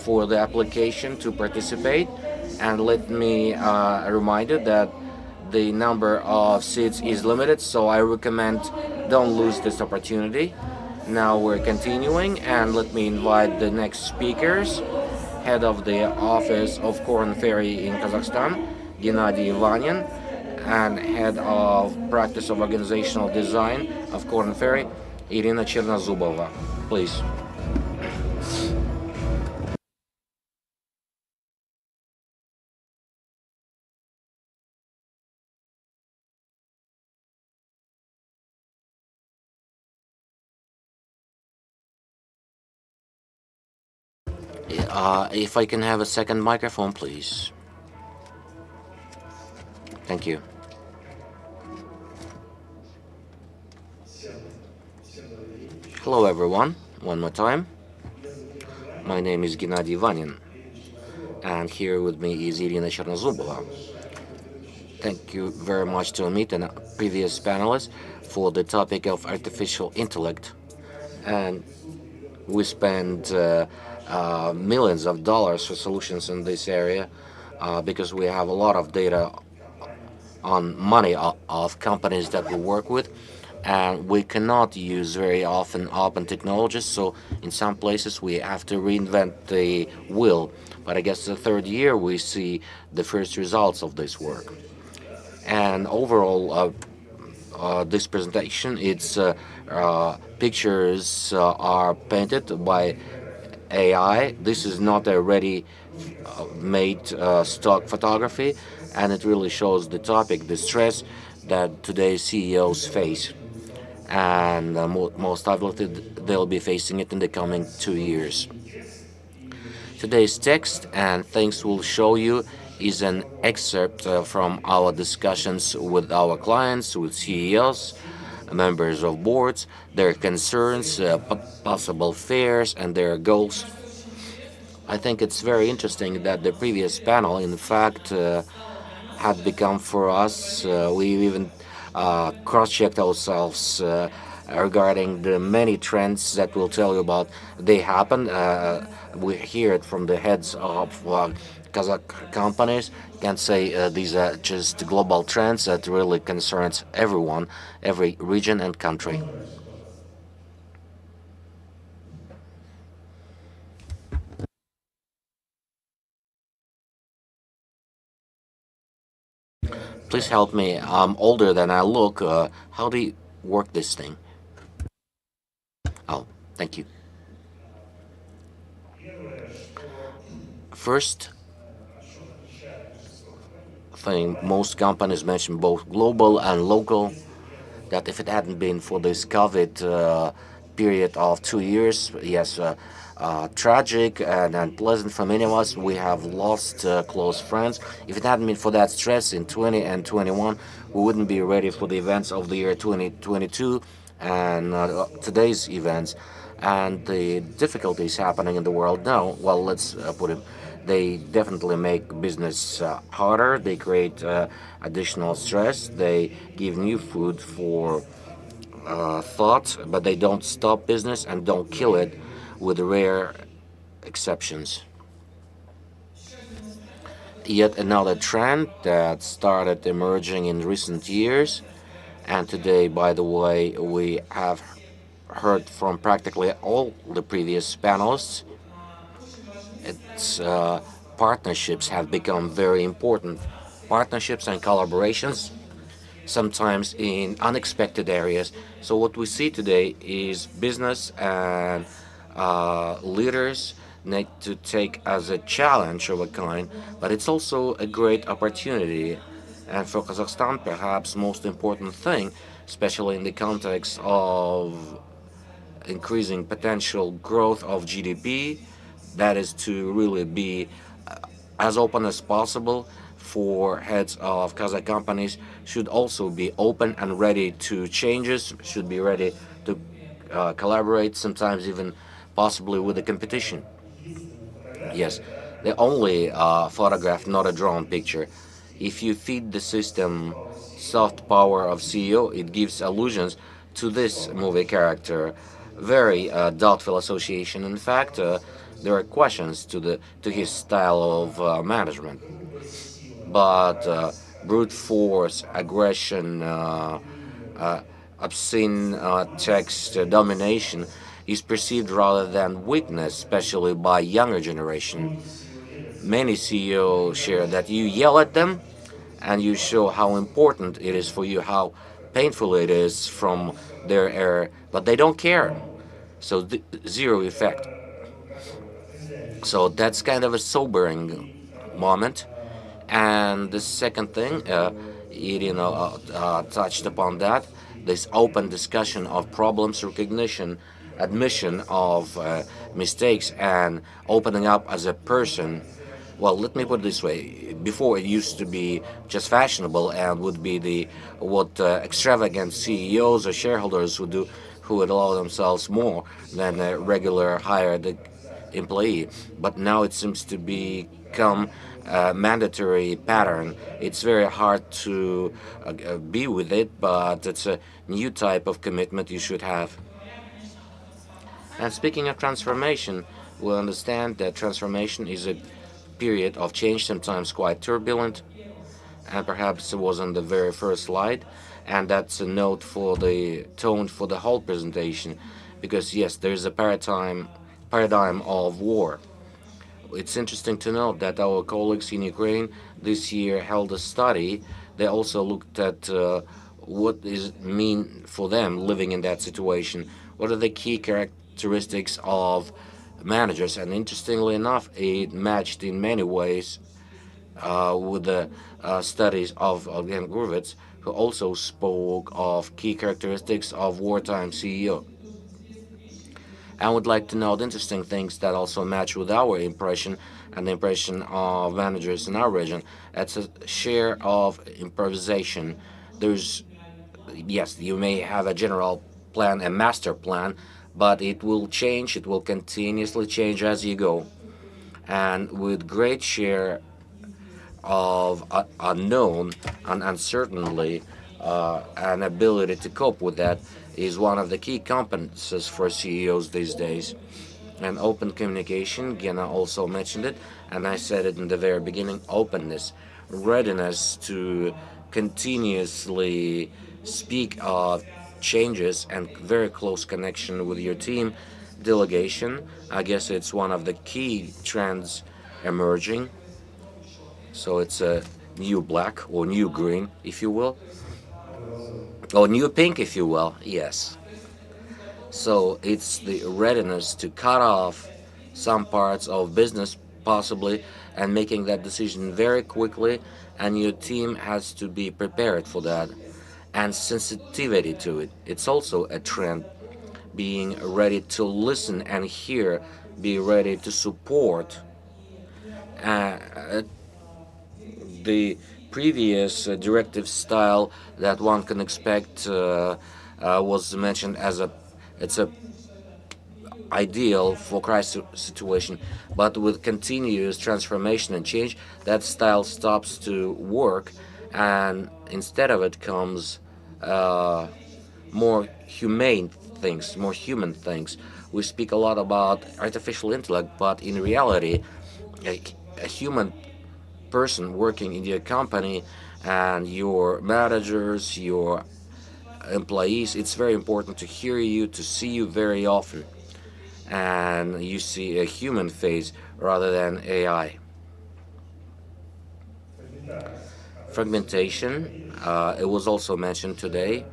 for the application to participate. And let me remind you that the number of seats is limited, so I recommend don't lose this opportunity. Now we're continuing, and let me invite the next speakers. Head of the Office of Korn Ferry in Kazakhstan, Gennady Ivanin, and Head of Practice of Organizational Design of Korn Ferry, Irina Chernozubova. Please. If I can have a second microphone, please. Thank you. Hello, everyone. One more time. My name is Gennady Ivanin, and here with me is Irina Chernozubova. Thank you very much to Amit and previous panelists for the topic of artificial intellect. And we spend millions of dollars for solutions in this area because we have a lot of data on money of companies that we work with, and we cannot use very often open technologies, so in some places we have to reinvent the wheel. But I guess the third year we see the first results of this work. And overall, this presentation, its pictures are painted by AI. This is not a ready-made stock photography, and it really shows the topic, the stress that today's CEOs face. And most likely they'll be facing it in the coming 2 years. Today's text and things we'll show you is an excerpt from our discussions with our clients, with CEOs, members of boards, their concerns, possible fears, and their goals. I think it's very interesting that the previous panel, in fact, had become for us, we even cross-checked ourselves regarding the many trends that we'll tell you about. They happen. We hear it from the heads of Kazakh companies. Can't say these are just global trends that really concerns everyone, every region and country. Please help me. I'm older than I look. How do you work this thing? Oh, thank you. First thing, most companies mention both global and local, that if it hadn't been for this COVID period of 2 years, yes, tragic and unpleasant for many of us, we have lost close friends. If it hadn't been for that stress in 20 and 21, we wouldn't be ready for the events of the year 2022 and today's events. And the difficulties happening in the world now, well, let's put it, they definitely make business harder. They create additional stress. They give new food for thought, but they don't stop business and don't kill it, with rare exceptions. Yet another trend that started emerging in recent years, and today, by the way, we have heard from practically all the previous panelists, its partnerships have become very important. Partnerships and collaborations, sometimes in unexpected areas. So what we see today is business and leaders need to take as a challenge of a kind, but it's also a great opportunity. And for Kazakhstan, perhaps most important thing, especially in the context of increasing potential growth of GDP, that is to really be as open as possible for heads of Kazakh companies, should also be open and ready to changes, should be ready to collaborate, sometimes even possibly with the competition. Yes, the only photograph, not a drawn picture. If you feed the system soft power of CEO, it gives allusions to this movie character. Very doubtful association. In fact, there are questions to his style of management. But brute force, aggression, obscene text domination is perceived rather than weakness, especially by younger generation. Many CEOs share that you yell at them and you show how important it is for you, how painful it is from their error, but they don't care. So zero effect. So that's kind of a sobering moment. And the second thing, touched upon that, this open discussion of problems recognition, admission of mistakes, and opening up as a person. Well, let me put it this way. Before it used to be just fashionable and would be the what extravagant CEOs or shareholders would do, who would allow themselves more than a regular hired employee. But now it seems to become a mandatory pattern. It's very hard to be with it, but it's a new type of commitment you should have. And speaking of transformation, we understand that transformation is a period of change, sometimes quite turbulent, and perhaps it was on the very first slide. And that's a note for the tone for the whole presentation, because yes, there's a paradigm of war. It's interesting to note that our colleagues in Ukraine this year held a study. They also looked at what does it mean for them living in that situation. What are the key characteristics of managers? And interestingly enough, it matched in many ways with the studies of Evgen Gurvitz, who also spoke of key characteristics of wartime CEO. I would like to note interesting things that also match with our impression and the impression of managers in our region. It's a share of improvisation. There's, yes, you may have a general plan, a master plan, but it will change, it will continuously change as you go. And with great share of unknown and uncertainty, an ability to cope with that is one of the key competences for CEOs these days. And open communication, Gena also mentioned it, and I said it in the very beginning, openness, readiness to continuously speak of changes and very close connection with your team. Delegation, I guess it's one of the key trends emerging. So it's a new black or new green, if you will, or new pink, if you will, yes. So it's the readiness to cut off some parts of business, possibly, and making that decision very quickly, and your team has to be prepared for that. And sensitivity to it. It's also a trend. Being ready to listen and hear, be ready to support. The previous directive style that one can expect was mentioned as it's a ideal for crisis situation, but with continuous transformation and change, that style stops to work, and instead of it comes more humane things, more human things. We speak a lot about artificial intellect, but in reality, a human person working in your company and your managers, your employees, it's very important to hear you, to see you very often, and you see a human face rather than AI. Fragmentation, it was also mentioned today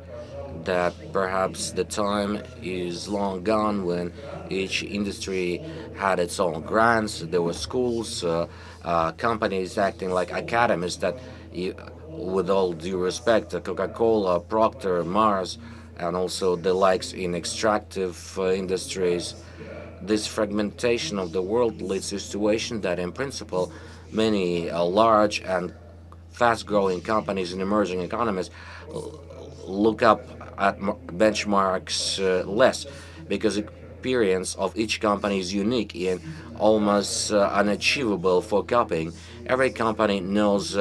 that perhaps the time is long gone when each industry had its own grants. There were schools, companies acting like academies that, with all due respect, Coca-Cola, Procter, Mars, and also the likes in extractive industries. This fragmentation of the world leads to a situation that, in principle, many large and fast-growing companies in emerging economies look up at benchmarks less, because experience of each company is unique and almost unachievable for copying. Every company knows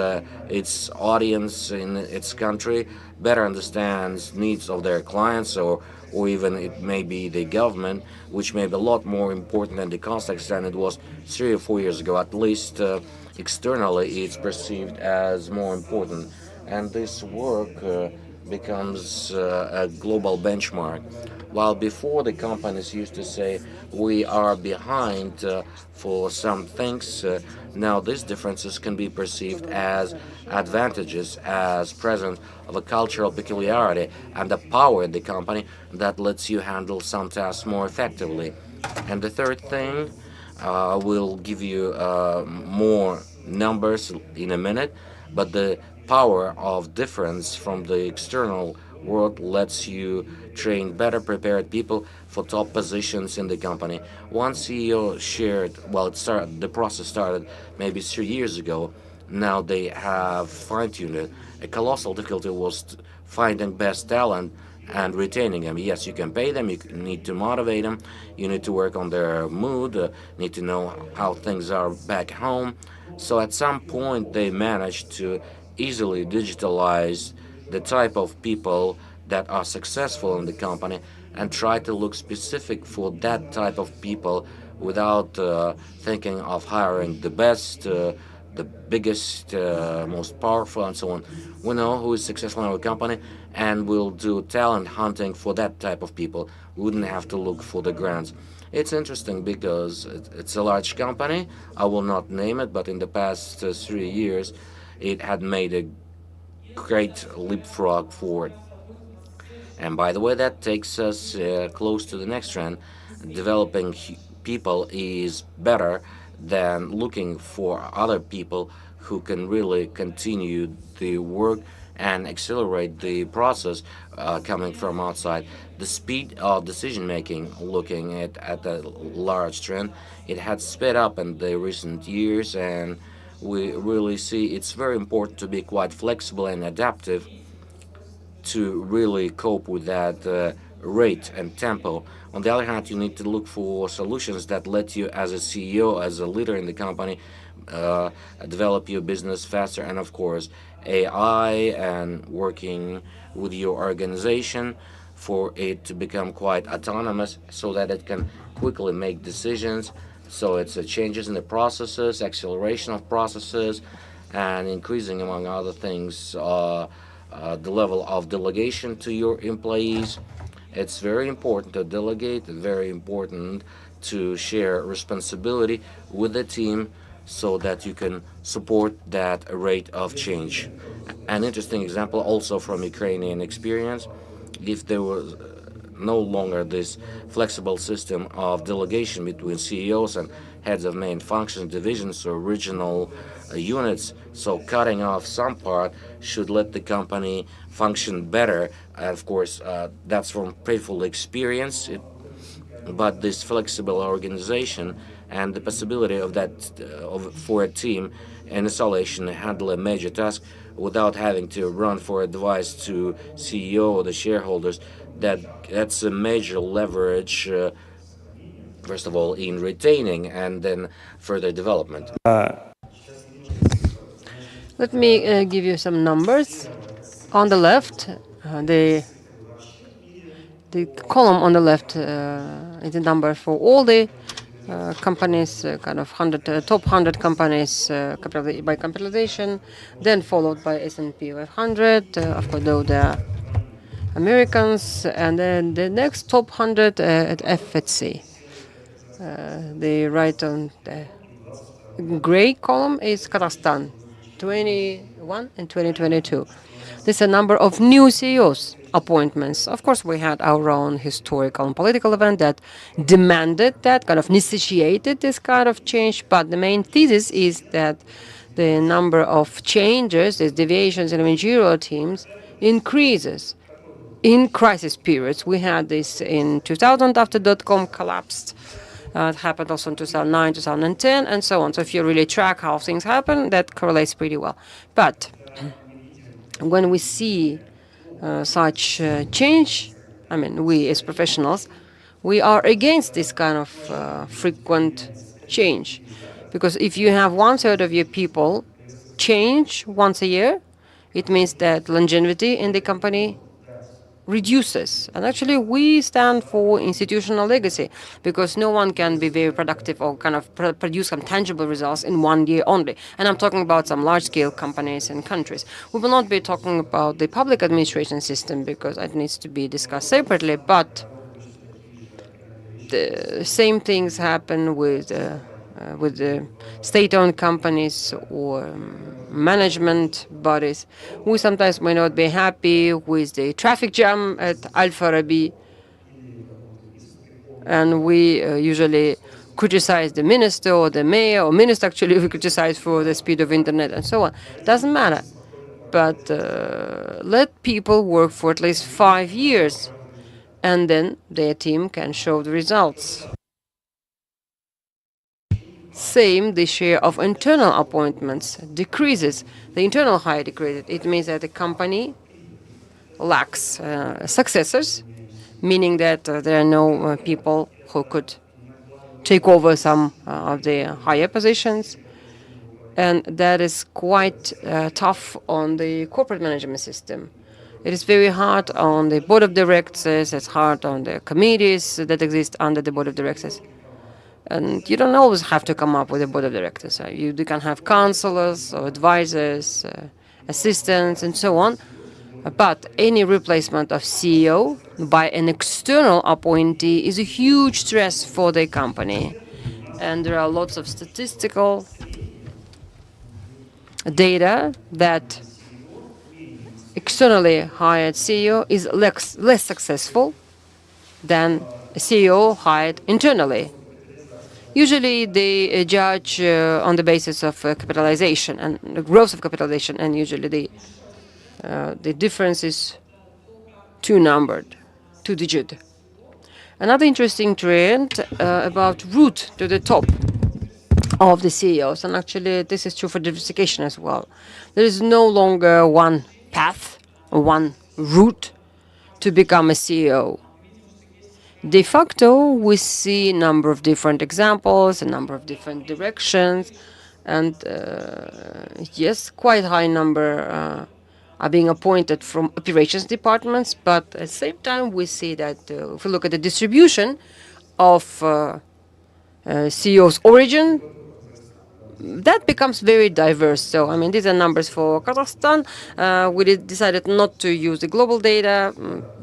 its audience in its country, better understands needs of their clients, or even it may be the government, which may be a lot more important in the context than it was 3 or 4 years ago. At least externally, it's perceived as more important. And this work becomes a global benchmark. While before the companies used to say we are behind for some things, now these differences can be perceived as advantages, as present of a cultural peculiarity and a power in the company that lets you handle some tasks more effectively. And the third thing, we'll give you more numbers in a minute, but the power of difference from the external world lets you train better prepared people for top positions in the company. One CEO shared, well, the process started maybe 3 years ago. Now they have fine-tuned it. A colossal difficulty was finding best talent and retaining them. Yes, you can pay them, you need to motivate them, you need to work on their mood, need to know how things are back home. So at some point, they managed to easily digitalize the type of people that are successful in the company and try to look specific for that type of people without thinking of hiring the best, the biggest, most powerful, and so on. We know who is successful in our company, and we'll do talent hunting for that type of people. We wouldn't have to look for the grants. It's interesting because it's a large company. I will not name it, but in the past 3 years, it had made a great leapfrog forward. And by the way, that takes us close to the next trend. Developing people is better than looking for other people who can really continue the work and accelerate the process coming from outside. The speed of decision making, looking at the large trend, it had sped up in the recent years, and we really see it's very important to be quite flexible and adaptive to really cope with that rate and tempo. On the other hand, you need to look for solutions that let you, as a CEO, as a leader in the company, develop your business faster. And of course, AI and working with your organization for it to become quite autonomous so that it can quickly make decisions. So it's changes in the processes, acceleration of processes, and increasing, among other things, the level of delegation to your employees. It's very important to delegate, very important to share responsibility with the team so that you can support that rate of change. An interesting example also from Ukrainian experience, if there was no longer this flexible system of delegation between CEOs and heads of main functions, divisions, or regional units. So cutting off some part should let the company function better. Of course, that's from painful experience. But this flexible organization and the possibility of that for a team in isolation handle a major task without having to run for advice to CEO or the shareholders, that's a major leverage, first of all, in retaining and then further development. Let me give you some numbers. On the left, the column on the left is the number for all the companies, kind of top 100 companies by capitalization, then followed by S&P 500. Of course, though there are Americans, and then the next top 100 at FTSE. The right on the gray column is Kazakhstan, 21 and 2022. This is a number of new CEOs appointments. Of course, we had our own historical and political event that demanded that, kind of initiated this kind of change. But the main thesis is that the number of changes, the deviations in managerial teams, increases in crisis periods. We had this in 2000 after .com collapsed. It happened also in 2009, 2010, and so on. So if you really track how things happen, that correlates pretty well. But when we see such change, I mean, we as professionals, we are against this kind of frequent change. Because if you have 1/3 of your people change once a year, it means that longevity in the company reduces. And actually, we stand for institutional legacy, because no one can be very productive or kind of produce some tangible results in 1 year only. And I'm talking about some large-scale companies and countries. We will not be talking about the public administration system, because it needs to be discussed separately, but the same things happen with the state-owned companies or management bodies. We sometimes may not be happy with the traffic jam at Al-Farabi, and we usually criticize the minister or the mayor, or minister actually we criticize for the speed of internet and so on. Doesn't matter. But let people work for at least 5 years, and then their team can show the results. Same, the share of internal appointments decreases. The internal hire decreases. It means that the company lacks successors, meaning that there are no people who could take over some of the higher positions. And that is quite tough on the corporate management system. It is very hard on the board of directors, it's hard on the committees that exist under the board of directors. And you don't always have to come up with a board of directors. You can have counselors or advisors, assistants, and so on. But any replacement of CEO by an external appointee is a huge stress for the company. And there are lots of statistical data that externally hired CEO is less successful than a CEO hired internally. Usually they judge on the basis of capitalization and the growth of capitalization, and usually the difference is two-numbered, two-digit. Another interesting trend about route to the top of the CEOs, and actually this is true for diversification as well. There is no longer one path, one route to become a CEO. De facto, we see a number of different examples, a number of different directions, and yes, quite high number are being appointed from operations departments, but at the same time, we see that if we look at the distribution of CEO's origin, that becomes very diverse. So, I mean, these are numbers for Kazakhstan. We decided not to use the global data.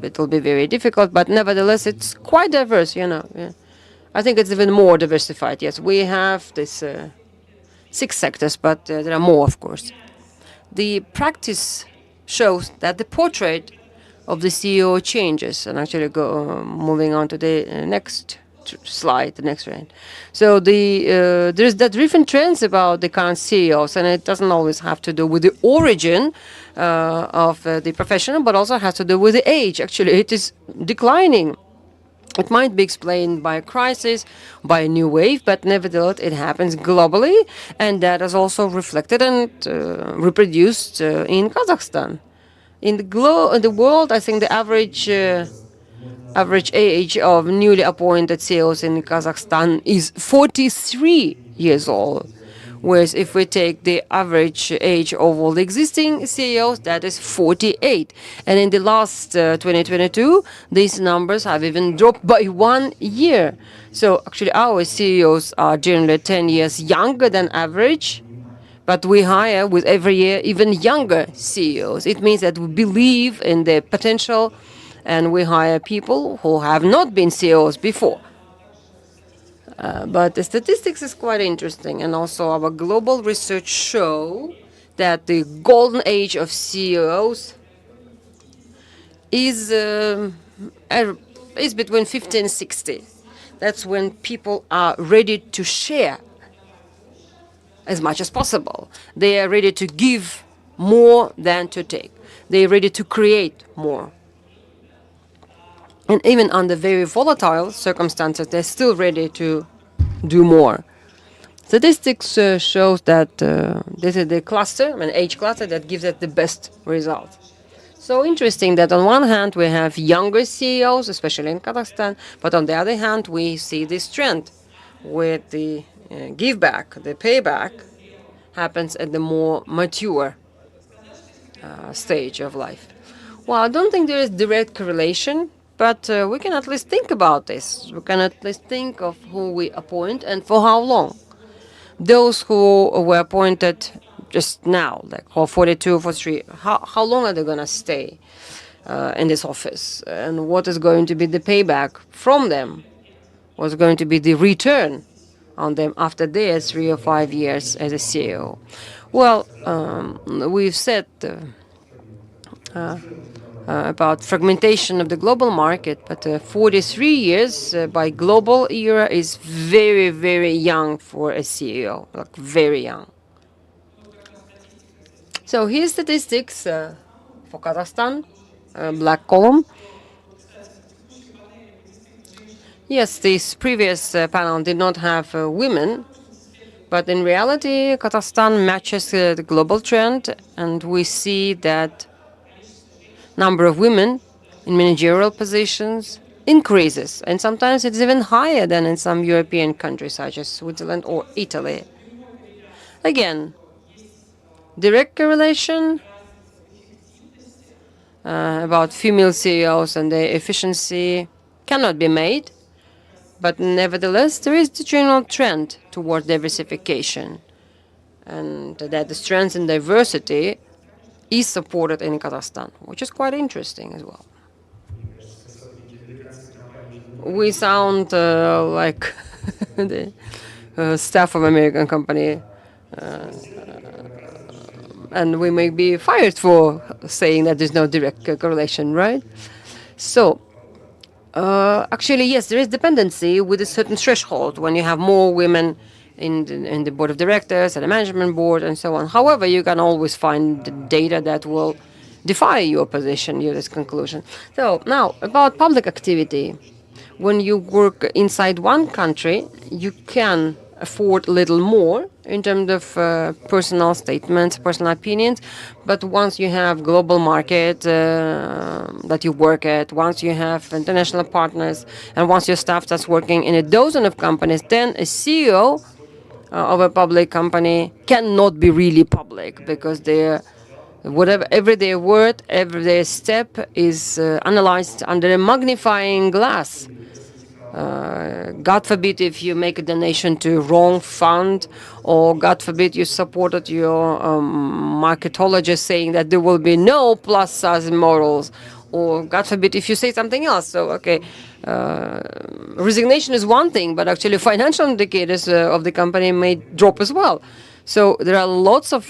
It will be very difficult, but nevertheless, it's quite diverse, you know. Yeah. I think it's even more diversified. Yes, we have this 6 sectors, but there are more, of course. The practice shows that the portrait of the CEO changes. And actually, moving on to the next slide, the next one. So there's that different trends about the current CEOs, and it doesn't always have to do with the origin of the professional, but also has to do with the age. Actually, it is declining. It might be explained by a crisis, by a new wave, but nevertheless, it happens globally, and that is also reflected and reproduced in Kazakhstan. In the world, I think the average age of newly appointed CEOs in Kazakhstan is 43 years old. Whereas if we take the average age of all the existing CEOs, that is 48. And in the last 2022, these numbers have even dropped by 1 year. So actually our CEOs are generally 10 years younger than average, but we hire with every year even younger CEOs. It means that we believe in the potential and we hire people who have not been CEOs before. But the statistics is quite interesting, and also our global research show that the golden age of CEOs is between 50 and 60. That's when people are ready to share as much as possible. They are ready to give more than to take. They are ready to create more. And even under very volatile circumstances, they're still ready to do more. Statistics shows that this is the cluster, an age cluster, that gives us the best result. So interesting that on one hand we have younger CEOs, especially in Kazakhstan, but on the other hand we see this trend with the give back, the payback happens at the more mature stage of life. Well, I don't think there is direct correlation, but we can at least think about this. We can at least think of who we appoint and for how long. Those who were appointed just now, like 42, 43, how long are they going to stay in this office? And what is going to be the payback from them? What's going to be the return on them after their 3 or 5 years as a CEO? Well, we've said about fragmentation of the global market, but 43 years by global era is very, very young for a CEO, like very young. So here's statistics for Kazakhstan, black column. Yes, this previous panel did not have women, but in reality, Kazakhstan matches the global trend, and we see that number of women in managerial positions increases, and sometimes it's even higher than in some European countries such as Switzerland or Italy. Again, direct correlation about female CEOs and their efficiency cannot be made, but nevertheless there is the general trend toward diversification, and that the strength in diversity is supported in Kazakhstan, which is quite interesting as well. We sound like the staff of American company, and we may be fired for saying that there's no direct correlation, right? So, actually, yes, there is dependency with a certain threshold when you have more women in the board of directors and the management board and so on. However, you can always find the data that will defy your position, your conclusion. So now about public activity. When you work inside one country, you can afford a little more in terms of personal statements, personal opinions. But once you have global market that you work at, once you have international partners, and once your staff starts working in a dozen of companies, then a CEO of a public company cannot be really public, because every their word, every their step is analyzed under a magnifying glass. God forbid if you make a donation to wrong fund, or God forbid you supported your marketologist saying that there will be no plus size models, or God forbid if you say something else. So, okay, resignation is one thing, but actually financial indicators of the company may drop as well. So there are lots of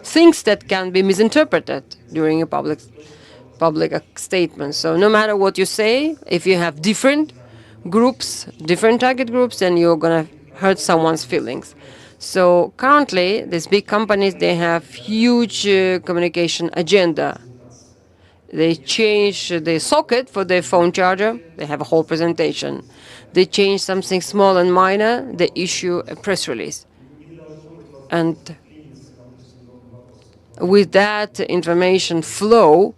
things that can be misinterpreted during a public statement. So no matter what you say, if you have different groups, different target groups, then you're going to hurt someone's feelings. So currently, these big companies, they have huge communication agenda. They change the socket for their phone charger, they have a whole presentation. They change something small and minor, they issue a press release. And with that information flow,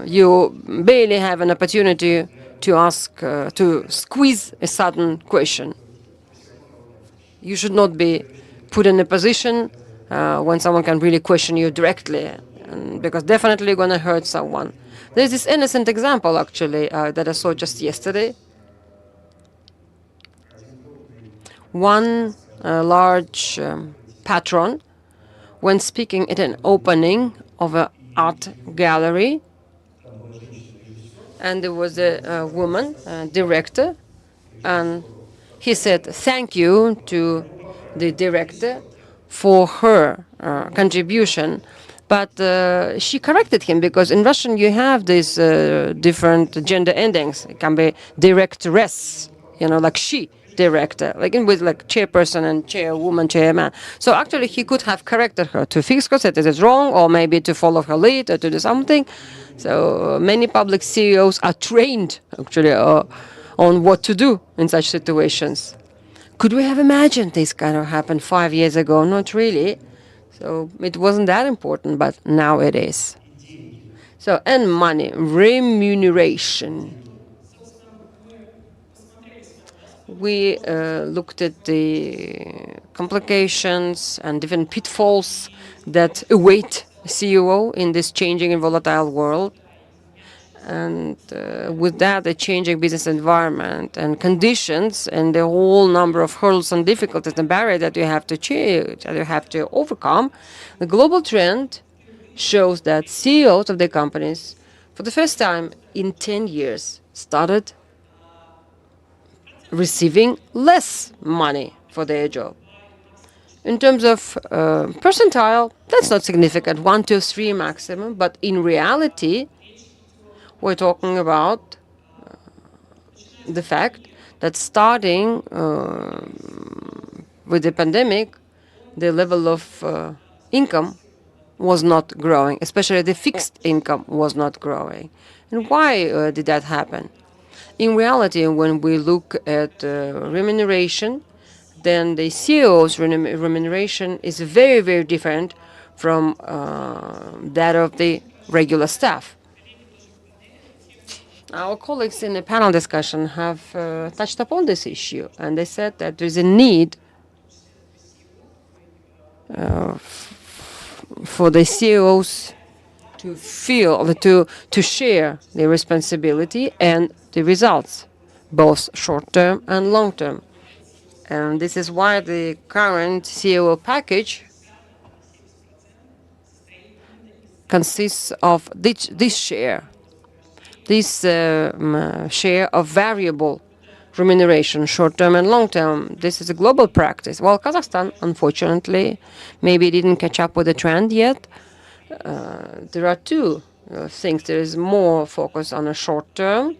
you barely have an opportunity to ask, to squeeze a sudden question. You should not be put in a position when someone can really question you directly, because definitely you're going to hurt someone. There's this innocent example, actually, that I saw just yesterday. One large patron, when speaking at an opening of an art gallery, and there was a woman, director, and he said thank you to the director for her contribution. But she corrected him because in Russian you have these different gender endings. It can be directress, like she director, like with like chairperson and chairwoman, chairman. So actually he could have corrected her to fix her, said it is wrong, or maybe to follow her lead or to do something. So many public CEOs are trained actually on what to do in such situations. Could we have imagined this kind of happened 5 years ago? Not really. So it wasn't that important, but now it is. So, and money, remuneration. We looked at the complications and different pitfalls that await CEO in this changing and volatile world. And with that, the changing business environment and conditions and the whole number of hurdles and difficulties and barriers that you have to change, that you have to overcome, the global trend shows that CEOs of the companies, for the first time in 10 years, started receiving less money for their job. In terms of percentile, that's not significant, 1, 2, 3 maximum, but in reality, we're talking about the fact that starting with the pandemic, the level of income was not growing, especially the fixed income was not growing. And why did that happen? In reality, when we look at remuneration, then the CEO's remuneration is very, very different from that of the regular staff. Our colleagues in the panel discussion have touched upon this issue, and they said that there is a need for the CEOs to feel, to share the responsibility and the results, both short-term and long-term. And this is why the current CEO package consists of this share. This share of variable remuneration, short-term and long-term. This is a global practice. Well, Kazakhstan, unfortunately, maybe didn't catch up with the trend yet. There are two things. There is more focus on a short-term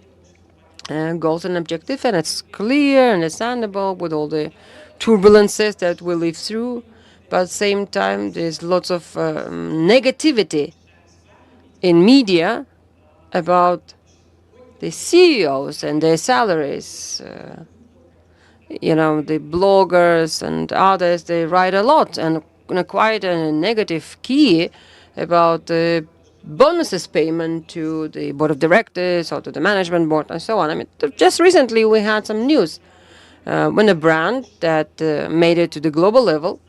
goals and objective, and it's clear, understandable with all the turbulences that we live through. But at the same time, there's lots of negativity in media about the CEOs and their salaries. The bloggers and others, they write a lot and quite a negative key about the bonuses payment to the board of directors or to the management board and so on. I mean, just recently we had some news when a brand that made it to the global level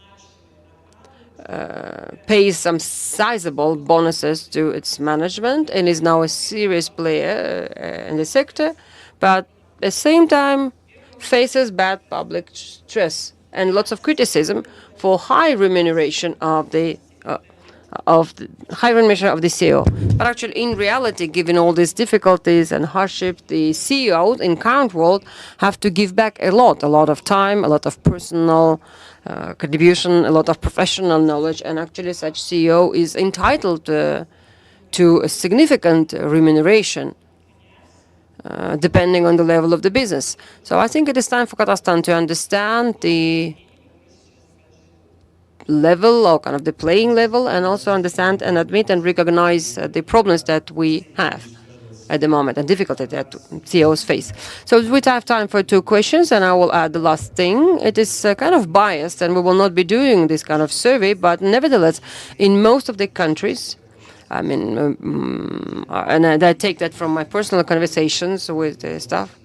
pays some sizable bonuses to its management and is now a serious player in the sector, but at the same time faces bad public stress and lots of criticism for high remuneration of the CEO. But actually, in reality, given all these difficulties and hardship, the CEOs in current world have to give back a lot of time, a lot of personal contribution, a lot of professional knowledge, and actually such CEO is entitled to a significant remuneration depending on the level of the business. So I think it is time for Kazakhstan to understand the level or kind of the playing level, and also understand and admit and recognize the problems that we have at the moment and difficulties that CEOs face. So we have time for 2 questions, and I will add the last thing. It is kind of biased, and we will not be doing this kind of survey, but nevertheless, in most of the countries, I mean, and I take that from my personal conversations with the staff,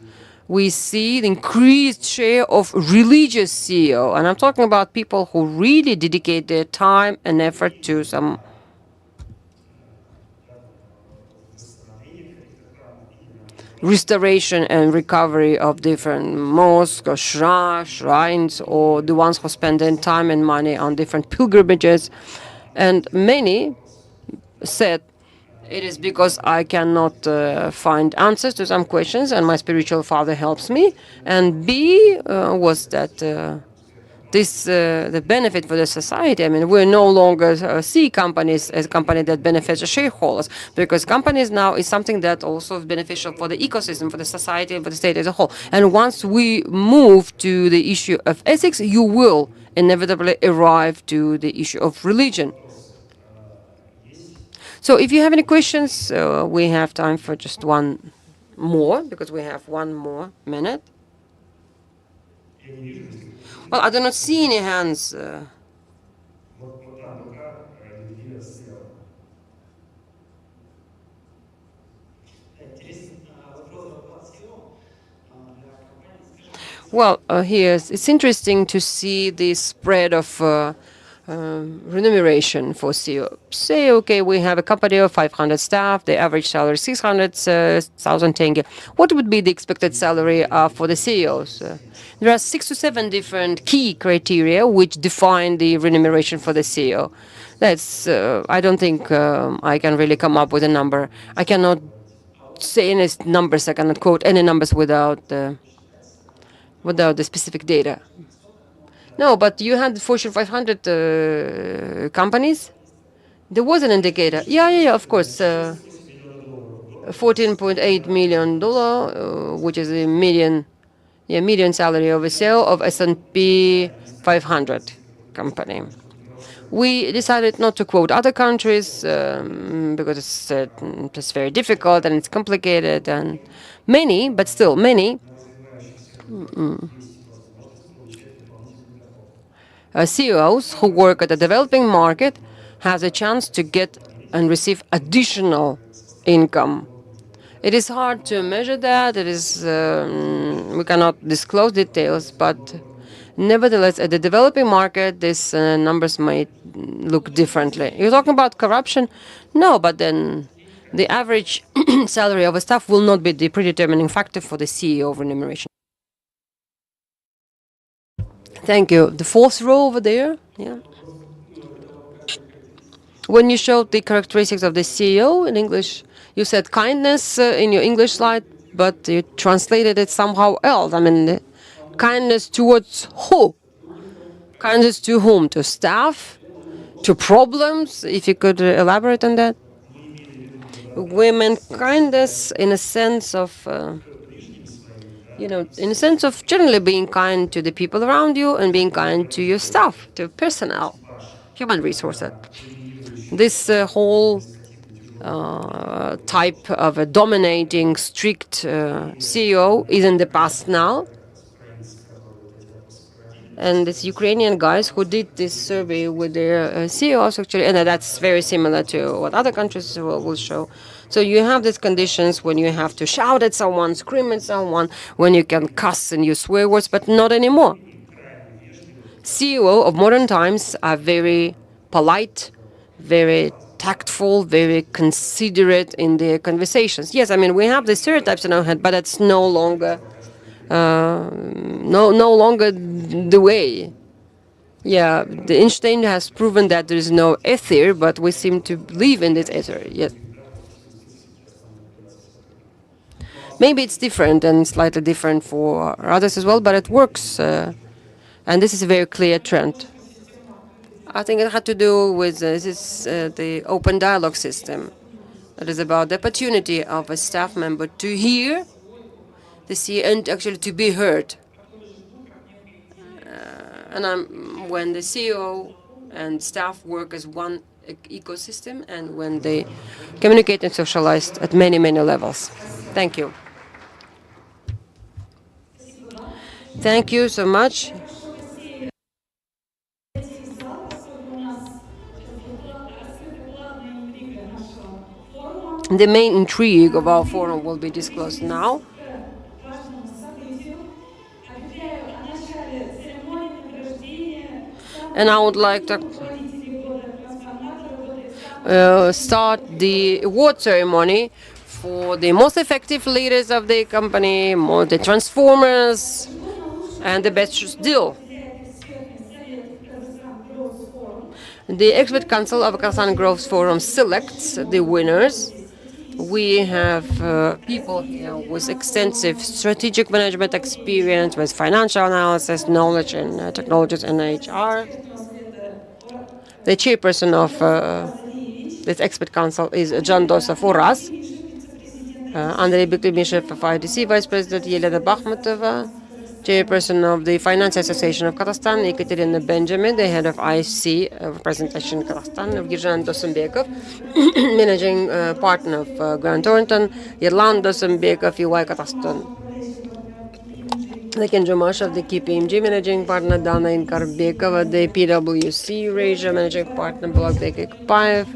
we see the increased share of religious CEO, and I'm talking about people who really dedicate their time and effort to some restoration and recovery of different mosques or shrines, or the ones who spend their time and money on different pilgrimages. And many said It is because I cannot find answers to some questions, and my spiritual father helps me. And B was that the benefit for the society. I mean, we no longer see companies as a company that benefits the shareholders, because companies now is something that also is beneficial for the ecosystem, for the society, and for the state as a whole. And once we move to the issue of ethics, you will inevitably arrive to the issue of religion. So if you have any questions, we have time for just one more, because we have one more minute. Well, I do not see any hands. Well, it's interesting to see the spread of remuneration for CEO. Say, okay, we have a company of 500 staff, the average salary 600,000 tenge. What would be the expected salary for the CEOs? There are 6 to 7 different key criteria which define the remuneration for the CEO. That's, I don't think I can really come up with a number. I cannot say any numbers, I cannot quote any numbers without the specific data. No, but you had Fortune 500 companies. There was an indicator. Yeah, of course. $14.8 million, which is a median salary of a CEO of S&P 500 company. We decided not to quote other countries because it's very difficult and it's complicated, and many, but still many, CEOs who work at the developing market has a chance to get and receive additional income. It is hard to measure that. It is we cannot disclose details, but nevertheless, at the developing market, these numbers might look differently. You're talking about corruption? No, but then the average salary of a staff will not be the predetermining factor for the CEO remuneration. Thank you. The fourth row over there. Yeah. When you showed the characteristics of the CEO in English, you said kindness in your English slide, but you translated it somehow else. I mean, kindness towards who? Kindness to whom? To staff? To problems? If you could elaborate on that. Women kindness in a sense of in a sense of generally being kind to the people around you and being kind to your staff, to personnel, human resources. This whole type of a dominating, strict CEO is in the past now. And it's Ukrainian guys who did this survey with their CEOs, actually, and that's very similar to what other countries will show. So you have these conditions when you have to shout at someone, scream at someone, when you can cuss and use swear words, but not anymore. CEO of modern times are very polite, very tactful, very considerate in their conversations. Yes, I mean, we have the stereotypes in our head, but it's no longer no longer the way. Yeah, the Einstein has proven that there is no ether, but we seem to live in this ether. Yes. Maybe it's different and slightly different for others as well, but it works. And this is a very clear trend. I think it had to do with the open dialogue system. It is about the opportunity of a staff member to hear, to see, and actually to be heard. And when the CEO and staff work as one ecosystem, and when they communicate and socialize at many, many levels. Thank you. Thank you so much. The main intrigue of our forum will be disclosed now. And I would like to start the award ceremony for the most effective leaders of the company, the transformers, and the best deal. The Expert Council of Kazakhstan Growth Forum selects the winners. We have people here with extensive strategic management experience, with financial analysis, knowledge in technologies and HR. The chairperson of this expert council is John Dosov Uras, Andrei Beklimishev of IDC, Vice President Yelena Bakhmutova, chairperson of the Finance Association of Kazakhstan, Ekaterina Benjamin, the head of IC representation in Kazakhstan, Virjan Dosumbekov, managing partner of Grant Thornton, Yerlan Dosumbekov, EY Kazakhstan. Lekin Jumash of the KPMG managing partner, Dana Inkarbekova, the PwC Eurasia managing partner, Bulakbek Ekpaev,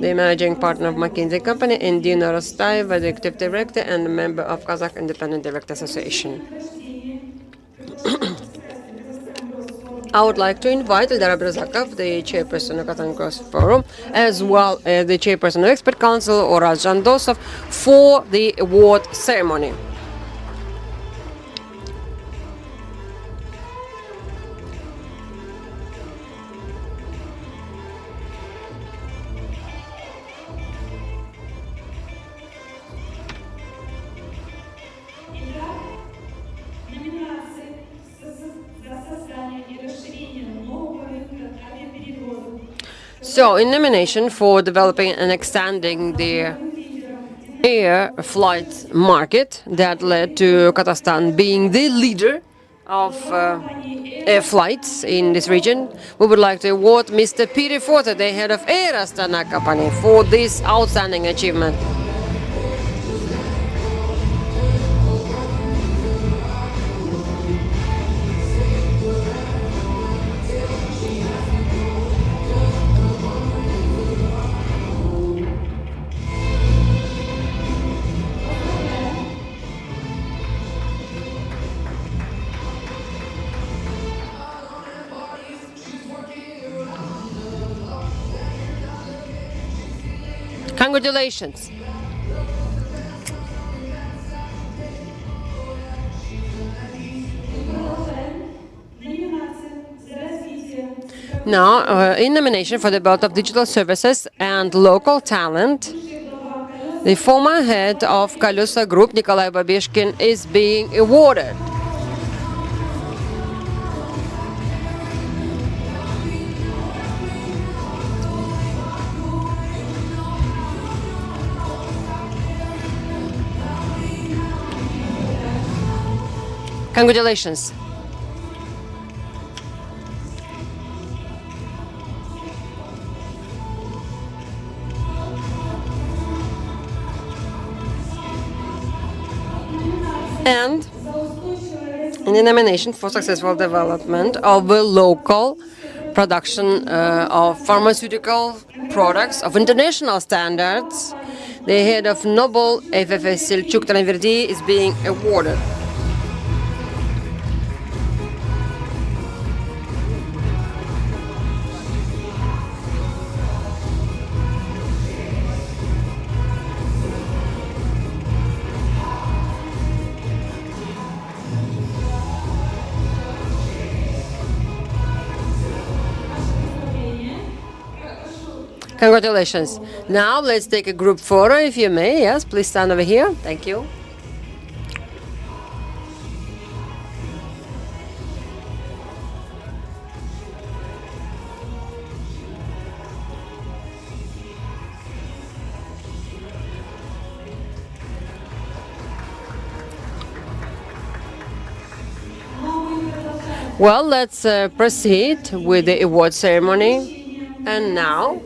the managing partner of McKinsey Company, and Dina Rostaeva, the executive director and a member of Kazakh Independent Director Association. I would like to invite Eldar Abrazakov, the chairperson of Kazakhstan Growth Forum, as well as the chairperson of Expert Council, Oraz Jandosov, for the award ceremony. So, in nomination for developing and extending the air flight market that led to Kazakhstan being the leader of air flights in this region, we would like to award Mr. Peter Forte, the head of Air Astana Company, for this outstanding achievement. Congratulations. Now, in nomination for the Belt of Digital Services and Local Talent, the former head of Kalusa Group, Nikolai Babishkin, is being awarded. Congratulations. And in the nomination for successful development of the local production of pharmaceutical products of international standards, the head of Noble FFS Selçuk Tanverdi is being awarded. Congratulations. Now let's take a group photo, if you may. Yes, please stand over here. Thank you. Well, let's proceed with the award ceremony. And now,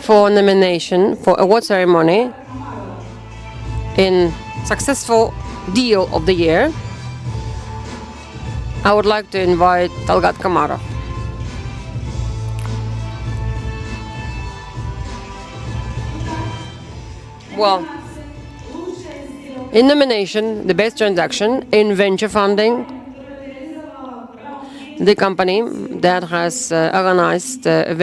for nomination for award ceremony in Successful Deal of the Year, I would like to invite Talgat Kamarov. Well, in nomination, the best transaction in venture funding, the company that has organized a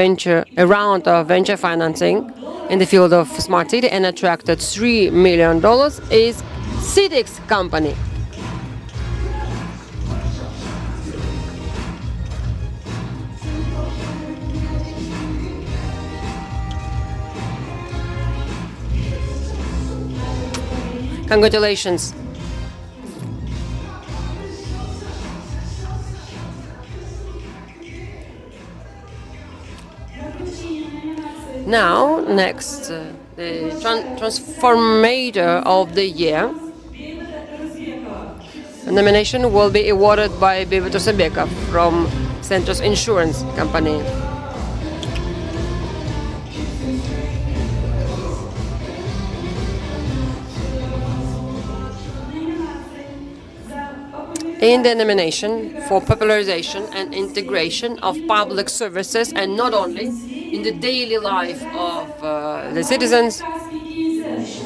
round of venture financing in the field of smart city and attracted $3 million is CITIX company. Congratulations. Now, next, the Transformator of the Year. The nomination will be awarded by Bivit Osebekov from Centros Insurance Company. In the nomination for popularization and integration of public services, and not only in the daily life of the citizens,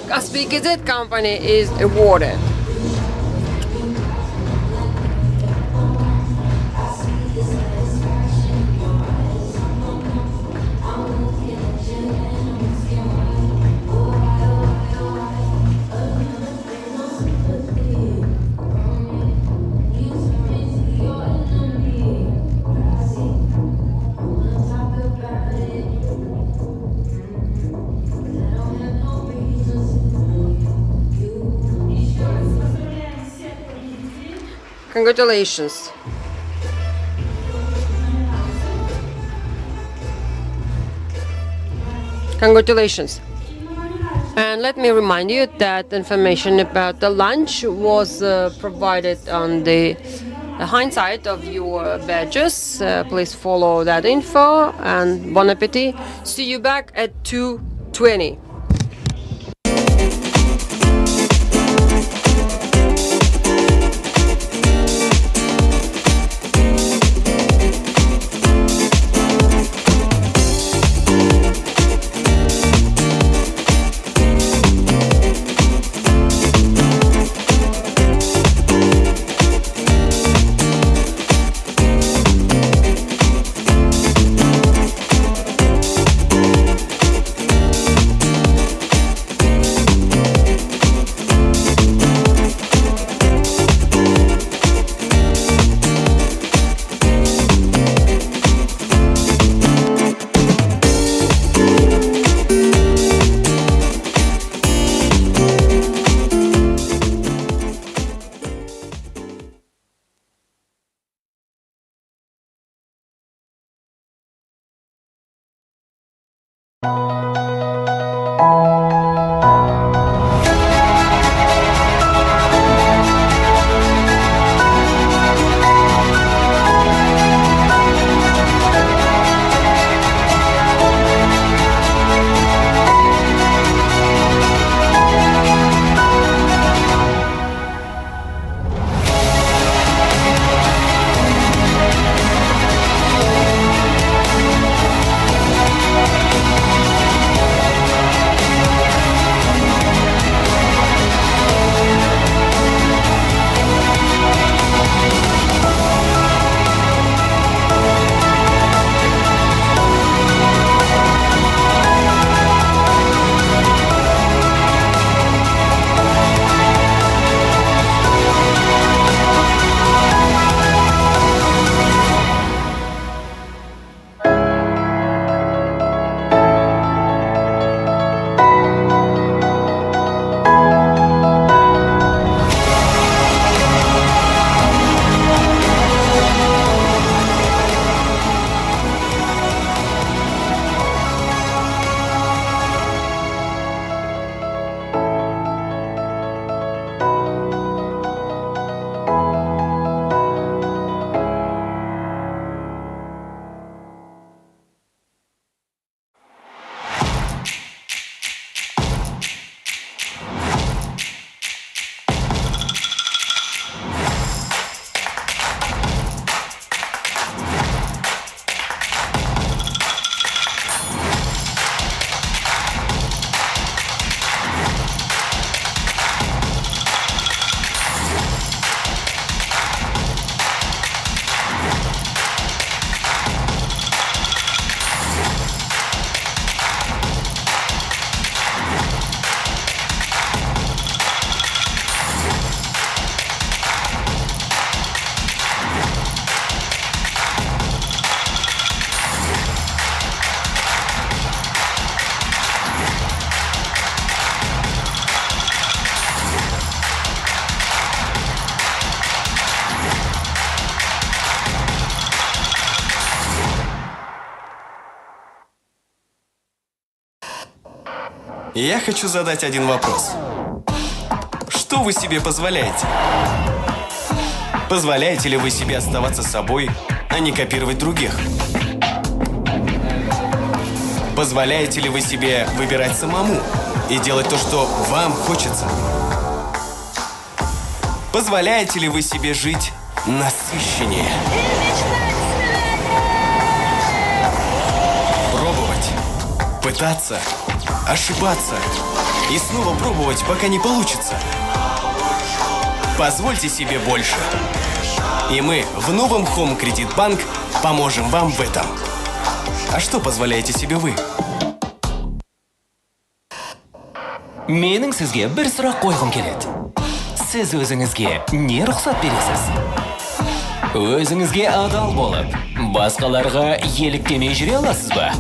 Kaspi Gazette Company is awarded. Congratulations. Congratulations. And let me remind you that information about the lunch was provided on the hindsight of your badges. Please follow that info and bon appetit. See you back at 2:20. Я хочу задать один вопрос. Что вы себе позволяете? Позволяете ли вы себе оставаться собой, а не копировать других? Позволяете ли вы себе выбирать самому и делать то, что вам хочется? Позволяете ли вы себе жить насыщеннее? Пробовать, пытаться, ошибаться и снова пробовать, пока не получится. Позвольте себе больше. И мы в новом Home Credit Bank поможем вам в этом. А что позволяете себе вы? Менің сізге бір сұрақ қойғым келеді. Сіз өзіңізге не рұқсат бересіз? Өзіңізге адал болып, басқаларға еліктемей жүре аласыз ба?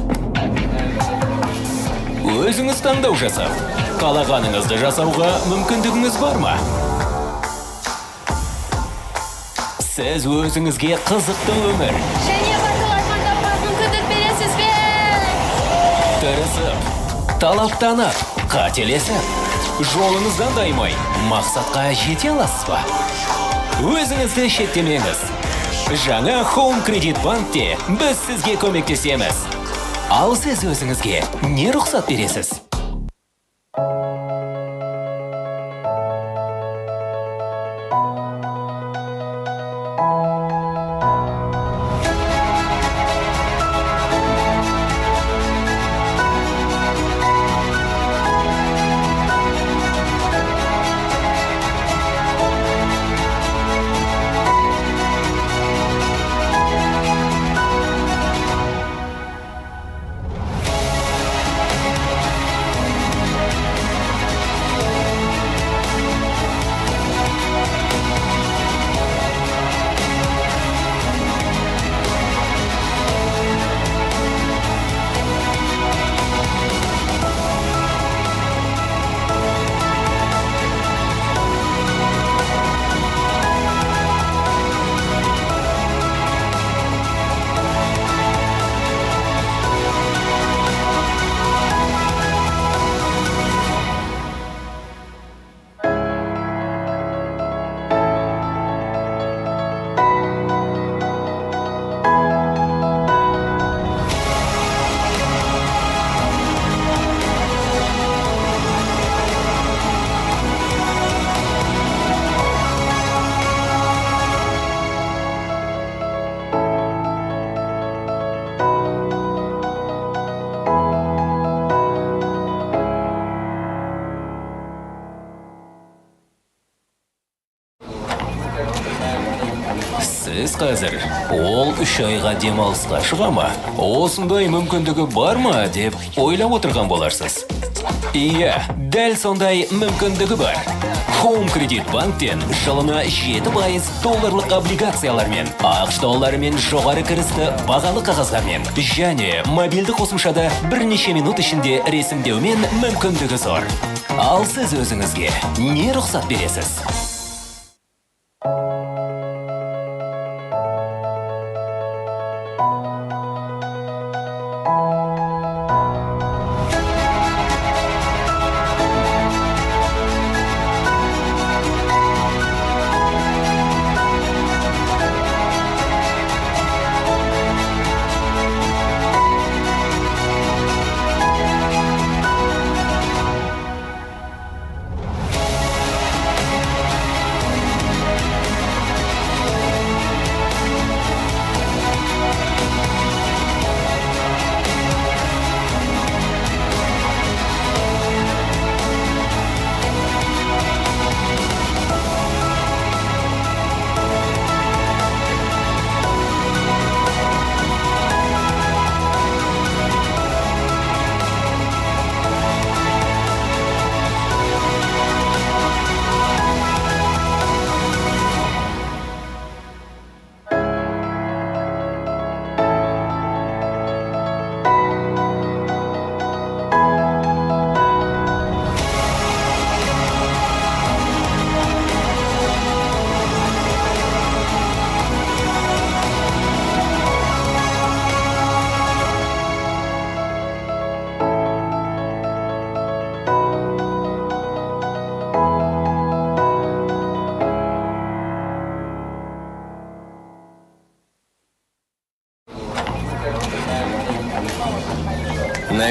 Өзіңіз таңдау жасап, қалағаныңызды жасауға мүмкіндігіңіз бар ма? Сіз өзіңізге қызықты өмір, Және батыл армандауға мүмкіндік бересіз бе? тырысып, талаптанып, қателесіп, жолыңыздан таймай, мақсатқа жете аласыз ба? Өзіңізді шеттемеңіз. Жаңа Home Credit Bank'те біз сізге көмектесеміз. Ал сіз өзіңізге не рұқсат бересіз? Сіз қазір ол 3 айға демалысқа шыға ма? Осындай мүмкіндігі бар ма деп ойлап отырған боларсыз. Иә, дәл сондай мүмкіндігі бар. Home Credit Bank'тен жылына 7% долларлық облигациялармен, ақш долларымен жоғары кірісті бағалы қағаздармен және мобильді қосымшада бірнеше минут ішінде ресімдеумен мүмкіндігі зор. Ал сіз өзіңізге не рұқсат бересіз?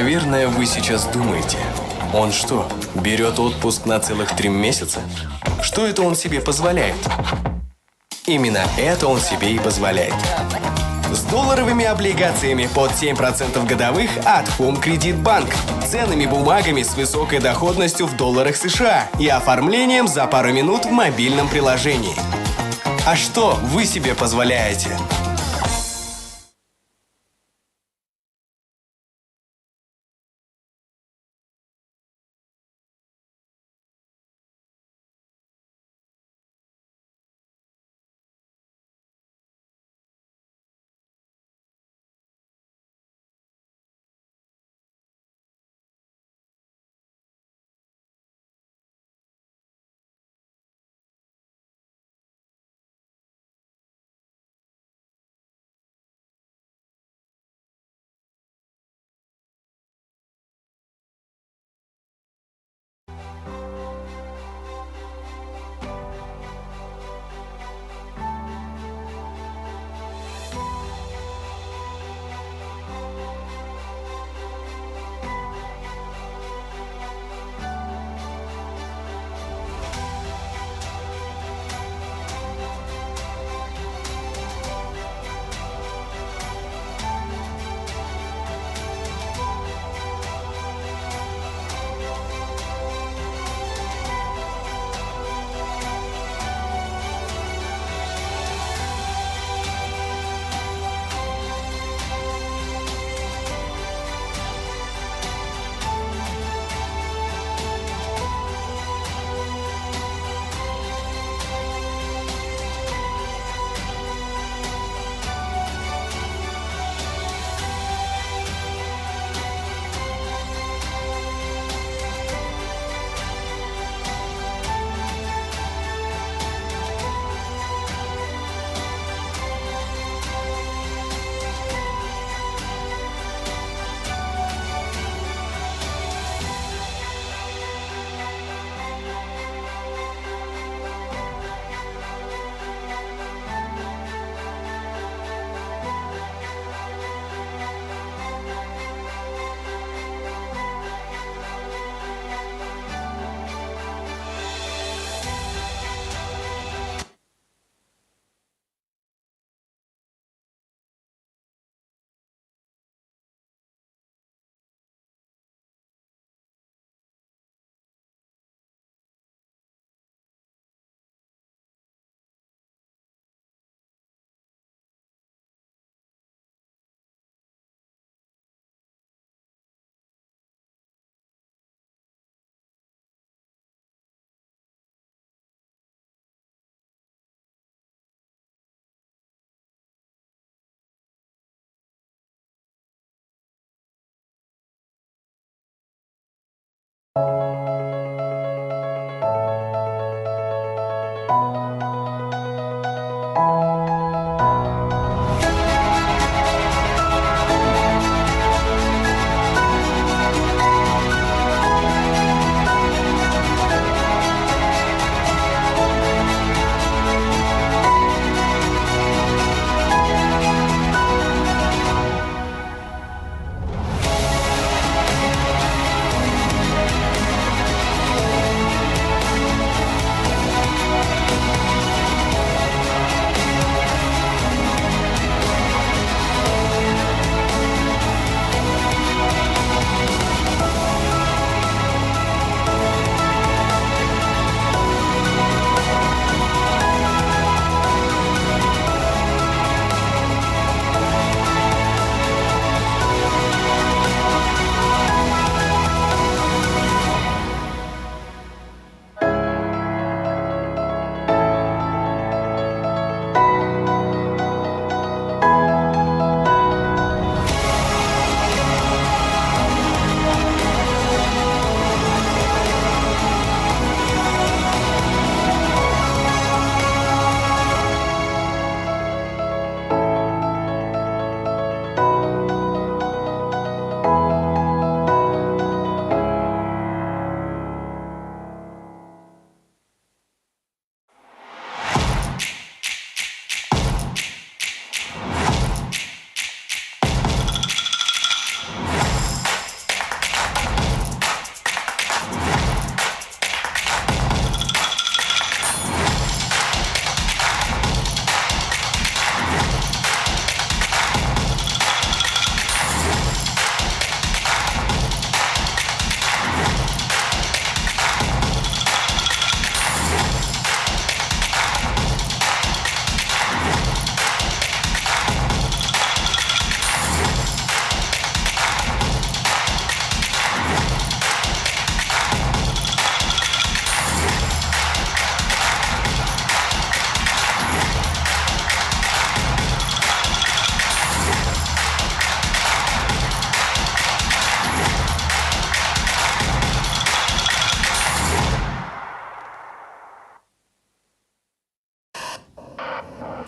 Наверное, вы сейчас думаете, он что, берет отпуск на целых 3 месяца? Что это он себе позволяет? Именно это он себе и позволяет. С долларовыми облигациями под 7% годовых от Home Credit Bank, ценными бумагами с высокой доходностью в долларах США и оформлением за пару минут в мобильном приложении. А что вы себе позволяете?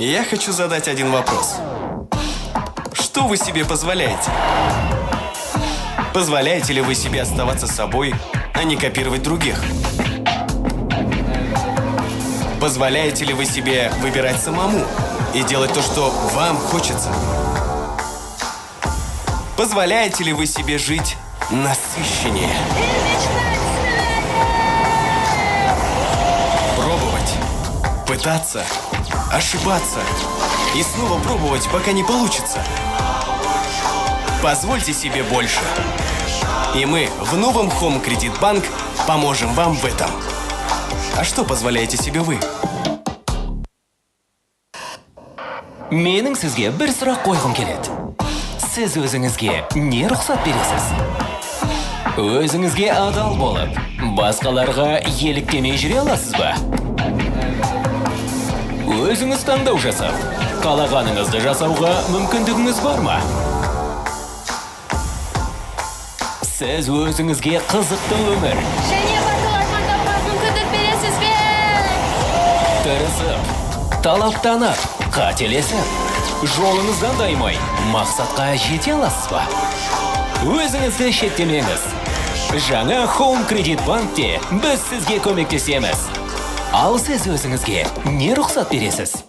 Я хочу задать один вопрос. Что вы себе позволяете? Позволяете ли вы себе оставаться собой, а не копировать других? Позволяете ли вы себе выбирать самому и делать то, что вам хочется? Позволяете ли вы себе жить насыщеннее? Пробовать, пытаться, ошибаться и снова пробовать, пока не получится. Позвольте себе больше. И мы в новом Home Credit Bank поможем вам в этом. А что позволяете себе вы? Менің сізге бір сұрақ қойғым келеді. Сіз өзіңізге не рұқсат бересіз? Өзіңізге адал болып, басқаларға еліктемей жүре аласыз ба? Өзіңіз таңдау жасап, қалағаныңызды жасауға мүмкіндігіңіз бар ма? Сіз өзіңізге қызықты өмір, Және батыл армандауға мүмкіндік бересіз бе? тырысып, талаптанып, қателесіп, жолыңыздан таймай, мақсатқа жете аласыз ба? Өзіңізді шектемеңіз. Жаңа Home Credit Bank'те біз сізге көмектесеміз. Ал сіз өзіңізге не рұқсат бересіз?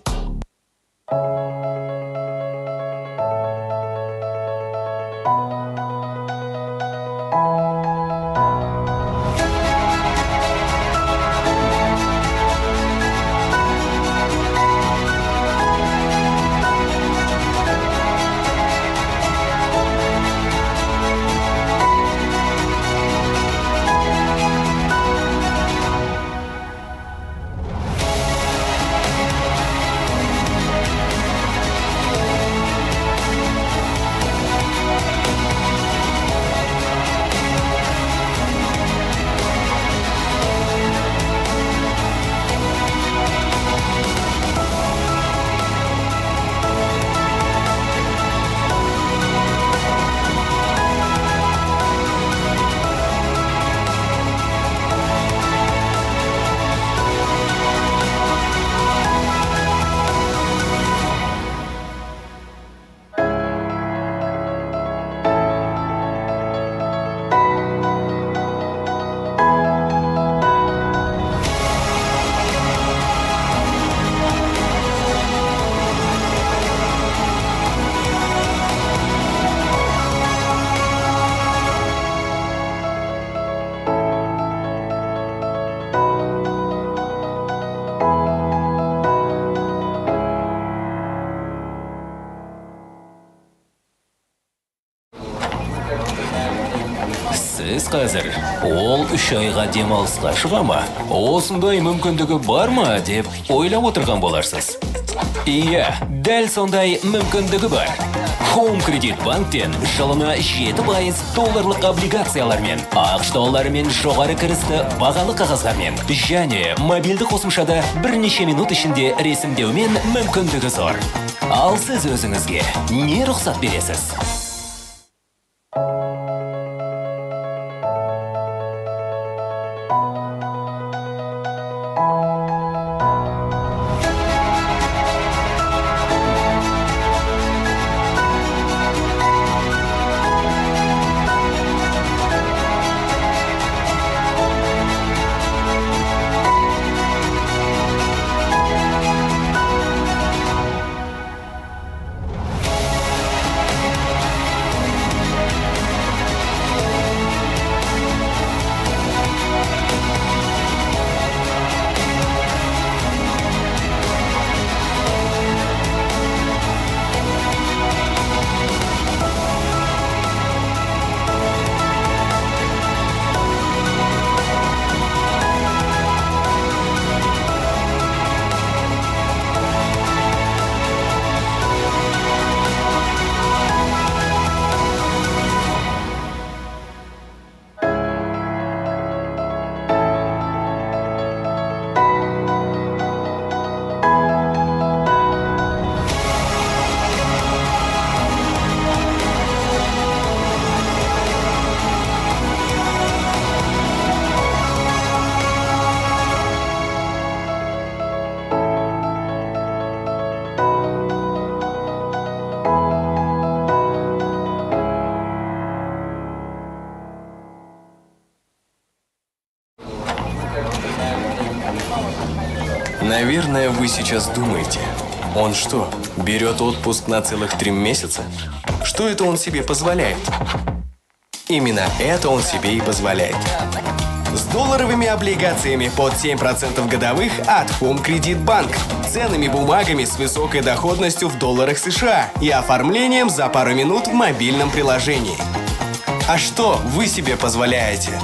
Сіз қазір ол 3 айға демалысқа шыға ма? Осындай мүмкіндігі бар ма деп ойлап отырған боларсыз. Иә, дәл сондай мүмкіндігі бар. Home Credit Bank'тен жылына 7% долларлық облигациялармен, ақш долларымен жоғары кірісті бағалы қағаздармен және мобильді қосымшада бірнеше минут ішінде ресімдеумен мүмкіндігі зор. Ал сіз өзіңізге не рұқсат бересіз? Наверное, вы сейчас думаете, он что, берет отпуск на целых 3 месяца? Что это он себе позволяет? Именно это он себе и позволяет. С долларовыми облигациями под 7% годовых от Home Credit Bank, ценными бумагами с высокой доходностью в долларах США и оформлением за пару минут в мобильном приложении. А что вы себе позволяете?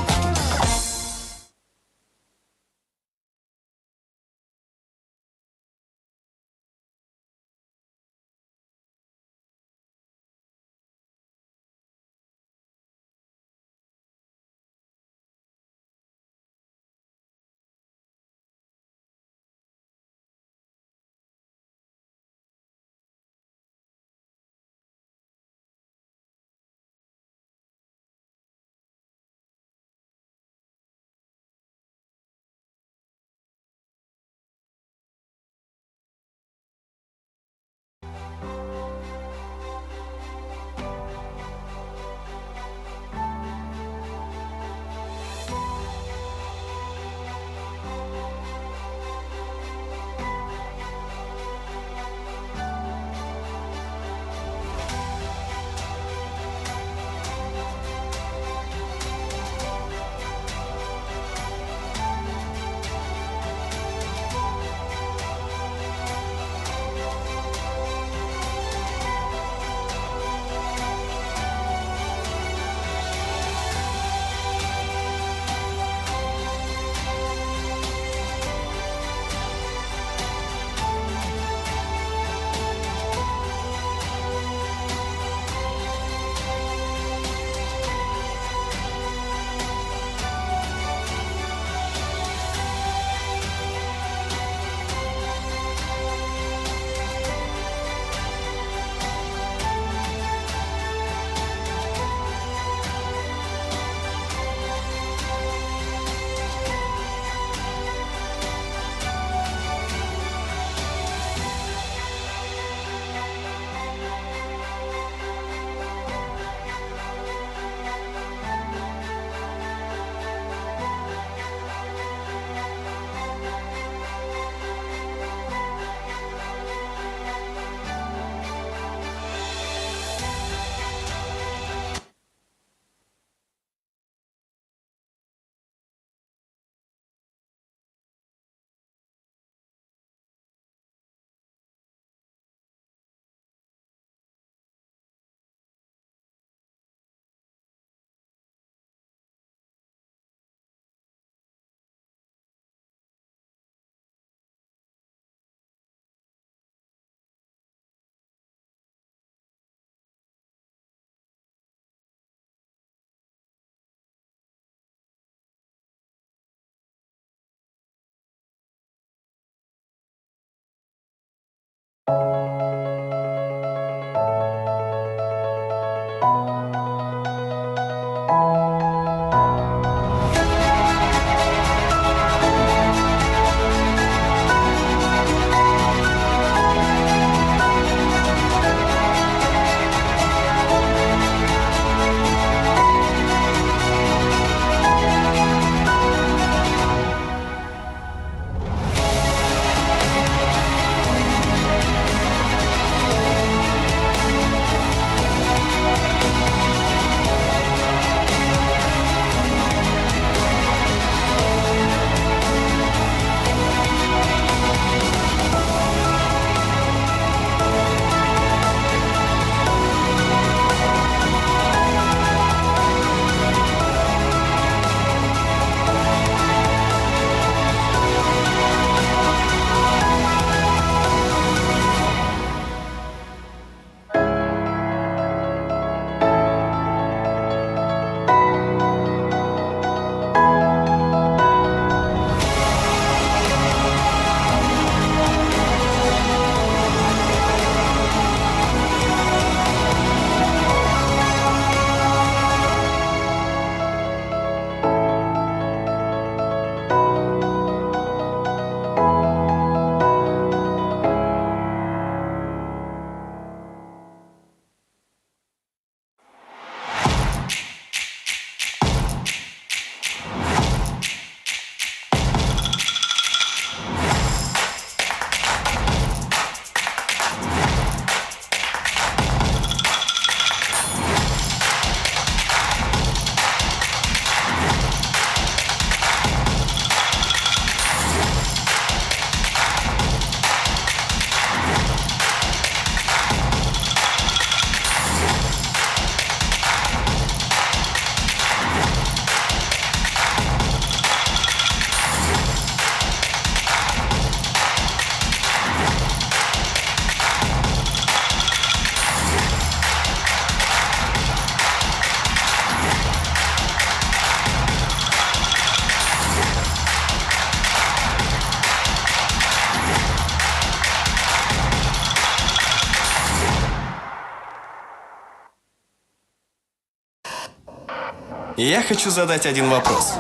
Я хочу задать один вопрос.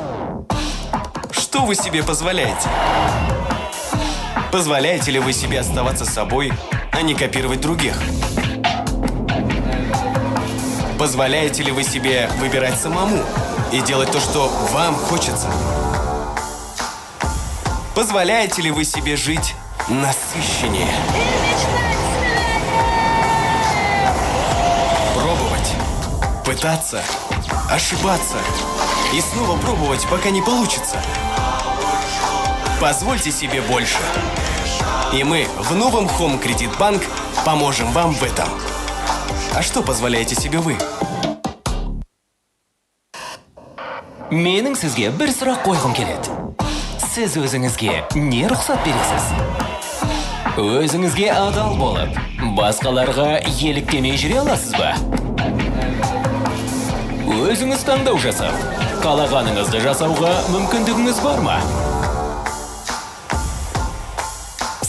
Что вы себе позволяете? Позволяете ли вы себе оставаться собой, а не копировать других? Позволяете ли вы себе выбирать самому и делать то, что вам хочется? Позволяете ли вы себе жить насыщеннее? Пробовать, пытаться, ошибаться и снова пробовать, пока не получится. Позвольте себе больше. И мы в новом Home Credit Bank поможем вам в этом. А что позволяете себе вы? Менің сізге бір сұрақ қойғым келеді. Сіз өзіңізге не рұқсат бересіз? Өзіңізге адал болып, басқаларға еліктемей жүре аласыз ба? Өзіңіз таңдау жасап, қалағаныңызды жасауға мүмкіндігіңіз бар ма?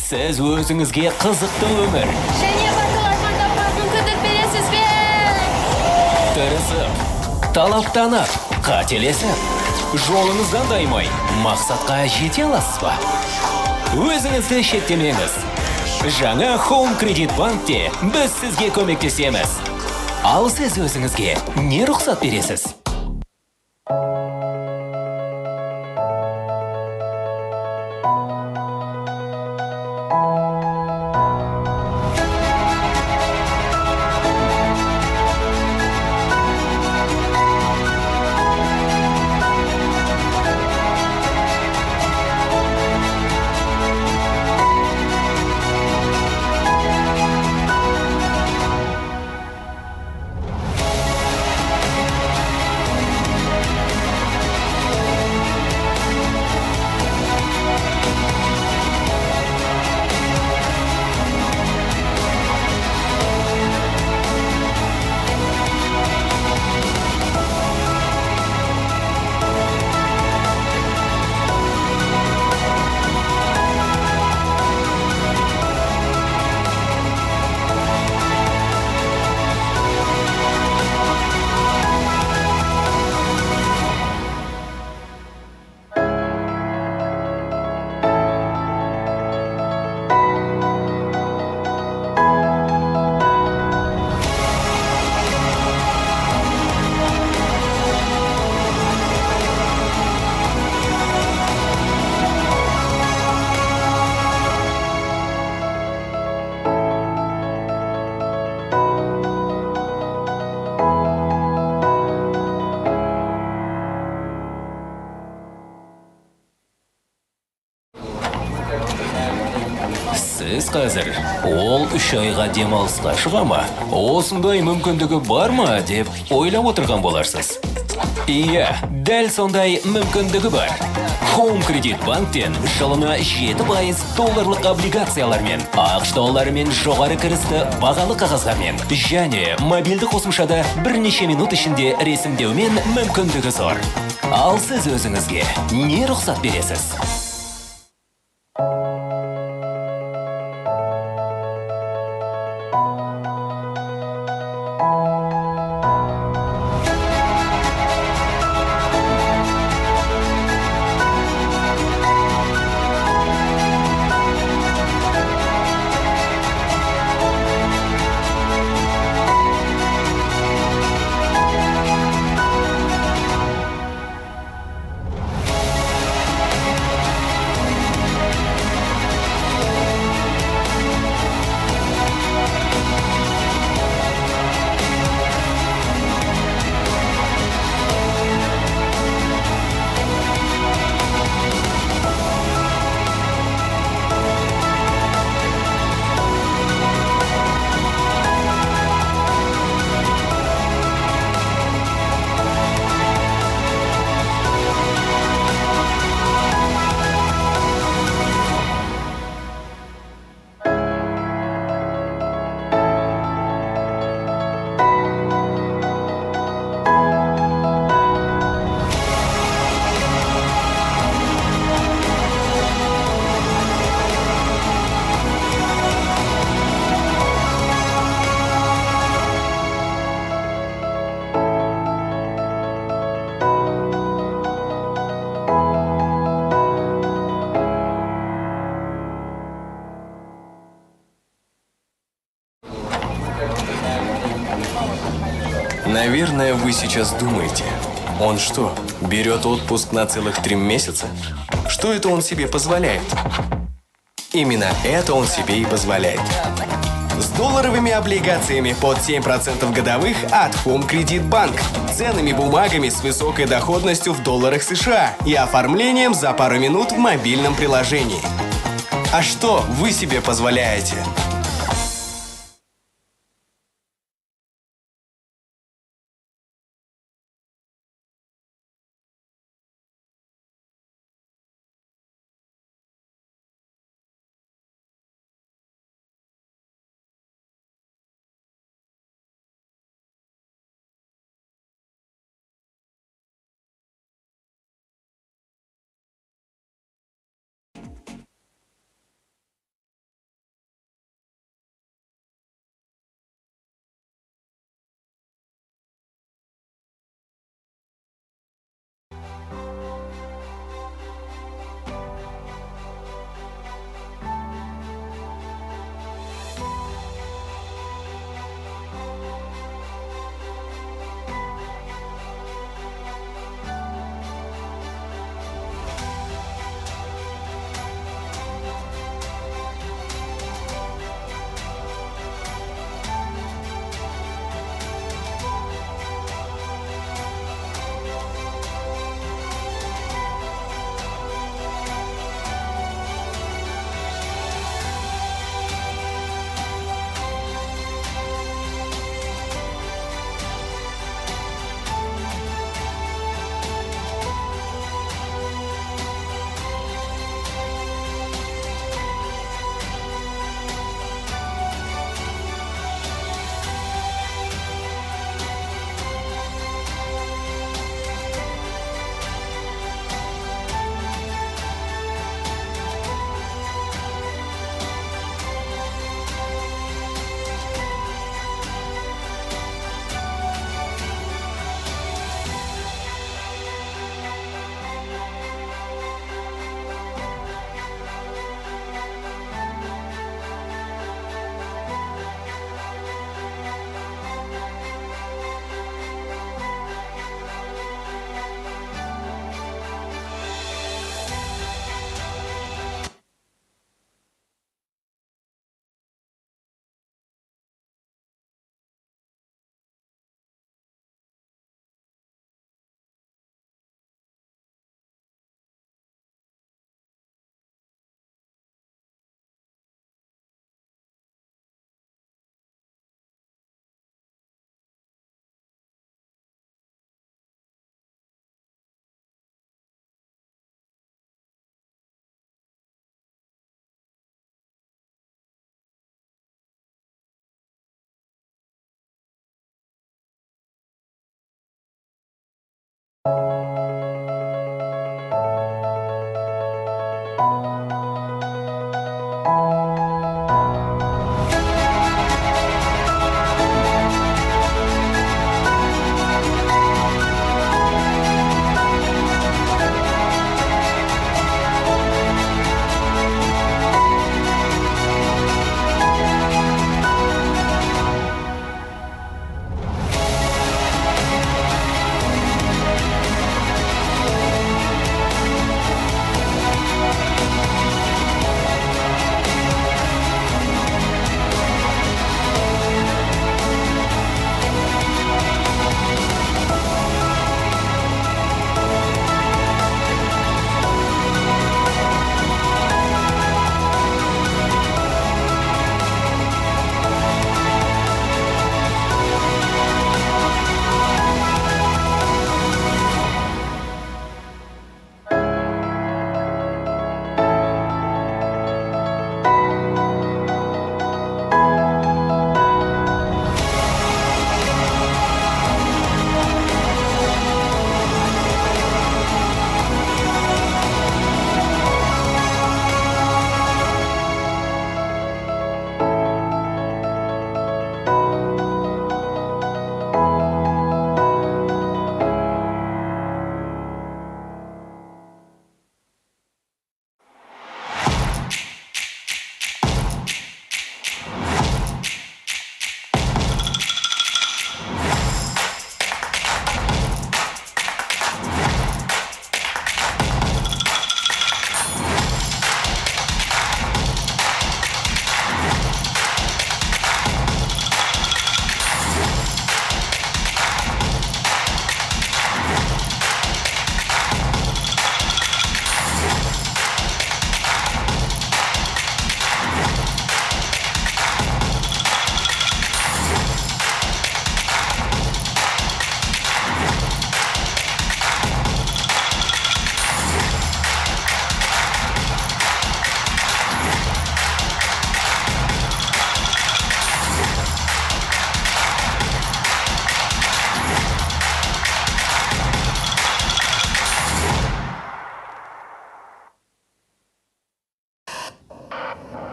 Сіз өзіңізге қызықты өмір, Және батыл армандауға мүмкіндік бересіз бе? тырысып, талаптанып, қателесіп, жолыңыздан таймай, мақсатқа жете аласыз ба? Өзіңізді шектемеңіз. Жаңа Home Credit Bank'те біз сізге көмектесеміз. Ал сіз өзіңізге не рұқсат бересіз? Сіз қазір ол 3 айға демалысқа шыға ма? Осындай мүмкіндігі бар ма деп ойлап отырған боларсыз. Иә, дәл сондай мүмкіндігі бар. Home Credit Bank'тен жылына 7% долларлық облигациялармен, ақш долларымен жоғары кірісті бағалы қағаздармен және мобильді қосымшада бірнеше минут ішінде ресімдеумен мүмкіндігі зор. Ал сіз өзіңізге не рұқсат бересіз? Наверное, вы сейчас думаете, он что, берет отпуск на целых 3 месяца? Что это он себе позволяет? Именно это он себе и позволяет. С долларовыми облигациями под 7% годовых от Home Credit Bank, ценными бумагами с высокой доходностью в долларах США и оформлением за пару минут в мобильном приложении. А что вы себе позволяете?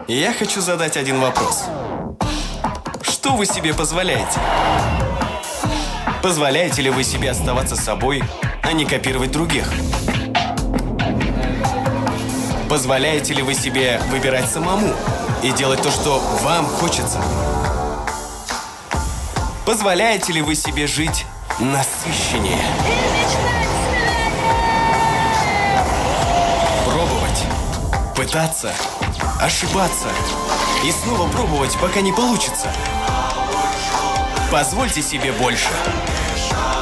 Я хочу задать один вопрос. Что вы себе позволяете? Позволяете ли вы себе оставаться собой, а не копировать других? Позволяете ли вы себе выбирать самому и делать то, что вам хочется? Позволяете ли вы себе жить насыщеннее? Пробовать, пытаться, ошибаться и снова пробовать, пока не получится. Позвольте себе больше.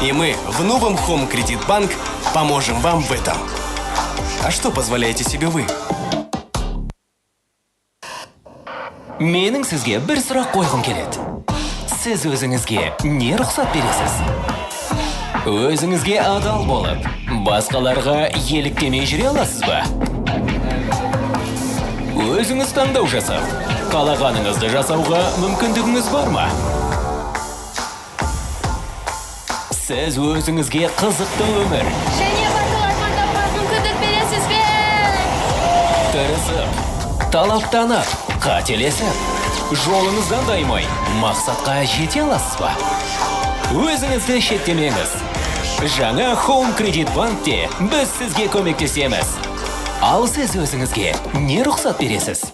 И мы в новом Home Credit Bank поможем вам в этом. А что позволяете себе вы? Менің сізге бір сұрақ қойғым келеді. Сіз өзіңізге не рұқсат бересіз? Өзіңізге адал болып, басқаларға еліктемей жүре аласыз ба? Өзіңіз таңдау жасап, қалағаныңызды жасауға мүмкіндігіңіз бар ма? Сіз өзіңізге қызықты өмір, Және батыл армандауға мүмкіндік бересіз бе? тырысып, талаптанып, қателесіп, жолыңыздан таймай, мақсатқа жете аласыз ба? Өзіңізді шеттемеңіз. Жаңа Home Credit Bank'те біз сізге көмектесеміз. Ал сіз өзіңізге не рұқсат бересіз?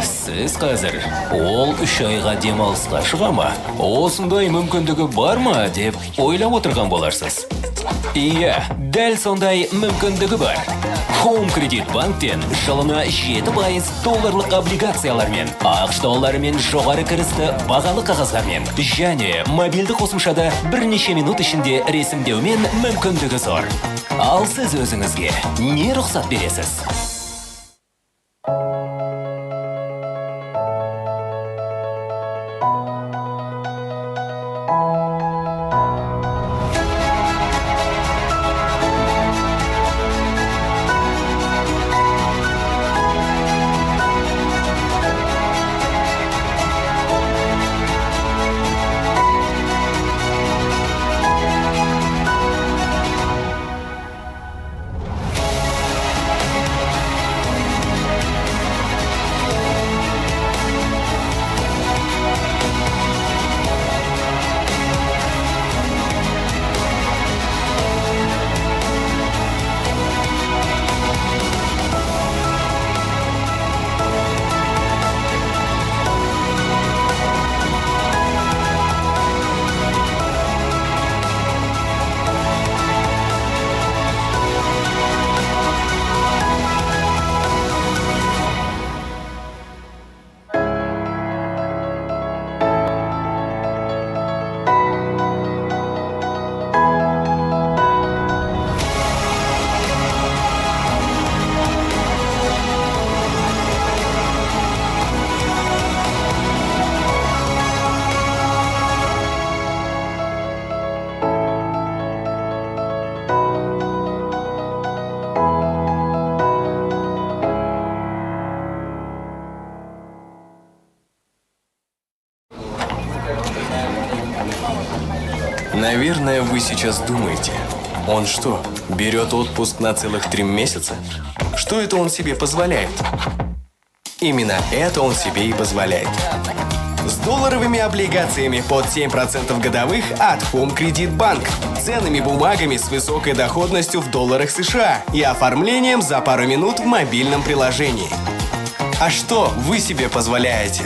Сіз қазір ол 3 айға демалысқа шыға ма? Осындай мүмкіндігі бар ма деп ойлап отырған боларсыз. Иә, дәл сондай мүмкіндігі бар. Home Credit Bank'тен жылына 7% долларлық облигациялармен, ақш долларымен жоғары кірісті бағалы қағаздармен және мобильді қосымшада бірнеше минут ішінде ресімдеумен мүмкіндігі зор. Ал сіз өзіңізге не рұқсат бересіз? Наверное, вы сейчас думаете, он что, берет отпуск на целых 3 месяца? Что это он себе позволяет? Именно это он себе и позволяет. С долларовыми облигациями под 7% годовых от Home Credit Bank, ценными бумагами с высокой доходностью в долларах США и оформлением за пару минут в мобильном приложении. А что вы себе позволяете?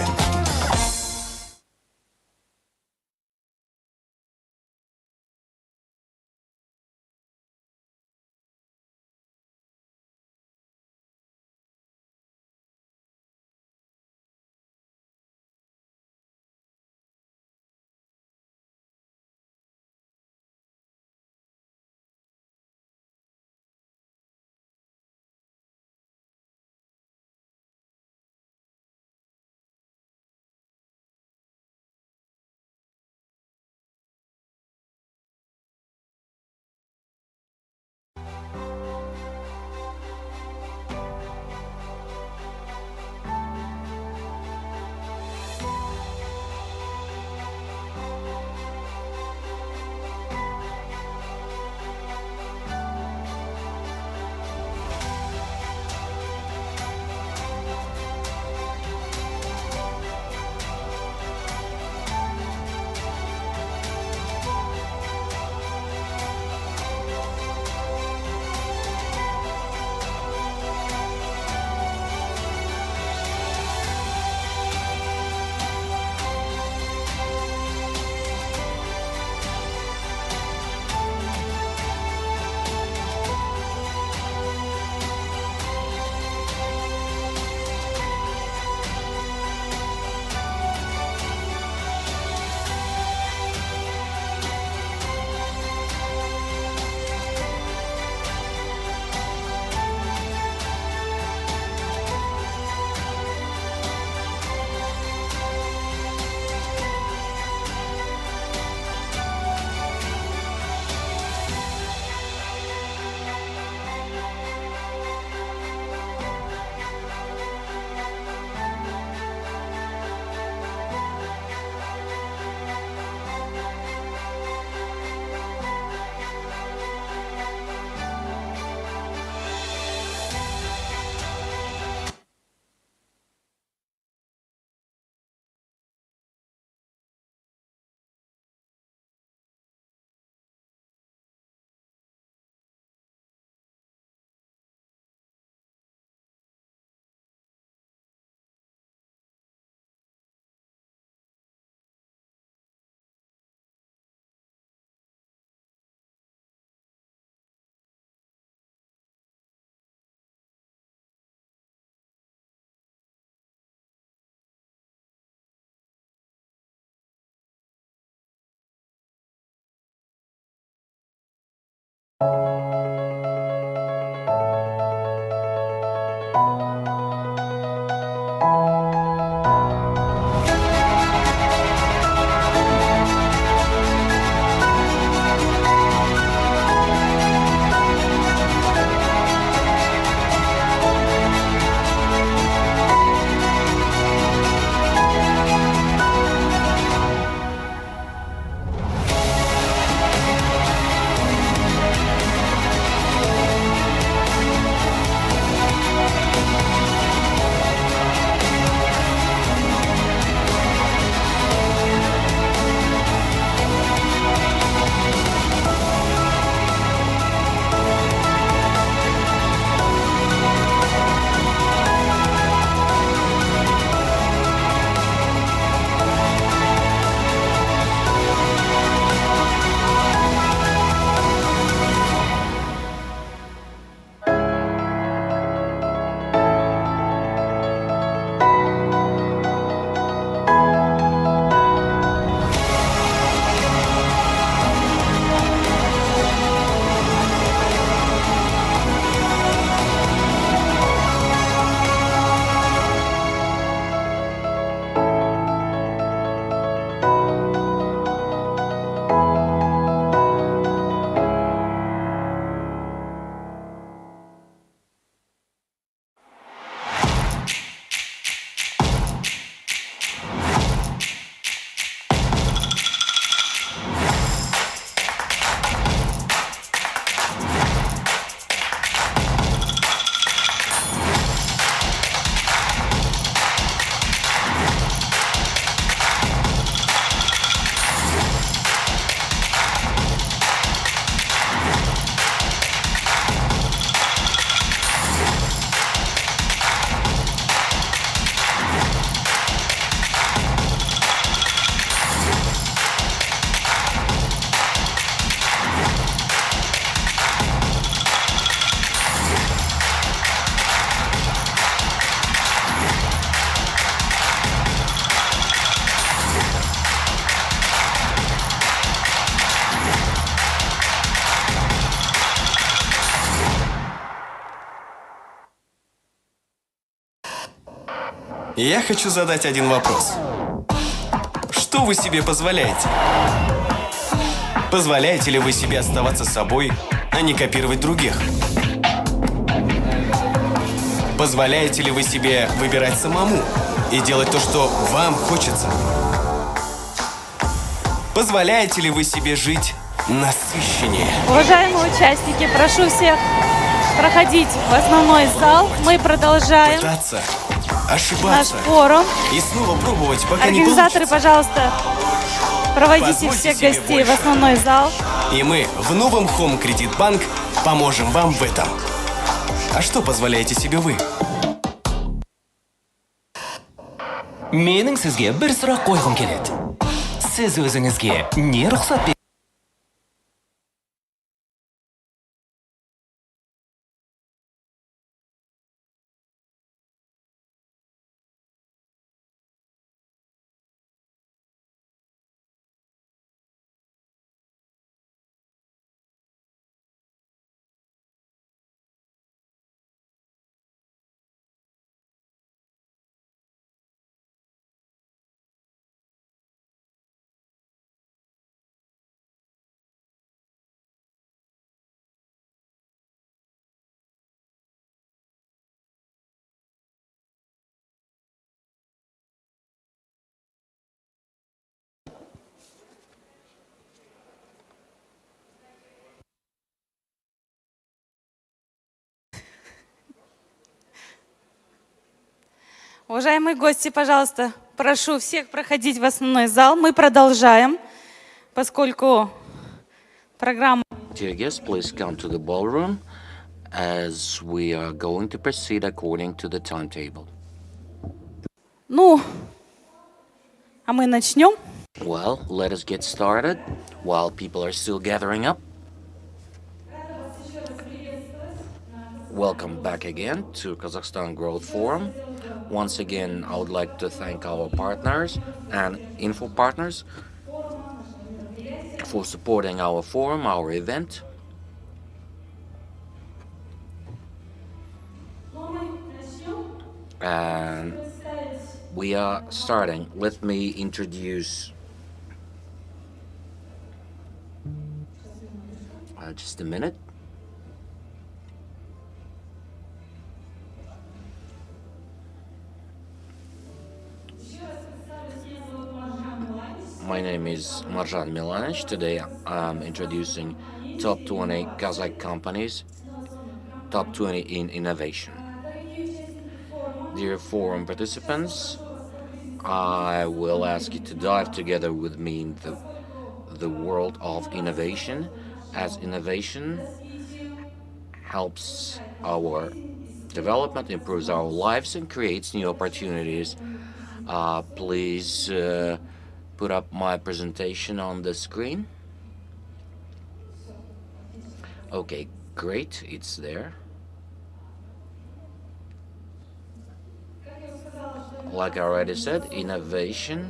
Я хочу задать один вопрос. Что вы себе позволяете? Позволяете ли вы себе оставаться собой, а не копировать других? Позволяете ли вы себе выбирать самому и делать то, что вам хочется? Позволяете ли вы себе жить насыщеннее? Уважаемые участники, прошу всех проходить в основной зал. Мы продолжаем Пытаться, наш ошибаться форум. и снова пробовать, пока не Организаторы, получится. пожалуйста, проводите Позвольте всех себе гостей в больше. основной зал. И мы в новом Home Credit Bank поможем вам в этом. А что позволяете себе вы? Менің сізге бір сұрақ қойғым келеді. Сіз өзіңізге не рұқсат бересіз? Уважаемые гости, пожалуйста, прошу всех проходить в основной зал. Мы продолжаем, поскольку программа... Dear guests, please come to the ballroom as we are going to proceed according to the timetable. Ну, а мы начнем. Well, let us get started while people are still gathering up. Welcome back again to Kazakhstan Growth Forum. Once again, I would like to thank our partners and info partners for supporting our forum, our event. And we are starting. Let me introduce just a minute. My name is Marjan Milanic. Today I'm introducing top 20 Kazakh companies, top 20 in innovation. Dear forum participants, I will ask you to dive together with me in the world of innovation, as innovation helps our development, improves our lives, and creates new opportunities. Please put up my presentation on the screen. Okay, great, it's there. Like I already said, innovation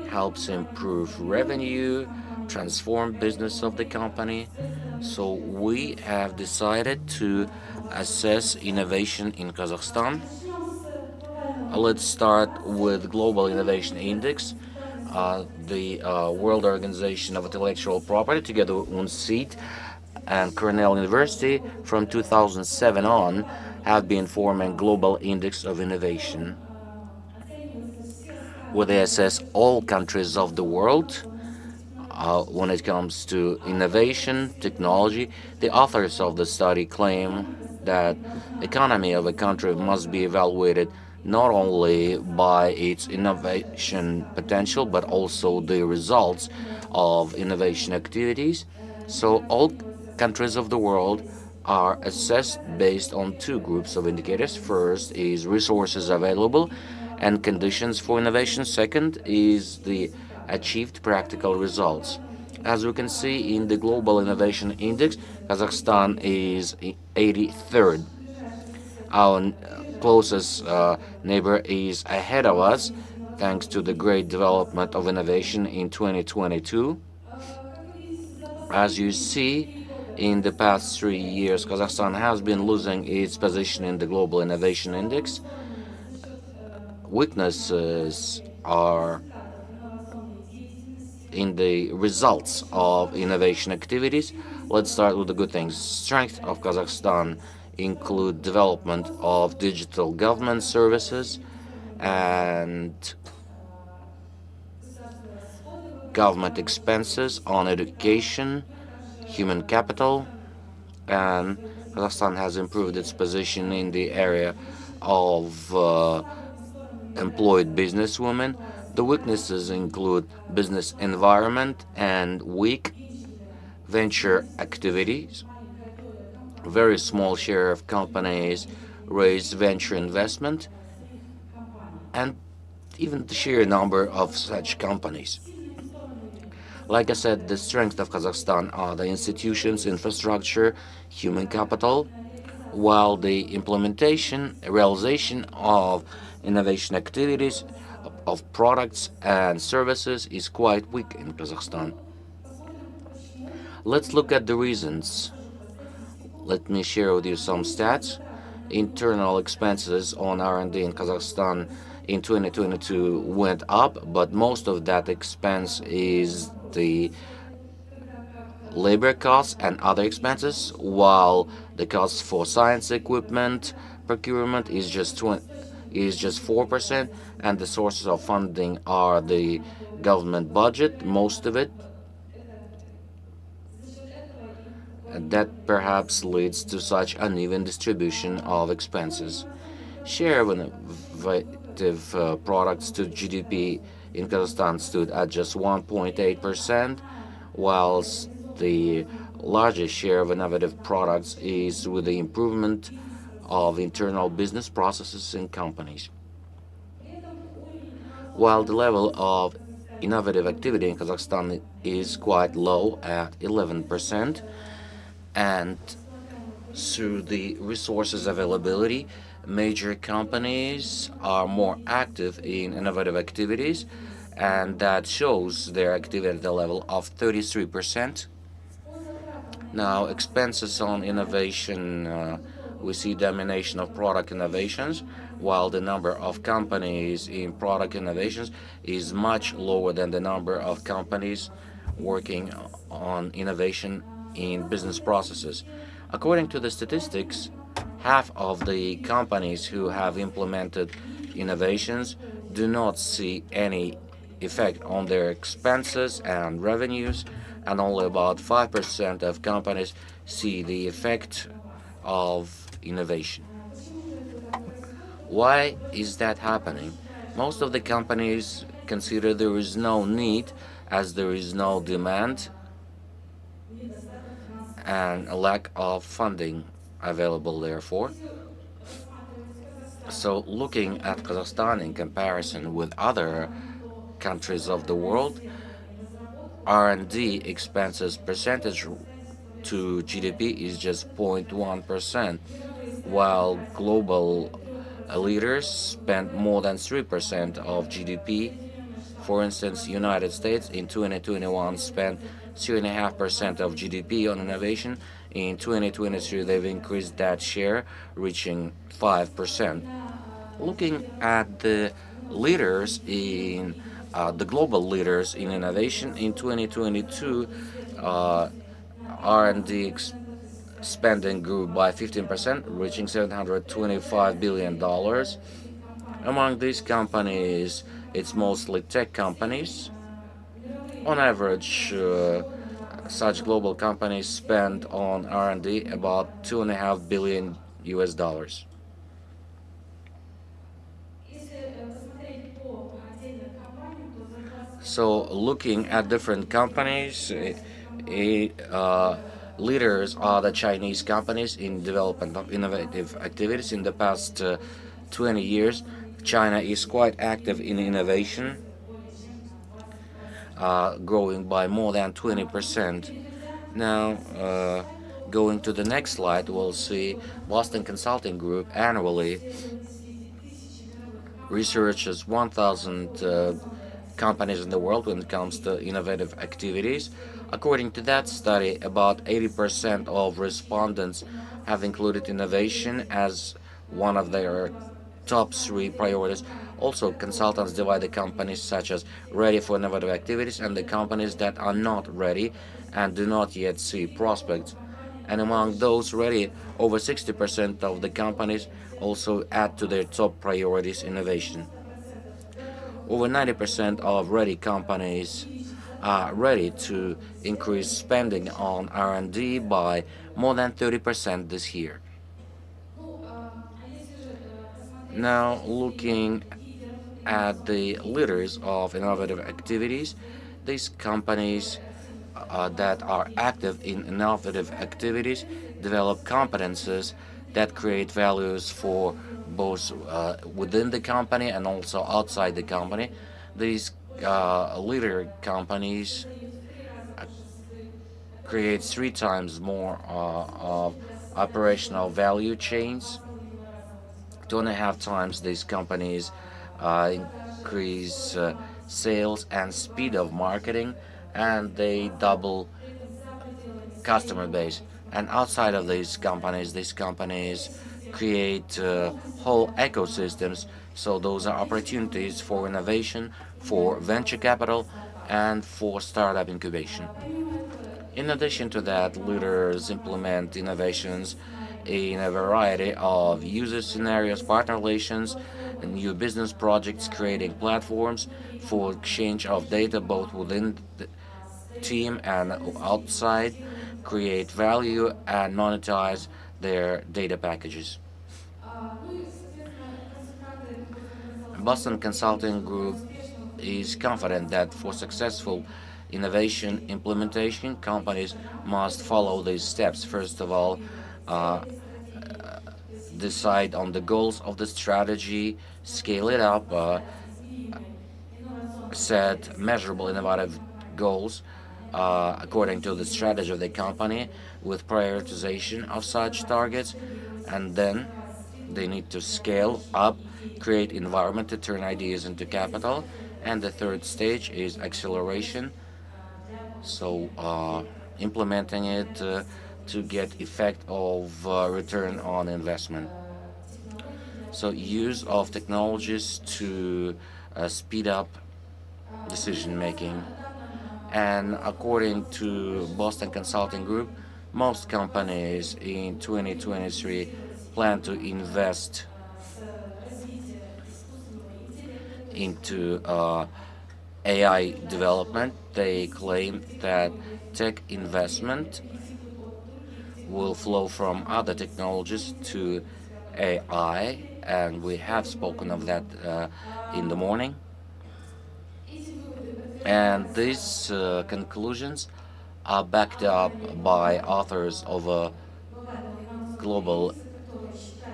helps improve revenue, transform business of the company. So we have decided to assess innovation in Kazakhstan. Let's start with Global Innovation Index. The World Organization of Intellectual Property, together with UNCIT and Cornell University, from 2007 on, have been forming Global Index of Innovation, where they assess all countries of the world when it comes to innovation, technology. The authors of the study claim that economy of a country must be evaluated not only by its innovation potential, but also the results of innovation activities. So all countries of the world are assessed based on two groups of indicators. First is resources available and conditions for innovation. Second is the achieved practical results. As we can see in the Global Innovation Index, Kazakhstan is 83rd. Our closest neighbor is ahead of us, thanks to the great development of innovation in 2022. As you see, in the past 3 years, Kazakhstan has been losing its position in the Global Innovation Index. weaknesses are in the results of innovation activities. Let's start with the good things. Strength of Kazakhstan include development of digital government services and government expenses on education, human capital, and Kazakhstan has improved its position in the area of employed businesswomen. The weaknesses include business environment and weak venture activities. A very small share of companies raise venture investment, and even the sheer number of such companies. Like I said, the strength of Kazakhstan are the institutions, infrastructure, human capital, while the implementation, realization of innovation activities of products and services is quite weak in Kazakhstan. Let's look at the reasons. Let me share with you some stats. Internal expenses on R&D in Kazakhstan in 2022 went up, but most of that expense is the labor costs and other expenses, while the cost for science equipment procurement is just 4%, and the sources of funding are the government budget, most of it. And that perhaps leads to such uneven distribution of expenses. Share of innovative products to GDP in Kazakhstan stood at just 1.8%, whilst the largest share of innovative products is with the improvement of internal business processes in companies. While the level of innovative activity in Kazakhstan is quite low at 11%, and through the resources availability, major companies are more active in innovative activities, and that shows their activity at the level of 33%. Now, expenses on innovation, we see domination of product innovations, while the number of companies in product innovations is much lower than the number of companies working on innovation in business processes. According to the statistics, half of the companies who have implemented innovations do not see any effect on their expenses and revenues, and only about 5% of companies see the effect of innovation. Why is that happening? Most of the companies consider there is no need, as there is no demand and a lack of funding available therefore. So looking at Kazakhstan in comparison with other countries of the world, R&D expenses percentage to GDP is just 0.1%, while global leaders spend more than 3% of GDP. For instance, United States in 2021 spent 3.5% of GDP on innovation. In 2023, they've increased that share, reaching 5%. Looking at the leaders in the global leaders in innovation in 2022, R&D spending grew by 15%, reaching $725 billion. Among these companies, it's mostly tech companies. On average, such global companies spend on R&D about $2.5 billion US dollars. So looking at different companies, leaders are the Chinese companies in development of innovative activities. In the past 20 years, China is quite active in innovation, growing by more than 20%. Now, going to the next slide, we'll see Boston Consulting Group annually researches 1,000 companies in the world when it comes to innovative activities. According to that study, about 80% of respondents have included innovation as one of their top 3 priorities. Also, consultants divide the companies such as ready for innovative activities and the companies that are not ready and do not yet see prospects. And among those ready, over 60% of the companies also add to their top priorities innovation. Over 90% of ready companies are ready to increase spending on R&D by more than 30% this year. Now, looking at the leaders of innovative activities, these companies that are active in innovative activities develop competences that create values for both within the company and also outside the company. These leader companies create 3 times more of operational value chains. 2.5 times these companies increase sales and speed of marketing, and they double customer base. And outside of these companies create whole ecosystems. So those are opportunities for innovation, for venture capital, and for startup incubation. In addition to that, leaders implement innovations in a variety of user scenarios, partner relations, and new business projects, creating platforms for exchange of data both within the team and outside, create value, and monetize their data packages. Boston Consulting Group is confident that for successful innovation implementation, companies must follow these steps. First of all, uh, decide on the goals of the strategy, scale it up, set measurable innovative goals according to the strategy of the company with prioritization of such targets, and then they need to scale up, create environment to turn ideas into capital, and the third stage is acceleration. So implementing it to get effect of return on investment. So use of technologies to speed up decision making. And according to Boston Consulting Group, most companies in 2023 plan to invest into AI development. They claim that tech investment will flow from other technologies to AI, and we have spoken of that in the morning. And these conclusions are backed up by authors of a global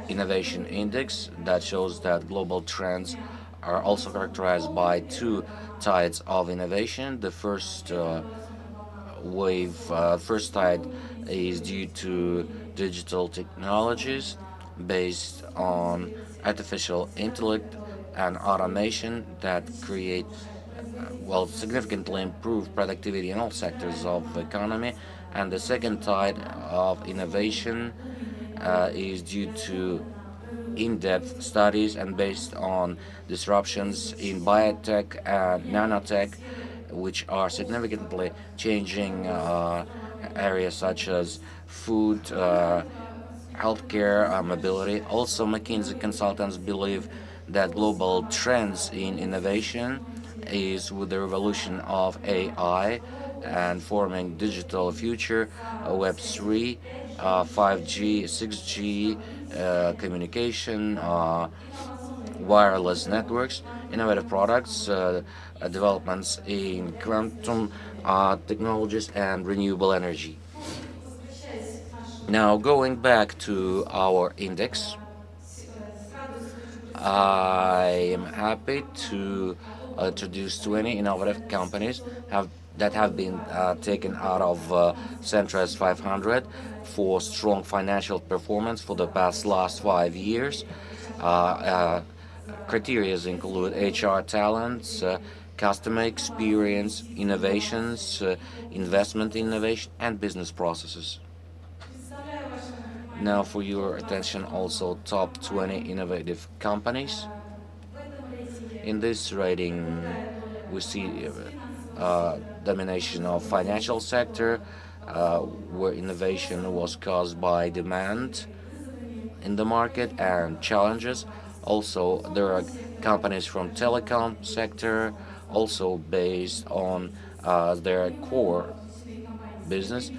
innovation index that shows that global trends are also characterized by two tides of innovation. The first tide is due to digital technologies based on artificial intellect and automation that create significantly improve productivity in all sectors of the economy. And the second tide of innovation is due to in-depth studies and based on disruptions in biotech and nanotech, which are significantly changing areas such as food, healthcare, mobility. Also, McKinsey consultants believe that global trends in innovation is with the revolution of AI and forming digital future, Web3, 5G, 6G, communication, wireless networks, innovative products, developments in quantum technologies and renewable energy. Now, going back to our index, I am happy to introduce 20 innovative companies that have been taken out of Centra's 500 for strong financial performance for the last 5 years. Criteria include HR talents, customer experience, innovations, investment innovation, and business processes. Now for your attention also top 20 innovative companies. In this rating, we see domination of financial sector, where innovation was caused by demand in the market and challenges. Also, there are companies from telecom sector, also based on their core business.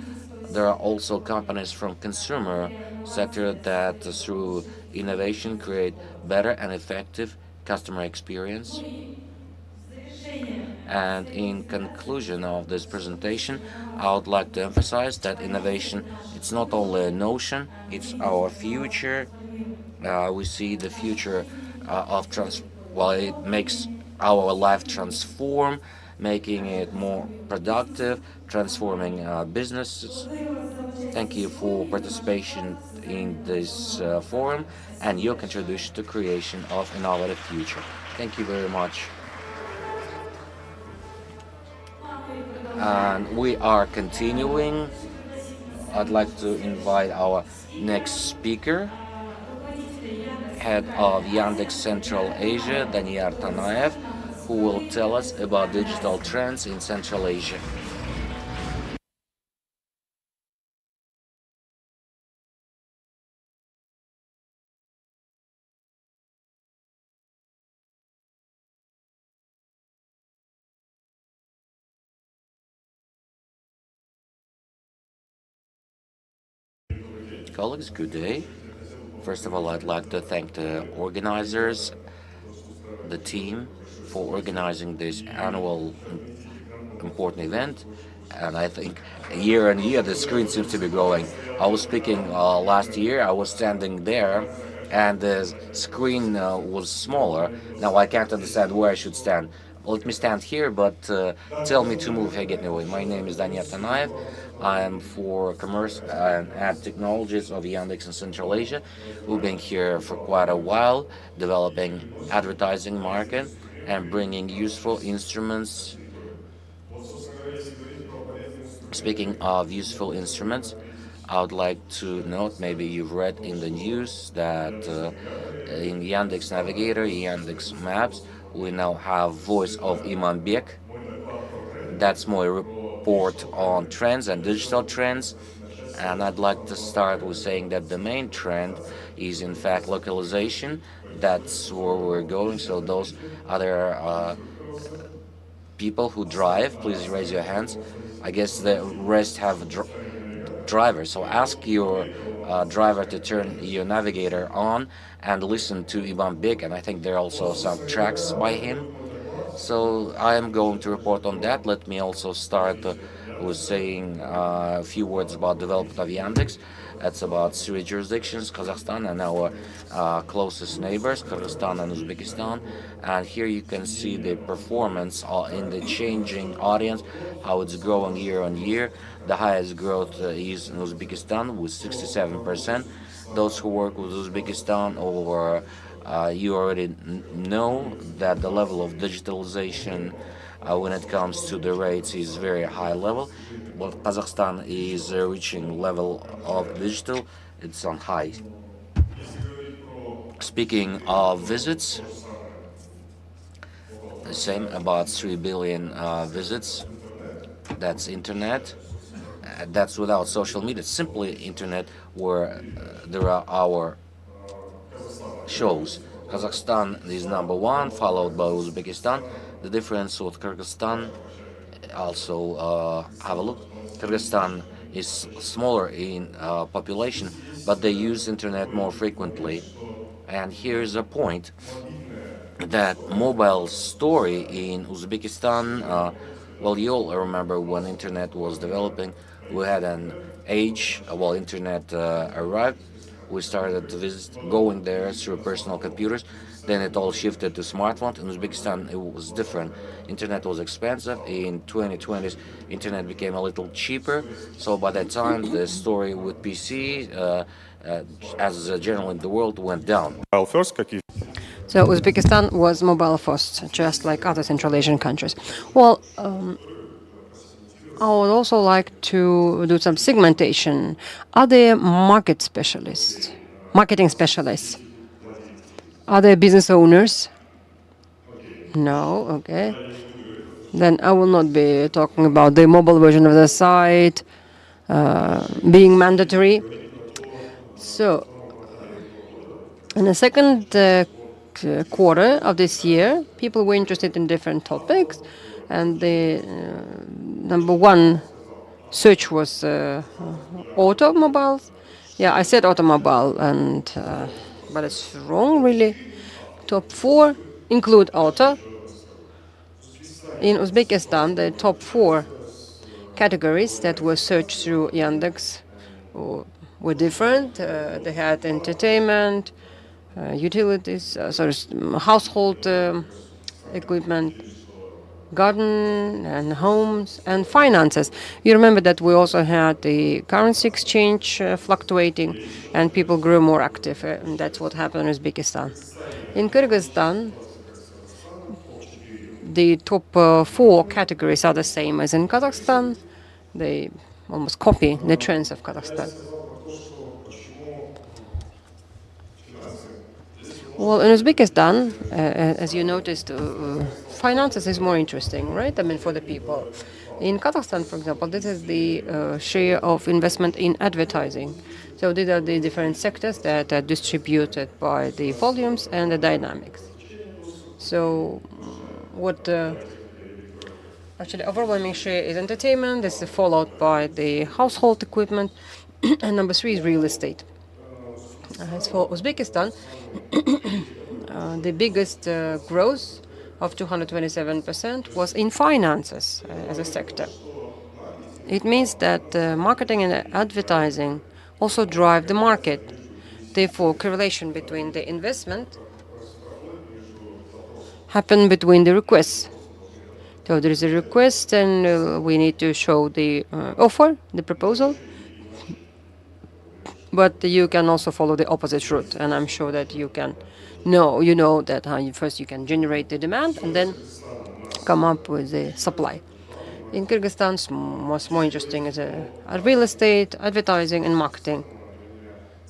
There are also companies from consumer sector that through innovation create better and effective customer experience. And in conclusion of this presentation, I would like to emphasize that innovation, it's not only a notion, it's our future. We see the future well, it makes our life transform, making it more productive, transforming businesses. Thank you for participation in this forum and your contribution to creation of innovative future. Thank you very much. And we are continuing. I'd like to invite our next speaker, head of Yandex Central Asia, Daniar Tanaev, who will tell us about digital trends in Central Asia. Colleagues, good day. First of all, I'd like to thank the organizers, the team, for organizing this annual important event. And I think year on year the screen seems to be growing. I was speaking last year, I was standing there, and the screen was smaller. Now I can't understand where I should stand. Let me stand here, but tell me to move anyway. My name is Daniel Tanaev. I am for Commerce and Ad Technologies of Yandex in Central Asia. We've been here for quite a while, developing advertising market and bringing useful instruments. Speaking of useful instruments, I would like to note, maybe you've read in the news that in Yandex Navigator, Yandex Maps, we now have voice of Imanbek. That's my report on trends and digital trends. And I'd like to start with saying that the main trend is in fact localization. That's where we're going. So those other people who drive, please raise your hands. I guess the rest have drivers. So ask your driver to turn your navigator on and listen to Ivan Big. And I think there are also some tracks by him. So I am going to report on that. Let me also start with saying a few words about development of Yandex. That's about 3 jurisdictions, Kazakhstan and our closest neighbors, Kyrgyzstan and Uzbekistan. And here you can see the performance in the changing audience, how it's growing year on year. The highest growth is in Uzbekistan with 67%. Those who work with Uzbekistan or you already know that the level of digitalization when it comes to the rates is very high level. Well, Kazakhstan is reaching level of digital, it's on high. Speaking of visits, the same, about 3 billion visits. That's internet. That's without social media, simply internet where there are our shows. Kazakhstan is #1, followed by Uzbekistan. The difference with Kyrgyzstan, also have a look. Kyrgyzstan is smaller in population, but they use internet more frequently. And here's a point that mobile story in Uzbekistan, well, you all remember when internet was developing, we had an age, while internet arrived, we started to visit, going there through personal computers. Then it all shifted to smartphones. In Uzbekistan, it was different. Internet was expensive. In 2020s, internet became a little cheaper. So by that time, the story with PC, as general in the world, went down. So Uzbekistan was mobile first, just like other Central Asian countries. Well, I would also like to do some segmentation. Are there marketing specialists? Are there business owners? No, okay. Then I will not be talking about the mobile version of the site being mandatory. So, in the second quarter of this year, people were interested in different topics, and the number one search was automobiles. Yeah, I said automobile, and but it's wrong, really. Top 4 include auto. In Uzbekistan, the top 4 categories that were searched through Yandex were different. They had entertainment, utilities, household equipment, garden and homes, and finances. You remember that we also had the currency exchange fluctuating, and people grew more active, and that's what happened in Uzbekistan. In Kyrgyzstan, the top 4 categories are the same as in Kazakhstan. They almost copy the trends of Kazakhstan. Well, in Uzbekistan, as you noticed, finances is more interesting, right? I mean, for the people. In Kazakhstan, for example, this is the share of investment in advertising. So these are the different sectors that are distributed by the volumes and the dynamics. So what actually overwhelming share is entertainment. This is followed by the household equipment, and number 3 is real estate. As for Uzbekistan, the biggest growth of 227% was in finances as a sector. It means that marketing and advertising also drive the market. Therefore, correlation between the investment happen between the requests. So there is a request, and we need to show the offer, the proposal. But you can also follow the opposite route, and I'm sure that you know that first you can generate the demand and then come up with the supply. In Kyrgyzstan, what's more interesting is real estate, advertising, and marketing.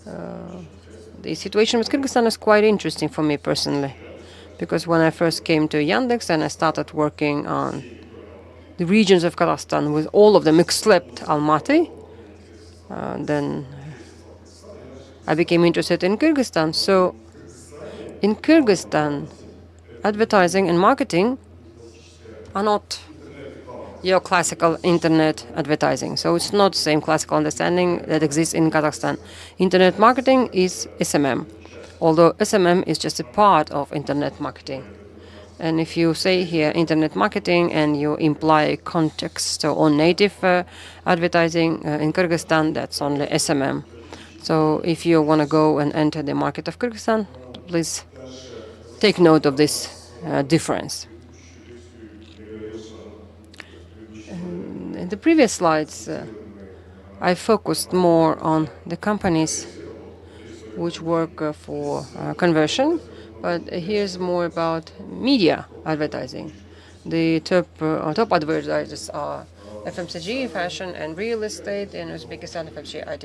The situation with Kyrgyzstan is quite interesting for me personally, because when I first came to Yandex and I started working on the regions of Kazakhstan, with all of them except Almaty, then I became interested in Kyrgyzstan. So in Kyrgyzstan, advertising and marketing are not your classical internet advertising. So it's not the same classical understanding that exists in Kazakhstan. Internet marketing is SMM, although SMM is just a part of internet marketing. And if you say here internet marketing and you imply context or native advertising in Kyrgyzstan, that's only SMM. So if you want to go and enter the market of Kyrgyzstan, please take note of this difference. In the previous slides, I focused more on the companies which work for conversion, but here's more about media advertising. The top advertisers are FMCG, fashion and real estate. In Uzbekistan, FMCG, IT,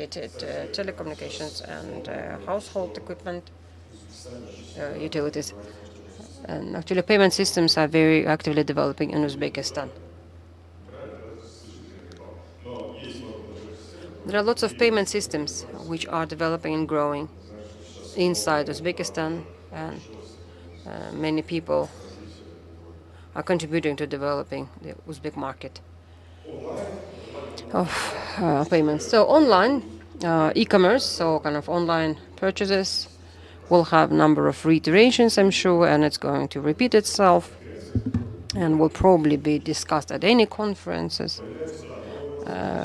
telecommunications and household equipment, utilities. And actually, payment systems are very actively developing in Uzbekistan. There are lots of payment systems which are developing and growing inside Uzbekistan, and many people are contributing to developing the Uzbek market of payments. So online e-commerce, so kind of online purchases, will have a number of reiterations, I'm sure, and it's going to repeat itself and will probably be discussed at any conferences.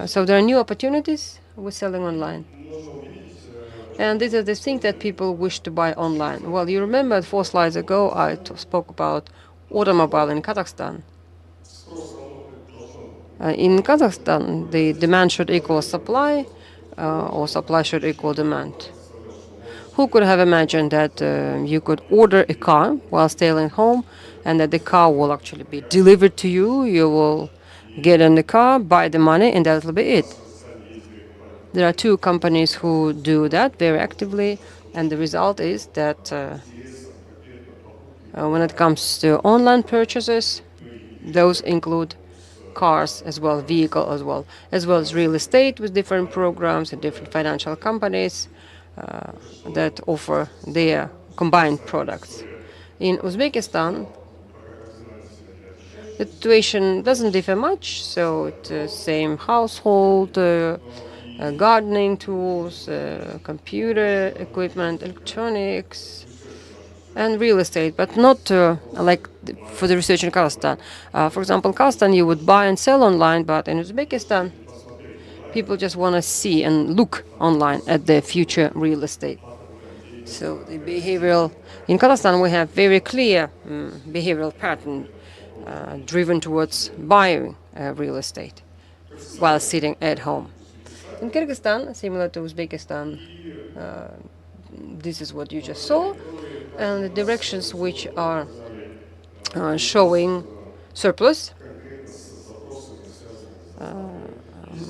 So there are new opportunities with selling online. And these are the things that people wish to buy online. Well, you remember 4 slides ago I spoke about automobile in Kazakhstan. In Kazakhstan, the demand should equal supply, or supply should equal demand. Who could have imagined that you could order a car while staying at home, and that the car will actually be delivered to you? You will get in the car, buy the money, and that will be it. There are 2 companies who do that very actively, and the result is that When it comes to online purchases, those include cars as well, vehicle as well as real estate with different programs and different financial companies that offer their combined products. In Uzbekistan, the situation doesn't differ much, so it's same household, gardening tools, computer equipment, electronics, and real estate, but not like for the research in Kazakhstan. For example, in Kazakhstan you would buy and sell online, but in Uzbekistan people just want to see and look online at their future real estate. So the behavioral in Kazakhstan we have very clear behavioral pattern driven towards buying real estate while sitting at home. In Kyrgyzstan, similar to Uzbekistan, this is what you just saw, and the directions which are showing surplus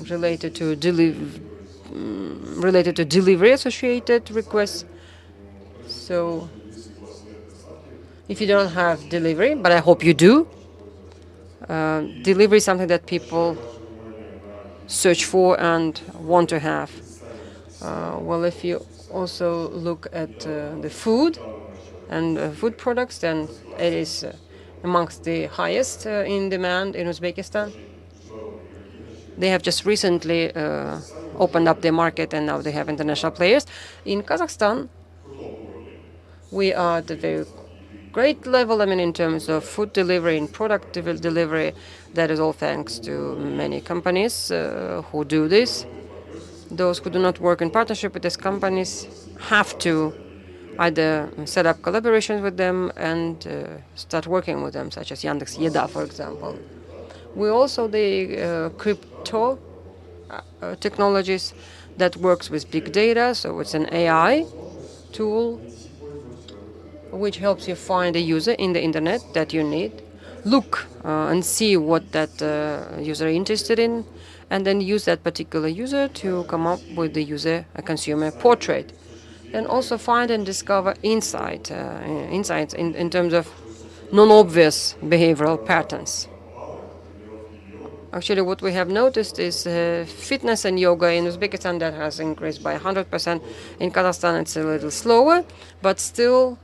related to delivery associated requests. So if you don't have delivery, but I hope you do, delivery is something that people search for and want to have. Well, if you also look at the food and food products, then it is amongst the highest in demand in Uzbekistan. They have just recently opened up their market and now they have international players. In Kazakhstan, we are at a very great level, I mean, in terms of food delivery and product delivery. That is all thanks to many companies who do this. Those who do not work in partnership with these companies have to either set up collaborations with them and start working with them, such as Yandex Yeda, for example. We also the crypto technologies that works with big data, so it's an AI tool which helps you find a user in the internet that you need, look and see what that user is interested in, and then use that particular user to come up with the a consumer portrait. And also find and discover insights in terms of non-obvious behavioral patterns. Actually, what we have noticed is fitness and yoga in Uzbekistan that has increased by 100%. In Kazakhstan, it's a little slower, but still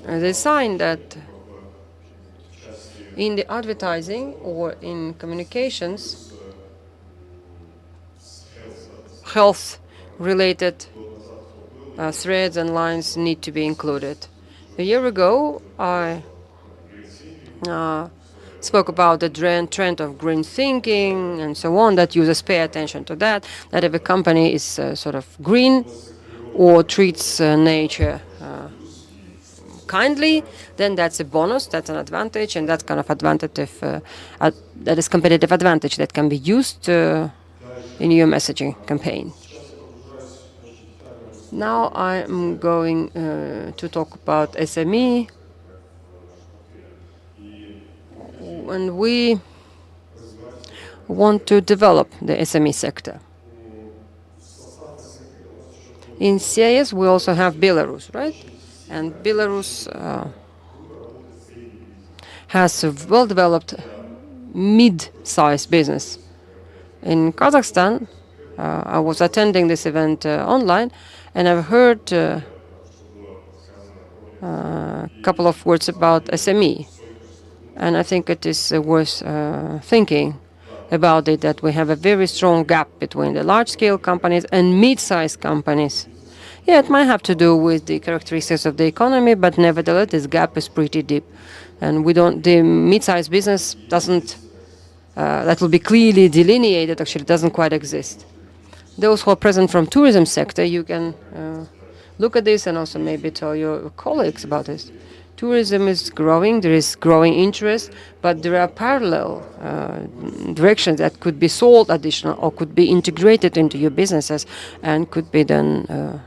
the sign that in the advertising or in communications, health-related threads and lines need to be included. A year ago, I spoke about the trend of green thinking and so on, that users pay attention to that if a company is sort of green or treats nature kindly, then that's a bonus, that's an advantage, and that's kind of advantage that is competitive advantage that can be used in your messaging campaign. Now I'm going to talk about SME, and we want to develop the SME sector. In CIS we also have Belarus, right? And Belarus has a well-developed mid-sized business. In Kazakhstan, I was attending this event online, and I've heard a couple of words about SME. And I think it is worth thinking about it, that we have a very strong gap between the large-scale companies and mid-sized companies. Yeah, it might have to do with the characteristics of the economy, but nevertheless, this gap is pretty deep. And the mid-sized business doesn't, that will be clearly delineated, actually doesn't quite exist. Those who are present from tourism sector, you can look at this and also maybe tell your colleagues about this. Tourism is growing, there is growing interest, but there are parallel directions that could be sold additional or could be integrated into your businesses and could be then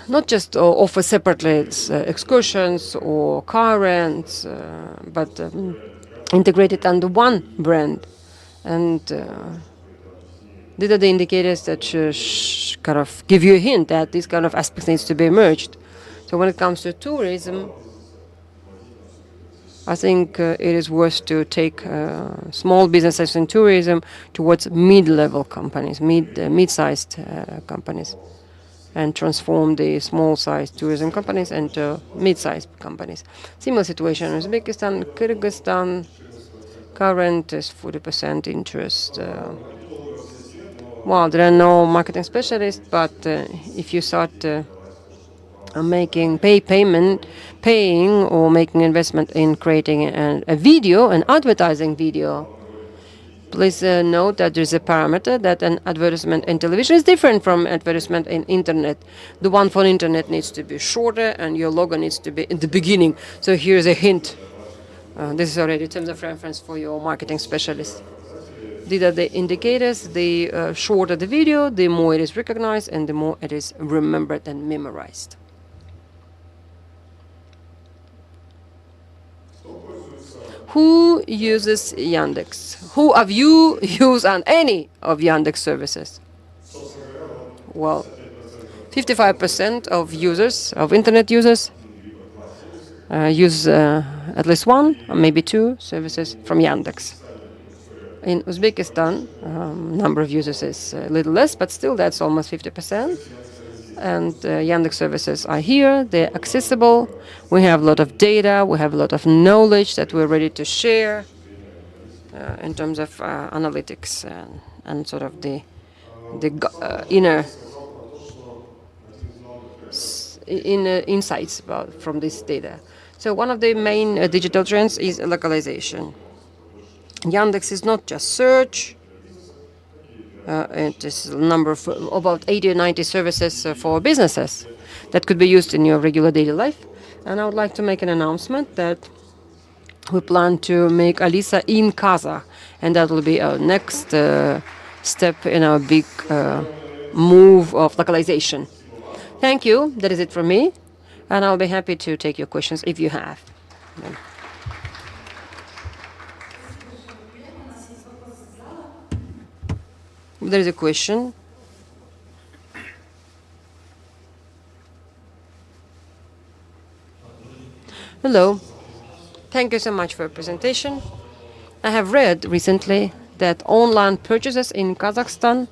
not just offer separately excursions or car rents, but integrated under one brand. And These are the indicators that kind of give you a hint that this kind of aspect needs to be merged. So when it comes to tourism, I think it is worth to take small businesses in tourism towards mid-level companies, mid-sized companies, and transform the small-sized tourism companies into mid-sized companies. Similar situation in Uzbekistan, Kyrgyzstan. Current is 40% interest. Well, there are no marketing specialists, but if you start paying or making investment in creating a video, an advertising video, please note that there's a parameter that an advertisement in television is different from advertisement in internet. The one for internet needs to be shorter, and your logo needs to be in the beginning. So here's a hint. This is already terms of reference for your marketing specialist. These are the indicators. The shorter the video, the more it is recognized and the more it is remembered and memorized. Who uses Yandex? Who of you use any of Yandex services? Well, 55% of users, of internet users, use at least one or maybe two services from Yandex. In Uzbekistan, number of users is a little less, but still that's almost 50%. And Yandex services are here, they're accessible, we have a lot of data, we have a lot of knowledge that we're ready to share in terms of analytics and sort of the inner insights from this data. So one of the main digital trends is localization. Yandex is not just search. It is a number of about 80 or 90 services for businesses that could be used in your regular daily life. And I would like to make an announcement that we plan to make Alisa in Kazakh, and that will be our next step in our big move of localization. Thank you. That is it from me. And I'll be happy to take your questions if you have. There is a question. Hello. Thank you so much for your presentation. I have read recently that online purchases in Kazakhstan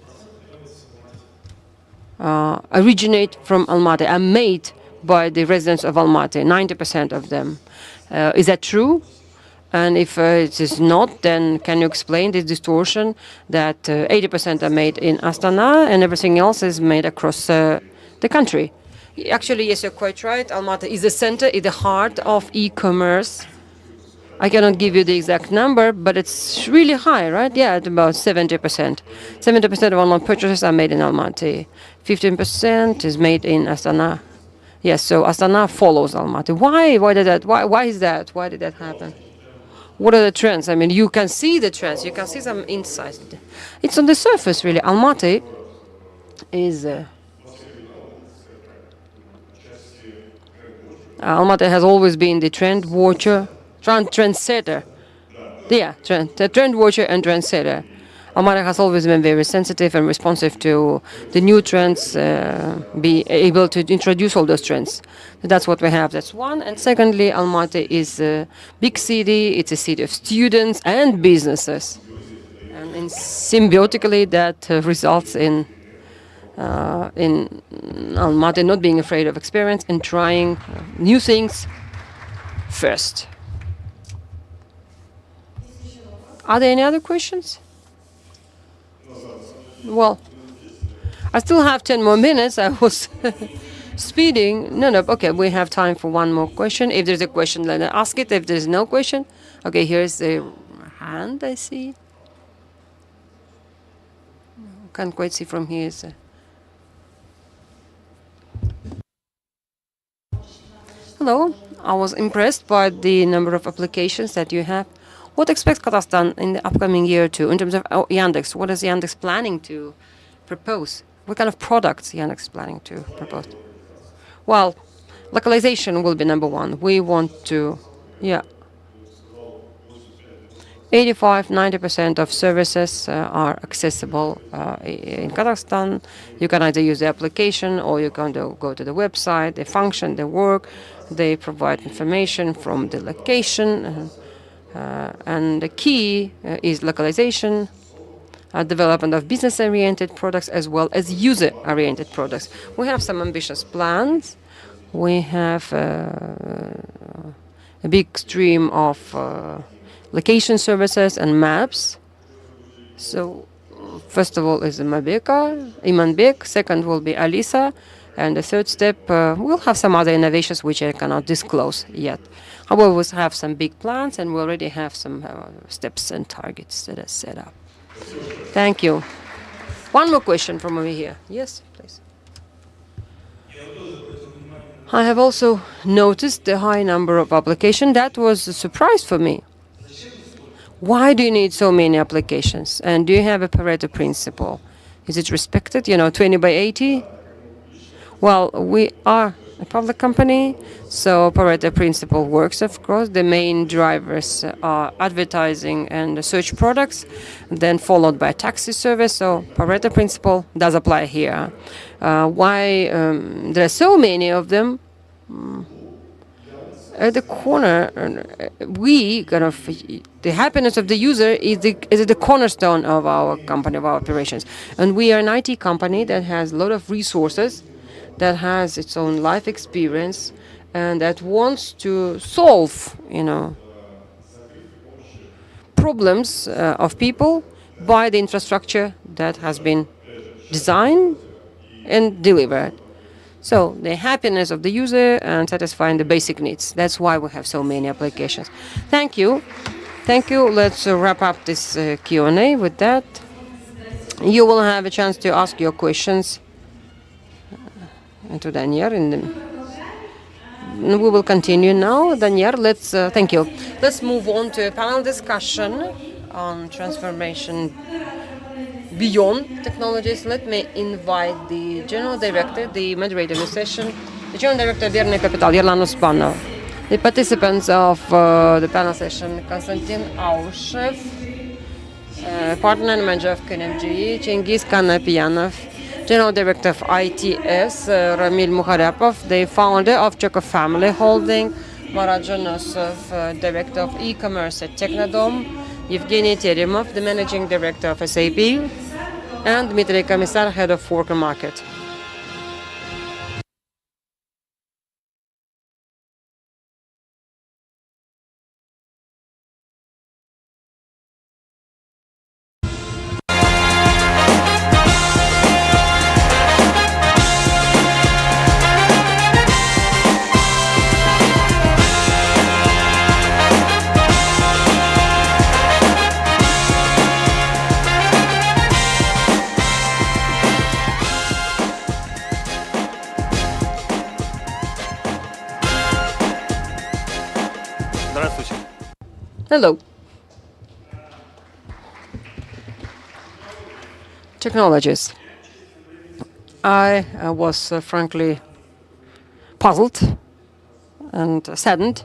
originate from Almaty, are made by the residents of Almaty, 90% of them. Is that true? And if it is not, then can you explain this distortion that 80% are made in Astana and everything else is made across the country? Actually, yes, you're quite right. Almaty is the center, is the heart of e-commerce. I cannot give you the exact number, but it's really high, right? Yeah, at about 70%. 70% of online purchases are made in Almaty. 15% is made in Astana. Yes, so Astana follows Almaty. Why? Why did that? Why is that? Why did that happen? What are the trends? I mean, you can see the trends. You can see some insights. It's on the surface, really. Almaty is... Almaty has always been the trend watcher, trendsetter. Yeah, the trend watcher and trendsetter. Almaty has always been very sensitive and responsive to the new trends, be able to introduce all those trends. So that's what we have. That's one. And secondly, Almaty is a big city. It's a city of students and businesses. And symbiotically, that results in Almaty not being afraid of experience and trying new things first. Are there any other questions? Well, I still have 10 more minutes. I was speeding. No, okay, we have time for one more question. If there's a question, let us ask it. If there's no question, okay, here's the hand, I see. Can't quite see from here. Hello, I was impressed by the number of applications that you have. What expects Kazakhstan in the upcoming year or two in terms of Yandex? What is Yandex planning to propose? What kind of products Yandex is planning to propose? Well, localization will be number one. We want to, yeah. 85–90% of services are accessible in Kazakhstan. You can either use the application or you can go to the website. They function, they work, they provide information from the location. And the key is localization, development of business-oriented products as well as user-oriented products. We have some ambitious plans. We have a big stream of location services and maps. So first of all is Imanbek, second will be Alisa, and the third step, we'll have some other innovations which I cannot disclose yet. However, we have some big plans and we already have some steps and targets that are set up. Thank you. One more question from over here. Yes, please. I have also noticed the high number of applications. That was a surprise for me. Why do you need so many applications? And do you have a Pareto principle? Is it respected, 20/80? Well, we are a public company, so Pareto principle works, of course. The main drivers are advertising and search products, then followed by taxi service. So Pareto principle does apply here. Why there are so many of them? At the corner, the happiness of the user is the cornerstone of our company, of our operations. And we are an IT company that has a lot of resources, that has its own life experience, and that wants to solve, problems of people by the infrastructure that has been designed and delivered. So the happiness of the user and satisfying the basic needs. That's why we have so many applications. Thank you. Thank you. Let's wrap up this Q&A with that. You will have a chance to ask your questions to Daniel. We will continue now. Daniel, thank you. Let's move on to a panel discussion on transformation beyond technologies. Let me invite the General Director, the moderator of the session, the General Director of Verny Capital, Yerlan Uspanov. The participants of the panel session, Konstantin Aushev, Partner and Manager of KNMG, Chingiz Kanapianov, General Director of ITS, Ramil Mukharapov, the founder of Cheko Family Holding, Marat Janosov, Director of E-Commerce at Technodom, Evgeny Teremov, the Managing Director of SAP, and Dmitry Komisar, Head of Worker Market. Hello. Technologies. I was frankly puzzled and saddened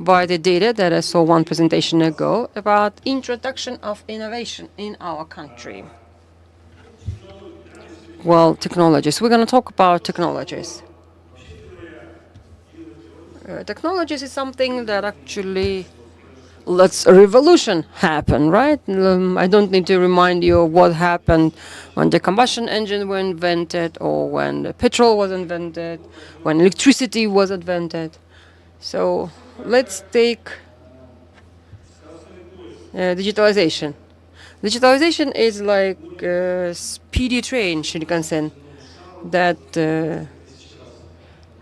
by the data that I saw one presentation ago about introduction of innovation in our country. Well, technologies. We're going to talk about technologies. Technologies is something that actually lets a revolution happen, right? I don't need to remind you of what happened when the combustion engine was invented, or when the petrol was invented, when electricity was invented. So let's take digitalization. Digitalization is like a speedy train, Shinkansen, that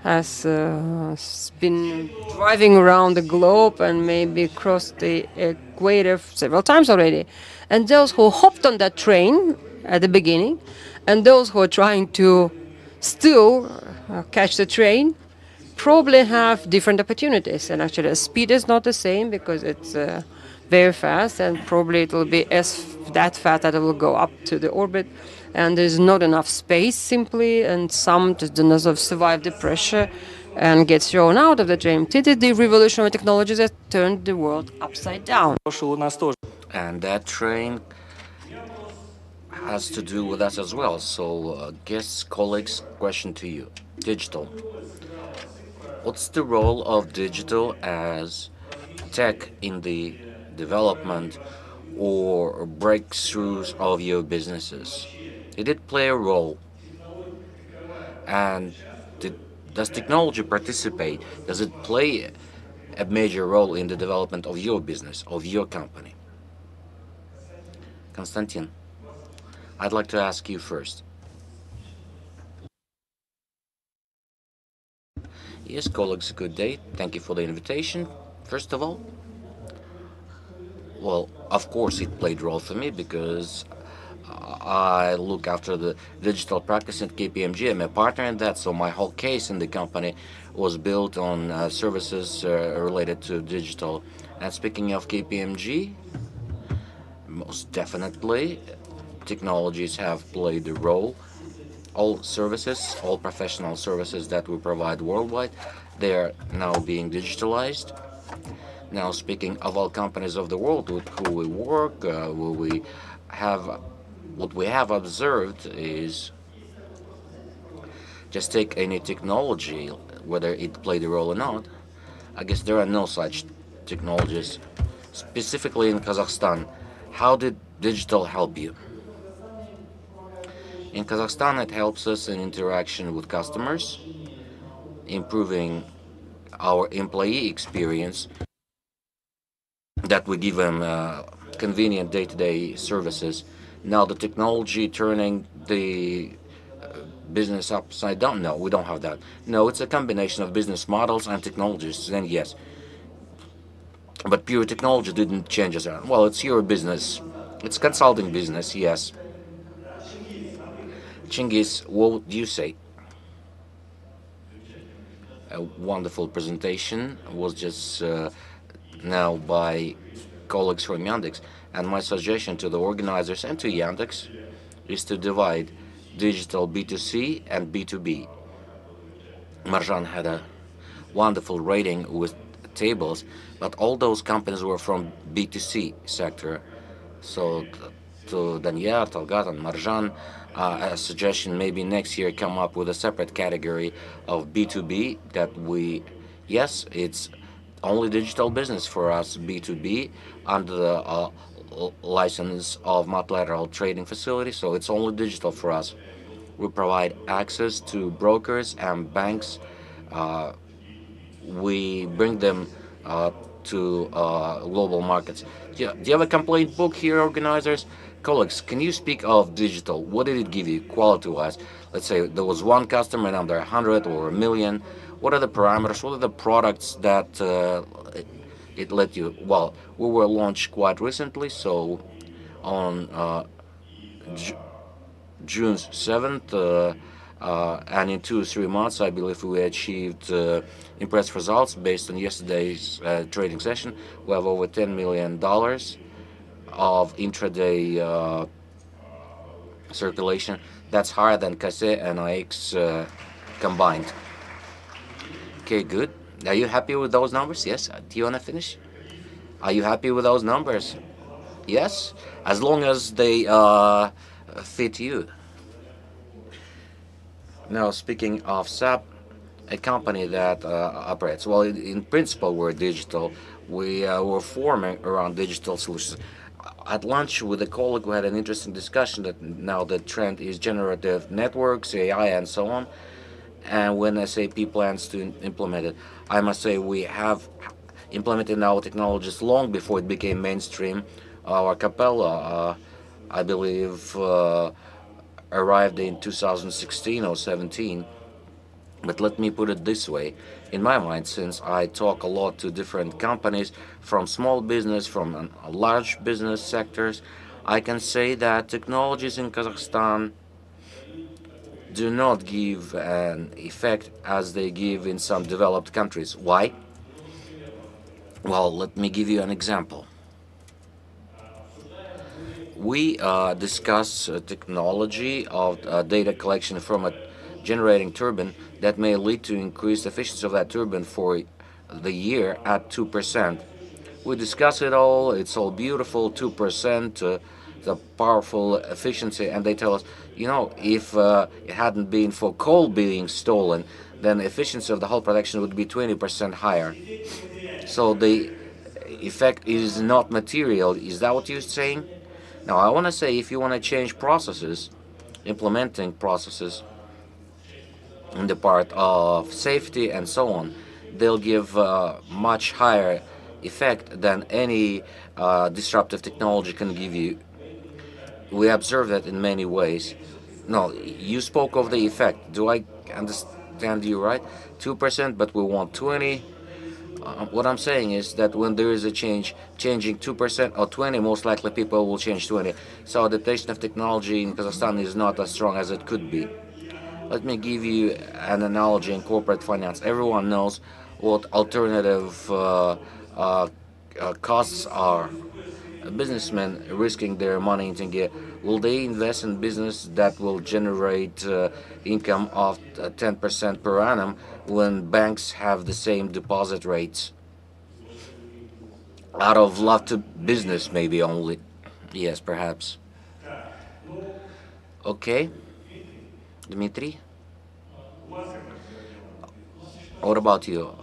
has been driving around the globe and maybe crossed the equator several times already. And those who hopped on that train at the beginning, and those who are trying to still catch the train, probably have different opportunities. And actually, the speed is not the same because it's very fast, and probably it will be that fast that it will go up to the orbit. And there's not enough space simply, and some just do not survive the pressure and get thrown out of the train. This is the revolutionary technologies that turned the world upside down. And that train has to do with us as well. So, guests, colleagues, question to you. Digital. What's the role of digital as tech in the development or breakthroughs of your businesses? Did it play a role? And does technology participate? Does it play a major role in the development of your business, of your company? Konstantin, I'd like to ask you first. Yes, colleagues, good day. Thank you for the invitation. First of all, well, of course it played a role for me because I look after the digital practice at KPMG. I'm a partner in that, so my whole case in the company was built on services related to digital. And speaking of KPMG, most definitely, technologies have played a role. All services, all professional services that we provide worldwide, they are now being digitalized. Now, speaking of all companies of the world with who we work, we have what we have observed is just take any technology, whether it played a role or not. I guess there are no such technologies. Specifically in Kazakhstan, how did digital help you? In Kazakhstan, it helps us in interaction with customers, improving our employee experience, that we give them convenient day-to-day services. Now the technology turning the business upside down? No, we don't have that. No, it's a combination of business models and technologies, then yes. But pure technology didn't change us around. Well, it's your business. It's consulting business, yes. Chingiz, what do you say? A wonderful presentation was just now by colleagues from Yandex. And my suggestion to the organizers and to Yandex is to divide digital B2C and B2B. Marjan had a wonderful rating with tables, but all those companies were from B2C sector. So to Danyar, Talgat, and Marjan, a suggestion maybe next year come up with a separate category of B2B that we, yes, it's only digital business for us, B2B, under the license of multilateral trading facility, so it's only digital for us. We provide access to brokers and banks. We bring them to global markets. Do you have a complaint book here, organizers? Colleagues, can you speak of digital? What did it give you quality-wise? Let's say there was one customer and now there are 100 or a million. What are the parameters? What are the products that it let you? Well, we were launched quite recently, so on June 7th, and in 2 or 3 months, I believe we achieved impressive results based on yesterday's trading session. We have over $10 million of intraday circulation. That's higher than Kase and IX combined. Okay, good. Are you happy with those numbers? Yes. Do you want to finish? Are you happy with those numbers? Yes, as long as they fit you. Now, speaking of SAP, a company that operates, well, in principle, we're digital. We were forming around digital solutions. At lunch with a colleague, we had an interesting discussion that now the trend is generative networks, AI, and so on. And when SAP plans to implement it, I must say we have implemented our technologies long before it became mainstream. Our Capella, I believe, arrived in 2016 or 17. But let me put it this way. In my mind, since I talk a lot to different companies, from small business, from large business sectors, I can say that technologies in Kazakhstan do not give an effect as they give in some developed countries. Why? Well, let me give you an example. We discuss technology of data collection from a generating turbine that may lead to increased efficiency of that turbine for the year at 2%. We discuss it all. It's all beautiful, 2%, the powerful efficiency. And they tell us, if it hadn't been for coal being stolen, then the efficiency of the whole production would be 20% higher. So the effect is not material. Is that what you're saying? Now, I want to say if you want to change processes, implementing processes in the part of safety and so on, they'll give much higher effect than any disruptive technology can give you. We observe that in many ways. No, you spoke of the effect. Do I understand you right? 2%, but we want 20. What I'm saying is that when there is a change, changing 2% or 20, most likely people will change 20. So adaptation of technology in Kazakhstan is not as strong as it could be. Let me give you an analogy in corporate finance. Everyone knows what alternative costs are. Businessmen risking their money in tenge, will they invest in business that will generate income of 10% per annum when banks have the same deposit rates? Out of love to business, maybe only. Yes, perhaps. Okay, Dmitry, what about you?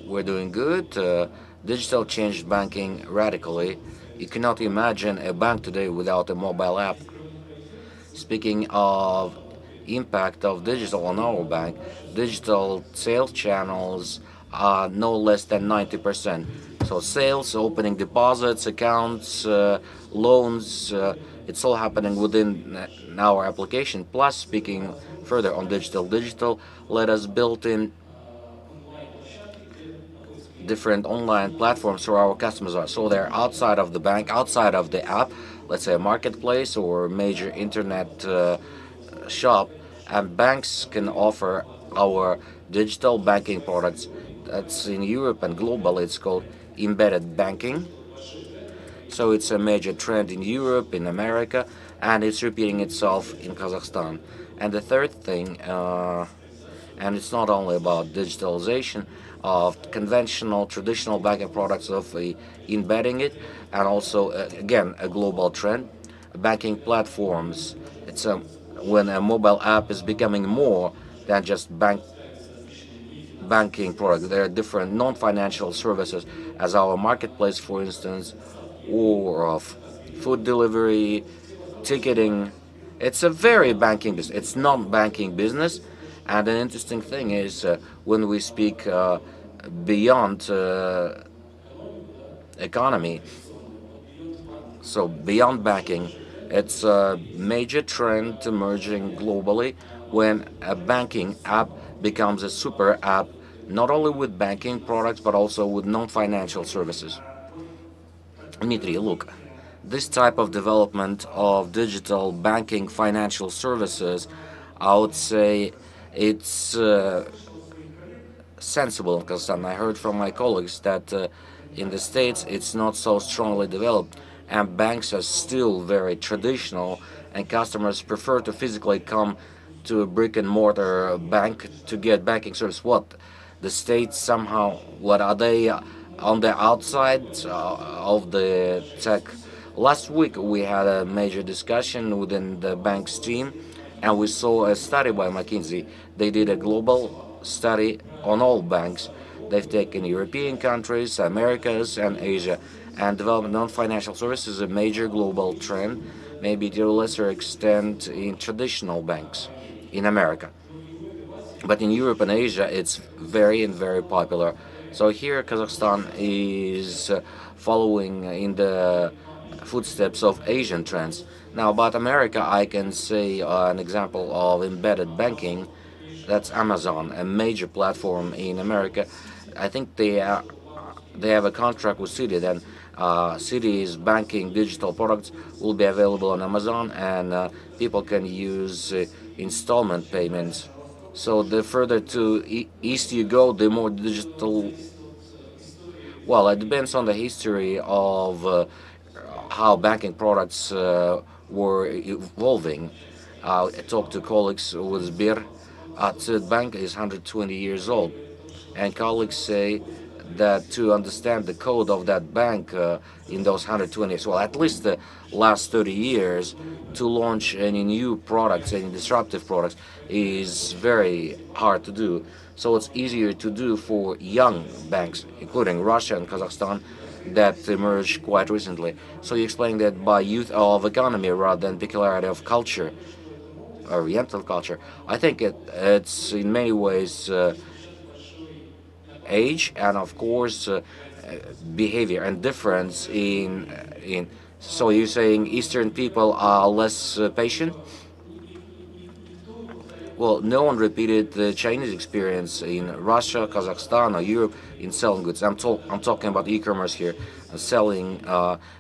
We're doing good. Digital changed banking radically. You cannot imagine a bank today without a mobile app. Speaking of impact of digital on our bank, digital sales channels are no less than 90%. So sales, opening deposits, accounts, loans, it's all happening within our application. Plus, speaking further on digital let us build in different online platforms where our customers are. So they're outside of the bank, outside of the app, let's say a marketplace or a major internet shop, and banks can offer our digital banking products. That's in Europe and globally, it's called embedded banking. So it's a major trend in Europe, in America, and it's repeating itself in Kazakhstan. And the third thing, and it's not only about digitalization of conventional, traditional banking products, of embedding it, and also, again, a global trend, banking platforms. It's when a mobile app is becoming more than just banking product. There are different non-financial services, as our marketplace, for instance, or of food delivery, ticketing. It's a very banking business. It's non-banking business, and an interesting thing is when we speak beyond economy, so beyond banking, it's a major trend emerging globally when a banking app becomes a super app, not only with banking products but also with non-financial services. Dmitry, look, this type of development of digital banking financial services, I would say it's sensible in Kazakhstan. I heard from my colleagues that in the States it's not so strongly developed, and banks are still very traditional, and customers prefer to physically come to a brick and mortar bank to get banking service. What? The States somehow, what are they on the outside of the tech? Last week we had a major discussion within the bank's team, and we saw a study by McKinsey. They did a global study on all banks. They've taken European countries, Americas, and Asia, and developed non-financial services, a major global trend, maybe to a lesser extent in traditional banks in America. But in Europe and Asia, it's very and very popular. So here, Kazakhstan is following in the footsteps of Asian trends. Now, about America, I can say an example of embedded banking. That's Amazon, a major platform in America. I think they have a contract with Citi. Then Citi's banking digital products will be available on Amazon, and people can use installment payments. So the further to east you go, the more digital. Well, it depends on the history of how banking products were evolving. I talked to colleagues with Sber. Bank is 120 years old, and colleagues say that to understand the code of that bank in those 120 years, well, at least the last 30 years, to launch any new products, any disruptive products, is very hard to do. So it's easier to do for young banks, including Russia and Kazakhstan, that emerged quite recently. So you explain that by youth of economy rather than peculiarity of culture, Oriental culture. I think it's in many ways age and of course behavior and difference in. So you're saying Eastern people are less patient? Well, no one repeated the Chinese experience in Russia, Kazakhstan, or Europe in selling goods. I'm talking about e-commerce here, selling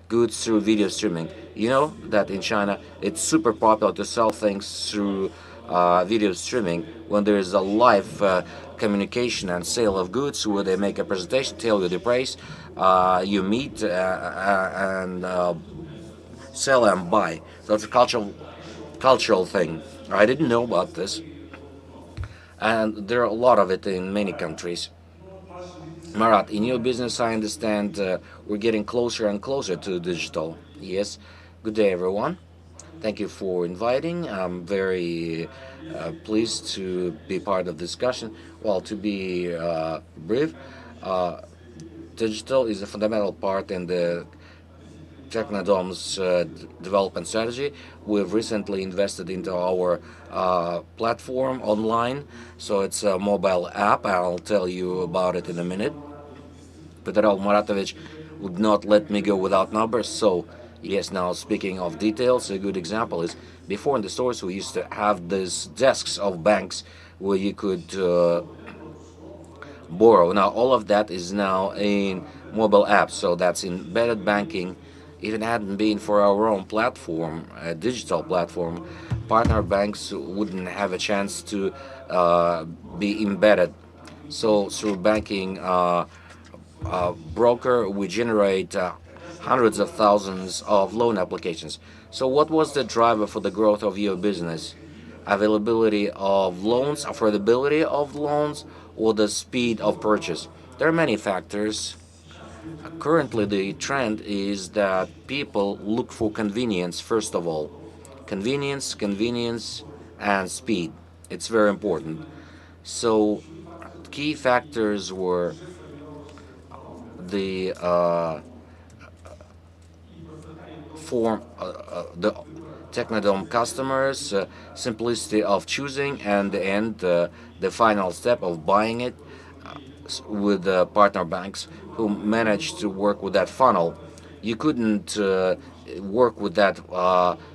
goods through video streaming. You know that in China it's super popular to sell things through video streaming when there is a live communication and sale of goods where they make a presentation, tell you the price, you meet and sell and buy. So it's a cultural thing. I didn't know about this, and there are a lot of it in many countries. Marat, in your business, I understand we're getting closer and closer to digital. Yes. Good day, everyone. Thank you for inviting. I'm very pleased to be part of the discussion. Well, to be brief, digital is a fundamental part in the Technodom's development strategy. We've recently invested into our platform online, so it's a mobile app. I'll tell you about it in a minute. Petrov Maratovich would not let me go without numbers, so yes, now speaking of details, a good example is before in the stores we used to have these desks of banks where you could borrow. Now all of that is now in mobile apps, so that's embedded banking. If it hadn't been for our own platform, a digital platform, partner banks wouldn't have a chance to be embedded. So through banking broker, we generate hundreds of thousands of loan applications. So what was the driver for the growth of your business? Availability of loans, affordability of loans, or the speed of purchase? There are many factors. Currently, the trend is that people look for convenience first of all. Convenience, and speed. It's very important. So, key factors were the the Technodome customers, simplicity of choosing, and the final step of buying it with partner banks who managed to work with that funnel. You couldn't work with that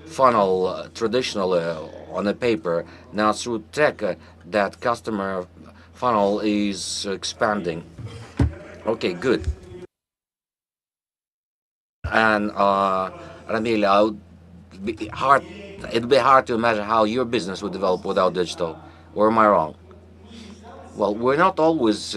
funnel traditionally on a paper. Now through tech, that customer funnel is expanding. Okay, good. And Ramil, it'd be hard to imagine how your business would develop without digital. Or am I wrong? Well, we're not always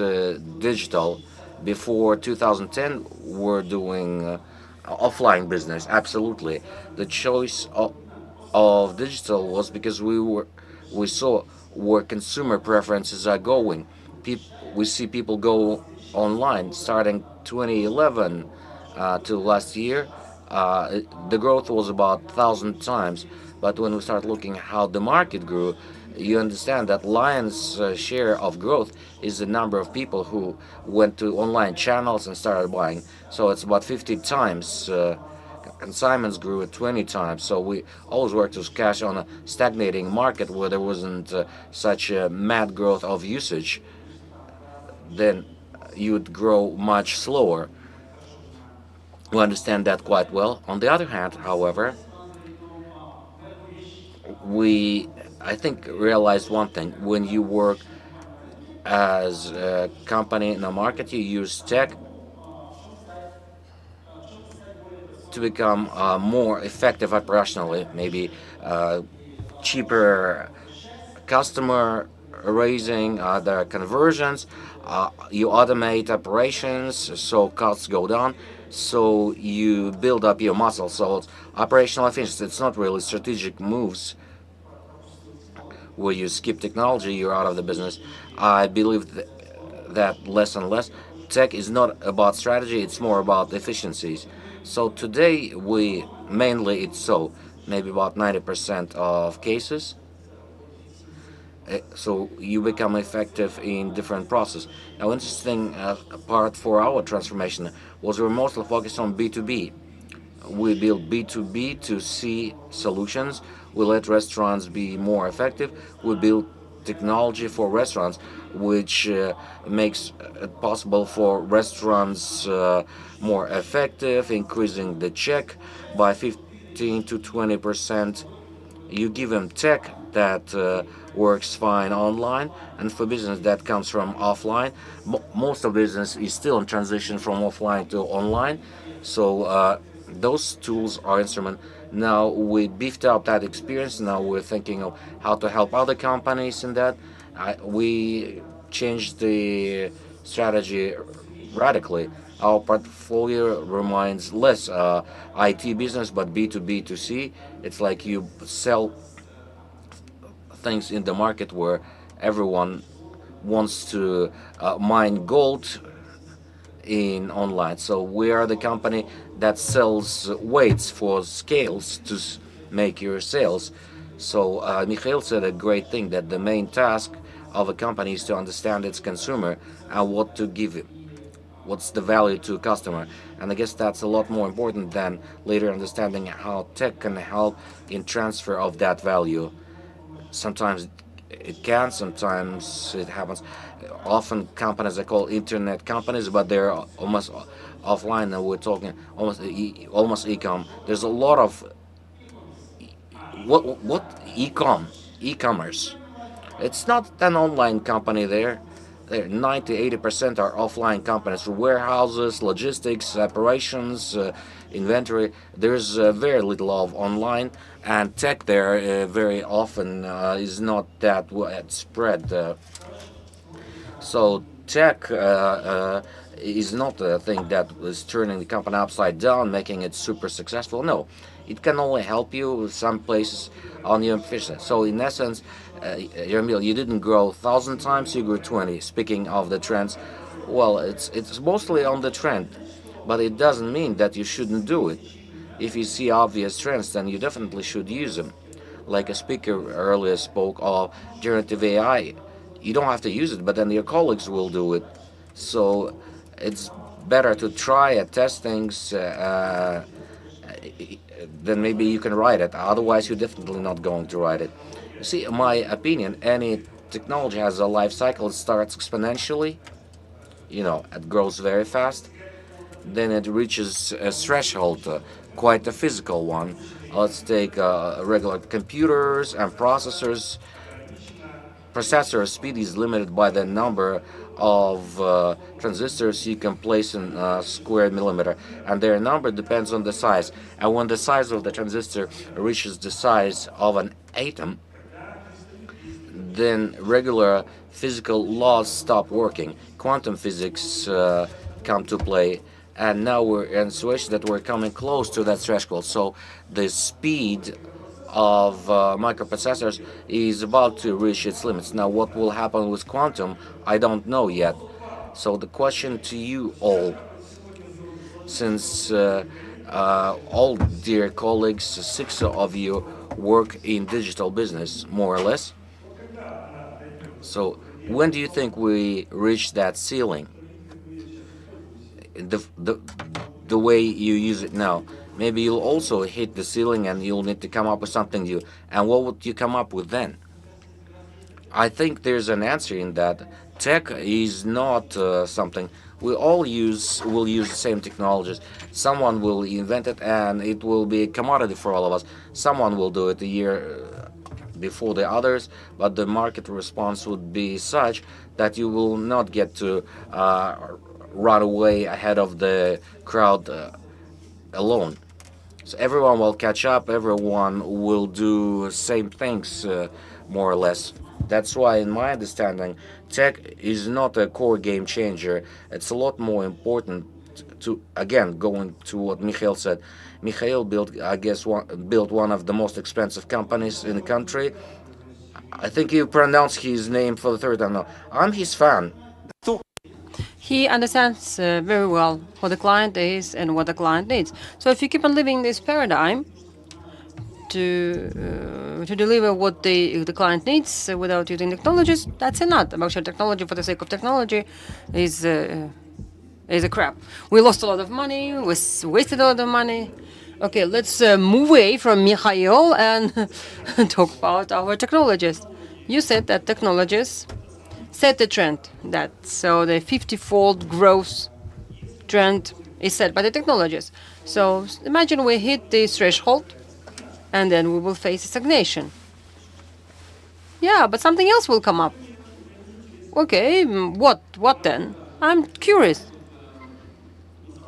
digital. Before 2010, we're doing offline business. Absolutely, the choice of digital was because we saw where consumer preferences are going. We see people go online starting 2011 to last year. The growth was about 1,000 times. But when we start looking how the market grew, you understand that lion's share of growth is the number of people who went to online channels and started buying. So it's about 50 times. Consignments grew at 20 times. So we always worked to cash on a stagnating market where there wasn't such a mad growth of usage. Then you'd grow much slower. We understand that quite well. On the other hand, however, I think, realized one thing. When you work as a company in a market, you use tech to become more effective operationally, maybe cheaper customer raising, the conversions. You automate operations, so costs go down. So you build up your muscle. So it's operational efficiency. It's not really strategic moves where you skip technology, you're out of the business. I believe that less and less. tech is not about strategy, it's more about efficiencies. So today we mainly it's so maybe about 90% of cases. So you become effective in different process. Now, interesting part for our transformation was we're mostly focused on B2B. We build B2B to C solutions. We let restaurants be more effective. We build technology for restaurants, which makes it possible for restaurants more effective, increasing the check by 15 to 20%. You give them tech that works fine online, and for business that comes from offline. Most of business is still in transition from offline to online, so those tools are instrument. Now we beefed up that experience. Now we're thinking of how to help other companies in that. We changed the strategy radically. Our portfolio reminds less IT business, but B2B to C. It's like you sell things in the market where everyone wants to mine gold in online. So we are the company that sells weights for scales to make your sales. So Mikhail said a great thing that the main task of a company is to understand its consumer and what to give him. What's the value to a customer? And I guess that's a lot more important than later understanding how tech can help in transfer of that value. Sometimes it can, sometimes it happens. Often companies are called internet companies, but they're almost offline, and we're talking almost e-com. There's a lot of what e-commerce. It's not an online company there. There 90-80% are offline companies, warehouses, logistics, operations, inventory. There's very little of online, and tech there very often is not that widespread. So tech is not a thing that is turning the company upside down, making it super successful. No, it can only help you with some places on your efficiency. So in essence, Jamil, you didn't grow 1,000 times, you grew 20. Speaking of the trends, well, it's mostly on the trend, but it doesn't mean that you shouldn't do it. If you see obvious trends, then you definitely should use them. Like a speaker earlier spoke of generative AI. You don't have to use it, but then your colleagues will do it. So it's better to try and test things then maybe you can write it. Otherwise, you're definitely not going to write it. You see, in my opinion, any technology has a life cycle. It starts exponentially. It grows very fast. Then it reaches a threshold, quite a physical one. Let's take regular computers and processors. Processor speed is limited by the number of transistors you can place in a square millimeter, and their number depends on the size. And when the size of the transistor reaches the size of an atom, then regular physical laws stop working. Quantum physics come to play, and now we're in a situation that we're coming close to that threshold. So the speed of microprocessors is about to reach its limits. Now, what will happen with quantum, I don't know yet. So the question to you all, since all dear colleagues, 6 of you work in digital business, more or less. So when do you think we reach that ceiling? The way you use it now. Maybe you'll also hit the ceiling and you'll need to come up with something new. And what would you come up with then? I think there's an answer in that. Tech is not something we all will use the same technologies. Someone will invent it and it will be a commodity for all of us. Someone will do it a year before the others, but the market response would be such that you will not get to run away ahead of the crowd alone. So everyone will catch up, everyone will do same things more or less. That's why, in my understanding, tech is not a core game changer. It's a lot more important to, again, going to what Mikhail said. Mikhail built, I guess, built one of the most expensive companies in the country. I think you pronounced his name for the third time now. I'm his fan. He understands very well what the client is and what the client needs. So if you keep on living this paradigm to deliver what the client needs without using technologies, that's enough. Actually, technology for the sake of technology is a crap. We lost a lot of money. We wasted a lot of money. Okay, let's move away from Mikhail and talk about our technologies. You said that technologies set the trend. So the 50-fold growth trend is set by the technologies. So imagine we hit this threshold, and then we will face stagnation. Yeah, but something else will come up. Okay, what then? I'm curious.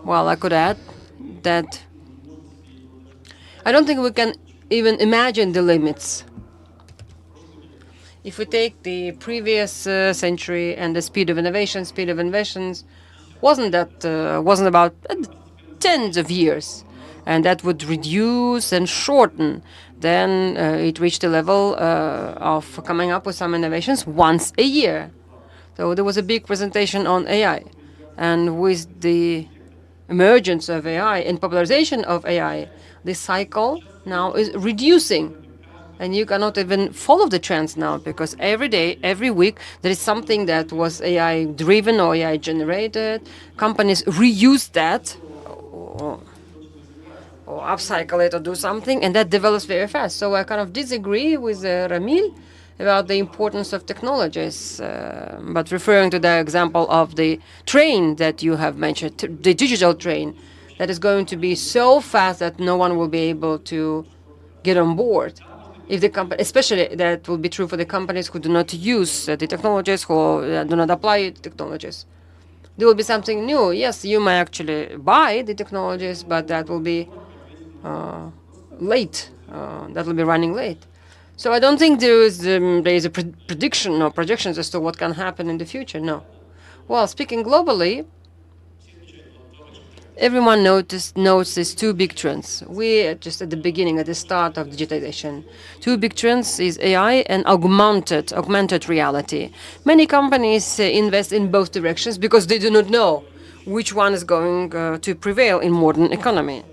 Well, I could add that I don't think we can even imagine the limits. If we take the previous century and the speed of innovations wasn't about tens of years, and that would reduce and shorten. Then it reached a level of coming up with some innovations once a year. So there was a big presentation on AI, and with the emergence of AI and popularization of AI, this cycle now is reducing. And you cannot even follow the trends now, because every day, every week, there is something that was AI driven or AI generated. Companies reuse that or upcycle it or do something, and that develops very fast. So I kind of disagree with Ramil about the importance of technologies, but referring to the example of the train that you have mentioned, the digital train, that is going to be so fast that no one will be able to get on board. If the company, especially that will be true for the companies who do not use the technologies, who do not apply the technologies. There will be something new. Yes, you may actually buy the technologies, but that will be late. That will be running late. So I don't think there is a prediction or projections as to what can happen in the future. No. Well, speaking globally, everyone notices two big trends. We're just at the beginning, at the start of digitization. Two big trends is AI and augmented reality. Many companies invest in both directions because they do not know which one is going to prevail in modern economy.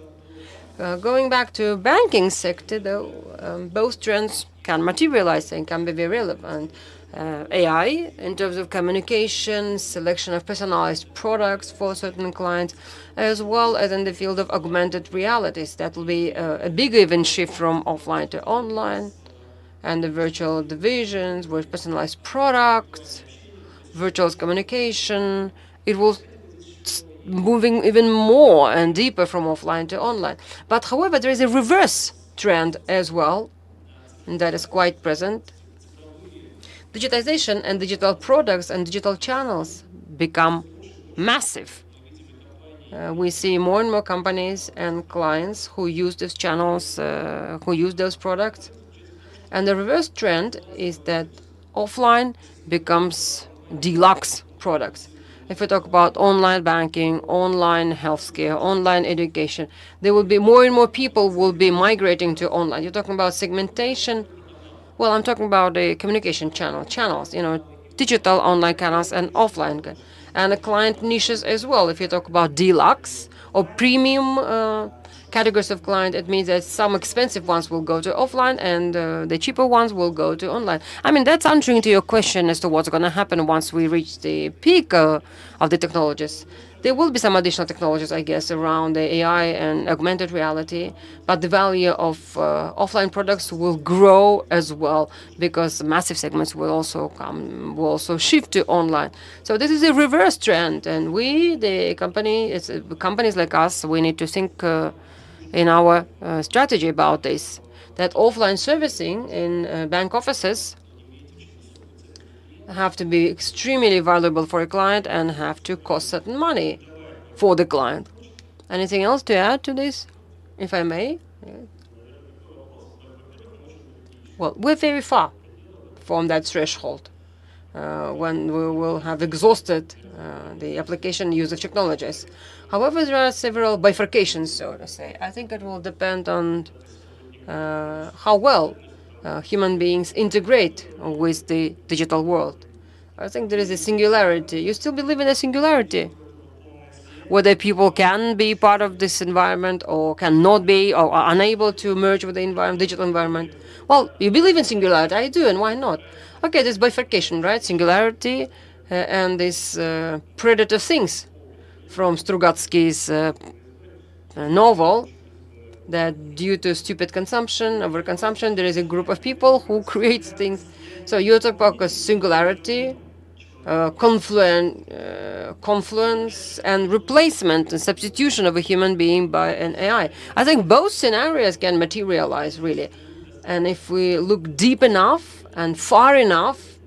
Going back to banking sector, though, both trends can materialize and can be very relevant. AI, in terms of communication, selection of personalized products for certain clients, as well as in the field of augmented realities. That will be a big even shift from offline to online, and the virtual divisions with personalized products, virtual communication. It will moving even more and deeper from offline to online. But however, there is a reverse trend as well, and that is quite present. Digitization and digital products and digital channels become massive. We see more and more companies and clients who use these channels, who use those products. And the reverse trend is that offline becomes deluxe products. If we talk about online banking, online healthcare, online education, there will be more and more people will be migrating to online. You're talking about segmentation. Well, I'm talking about the communication channels, digital online channels and offline, and the client niches as well. If you talk about deluxe or premium categories of client, it means that some expensive ones will go to offline and the cheaper ones will go to online. I mean, that's answering to your question as to what's going to happen once we reach the peak of the technologies. There will be some additional technologies, I guess, around the AI and augmented reality, but the value of offline products will grow as well because massive segments will also shift to online. So this is a reverse trend, and companies like us, we need to think in our strategy about this, that offline servicing in bank offices have to be extremely valuable for a client and have to cost certain money for the client. Anything else to add to this, if I may? Well, we're very far from that threshold when we will have exhausted the application use of technologies. However, there are several bifurcations, so to say. I think it will depend on how well human beings integrate with the digital world. I think there is a singularity. You still believe in a singularity? Whether people can be part of this environment or cannot be or are unable to merge with the environment, digital environment. Well, you believe in singularity. I do, and why not? Okay, there's bifurcation, right? Singularity and this predator things from Strugatsky's novel, that due to stupid consumption, overconsumption, there is a group of people who creates things. So you talk about a singularity, confluence and replacement and substitution of a human being by an AI. I think both scenarios can materialize, really. And if we look deep enough and far enough,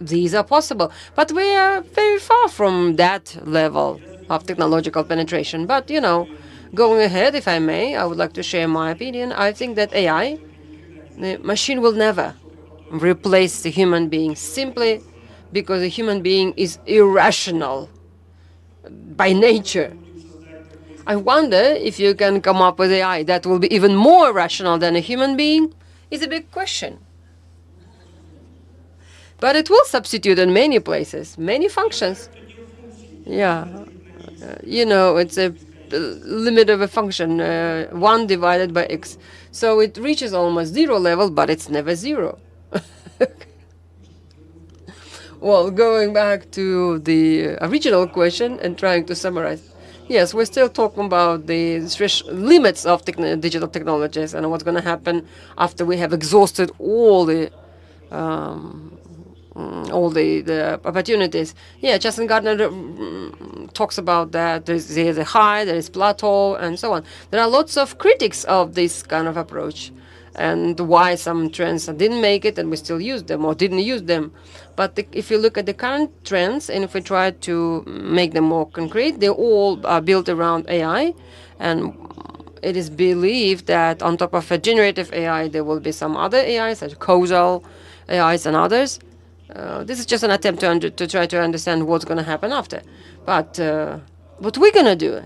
these are possible. But we are very far from that level of technological penetration. But, you know, going ahead, if I may, I would like to share my opinion. I think that AI, the machine will never replace the human being simply because a human being is irrational by nature. I wonder if you can come up with AI that will be even more rational than a human being. Is a big question. But it will substitute in many places, many functions. Yeah. You know, it's a limit of a function, 1 divided by x. So it reaches almost 0 level, but it's never 0. Well, going back to the original question and trying to summarize. Yes, we're still talking about the limits of digital technologies and what's going to happen after we have exhausted all the opportunities. Yeah, Justin Gardner talks about that. There's a high, there is plateau, and so on. There are lots of critics of this kind of approach and why some trends didn't make it and we still use them or didn't use them. But if you look at the current trends and if we try to make them more concrete, they all are built around AI. And it is believed that on top of a generative AI, there will be some other AIs, such as causal AIs and others. This is just an attempt to try to understand what's going to happen after. But what we're going to do,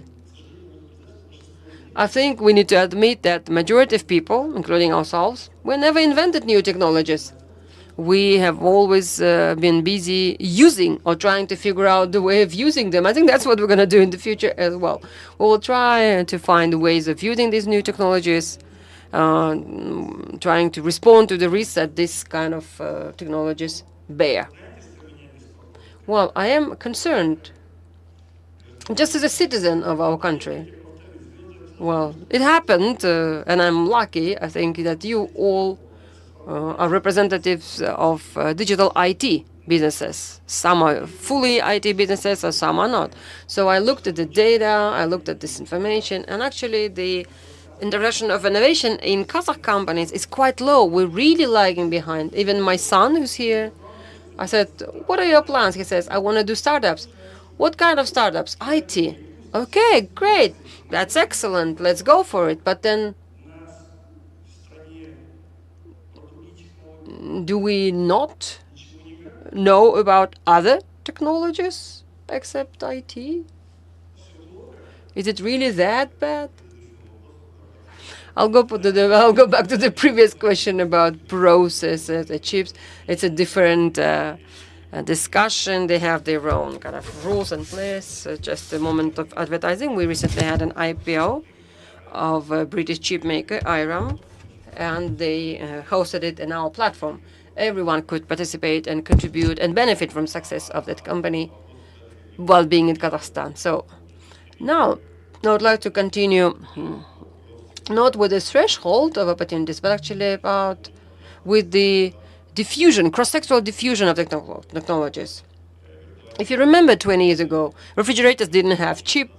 I think we need to admit that the majority of people, including ourselves, we never invented new technologies. We have always been busy using or trying to figure out the way of using them. I think that's what we're going to do in the future as well. We will try to find ways of using these new technologies, trying to respond to the risks that this kind of technologies bear. Well, I am concerned, just as a citizen of our country. Well, it happened, and I'm lucky, I think, that you all are representatives of digital IT businesses. Some are fully IT businesses, and some are not. So I looked at the data, I looked at this information, and actually the introduction of innovation in Kazakh companies is quite low. We're really lagging behind. Even my son, who's here, I said, what are your plans? He says, I want to do startups. What kind of startups? IT. Okay, great. That's excellent. Let's go for it. But then, do we not know about other technologies except IT? Is it really that bad? I'll go back to the previous question about processors, the chips. It's a different discussion. They have their own kind of rules in place. Just a moment of advertising. We recently had an IPO of a British chip maker, IRAM, and they hosted it in our platform. Everyone could participate and contribute and benefit from success of that company while being in Kazakhstan. So now I would like to continue not with the threshold of opportunities, but actually about with the diffusion, cross-sectoral diffusion of technologies. If you remember 20 years ago, refrigerators didn't have chip.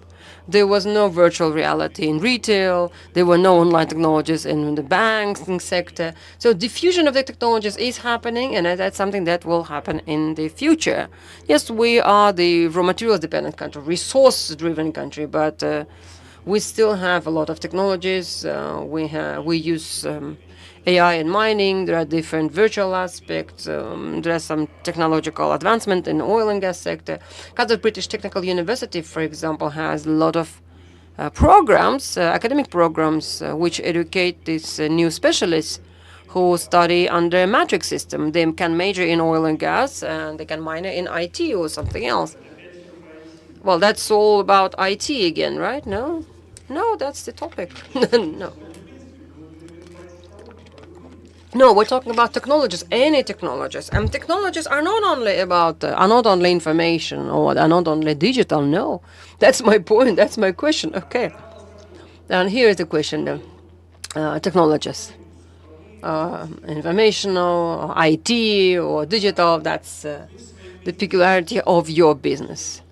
There was no virtual reality in retail. There were no online technologies in the banking sector. So diffusion of the technologies is happening, and that's something that will happen in the future. Yes, we are the raw materials dependent country, resource-driven country, but we still have a lot of technologies. We use AI in mining. There are different virtual aspects. There are some technological advancement in the oil and gas sector. Kazakh British Technical University, for example, has a lot of programs, academic programs, which educate these new specialists who study under a matrix system. They can major in oil and gas, and they can minor in IT or something else. Well, that's all about IT again, right? No? No, that's the topic. No. No, we're talking about technologies, any technologies. And technologies are not only about, are not only information or are not only digital. No, that's my point. That's my question. Okay. And here is the question then. Technologies. Informational, IT, or digital, that's the peculiarity of your business.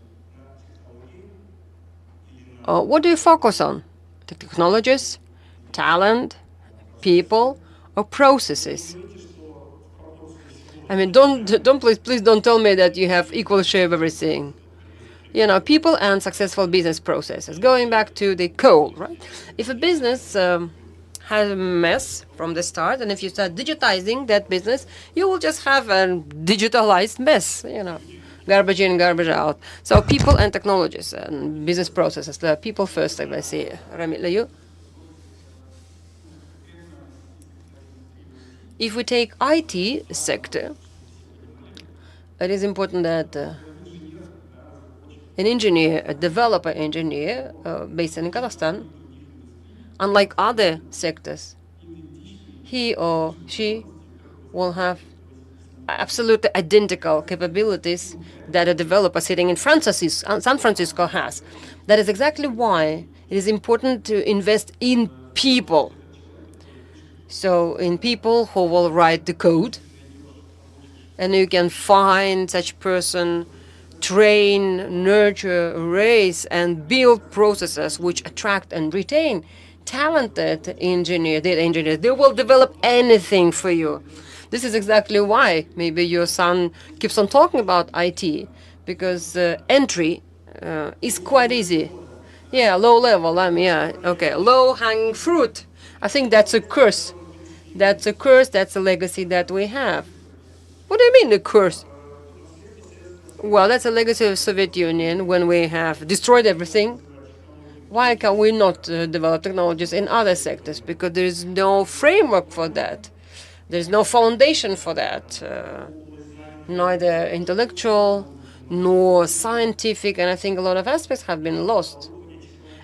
What do you focus on? The technologies, talent, people, or processes? I mean, please don't tell me that you have equal share of everything. You know, people and successful business processes. Going back to the coal, right? If a business has a mess from the start, and if you start digitizing that business, you will just have a digitalized mess, you know, garbage in, garbage out. So people and technologies and business processes. The people first, I see. Ramila, you? If we take IT sector, it is important that an engineer, a developer engineer based in Kazakhstan, unlike other sectors, he or she will have absolutely identical capabilities that a developer sitting in San Francisco has. That is exactly why it is important to invest in people. So in people who will write the code, and you can find such person, train, nurture, raise, and build processes which attract and retain talented data engineers. They will develop anything for you. This is exactly why maybe your son keeps on talking about IT, because entry is quite easy. Yeah, low level, yeah, okay, low-hanging fruit. I think that's a curse. That's a curse, that's a legacy that we have. What do you mean, a curse? Well, that's a legacy of the Soviet Union when we have destroyed everything. Why can we not develop technologies in other sectors? Because there is no framework for that. There is no foundation for that. Neither intellectual nor scientific, and I think a lot of aspects have been lost.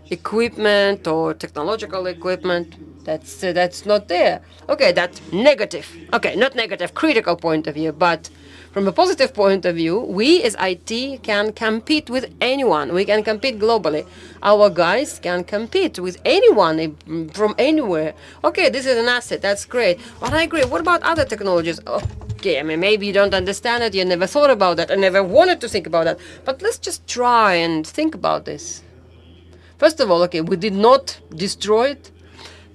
Equipment or technological equipment, that's not there. Okay, that's negative. Okay, not negative, critical point of view, but from a positive point of view, we as IT can compete with anyone. We can compete globally. Our guys can compete with anyone from anywhere. Okay, this is an asset. That's great. But I agree. What about other technologies? Okay, I mean, maybe you don't understand it. You never thought about that. I never wanted to think about that. But let's just try and think about this. First of all, okay, we did not destroy it,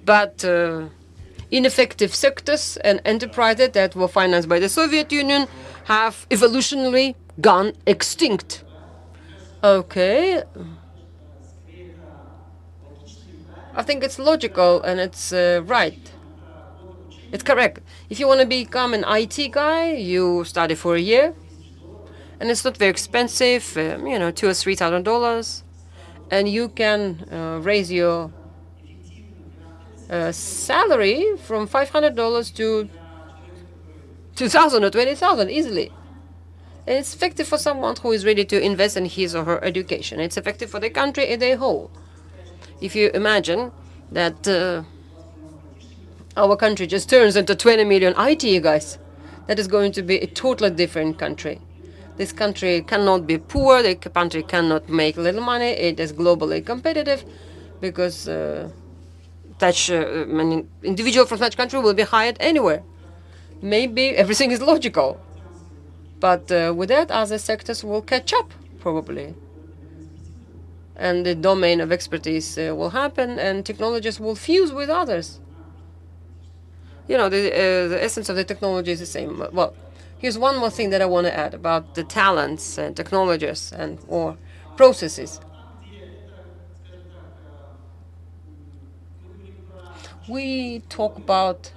but ineffective sectors and enterprises that were financed by the Soviet Union have evolutionarily gone extinct. Okay. I think it's logical and it's right. It's correct. If you want to become an IT guy, you study for a year, and it's not very expensive, you know, $2,000 or $3,000, and you can raise your salary from $500 to $2,000 or $20,000 easily. And it's effective for someone who is ready to invest in his or her education. It's effective for the country as a whole. If you imagine that our country just turns into 20 million IT guys, that is going to be a totally different country. This country cannot be poor. The country cannot make little money. It is globally competitive because an individual from such country will be hired anywhere. Maybe everything is logical, but with that, other sectors will catch up, probably. And the domain of expertise will happen, and technologies will fuse with others. You know, the essence of the technology is the same. Well, here's one more thing that I want to add about the talents and technologies and or processes. We talk about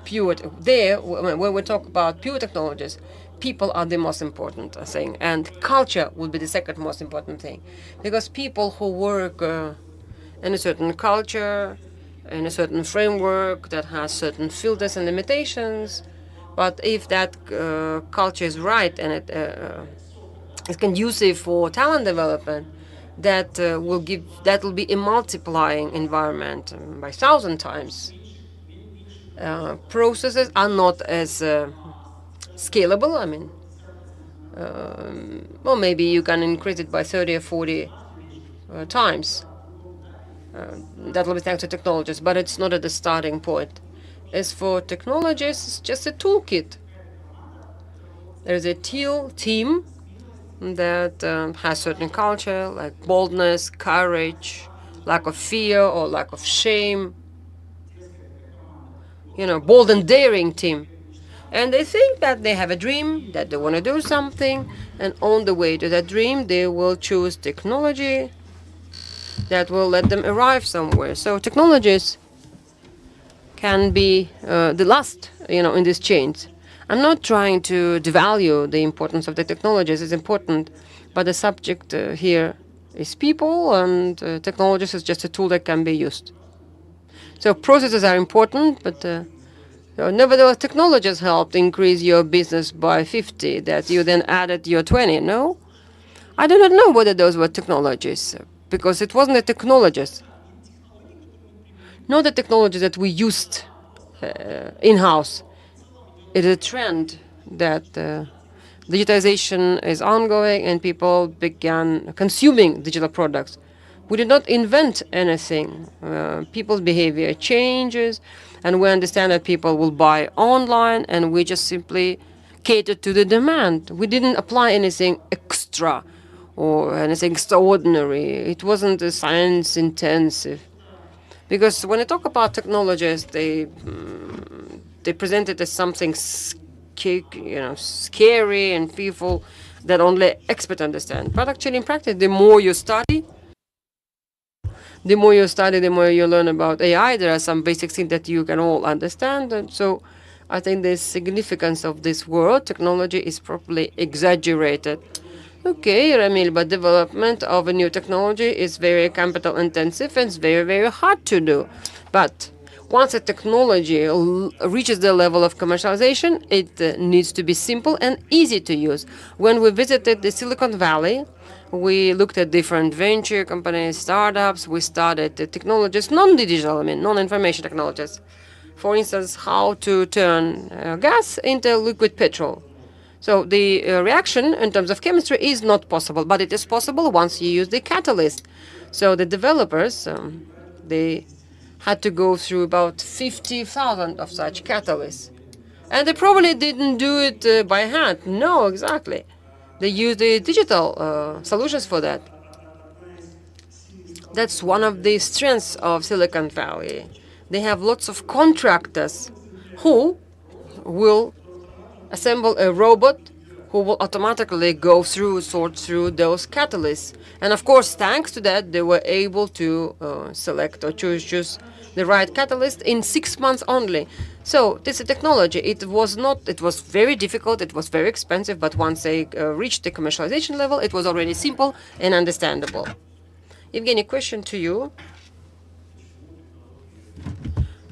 pure, when we talk about pure technologies, people are the most important thing, and culture would be the second most important thing, because people who work in a certain culture in a certain framework that has certain filters and limitations. But if that culture is right and it is conducive for talent development, that will be a multiplying environment by 1,000 times. Processes are not as scalable. I mean, well, maybe you can increase it by 30 or 40 times. That will be thanks to technologies, but it's not at the starting point. As for technologies, it's just a toolkit. There's a team that has certain culture, like boldness, courage, lack of fear or lack of shame. You know, bold and daring team. And they think that they have a dream, that they want to do something, and on the way to that dream, they will choose technology that will let them arrive somewhere. So technologies can be the last, in these chains. I'm not trying to devalue the importance of the technologies. It's important, but the subject here is people, and technologies is just a tool that can be used. So processes are important, but nevertheless, technologies helped increase your business by 50, that you then added your 20, no? I do not know whether those were technologies, because it wasn't the technologies. Not the technologies that we used in-house. It is a trend that digitization is ongoing and people began consuming digital products. We did not invent anything. People's behavior changes, and we understand that people will buy online, and we just simply catered to the demand. We didn't apply anything extra or anything extraordinary. It wasn't a science intensive. Because when I talk about technologies, they present it as something scary and fearful that only experts understand. But actually, in practice, the more you study, the more you learn about AI. There are some basic things that you can all understand. And so I think the significance of this word, technology, is probably exaggerated. Okay, Ramil, but development of a new technology is very capital intensive and it's very, very hard to do. But once a technology reaches the level of commercialization, it needs to be simple and easy to use. When we visited the Silicon Valley, we looked at different venture companies, startups. We studied the technologies, non-digital, non-information technologies. For instance, how to turn gas into liquid petrol. So the reaction in terms of chemistry is not possible, but it is possible once you use the catalyst. So the developers, they had to go through about 50,000 of such catalysts. And they probably didn't do it by hand. No, exactly. They used the digital solutions for that. That's one of the strengths of Silicon Valley. They have lots of contractors who will assemble a robot who will automatically sort through those catalysts. And of course, thanks to that, they were able to select or choose the right catalyst in 6 months only. So this is technology. It was very difficult, it was very expensive, but once they reached the commercialization level, it was already simple and understandable. Evgeny, question to you.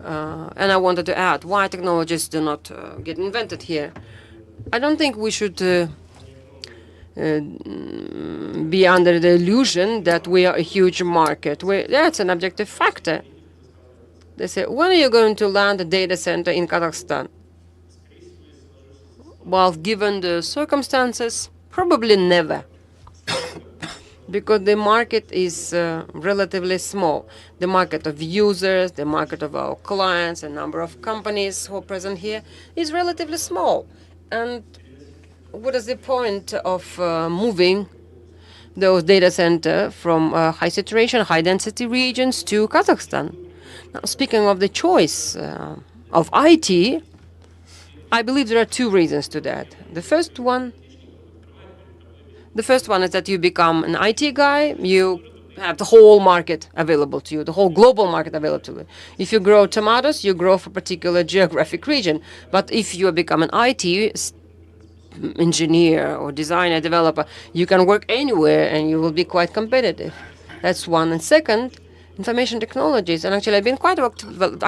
And I wanted to add why technologies do not get invented here. I don't think we should be under the illusion that we are a huge market. That's an objective factor. They say, when are you going to land a data center in Kazakhstan? Well, given the circumstances, probably never. Because the market is relatively small. The market of users, the market of our clients, the number of companies who are present here is relatively small. And what is the point of moving those data centers from high saturation, high density regions to Kazakhstan? Now, speaking of the choice of IT, I believe there are two reasons to that. The first one is that you become an IT guy, you have the whole market available to you, the whole global market available to you. If you grow tomatoes, you grow for a particular geographic region. But if you become an IT engineer or designer, developer, you can work anywhere and you will be quite competitive. That's one. And second, information technologies. And actually, I've been quite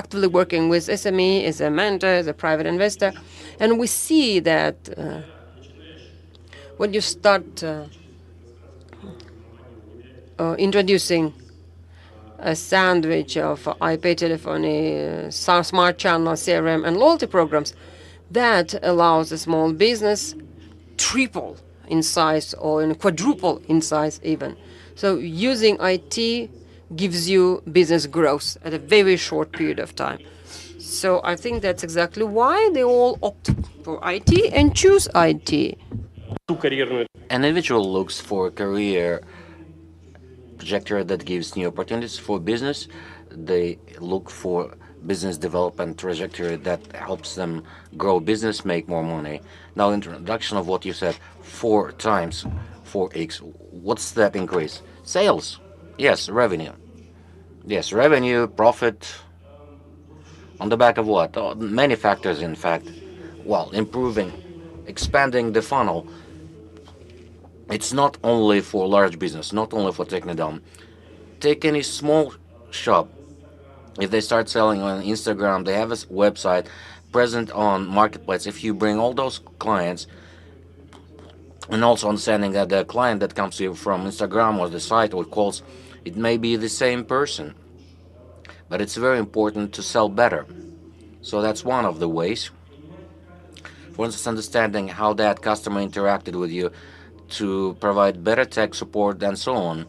actively working with SME as a mentor, as a private investor. And we see that when you start introducing a sandwich of IP telephony, smart channel, CRM, and loyalty programs, that allows a small business triple in size or in quadruple in size even. So using IT gives you business growth at a very short period of time. So I think that's exactly why they all opt for IT and choose IT. An individual looks for a career trajectory that gives new opportunities for business. They look for business development trajectory that helps them grow business, make more money. Now, introduction of what you said, 4x, 4x. What's that increase? Sales. Yes, revenue. Yes, revenue, profit. On the back of what? Oh, many factors, in fact. Well, improving, expanding the funnel. It's not only for large business, not only for Technodom. Take any small shop. If they start selling on Instagram, they have a website present on marketplace. If you bring all those clients, and also understanding that the client that comes to you from Instagram or the site or calls, it may be the same person, but it's very important to sell better. So that's one of the ways. For instance, understanding how that customer interacted with you to provide better tech support and so on.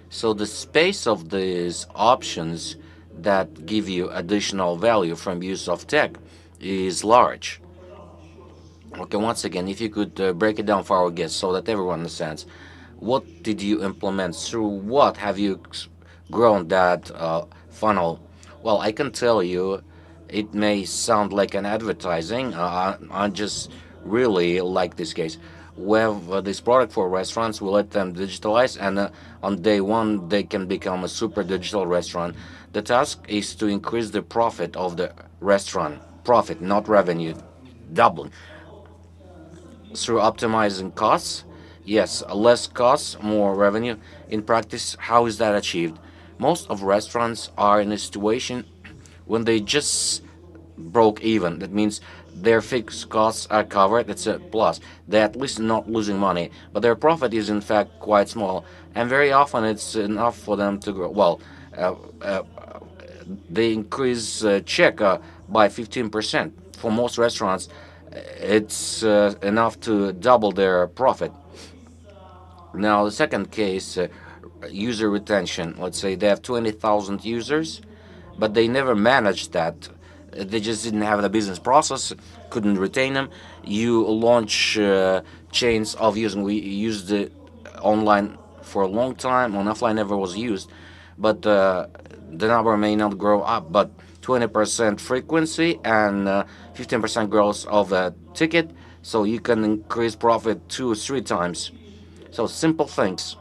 So the space of these options that give you additional value from use of tech is large. Okay, once again, if you could break it down for our guests so that everyone understands, what did you implement? Through what have you grown that funnel? Well, I can tell you, it may sound like an advertising. I just really like this case. We have this product for restaurants. We let them digitalize, and on day one, they can become a super digital restaurant. The task is to increase the profit of the restaurant. Profit, not revenue. Doubling through optimizing costs. Yes, less costs, more revenue. In practice, how is that achieved? Most of restaurants are in a situation when they just broke even. That means their fixed costs are covered. It's a plus. They're at least not losing money, but their profit is in fact quite small, and very often it's enough for them to grow. Well, uh, uh, they increase check by 15%. For most restaurants, it's enough to double their profit. Now, the second case, user retention. Let's say they have 20,000 users, but they never managed that. They just didn't have the business process, couldn't retain them. You launch chains of using. We used it online for a long time. On offline never was used, but the number may not grow up. But 20% frequency and 15% growth of the ticket, so you can increase profit 2 or 3 times. So simple things.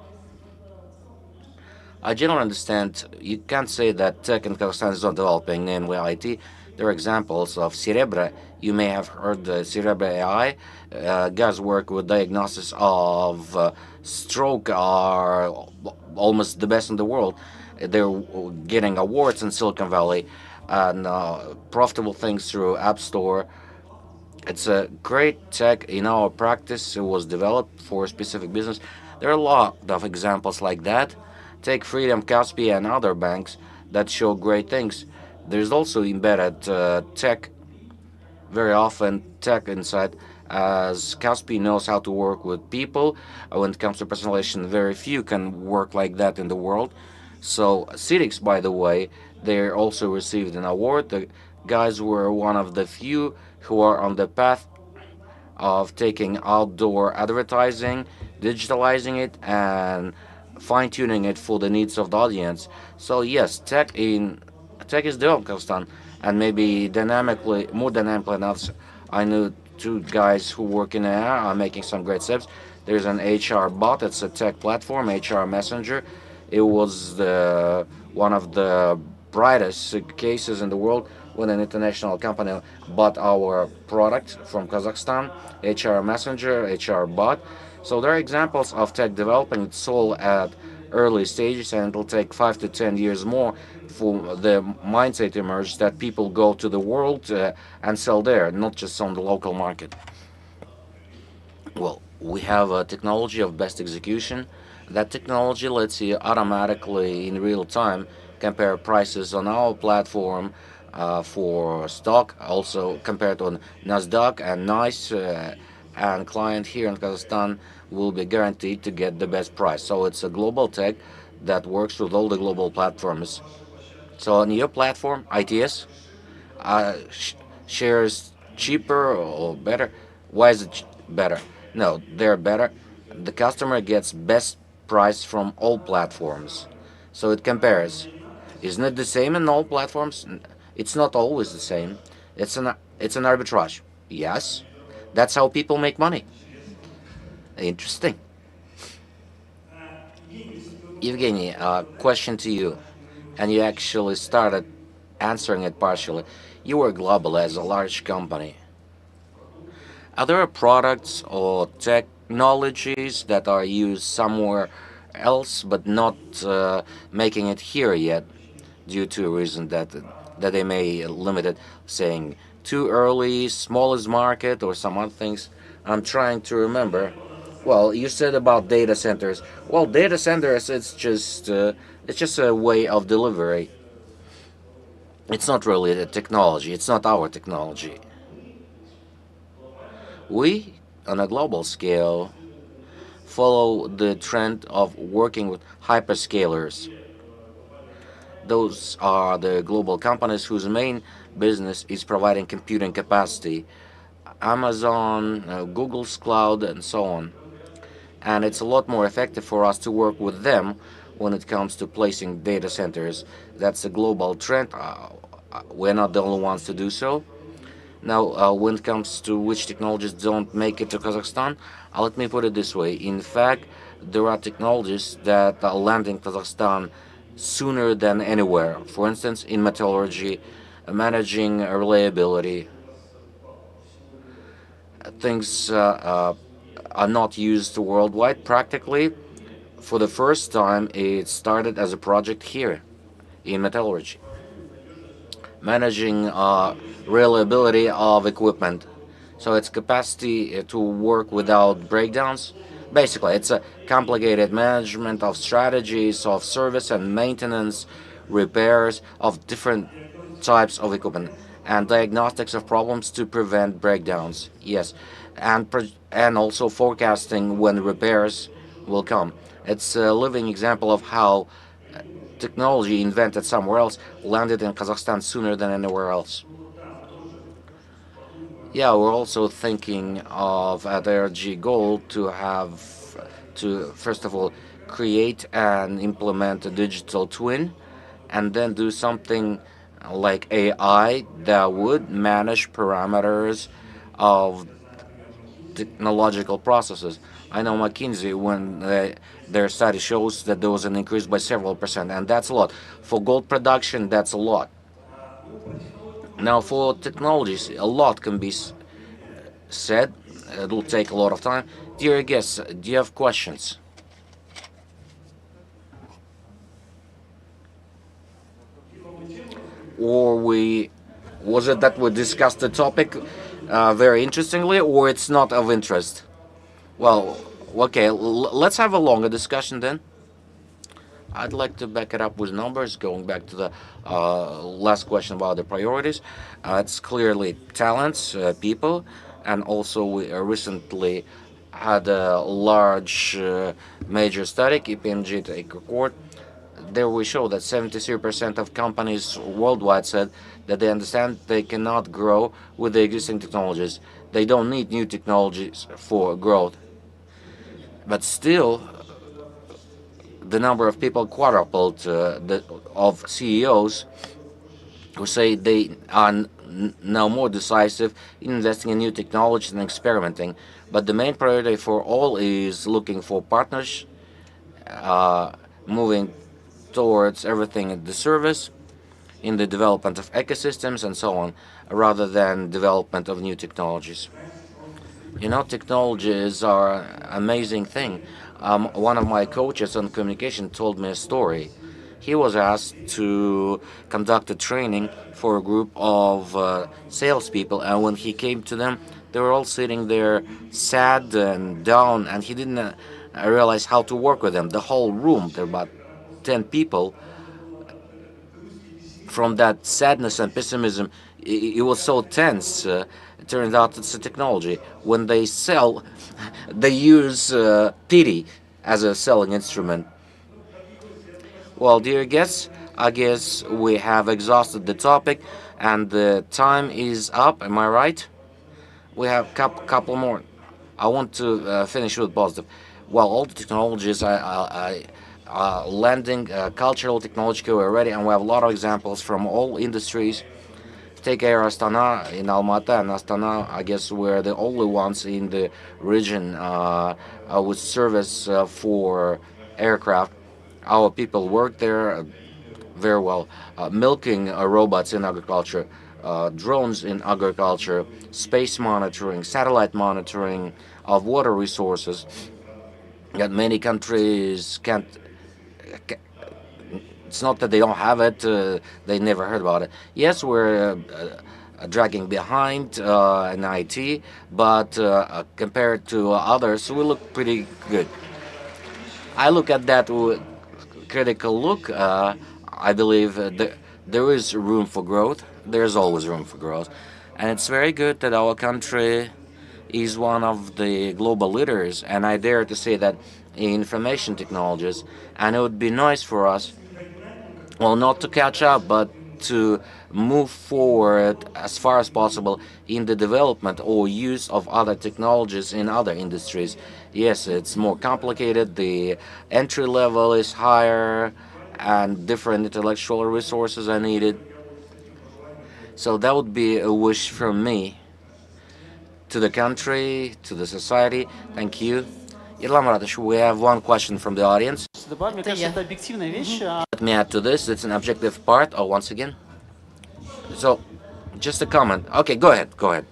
I generally understand you can't say that tech in Kazakhstan is not developing, namely IT. There are examples of Cerebra. You may have heard the Cerebra AI. Guys work with diagnosis of stroke are almost the best in the world. They're getting awards in Silicon Valley and profitable things through App Store. It's a great tech in our practice. It was developed for a specific business. There are a lot of examples like that. Take Freedom, Kaspi, and other banks that show great things. There's also embedded tech, very often tech inside, as Kaspi knows how to work with people. When it comes to personalization, very few can work like that in the world. So Citix, by the way, they also received an award. The guys were one of the few who are on the path of taking outdoor advertising, digitalizing it, and fine-tuning it for the needs of the audience. So yes, tech is developed in Kazakhstan, and maybe dynamically, more dynamically than others. I knew two guys who work in AI are making some great steps. There's an HR bot. It's a tech platform, HR Messenger. It was one of the brightest cases in the world when an international company bought our product from Kazakhstan, HR Messenger, HR bot. So there are examples of tech development. It's all at early stages, and it'll take 5 to 10 years more for the mindset to emerge that people go to the world and sell there, not just on the local market. Well, we have a technology of best execution. That technology lets you automatically, in real time, compare prices on our platform for stock, also compared on NASDAQ and NICE, and client here in Kazakhstan will be guaranteed to get the best price. So it's a global tech that works with all the global platforms. So on your platform, ITS, shares cheaper or better? Why is it better? No, they're better. The customer gets best price from all platforms. So it compares. Isn't it the same in all platforms? It's not always the same. It's an arbitrage. Yes. That's how people make money. Interesting. Evgeny, a question to you. And you actually started answering it partially. You work global as a large company. Are there products or technologies that are used somewhere else but not making it here yet due to a reason that they may limit it, saying too early, smallest market, or some other things? I'm trying to remember. Well, you said about data centers. Well, data centers, it's just a way of delivery. It's not really the technology. It's not our technology. We, on a global scale, follow the trend of working with hyperscalers. Those are the global companies whose main business is providing computing capacity. Amazon, Google's cloud, and so on. And it's a lot more effective for us to work with them when it comes to placing data centers. That's a global trend. We're not the only ones to do so. Now, when it comes to which technologies don't make it to Kazakhstan, let me put it this way. In fact, there are technologies that land in Kazakhstan sooner than anywhere. For instance, in metallurgy, managing reliability, things are not used worldwide. Practically, for the first time, it started as a project here in metallurgy. Managing reliability of equipment. So its capacity to work without breakdowns. Basically, it's a complicated management of strategies of service and maintenance, repairs of different types of equipment, and diagnostics of problems to prevent breakdowns. Yes, and also forecasting when repairs will come. It's a living example of how technology invented somewhere else landed in Kazakhstan sooner than anywhere else. Yeah, we're also thinking of at RG goal to first of all create and implement a digital twin, and then do something like AI that would manage parameters of technological processes. I know McKinsey, when their study shows that there was an increase by several percent, and that's a lot. For gold production, that's a lot. Now, for technologies, a lot can be said. It'll take a lot of time. Dear guests, do you have questions? Or was it that we discussed the topic very interestingly, or it's not of interest? Well, okay, let's have a longer discussion then. I'd like to back it up with numbers, going back to the last question about the priorities. It's clearly talents, people, and also we recently had a large major study, KPMG take record. There we show that 73% of companies worldwide said that they understand they cannot grow with the existing technologies. They don't need new technologies for growth. But still, the number of people quadrupled of CEOs who say they are now more decisive in investing in new technologies and experimenting. But the main priority for all is looking for partners, moving towards everything at the service, in the development of ecosystems and so on, rather than development of new technologies. You know, technologies are an amazing thing. One of my coaches on communication told me a story. He was asked to conduct a training for a group of salespeople, and when he came to them, they were all sitting there sad and down, and he didn't realize how to work with them. The whole room, there were about 10 people, from that sadness and pessimism, it was so tense. It turned out it's a technology. When they sell, they use pity as a selling instrument. Well, dear guests, I guess we have exhausted the topic and the time is up. Am I right? We have a couple more. I want to finish with positive. Well, all the technologies landing, cultural, technological already, and we have a lot of examples from all industries. Take Air Astana in Almaty and Astana. I guess we're the only ones in the region with service for aircraft. Our people work there very well. Milking robots in agriculture, drones in agriculture, space monitoring, satellite monitoring of water resources that many countries can't. It's not that they don't have it, they never heard about it. Yes, we're dragging behind in IT, but compared to others, we look pretty good. I look at that with critical look. I believe there is room for growth. There's always room for growth. And it's very good that our country is one of the global leaders. And I dare to say that in information technologies, and it would be nice for us, well, not to catch up, but to move forward as far as possible in the development or use of other technologies in other industries. Yes, it's more complicated, the entry level is higher, and different intellectual resources are needed. So that would be a wish from me to the country, to the society. Thank you. Irlan Muratovic, we have one question from the audience. Let me add to this, it's an objective part, or once again. So, just a comment. Okay, go ahead, go ahead.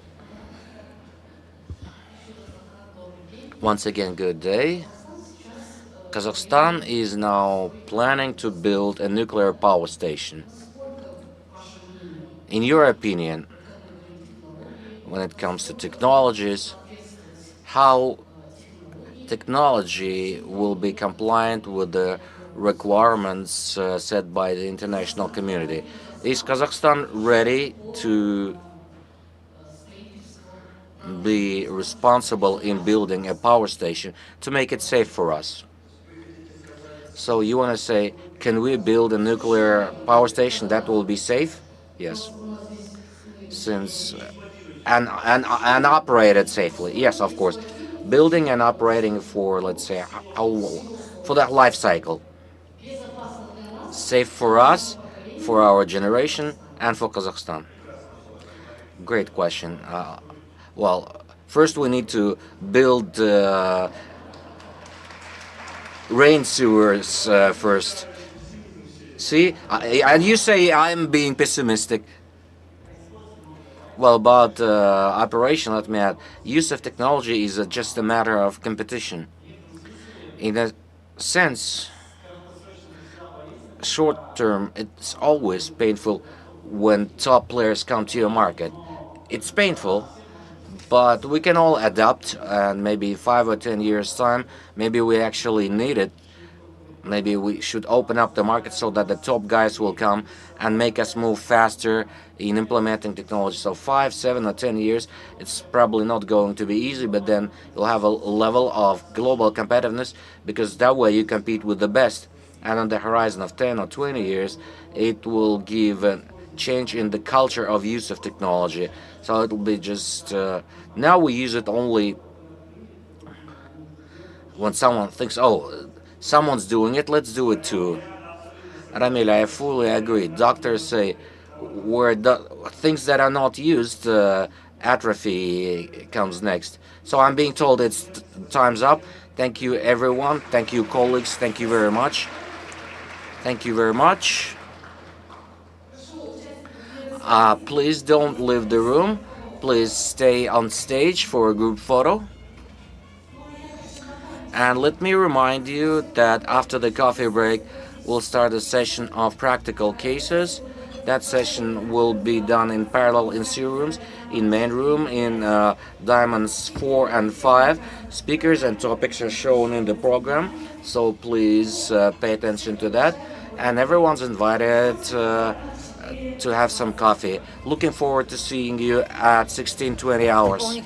Once again, good day. Kazakhstan is now planning to build a nuclear power station. In your opinion, when it comes to technologies, how technology will be compliant with the requirements set by the international community? Is Kazakhstan ready to be responsible in building a power station to make it safe for us? So you want to say, can we build a nuclear power station that will be safe? Yes. Since and operate it safely. Yes, of course. Building and operating for, let's say, for that life cycle. Safe for us, for our generation, and for Kazakhstan. Great question. Well, first we need to build rain sewers first. See, and you say I'm being pessimistic. Well, about operation, let me add, use of technology is just a matter of competition. In a sense, short term, it's always painful when top players come to your market. It's painful, but we can all adapt, and maybe 5 or 10 years time, maybe we actually need it. Maybe we should open up the market so that the top guys will come and make us move faster in implementing technology. So 5, 7, or 10 years, it's probably not going to be easy, but then you'll have a level of global competitiveness, because that way you compete with the best. And on the horizon of 10 or 20 years, it will give a change in the culture of use of technology. So it'll be just, now we use it only when someone thinks, oh, someone's doing it, let's do it too. Ramil, I fully agree. Doctors say where things that are not used, atrophy comes next. So I'm being told it's time's up. Thank you, everyone. Thank you, colleagues. Thank you very much. Thank you very much. Please don't leave the room. Please stay on stage for a group photo. And let me remind you that after the coffee break, we'll start a session of practical cases. That session will be done in parallel in 2 rooms, in main room, in diamonds 4 and 5. Speakers and topics are shown in the program, so please pay attention to that. And everyone's invited to have some coffee. Looking forward to seeing you at 16:20 hours.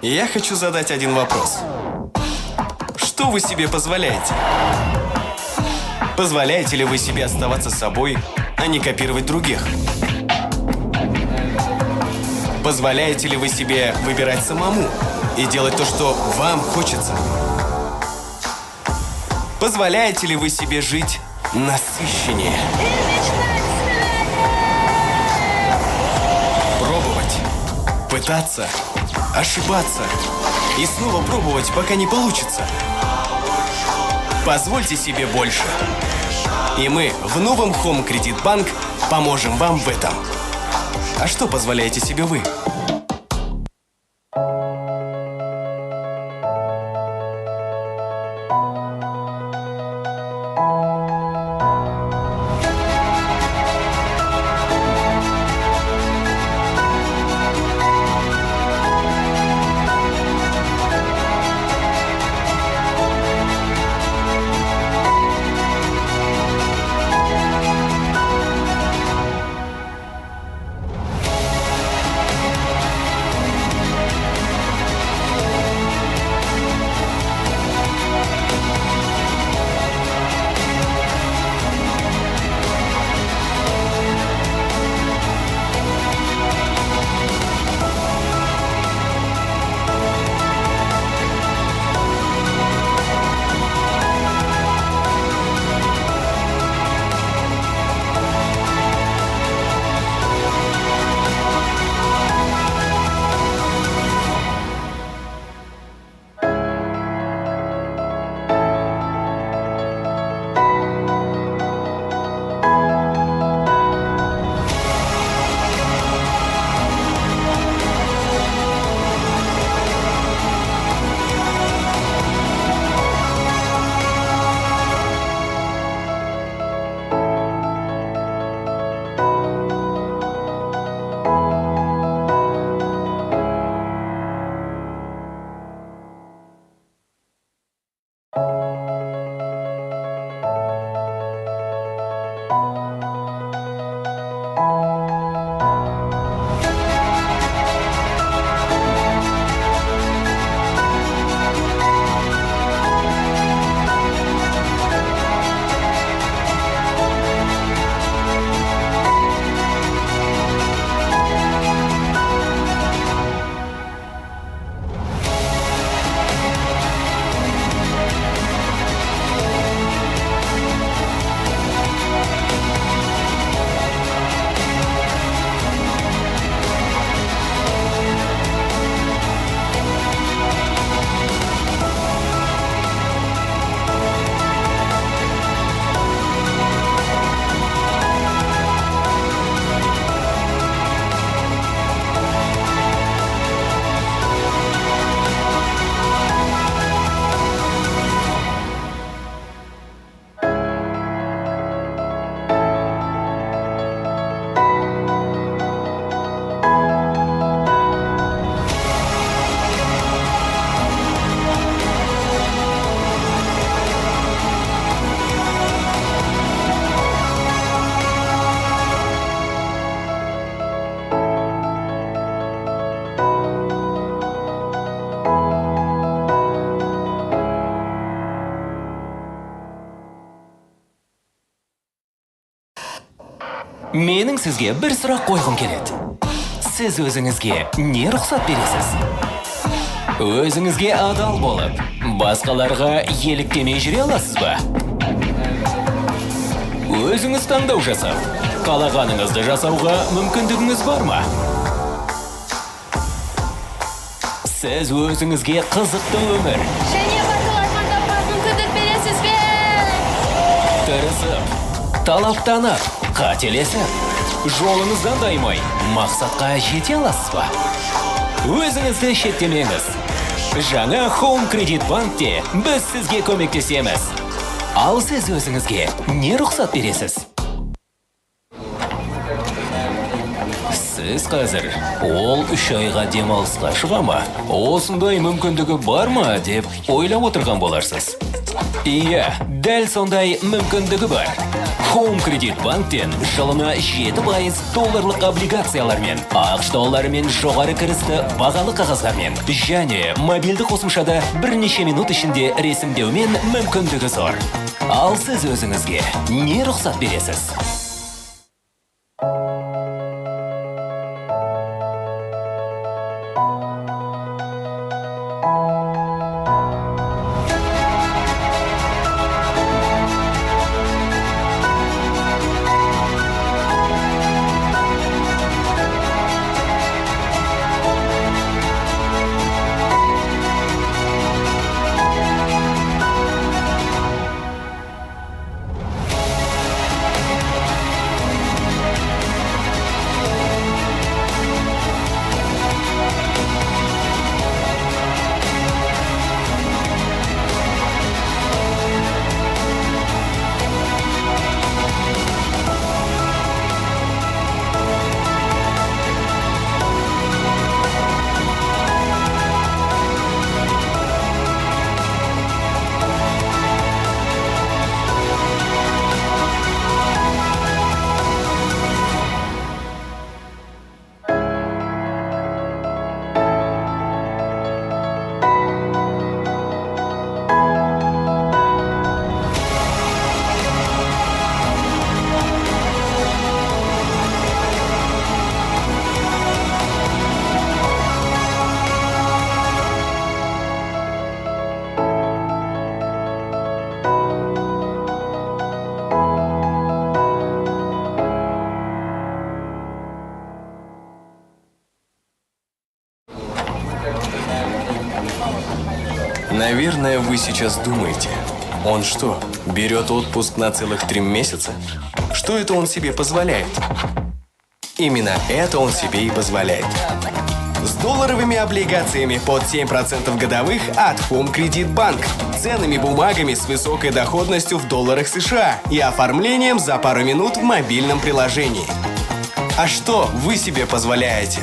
Я хочу задать один вопрос. Что вы себе позволяете? Позволяете ли вы себе оставаться собой, а не копировать других? Позволяете ли вы себе выбирать самому и делать то, что вам хочется? Позволяете ли вы себе жить насыщеннее? Пробовать, пытаться, ошибаться и снова пробовать, пока не получится. Позвольте себе больше. И мы в новом Home Credit Bank поможем вам в этом. А что позволяете себе вы? Менің сізге бір сұрақ қойғым келеді. Сіз өзіңізге не рұқсат бересіз? Өзіңізге адал болып, басқаларға еліктемей жүре аласыз ба? Өзіңіз таңдау жасап, қалағаныңызды жасауға мүмкіндігіңіз бар ма? Сіз өзіңізге қызықты өмір, Және батыл армандауға мүмкіндік бересіз бе? тырысып, талаптанып, қателесіп, жолыңыздан таймай, мақсатқа жете аласыз ба? Өзіңізді шеттемеңіз. Жаңа Home Credit Bank'те біз сізге көмектесеміз. Ал сіз өзіңізге не рұқсат бересіз? Сіз қазір ол 3 айға демалысқа шыға ма? Осындай мүмкіндігі бар ма деп ойлап отырған боларсыз. Иә, дәл сондай мүмкіндігі бар. Home Credit Bank'тен жылына 7% долларлық облигациялармен, ақш долларымен жоғары кірісті бағалы қағаздармен және мобильді қосымшада бірнеше минут ішінде ресімдеумен мүмкіндігі зор. Ал сіз өзіңізге не рұқсат бересіз? Наверное, вы сейчас думаете, он что, берет отпуск на целых 3 месяца? Что это он себе позволяет? Именно это он себе и позволяет. С долларовыми облигациями под 7% годовых от Home Credit Bank, ценными бумагами с высокой доходностью в долларах США и оформлением за пару минут в мобильном приложении. А что вы себе позволяете?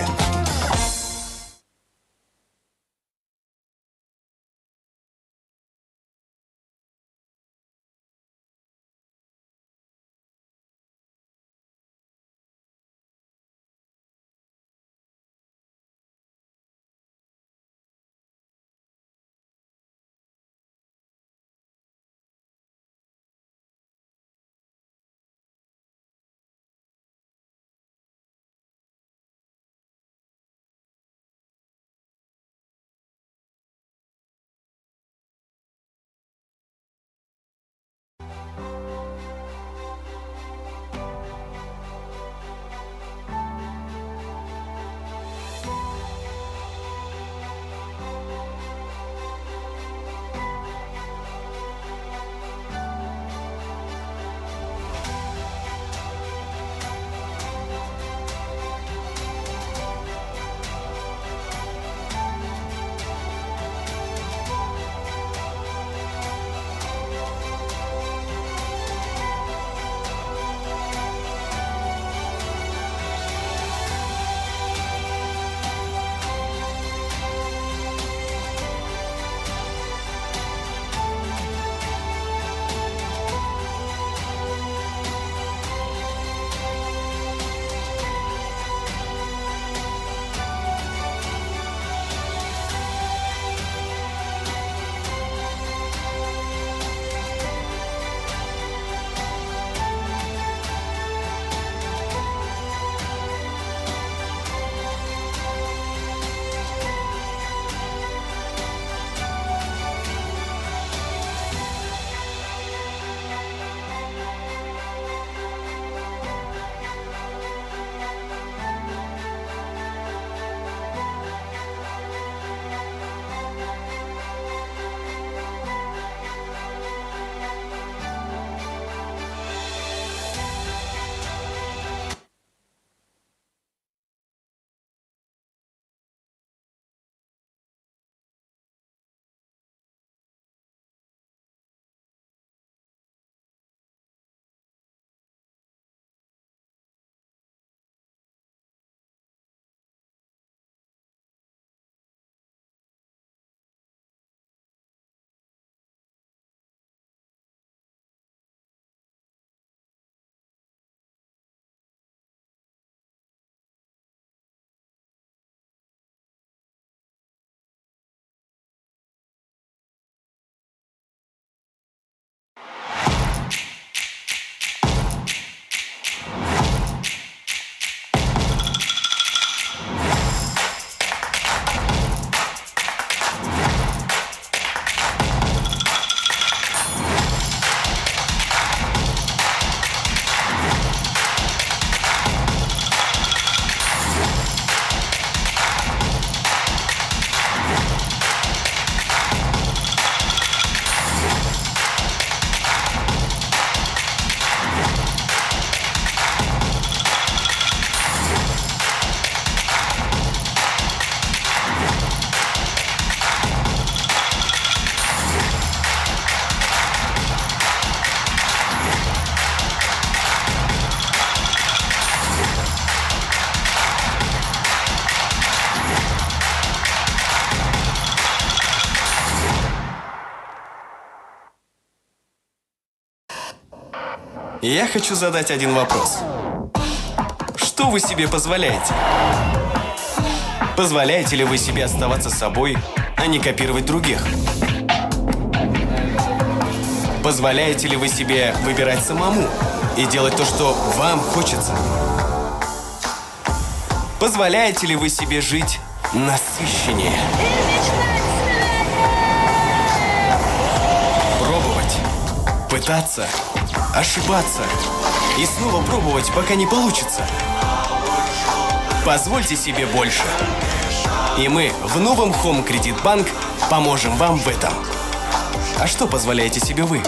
Я хочу задать один вопрос. Что вы себе позволяете? Позволяете ли вы себе оставаться собой, а не копировать других? Позволяете ли вы себе выбирать самому и делать то, что вам хочется? Позволяете ли вы себе жить насыщеннее? Пробовать, пытаться, ошибаться и снова пробовать, пока не получится. Позвольте себе больше. И мы в новом Home Credit Bank поможем вам в этом. А что позволяете себе вы?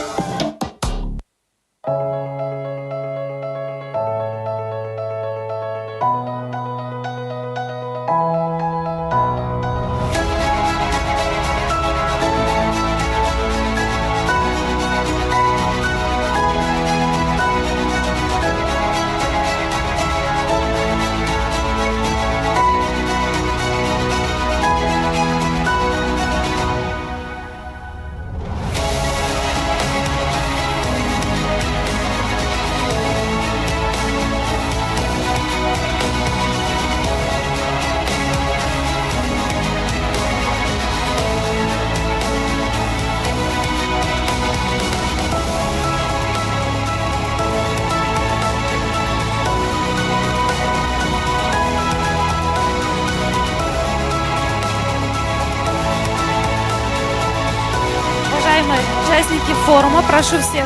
Уважаемые участники форума, прошу всех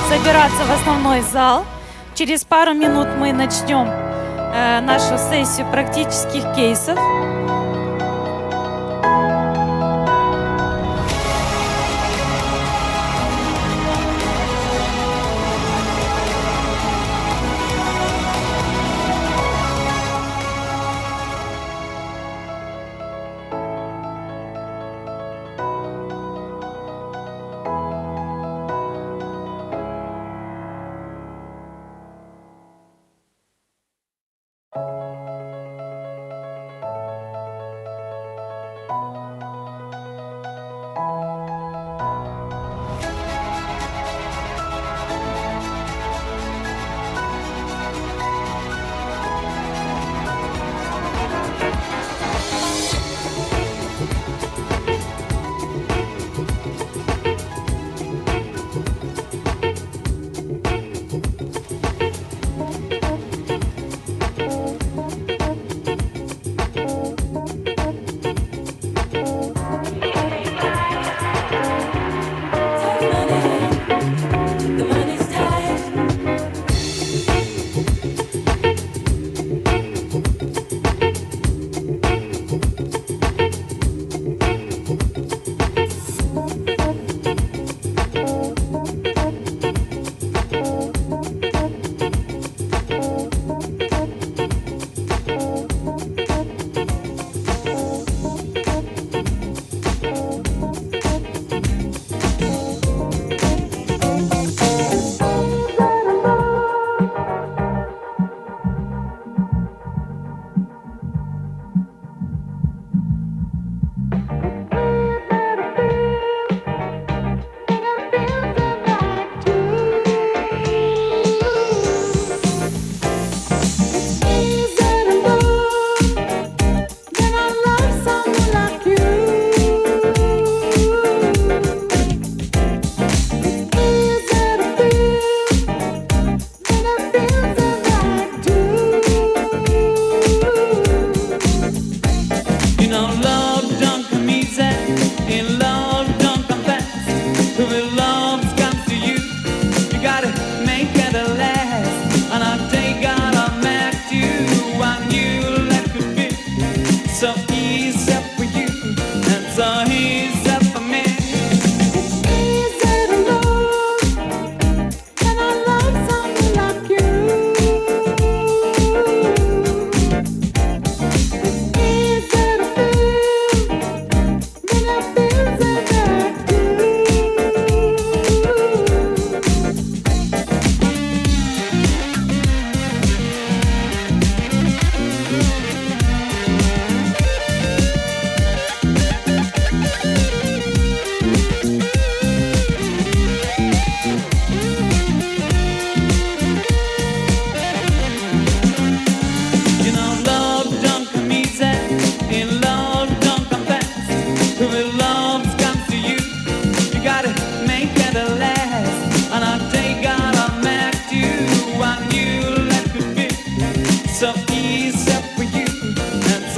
собираться в основной зал. Через пару минут мы начнем нашу сессию практических кейсов.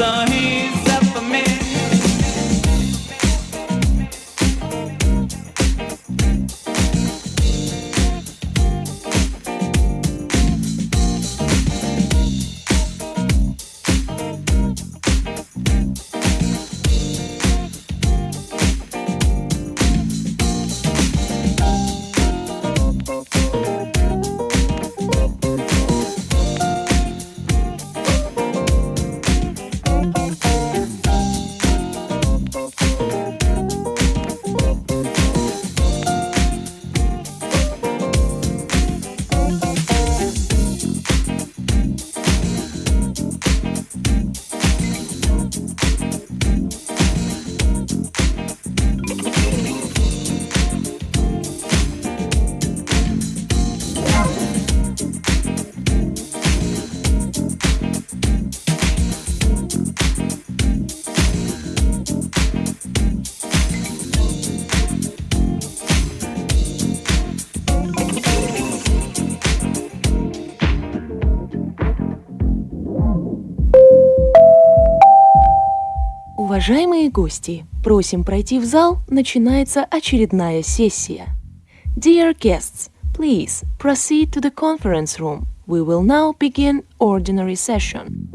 so he's up for me. Уважаемые гости, просим пройти в зал, начинается очередная сессия. Dear guests, please proceed to the conference room. We will now begin ordinary session.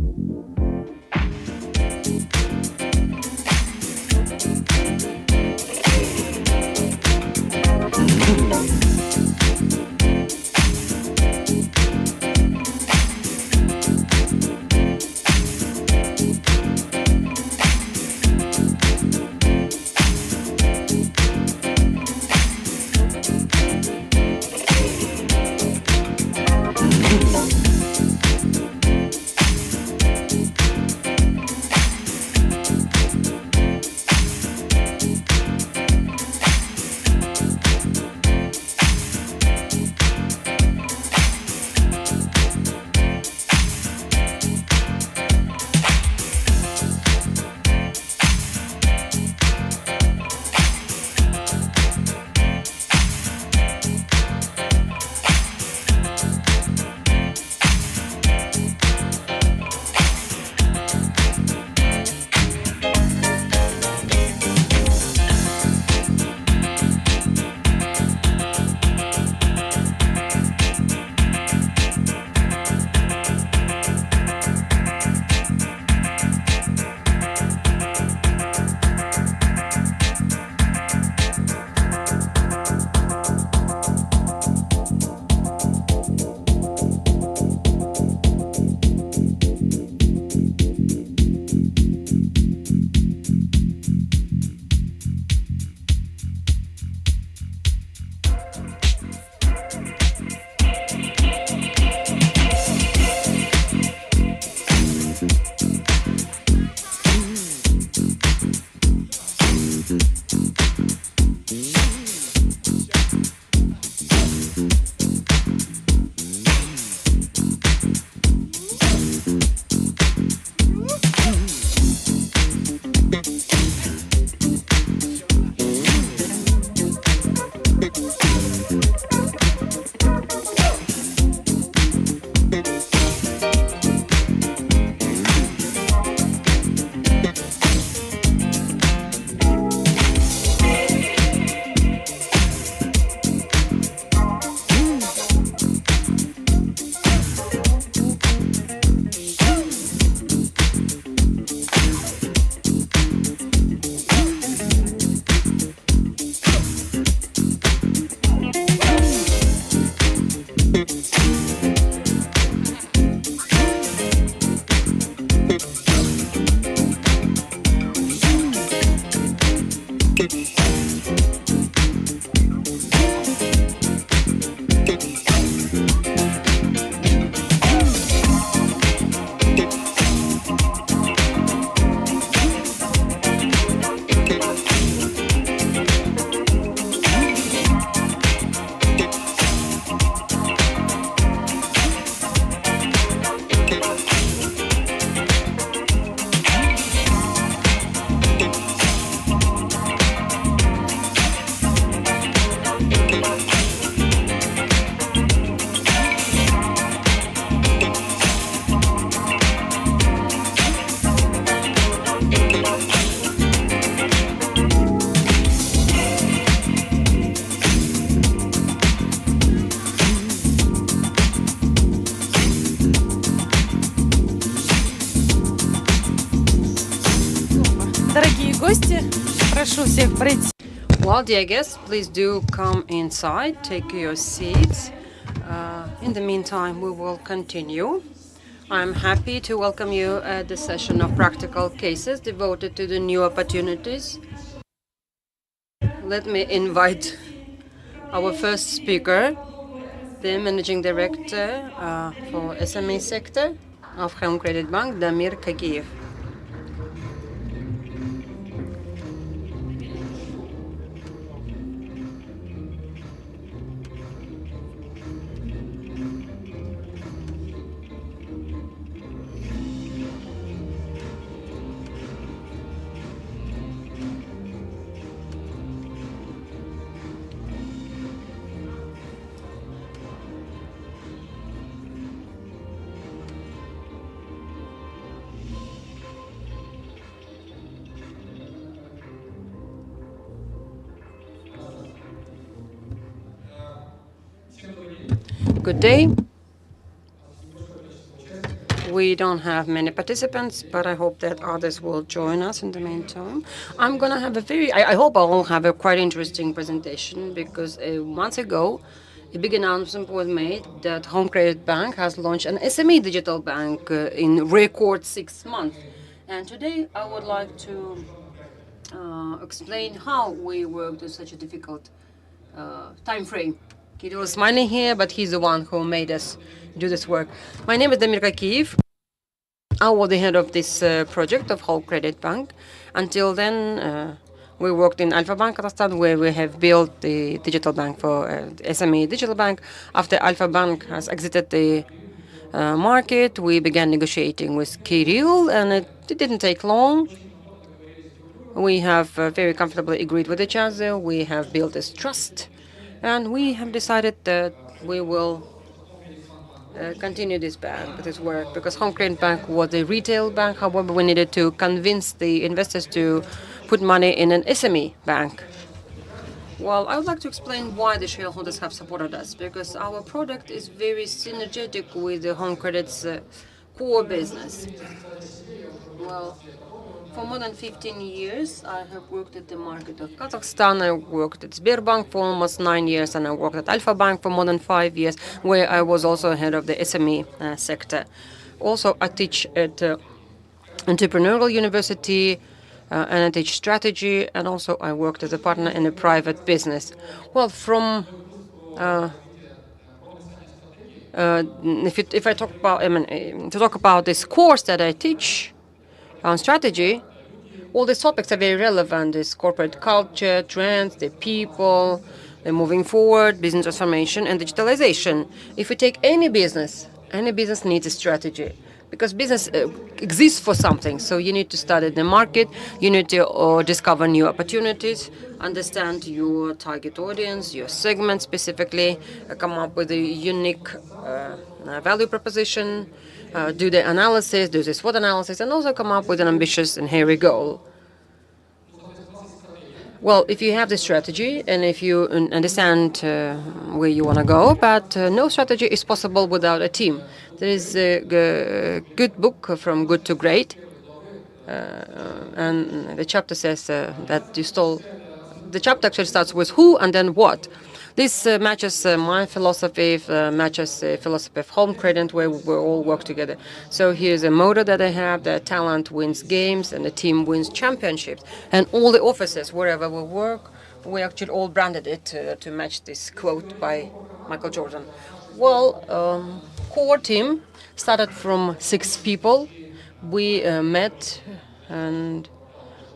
Дорогие гости, прошу всех пройти. Well, dear guests, please do come inside, take your seats. In the meantime, we will continue. I'm happy to welcome you at the session of practical cases devoted to the new opportunities. Let me invite our first speaker, the Managing Director for SME sector of Home Credit Bank, Damir Kagiev. Good day. We don't have many participants, but I hope that others will join us in the meantime. I'm going to have I hope I will have a quite interesting presentation because months ago, a big announcement was made that Home Credit Bank has launched an SME digital bank in record 6 months. And today I would like to explain how we worked in such a difficult time frame. Kirill is smiling here, but he's the one who made us do this work. My name is Damir Kagiev. I was the head of this project of Whole Credit Bank. Until then, we worked in Alpha Bank Kazakhstan, where we have built the digital bank for SME digital bank. After Alpha Bank has exited the market, we began negotiating with Kirill, and it didn't take long. We have very comfortably agreed with each other. We have built this trust. And we have decided that we will continue this bank, this work, because Home Credit Bank was a retail bank. However, we needed to convince the investors to put money in an SME bank. Well, I would like to explain why the shareholders have supported us, because our product is very synergetic with the Home Credit's core business. Well, for more than 15 years, I have worked at the market of Kazakhstan. I worked at Sberbank for almost 9 years, and I worked at Alpha Bank for more than 5 years, where I was also head of the SME sector. Also, I teach at Entrepreneurial University, and I teach strategy, and also I worked as a partner in a private business. Well, from if I talk about, to talk about this course that I teach on strategy, all these topics are very relevant. This corporate culture, trends, the people, the moving forward, business transformation, and digitalization. If we take any business needs a strategy, because business exists for something. So you need to study the market, you need to discover new opportunities, understand your target audience, your segment specifically, come up with a unique value proposition, do the analysis, do the SWOT analysis, and also come up with an ambitious and hairy goal. Well, if you have the strategy and if you understand where you want to go, but no strategy is possible without a team. There is a good book, From Good to Great, and the chapter says that you stole. The chapter actually starts with who and then what. This matches my philosophy, matches the philosophy of Home Credit, where we all work together. So here's a motto that I have: that talent wins games and the team wins championships. And all the offices, wherever we work, we actually all branded it to match this quote by Michael Jordan. Well, core team started from 6 people. We met and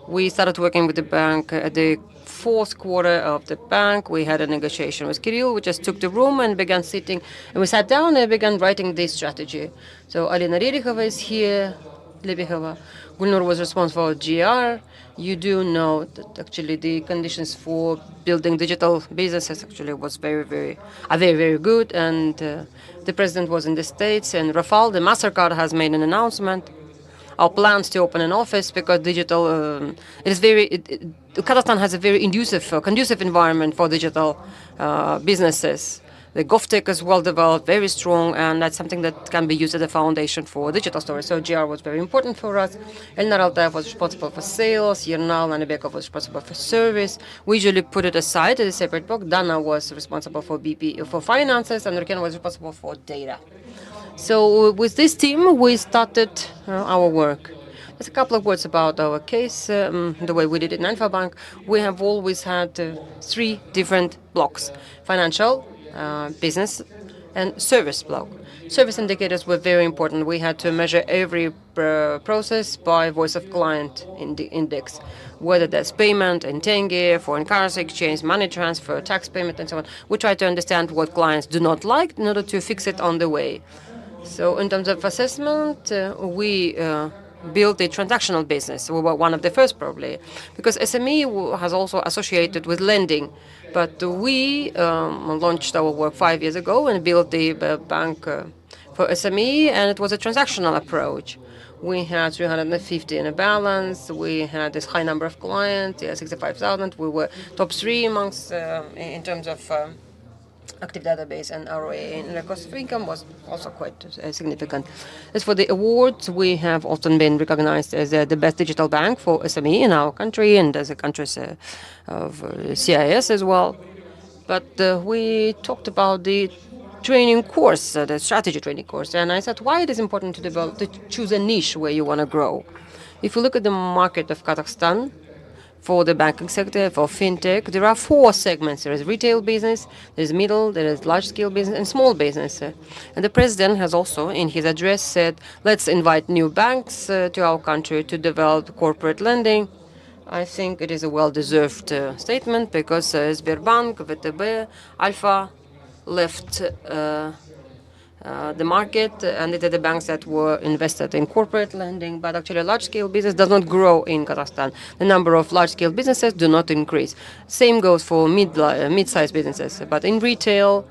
we started working with the bank at the 4th quarter of the bank. We had a negotiation with Kirill. We just took the room and began sitting. And we sat down and began writing this strategy. So Alina Rerikhova is here, Lebihova. Gulnur was responsible for GR. You do know that actually the conditions for building digital businesses actually was very, very good. And the president was in the States. And Rafal, the MasterCard, has made an announcement. Our plans to open an office, because digital, it is Kazakhstan has a very conducive environment for digital businesses. The GovTech is well developed, very strong, and that's something that can be used as a foundation for digital storage. So GR was very important for us. Elnar Altaev was responsible for sales. Yernal Nanebekov was responsible for service. We usually put it aside as a separate book. Dana was responsible for for finances, and Ruken was responsible for data. So with this team, we started our work. Just a couple of words about our case, the way we did it in Alpha Bank. We have always had three different blocks: financial, business, and service block. Service indicators were very important. We had to measure every process by voice of client index, whether that's payment in tenge, foreign currency exchange, money transfer, tax payment, and so on. We try to understand what clients do not like in order to fix it on the way. So in terms of assessment, we built a transactional business. We were one of the first, probably, because SME has also associated with lending. But we launched our work 5 years ago and built the bank for SME, and it was a transactional approach. We had 350 in a balance. We had this high number of clients, 65,000. We were top 3 amongst in terms of active database, and ROA and the cost of income was also quite significant. As for the awards, we have often been recognized as the best digital bank for SME in our country and as a country's of CIS as well. But we talked about the training course, the strategy training course, and I said why it is important to choose a niche where you want to grow. If you look at the market of Kazakhstan, for the banking sector, for fintech, there are 4 segments. There is retail business, there is middle, there is large-scale business, and small business. And the president has also, in his address, said, let's invite new banks to our country to develop corporate lending. I think it is a well-deserved statement because Sberbank, VTB, Alpha left the market, and it are the banks that were invested in corporate lending, but actually large-scale business does not grow in Kazakhstan. The number of large-scale businesses do not increase. Same goes for mid-sized businesses, but in retail,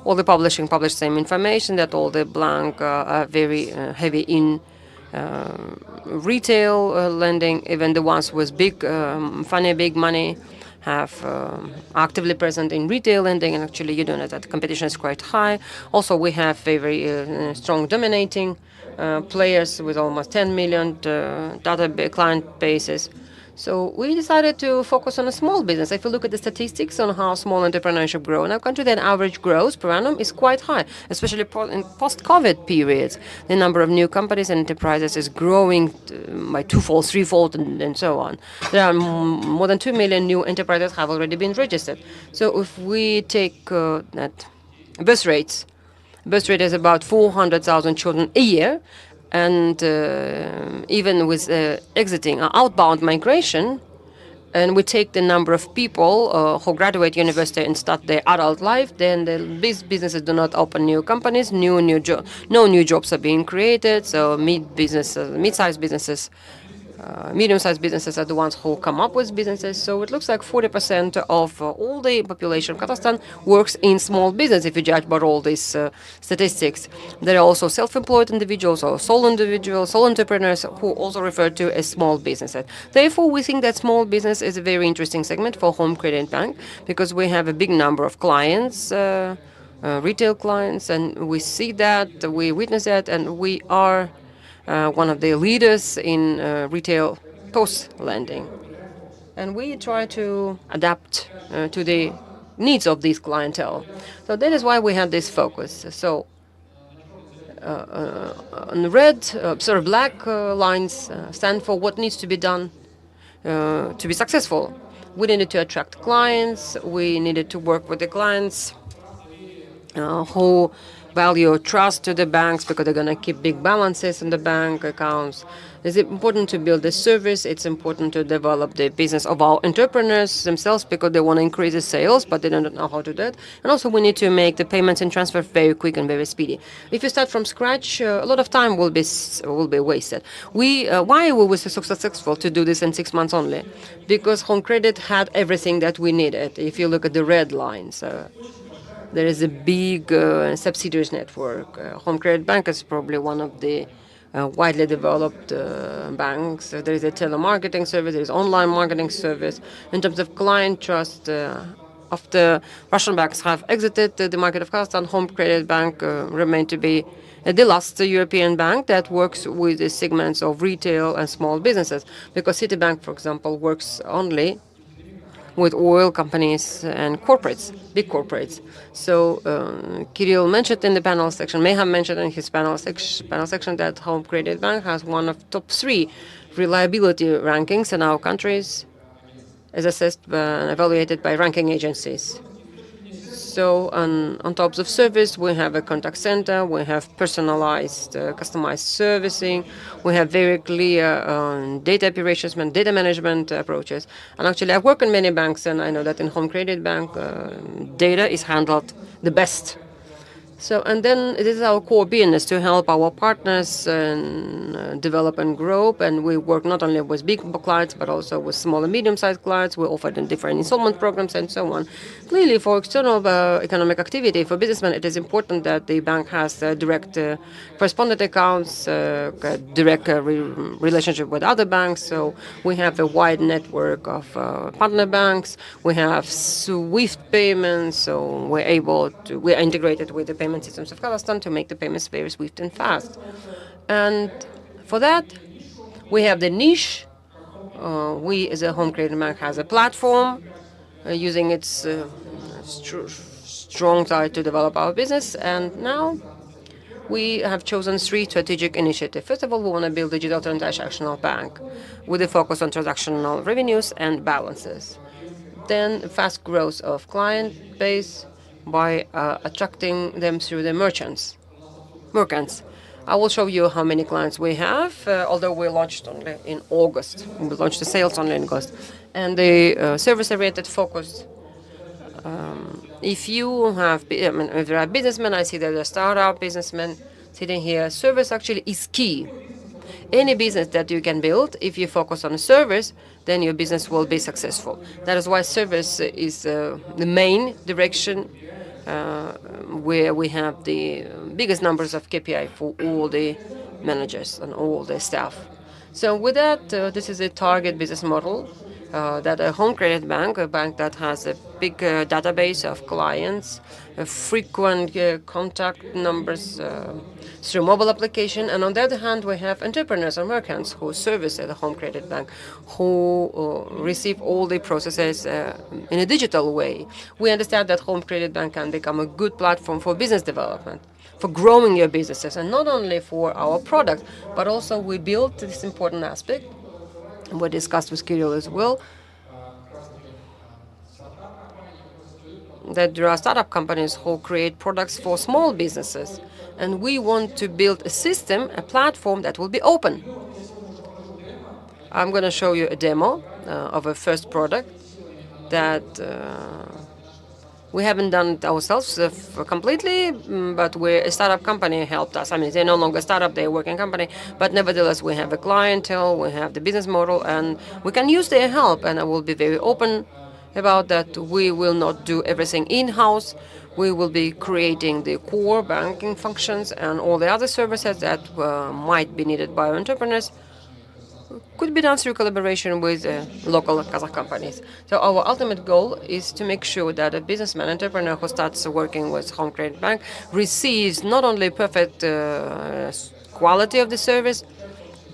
all the publishing publish same information that all the banks are very heavy in retail lending. Even the ones with big money have actively present in retail lending, and actually you know that competition is quite high. Also, we have very strong dominating players with almost 10 million client bases. So we decided to focus on a small business. If you look at the statistics on how small entrepreneurship grows in our country, then average growth per annum is quite high, especially in post-COVID periods. The number of new companies and enterprises is growing by twofold, threefold, and so on. There are more than 2 million new enterprises have already been registered. So if we take that birth rate is about 400,000 children a year. And even with exiting outbound migration, and we take the number of people who graduate university and start their adult life, then these businesses do not open new companies, no new jobs are being created. So mid-sized businesses, medium-sized businesses are the ones who come up with businesses. So it looks like 40% of all the population of Kazakhstan works in small business, if you judge by all these statistics. There are also self-employed individuals or sole entrepreneurs who also refer to as small businesses. Therefore, we think that small business is a very interesting segment for Home Credit Bank because we have a big number of clients, retail clients, and we see that, we witness that, and we are one of the leaders in retail post-lending. And we try to adapt to the needs of this clientele. So that is why we have this focus. So on red, black lines stand for what needs to be done to be successful. We needed to attract clients. We needed to work with the clients who value trust to the banks because they're going to keep big balances in the bank accounts. It's important to build the service. It's important to develop the business of our entrepreneurs themselves because they want to increase the sales, but they don't know how to do that. And also, we need to make the payments and transfer very quick and very speedy. If you start from scratch, a lot of time will be wasted. Why we were so successful to do this in 6 months only? Because Home Credit had everything that we needed. If you look at the red lines, there is a big subsidiaries network. Home Credit Bank is probably one of the widely developed banks. There is a telemarketing service, there is online marketing service. In terms of client trust, after Russian banks have exited the market of Kazakhstan, Home Credit Bank remained to be the last European bank that works with the segments of retail and small businesses, because Citibank, for example, works only with oil companies and corporates, big corporates. So Kirill mentioned in the panel section, may have mentioned in his panel section that Home Credit Bank has one of top 3 reliability rankings in our countries, as assessed and evaluated by ranking agencies. So on top of service, we have a contact center, we have personalized, customized servicing, we have very clear data operations and data management approaches. And actually, I work in many banks, and I know that in Home Credit Bank, data is handled the best. So, and then it is our core business to help our partners develop and grow. And we work not only with big clients, but also with small and medium-sized clients. We offer them different installment programs and so on. Clearly, for external economic activity, for businessmen, it is important that the bank has direct correspondent accounts, direct relationship with other banks. So we have a wide network of partner banks. We have SWIFT payments, so we're integrated with the payment systems of Kazakhstan to make the payments very swift and fast. And for that, we have the niche. We, as a Home Credit Bank, has a platform using its strong side to develop our business. And now we have chosen 3 strategic initiatives. First of all, we want to build a digital transactional bank with a focus on transactional revenues and balances. Then fast growth of client base by attracting them through the merchants. I will show you how many clients we have, although we launched only in August. We launched the sales only in August. And the service-oriented focus, if you have, if there are businessmen, I see that there are startup businessmen sitting here, service actually is key. Any business that you can build, if you focus on service, then your business will be successful. That is why service is the main direction where we have the biggest numbers of KPI for all the managers and all the staff. So with that, this is a target business model that a Home Credit Bank, a bank that has a big database of clients, frequent contact numbers through mobile application. And on the other hand, we have entrepreneurs and merchants who service at the Home Credit Bank, who receive all the processes in a digital way. We understand that Home Credit Bank can become a good platform for business development, for growing your businesses, and not only for our product, but also we built this important aspect, and we discussed with Kirill as well, that there are startup companies who create products for small businesses. And we want to build a system, a platform that will be open. I'm going to show you a demo of a first product that we haven't done it ourselves completely, but a startup company helped us. I mean, they're no longer a startup, they're a working company, but nevertheless, we have a clientele, we have the business model, and we can use their help. And I will be very open about that. We will not do everything in-house. We will be creating the core banking functions, and all the other services that might be needed by entrepreneurs could be done through collaboration with local Kazakh companies. So our ultimate goal is to make sure that a businessman, entrepreneur who starts working with Home Credit Bank receives not only perfect quality of the service,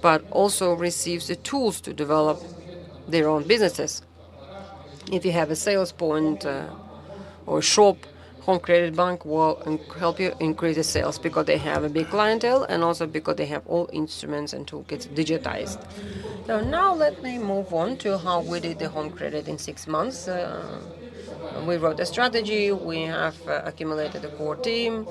but also receives the tools to develop their own businesses. If you have a sales point or shop, Home Credit Bank will help you increase the sales because they have a big clientele and also because they have all instruments and toolkits digitized. So now let me move on to how we did the home credit in 6 months. We wrote a strategy, we have accumulated a core team,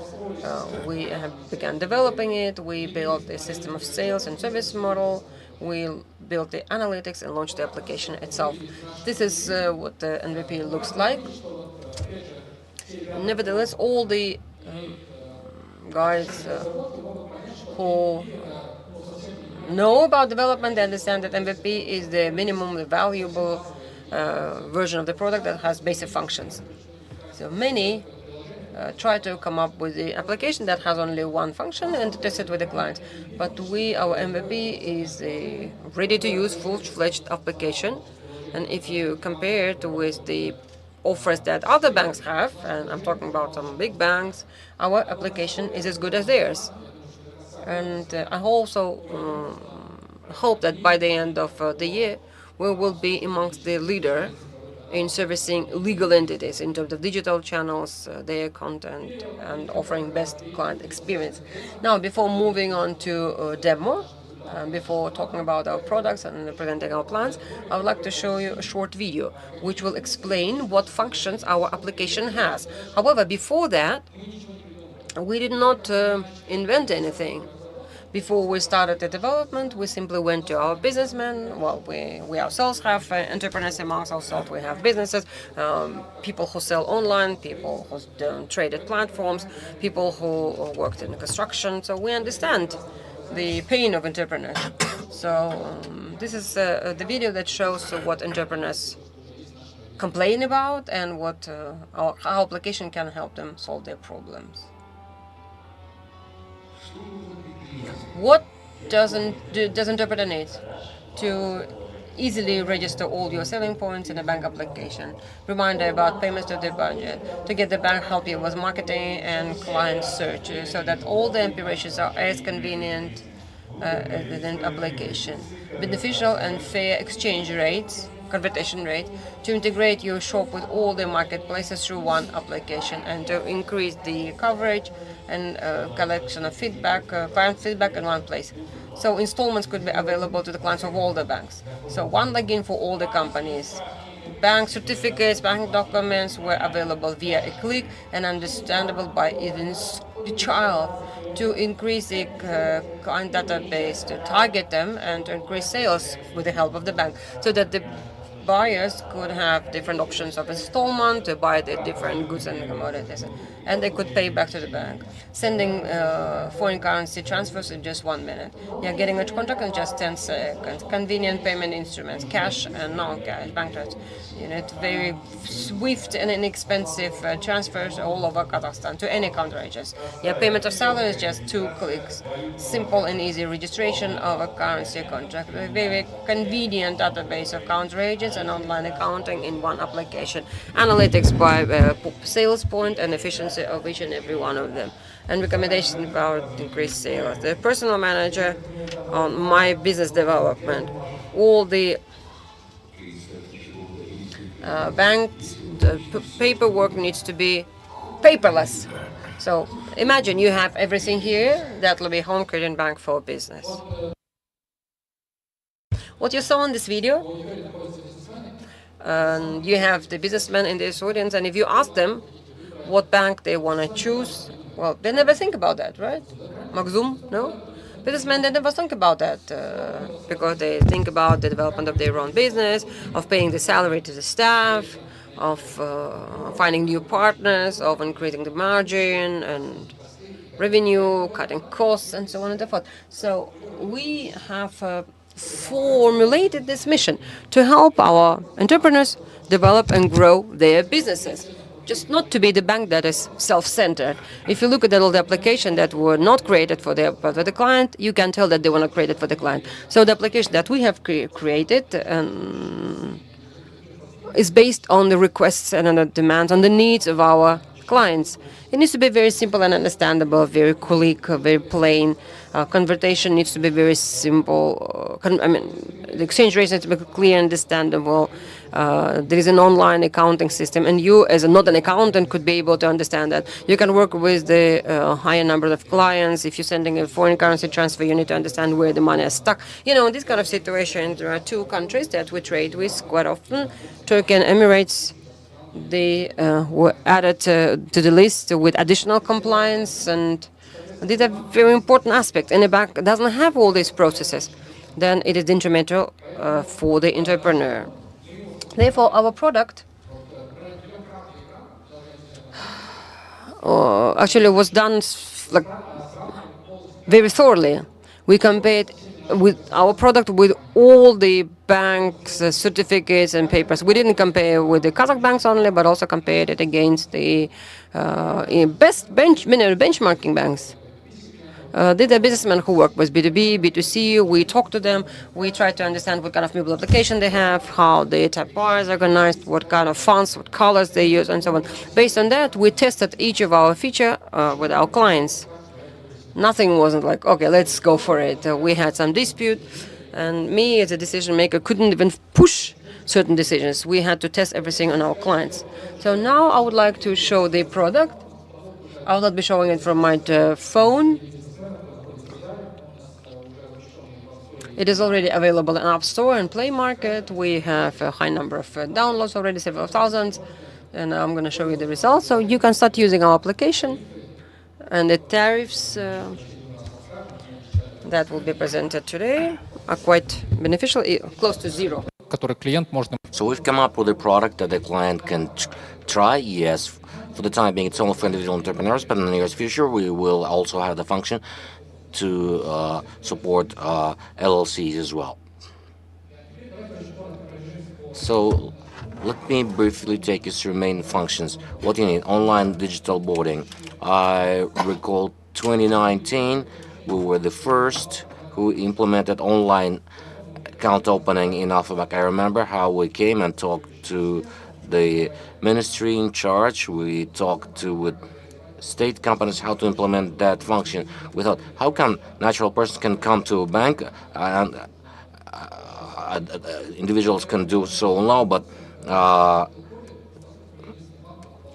we have begun developing it, we built a system of sales and service model, we built the analytics and launched the application itself. This is what the MVP looks like. Nevertheless, all the guys who know about development, they understand that MVP is the minimum valuable version of the product that has basic functions. So many try to come up with the application that has only one function and to test it with the client. But our MVP is a ready-to-use, full-fledged application. And if you compare it with the offers that other banks have, and I'm talking about some big banks, our application is as good as theirs. And I also hope that by the end of the year, we will be amongst the leader in servicing legal entities in terms of digital channels, their content, and offering best client experience. Now, before moving on to demo, before talking about our products and presenting our plans, I would like to show you a short video which will explain what functions our application has. However, before that, we did not invent anything. Before we started the development, we simply went to our businessmen. Well, we ourselves have entrepreneurs amongst ourselves. We have businesses, people who sell online, people who traded platforms, people who worked in construction. So we understand the pain of entrepreneurs. So this is the video that shows what entrepreneurs complain about and what our application can help them solve their problems. What does interpreter need? To easily register all your selling points in a bank application, reminder about payments to the budget, to get the bank help you with marketing and client search, so that all the operations are as convenient as an application. Beneficial and fair exchange rates, conversion rate, to integrate your shop with all the marketplaces through one application, and to increase the coverage and collection of feedback, client feedback in one place. So installments could be available to the clients of all the banks. So one login for all the companies. Bank certificates, bank documents were available via a click and understandable by even the child, to increase the client database, to target them and to increase sales with the help of the bank, so that the buyers could have different options of installment to buy the different goods and commodities, and they could pay back to the bank. Sending foreign currency transfers in just 1 minute. Yeah, getting a contract in just 10 seconds. Convenient payment instruments, cash and non-cash, bank transfers. Very swift and inexpensive transfers all over Kazakhstan to any country agents. Yeah, payment of salary is just 2 clicks. Simple and easy registration of a currency contract. A very convenient database of country agents and online accounting in one application. Analytics by sales point and efficiency of each and every one of them. And recommendation about increased sales. The personal manager on my business development. All the paperwork needs to be paperless. So imagine you have everything here. That will be home credit bank for business. What you saw in this video, you have the businessmen in this audience, and if you ask them what bank they want to choose, well, they never think about that, right? Magzum, no? Businessmen, they never think about that because they think about the development of their own business, of paying the salary to the staff, of finding new partners, of increasing the margin and revenue, cutting costs, and so on and so forth. So we have formulated this mission to help our entrepreneurs develop and grow their businesses. Just not to be the bank that is self-centered. If you look at all the applications that were not created for the client, you can tell that they were not created for the client. So the application that we have created is based on the requests and on the demands, on the needs of our clients. It needs to be very simple and understandable, very quick, very plain. Conversion needs to be very simple. The exchange rate needs to be clear and understandable. There is an online accounting system, and you, as not an accountant, could be able to understand that. You can work with the higher number of clients. If you're sending a foreign currency transfer, you need to understand where the money is stuck. In this kind of situation, there are 2 countries that we trade with quite often, Turkey and Emirates. They were added to the list with additional compliance, and these are very important aspects. And a bank doesn't have all these processes, then it is detrimental for the entrepreneur. Therefore, our product actually was done very thoroughly. We compared with our product with all the banks' certificates and papers. We didn't compare with the Kazakh banks only, but also compared it against the best benchmarking banks. These are businessmen who work with B2B, B2C. We talk to them. We try to understand what kind of mobile application they have, how the type bar is organized, what kind of fonts, what colors they use, and so on. Based on that, we tested each of our feature with our clients. Nothing wasn't like, okay, let's go for it. We had some dispute, and me as a decision maker couldn't even push certain decisions. We had to test everything on our clients. So now I would like to show the product. I will not be showing it from my phone. It is already available in App Store and Play Market. We have a high number of downloads already, several thousands. And I'm going to show you the results. So you can start using our application. And the tariffs that will be presented today are quite beneficial, close to zero. So we've come up with a product that the client can try. Yes, for the time being, it's only for individual entrepreneurs, but in the nearest future, we will also have the function to support LLCs as well. So let me briefly take you through main functions. What you need: online digital boarding. I recall 2019, we were the first who implemented online account opening in Alphabet. I remember how we came and talked to the ministry in charge. We talked with state companies how to implement that function. We thought, how can natural persons can come to a bank and individuals can do so now, but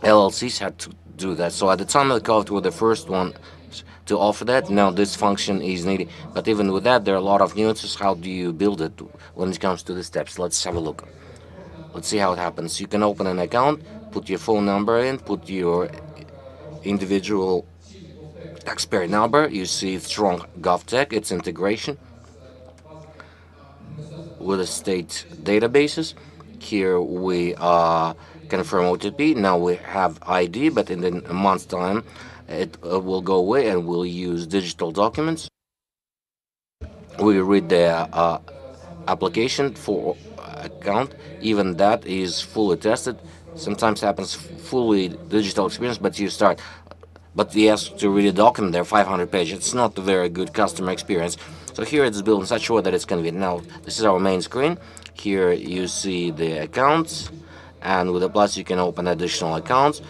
LLCs had to do that. So at the time of the COVID, we were the first one to offer that. Now this function is needed, but even with that, there are a lot of nuances. How do you build it when it comes to the steps? Let's have a look. Let's see how it happens. You can open an account, put your phone number in, put your individual taxpayer number. You see strong GovTech, its integration with the state databases. Here we confirm OTP. Now we have ID, but in a month's time, it will go away and we'll use digital documents. We read the application for account. Even that is fully tested. Sometimes happens fully digital experience, but you start. But you ask to read a document, there are 500 pages. It's not a very good customer experience. So here it's built in such a way that it's convenient. Now, this is our main screen. Here you see the accounts, and with the plus you can open additional accounts.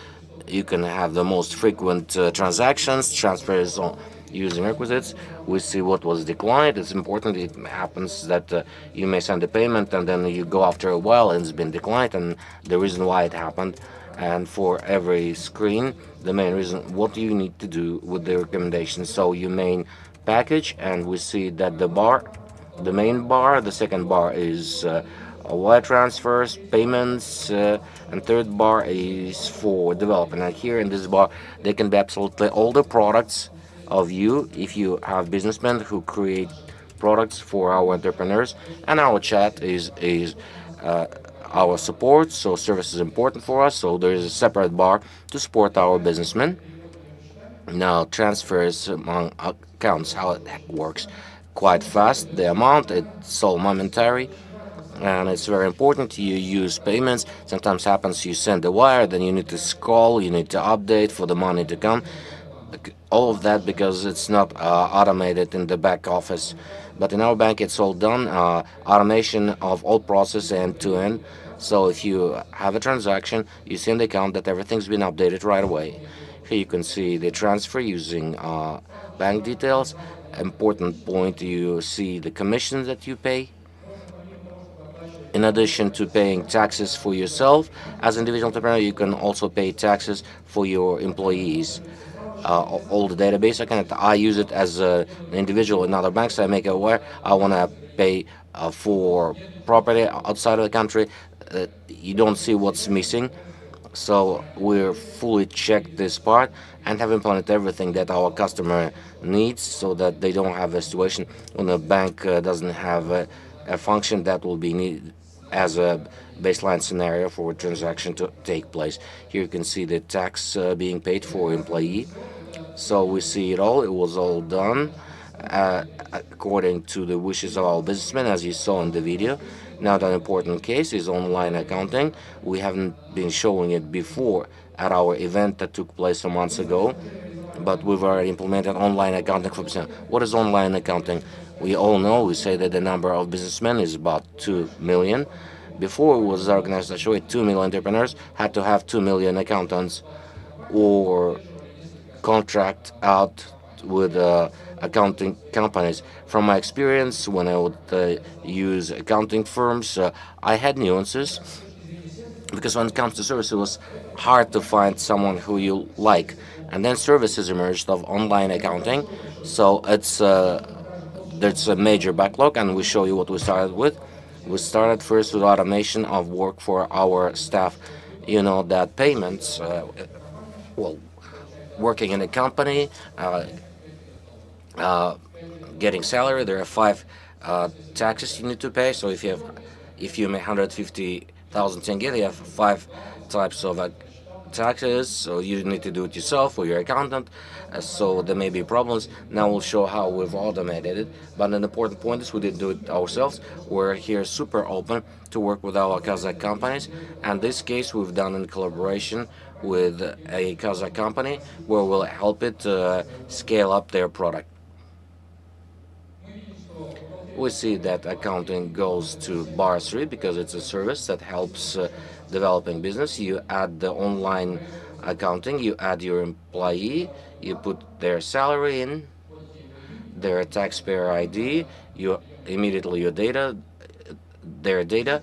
You can have the most frequent transactions, transfers on using requisites. We see what was declined. It's important. It happens that you may send a payment and then you go after a while and it's been declined, and the reason why it happened. And for every screen, the main reason, what do you need to do with the recommendations. So your main package, and we see that the main bar, the second bar is wire transfers, payments, and third bar is for development. And here in this bar, they can be absolutely all the products of you, if you have businessmen who create products for our entrepreneurs. And our chat is our support. So service is important for us. So there is a separate bar to support our businessmen. Now transfers among accounts, how it works: quite fast. The amount, it's all momentary. And it's very important you use payments. Sometimes happens you send a wire, then you need to scroll, you need to update for the money to come. All of that because it's not automated in the back office. But in our bank, it's all done. Automation of all process end to end. So if you have a transaction, you see in the account that everything's been updated right away. Here you can see the transfer using bank details. Important point, you see the commissions that you pay. In addition to paying taxes for yourself, as an individual entrepreneur, you can also pay taxes for your employees. All the database I use it as an individual in other banks. I make it aware I want to pay for property outside of the country. You don't see what's missing. So we're fully checked this part and have implemented everything that our customer needs, so that they don't have a situation when the bank doesn't have a function that will be needed as a baseline scenario for a transaction to take place. Here you can see the tax being paid for employee. So we see it all. It was all done according to the wishes of our businessmen, as you saw in the video. Now, the important case is online accounting. We haven't been showing it before at our event that took place some months ago, but we've already implemented online accounting for business. What is online accounting? We all know, we say that the number of businessmen is about 2 million. Before it was organized that way, 2 million entrepreneurs had to have 2 million accountants or contract out with accounting companies. From my experience, when I would use accounting firms, I had nuances because when it comes to service, it was hard to find someone who you like. And then services emerged of online accounting, so there's a major backlog, and we show you what we started with. We started first with automation of work for our staff. You know that payments, well, working in a company, uh, getting salary, there are five taxes you need to pay. So if you make 150,000 tenge, you have five types of taxes. So you need to do it yourself or your accountant. So there may be problems. Now we'll show how we've automated it. But an important point is we didn't do it ourselves. We're here super open to work with our Kazakh companies. And this case we've done in collaboration with a Kazakh company where we'll help it scale up their product. We see that accounting goes to bar 3 because it's a service that helps developing business. You add the online accounting, you add your employee, you put their salary in, their taxpayer ID, you immediately their data,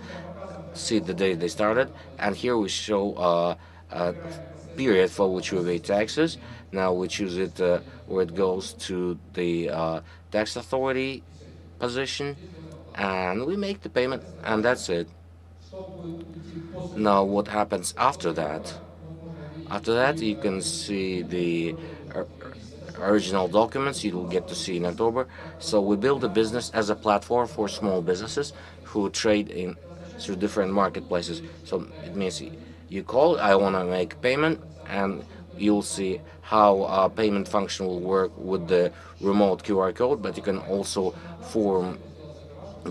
see the day they started, and here we show a period for which we pay taxes. Now we choose it where it goes to the tax authority position, and we make the payment, and that's it. Now what happens after that? After that, you can see the original documents you will get to see in October. So we build a business as a platform for small businesses who trade in through different marketplaces. So it means you call, I want to make payment, and you'll see how a payment function will work with the remote QR code, but you can also form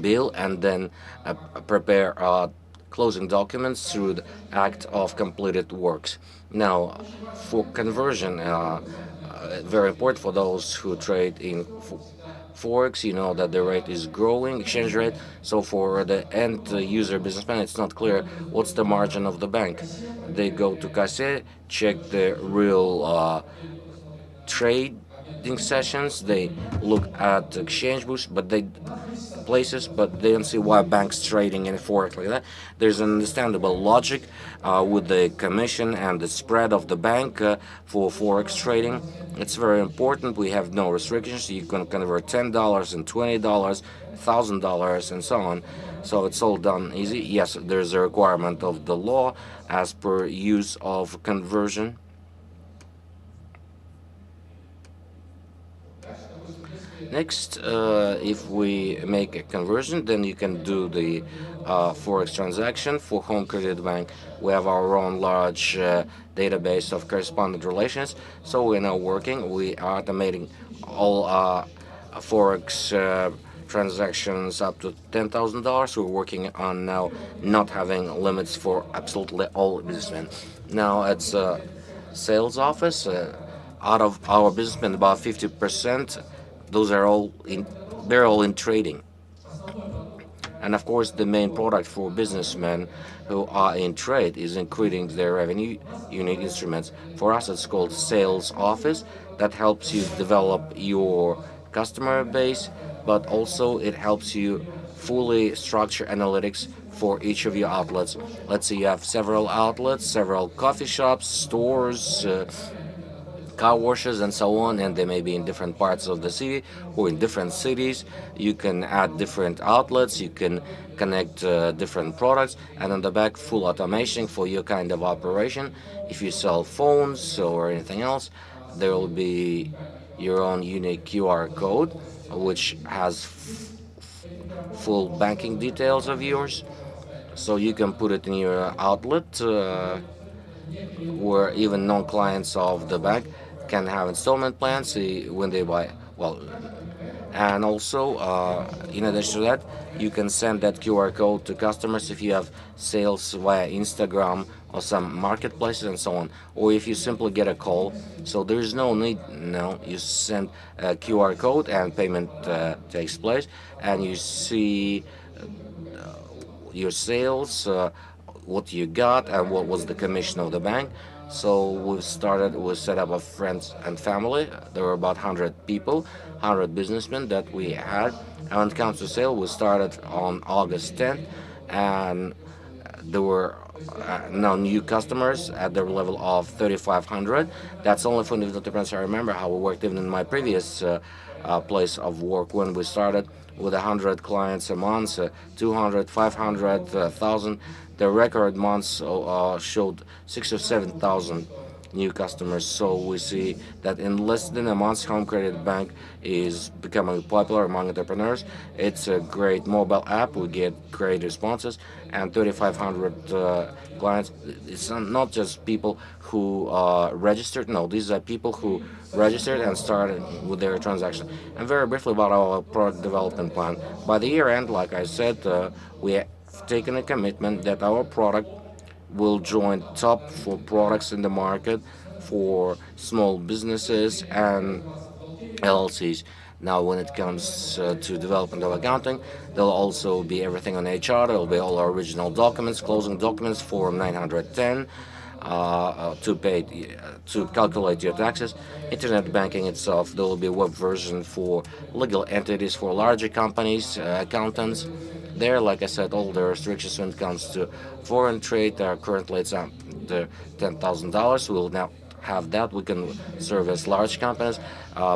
bill and then prepare closing documents through the act of completed works. Now, for conversion, very important for those who trade in forex, you know that the rate is growing, exchange rate. So for the end user businessman, it's not clear what's the margin of the bank. They go to Kase, check the real trading sessions. They look at exchange booths, but they don't see why banks trading in forex like that. There's an understandable logic with the commission and the spread of the bank for forex trading. It's very important. We have no restrictions. You can convert $10 and $20, $1,000, and so on. So it's all done easy. Yes, there's a requirement of the law as per use of conversion. Next, if we make a conversion, then you can do the forex transaction for Home Credit Bank. We have our own large database of correspondent relations, so we're now working. We are automating all forex transactions up to $10,000. We're working on now not having limits for absolutely all businessmen. Now it's a sales office. Out of our businessmen, about 50%. They're all in trading. And of course, the main product for businessmen who are in trade is increasing their revenue. You need instruments. For us, it's called sales office. That helps you develop your customer base, but also it helps you fully structure analytics for each of your outlets. Let's say you have several outlets, several coffee shops, stores, car washes and so on, and they may be in different parts of the city or in different cities. You can add different outlets, you can connect different products, and on the back, full automation for your kind of operation. If you sell phones or anything else, there will be your own unique QR code which has full banking details of yours, so you can put it in your outlet where even non-clients of the bank can have installment plans when they buy. Well, And also, in addition to that, you can send that QR code to customers if you have sales via Instagram or some marketplaces and so on, or if you simply get a call. So there is no need. No, you send a QR code and payment takes place, and you see your sales, what you got, and what was the commission of the bank. So we set up a friends and family. There were about 100 people, 100 businessmen that we had. And when it comes to sale, we started on August 10th, and there were now new customers at the level of 3,500. That's only for individual entrepreneurs. I remember how we worked even in my previous place of work when we started with 100 clients a month, 200, 500, 1,000. The record months showed 6 or 7,000 new customers. So we see that in less than a month, Home Credit Bank is becoming popular among entrepreneurs. It's a great mobile app. We get great responses, and 3,500 clients. It's not just people who registered. No, these are people who registered and started with their transaction. And very briefly about our product development plan. By the year end, like I said, we have taken a commitment that our product will join top 4 products in the market for small businesses and LLCs. Now, when it comes to development of accounting, there'll also be everything on HR. There'll be all our original documents, closing documents, Form 910, to calculate your taxes. Internet banking itself, there will be a web version for legal entities, for larger companies, accountants. There, like I said, all the restrictions when it comes to foreign trade are currently it's the $10,000. We'll now have that. We can service large companies.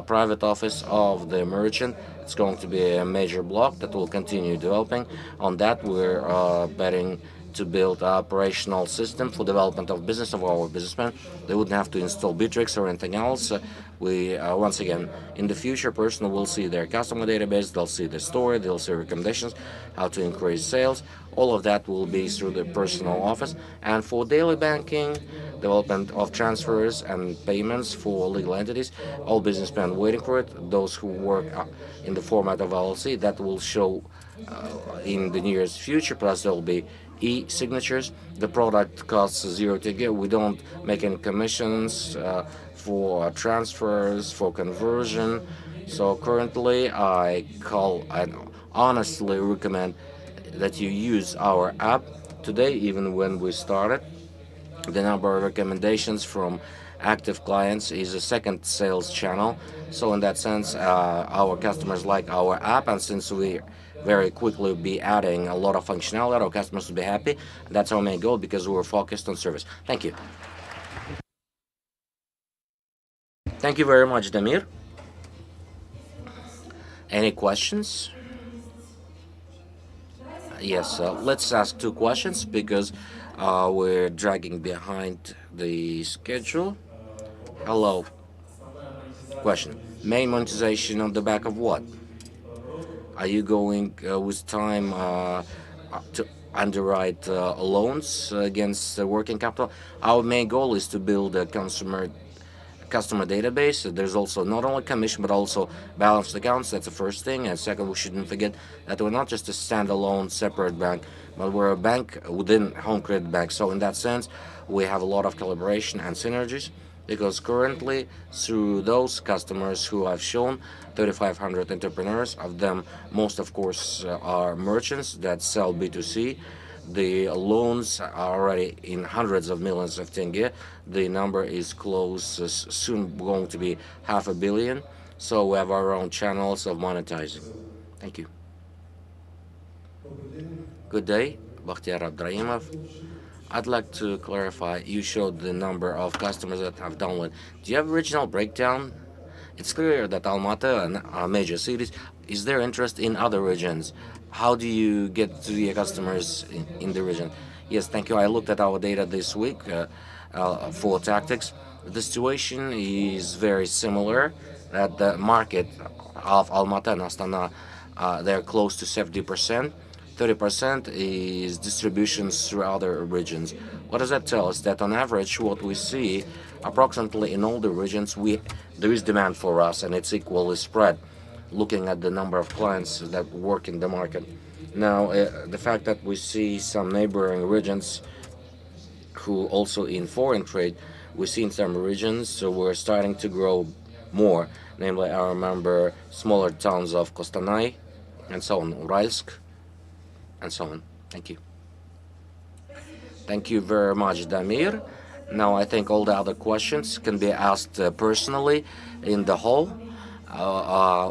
Private office of the merchant. It's going to be a major block that will continue developing. On that, we're betting to build an operational system for development of business of our businessmen. They wouldn't have to install Bittrex or anything else. We once again, in the future, person will see their customer database. They'll see the story. They'll see recommendations, how to increase sales. All of that will be through the personal office. And for daily banking, development of transfers and payments for legal entities, all businessmen waiting for it. Those who work in the format of LLC, that will show in the nearest future. Plus, there will be e-signatures. The product costs $0 We don't make any commissions for transfers, for conversion. So currently, I honestly recommend that you use our app. Today, even when we started, the number of recommendations from active clients is a second sales channel. So in that sense, our customers like our app, and since we very quickly be adding a lot of functionality, our customers will be happy. That's our main goal because we're focused on service. Thank you. Thank you very much, Damir. Any questions? Yes, let's ask 2 questions because we're dragging behind the schedule. Hello. Question. Main monetization on the back of what? Are you going with time to underwrite loans against working capital? Our main goal is to build a customer database. There's also not only commission but also balanced accounts. That's the first thing. And second, we shouldn't forget that we're not just a standalone separate bank, but we're a bank within Home Credit Bank. So in that sense, we have a lot of collaboration and synergies because currently through those customers who I've shown, 3,500 entrepreneurs, of them most of course are merchants that sell B2C. The loans are already in hundreds of millions of tenge. The number is close, soon going to be $500 million. So we have our own channels of monetizing. Thank you. Good day, Bakhtiar Abdrahimov. I'd like to clarify, you showed the number of customers that have downloaded. Do you have regional breakdown? It's clear that Almaty and major cities, is there interest in other regions? How do you get to the customers in the region? Yes, thank you. I looked at our data this week for tactics. The situation is very similar. At the market of Almaty and Astana, they're close to 70%. 30% is distributions through other regions. What does that tell us? That on average, what we see approximately in all the regions, there is demand for us and it's equally spread. looking at the number of clients that work in the market. Now, the fact that we see some neighboring regions who also in foreign trade, we see in some regions, so we're starting to grow more. Namely, I remember smaller towns of Kostanay and so on, Uralsk and so on. Thank you. Thank you very much, Damir. Now I think all the other questions can be asked personally in the hall.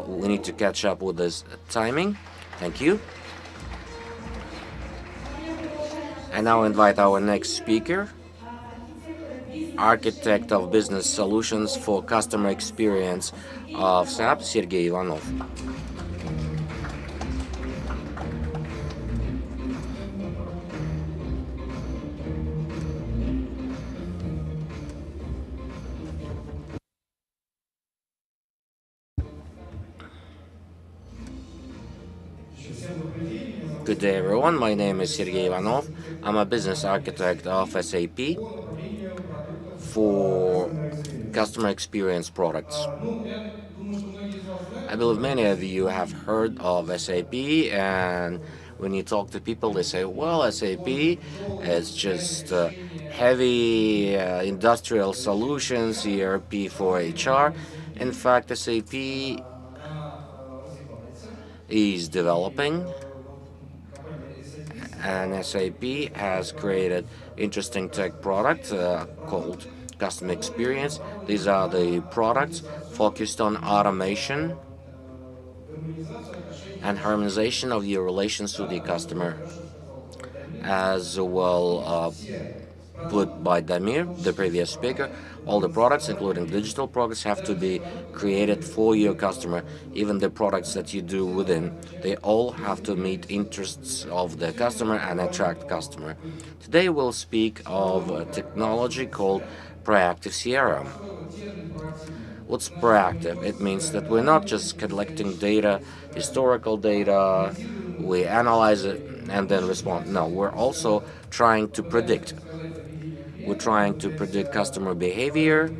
We need to catch up with this timing. Thank you. I now invite our next speaker, architect of business solutions for customer experience of SAP, Sergey Ivanov. Good day, everyone. My name is Sergey Ivanov. I'm a business architect of SAP for customer experience products. I believe many of you have heard of SAP, and when you talk to people, they say, well, SAP is just heavy industrial solutions, ERP for HR. In fact, SAP is developing, and SAP has created interesting tech product called Customer Experience. These are the products focused on automation and harmonization of your relations to the customer, as well put by Damir, the previous speaker. All the products, including digital products, have to be created for your customer. Even the products that you do within, they all have to meet interests of the customer and attract customer. Today we'll speak of a technology called proactive CRM. What's proactive? It means that we're not just collecting data, historical data, we analyze it and then respond. No, we're also trying to predict. We're trying to predict customer behavior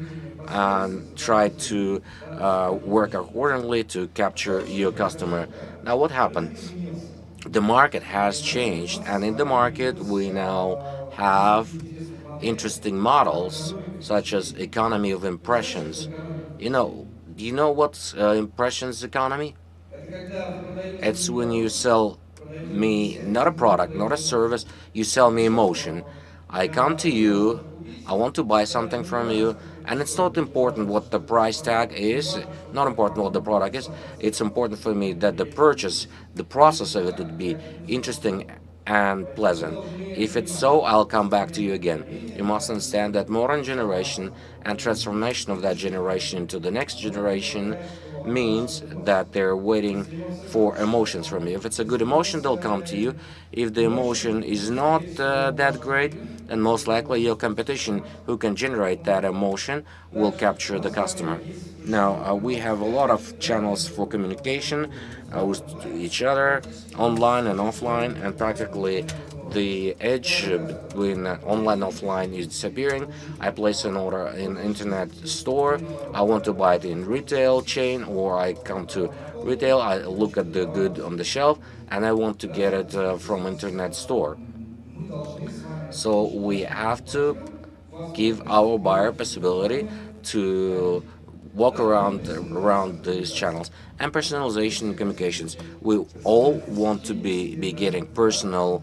and try to work accordingly to capture your customer. Now, what happened? The market has changed, and in the market, we now have interesting models such as economy of impressions. Do you know what's impressions economy? It's when you sell me not a product, not a service, you sell me emotion. I come to you, I want to buy something from you, and it's not important what the price tag is, not important what the product is. It's important for me that the purchase, the process of it would be interesting and pleasant. If it's so, I'll come back to you again. You must understand that modern generation and transformation of that generation into the next generation means that they're waiting for emotions from you. If it's a good emotion, they'll come to you. If the emotion is not that great, then most likely your competition, who can generate that emotion, will capture the customer. Now, we have a lot of channels for communication with each other, online and offline, and practically the edge between online and offline is disappearing. I place an order in internet store, I want to buy it in retail chain, or I come to retail, I look at the good on the shelf, and I want to get it from internet store. So we have to give our buyer possibility to walk around these channels. And personalization communications, we all want to be getting personal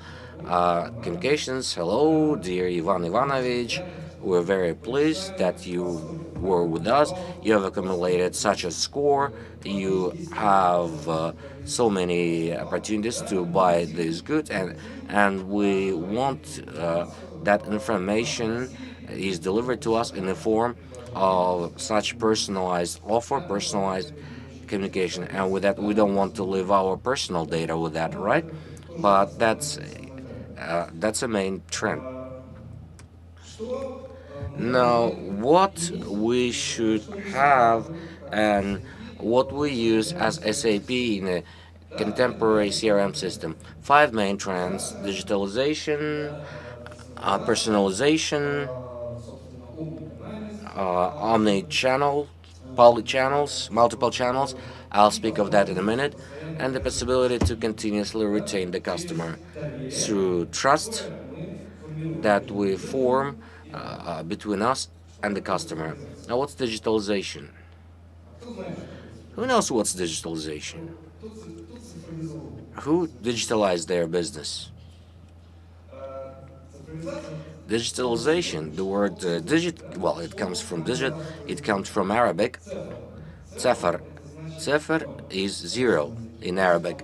communications. Hello, dear Ivan Ivanovich, we're very pleased that you were with us. You have accumulated such a score, you have so many opportunities to buy these goods, and we want that information is delivered to us in the form of such personalized offer, personalized communication. And with that, we don't want to leave our personal data with that, right? But that's a main trend. Now, what we should have and what we use as SAP in a contemporary CRM system. 5 main trends: digitalization, personalization, omni-channel multiple channels. I'll speak of that in a minute. And the possibility to continuously retain the customer through trust that we form between us and the customer. Now, what's digitalization? Who knows what's digitalization? Who digitalized their business? Digitalization, the word well, it comes from digit, it comes from Arabic. Zafar. Zafar is zero in Arabic.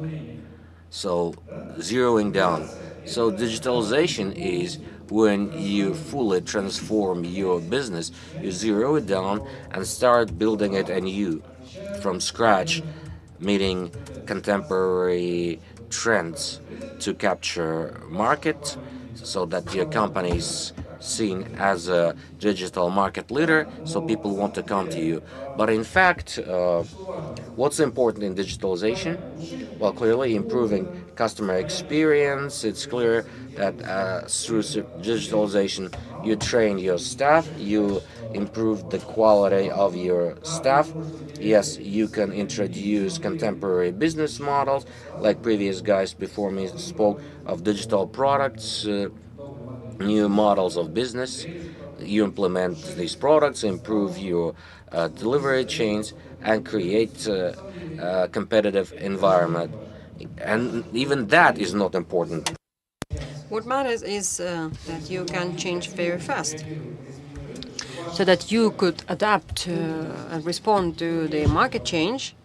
So, zeroing down. So, digitalization is when you fully transform your business, you zero it down and start building it anew from scratch, meeting contemporary trends to capture market so that your company is seen as a digital market leader, so people want to come to you. But in fact, what's important in digitalization? Well, clearly improving customer experience. It's clear that through digitalization, you train your staff, you improve the quality of your staff. Yes, you can introduce contemporary business models, like previous guys before me spoke of digital products, new models of business. You implement these products, improve your delivery chains, and create a competitive environment. And even that is not important. What matters is that you can change very fast, so that you could adapt and respond to the market change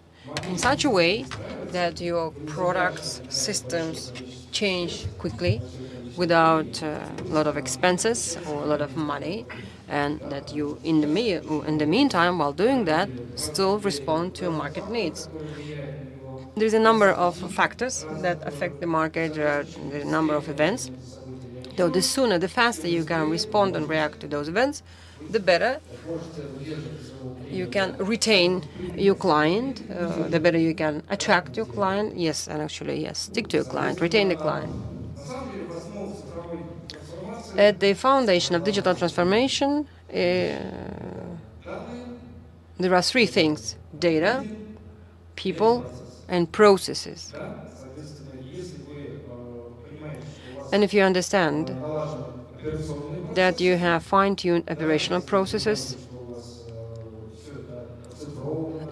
in such a way that your products, systems change quickly without a lot of expenses or a lot of money, and that you, in the meantime, while doing that, still respond to market needs. There's a number of factors that affect the market. There are a number of events. So the sooner, the faster you can respond and react to those events, the better you can retain your client, the better you can attract your client. Yes, and actually, yes, stick to your client, retain the client. At the foundation of digital transformation, there are three things: data, people, and processes. And if you understand that you have fine-tuned operational processes,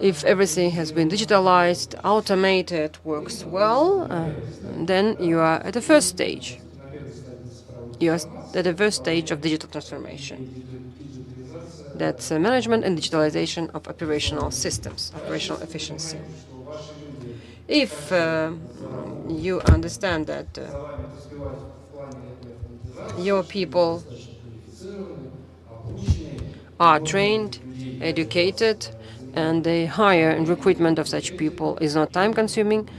if everything has been digitalized, automated, works well, then you are at the first stage. You are at the first stage of digital transformation. That's management and digitalization of operational systems, operational efficiency. If you understand that your people are trained, educated, and the hire and recruitment of such people is not time-consuming,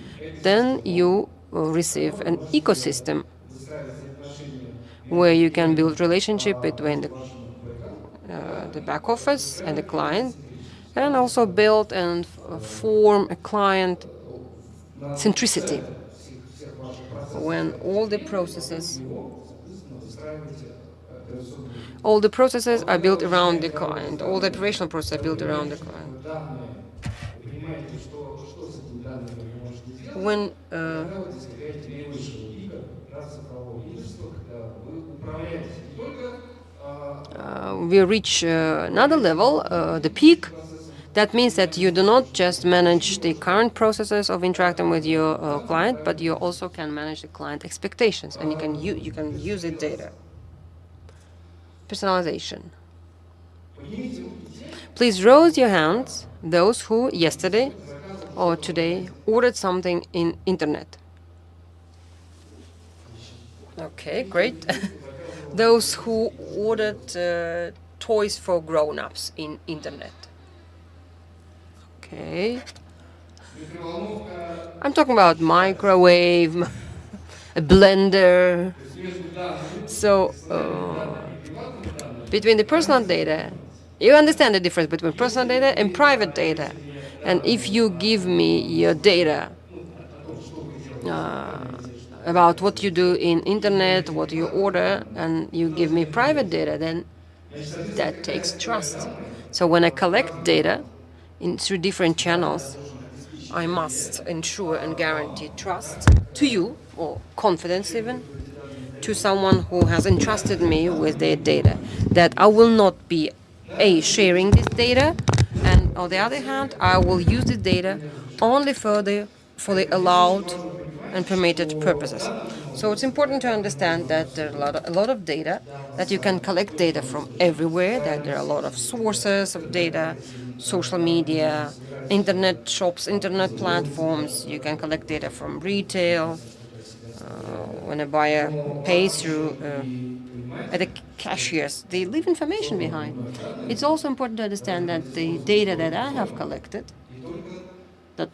then you receive an ecosystem where you can build relationship between the back office and the client, and also build and form a client centricity when all the processes are built around the client, all the operational processes are built around the client. When we reach another level, the peak, that means that you do not just manage the current processes of interacting with your client, but you also can manage the client expectations, and you can use the data. Personalization. Please raise your hands, those who yesterday or today ordered something in internet. Okay, great. Those who ordered toys for grown-ups in internet. Okay. I'm talking about microwave, a blender. So, between the personal data, you understand the difference between personal data and private data. And if you give me your data about what you do in internet, what you order, and you give me private data, then that takes trust. So when I collect data, through different channels, I must ensure and guarantee trust to you, or confidence even, to someone who has entrusted me with their data, that I will not be sharing this data, and on the other hand, I will use the data only for the allowed and permitted purposes. So it's important to understand that there are a lot of data, that you can collect data from everywhere, that there are a lot of sources of data, social media, internet shops, internet platforms. You can collect data from retail, when a buyer pays through at the cashiers, they leave information behind. It's also important to understand that the data that I have collected, that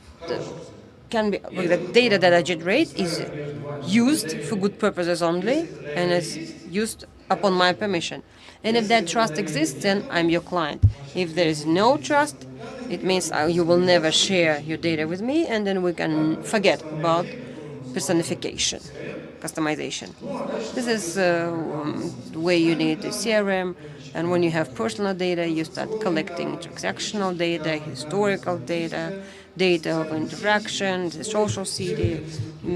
can be the data that I generate is used for good purposes only, and is used upon my permission. And if that trust exists, then I'm your client. If there is no trust, it means you will never share your data with me, and then we can forget about personification, customization. This is the way you need the CRM, and when you have personal data, you start collecting transactional data, historical data, data of interaction, the social city,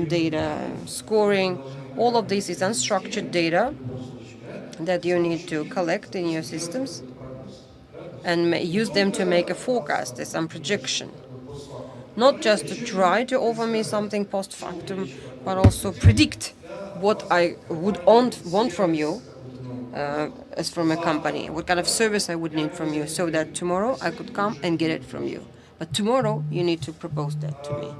data scoring. All of this is unstructured data that you need to collect in your systems and use them to make a forecast, some projection. Not just to try to offer me something post factum, but also predict what I would want from you as from a company, what kind of service I would need from you, so that tomorrow I could come and get it from you. But tomorrow you need to propose that to me.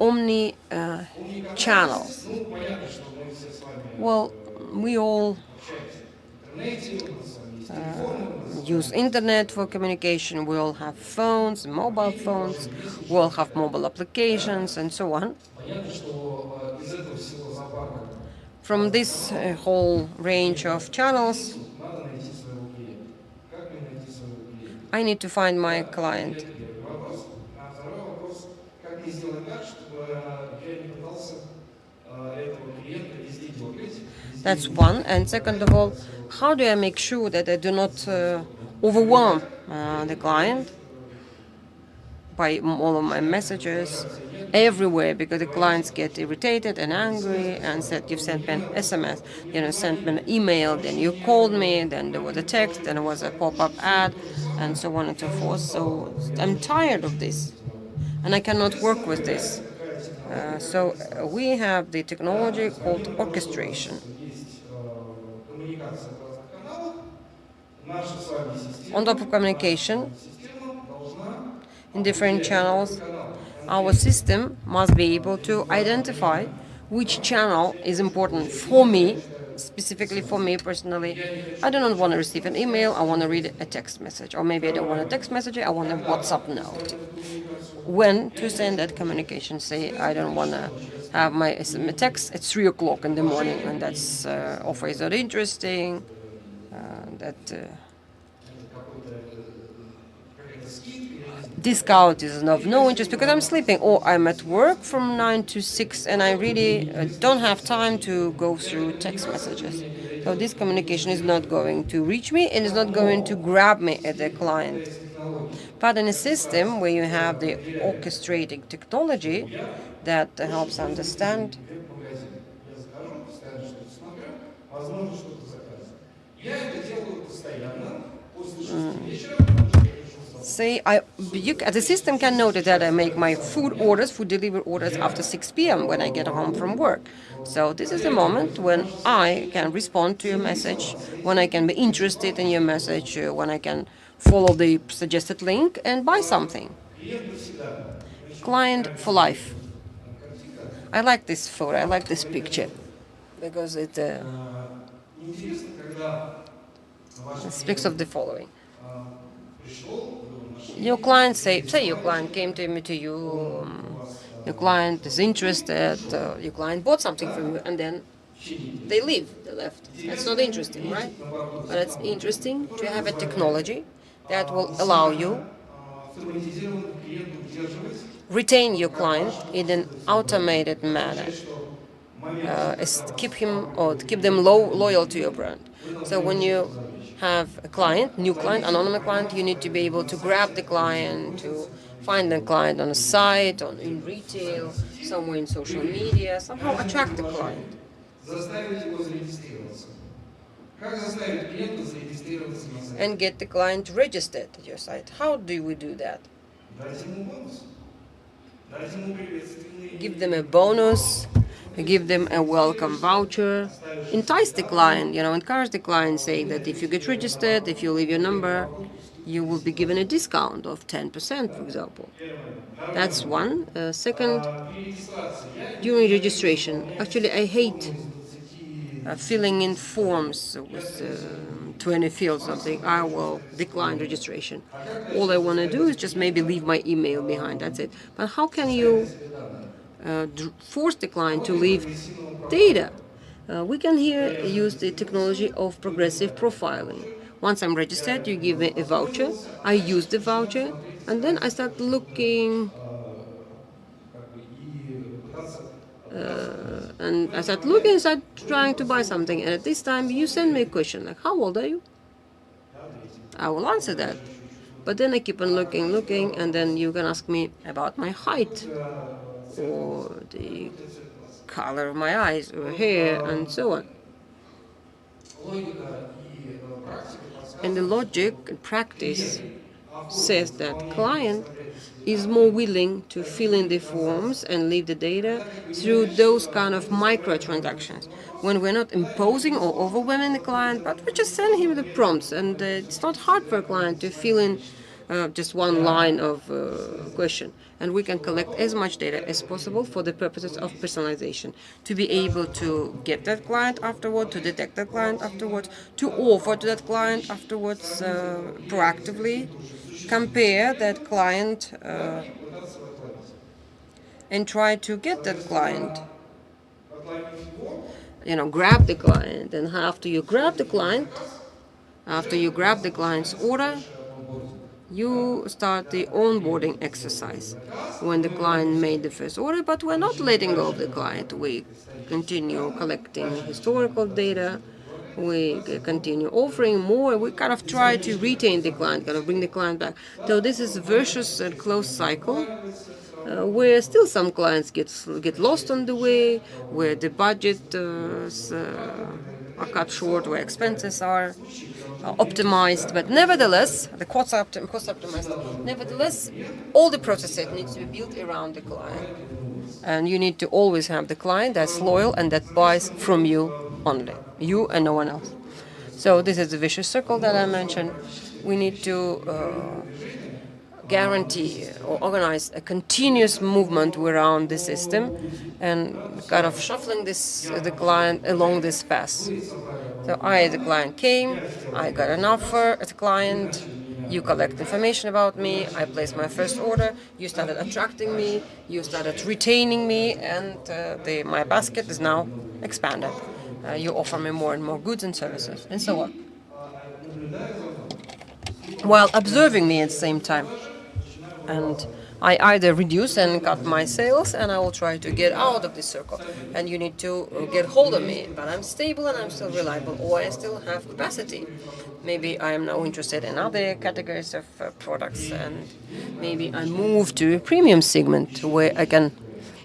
Omni channels. Well, we all use internet for communication. We all have phones, mobile phones. We all have mobile applications and so on. From this whole range of channels, I need to find my client. That's one. And second of all, how do I make sure that I do not overwhelm the client by all of my messages everywhere, because the clients get irritated and angry and said, you've sent me an SMS, sent me an email, then you called me, then there was a text, then there was a pop-up ad, and so on and so forth. So I'm tired of this, and I cannot work with this. So we have the technology called orchestration. On top of communication, in different channels, our system must be able to identify which channel is important for me, specifically for me personally. I do not want to receive an email, I want to read a text message. Or maybe I don't want a text message, I want a WhatsApp note. When to send that communication, say I don't want to have my text at 3 o'clock in the morning, and that's offer is not interesting, discount is of no interest because I'm sleeping, or I'm at work from 9 to 6 and I really don't have time to go through text messages. So this communication is not going to reach me and is not going to grab me at the client. But in a system where you have the orchestrating technology that helps understand say the system can notice that I make my food delivery orders after 6 p.m. when I get home from work. So this is the moment when I can respond to your message, when I can be interested in your message, when I can follow the suggested link and buy something. Client for life. I like this photo, I like this picture, because it speaks of the following. Your client say your client came to you, your client is interested, your client bought something from you, and then they left. That's not interesting, right? But it's interesting to have a technology that will allow you retain your client in an automated manner, keep them loyal to your brand. So when you have a client, new client, anonymous client, you need to be able to grab the client, to find the client on a site, in retail, somewhere in social media, somehow attract the client. And get the client registered at your site. How do we do that? Give them a bonus, give them a welcome voucher, entice the client, encourage the client, saying that if you get registered, if you leave your number, you will be given a discount of 10%, for example. That's one. Second, during registration, actually I hate filling in forms with 20 fields, something. I will decline registration. All I want to do is just maybe leave my email behind, that's it. But how can you force the client to leave data? We can here use the technology of progressive profiling. Once I'm registered, you give me a voucher, I use the voucher, and then I start looking and I start looking and start trying to buy something. And at this time, you send me a question like, how old are you? I will answer that. But then I keep on looking, and then you can ask me about my height, or the color of my eyes, or hair, and so on. And the logic and practice says that client is more willing to fill in the forms and leave the data through those kind of microtransactions, when we're not imposing or overwhelming the client, but we just send him the prompts, and it's not hard for a client to fill in just one line of question, and we can collect as much data as possible for the purposes of personalization, to be able to get that client afterward, to detect that client afterwards, to offer to that client afterwards proactively, compare that client and try to get that client, grab the client. And after you grab the client, after you grab the client's order, you start the onboarding exercise when the client made the first order, but we're not letting go of the client. We continue collecting historical data, we continue offering more, we kind of try to retain the client, kind of bring the client back. So this is a virtuous and closed cycle, where still some clients get lost on the way, where the budget are cut short, where expenses are optimized, but nevertheless, the cost optimized. Nevertheless, all the processes needs to be built around the client, and you need to always have the client that's loyal and that buys from you only, you and no one else. So this is the vicious circle that I mentioned. We need to guarantee or organize a continuous movement around the system, and kind of shuffling the client along this path. So the client came, I got an offer as a client, you collect information about me, I placed my first order, you started attracting me, you started retaining me, and my basket is now expanded. You offer me more and more goods and services, and so on, while observing me at the same time. And I either reduce and cut my sales, and I will try to get out of this circle. And you need to get hold of me, but I'm stable and I'm still reliable, or I still have capacity. Maybe I am now interested in other categories of products, and maybe I move to a premium segment where I can,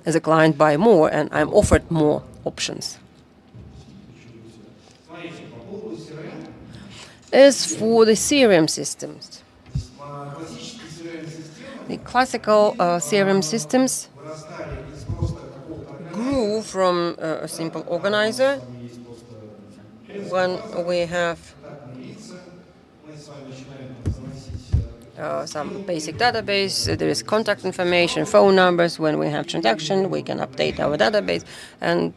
as a client, buy more, and I'm offered more options. As for the CRM systems, the classical CRM systems grew from a simple organizer when we have some basic database. There is contact information, phone numbers. When we have transaction, we can update our database, and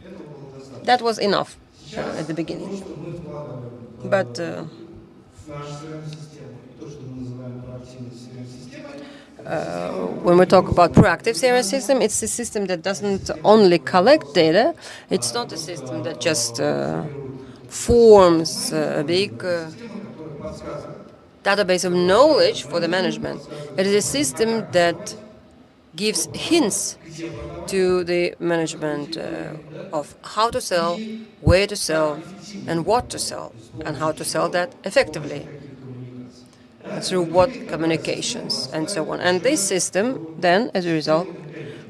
that was enough at the beginning. But when we talk about proactive CRM system, it's a system that doesn't only collect data. It's not a system that just forms a big database of knowledge for the management. It is a system that gives hints to the management of how to sell, where to sell, and what to sell, and how to sell that effectively, through what communications, and so on. And this system then, as a result,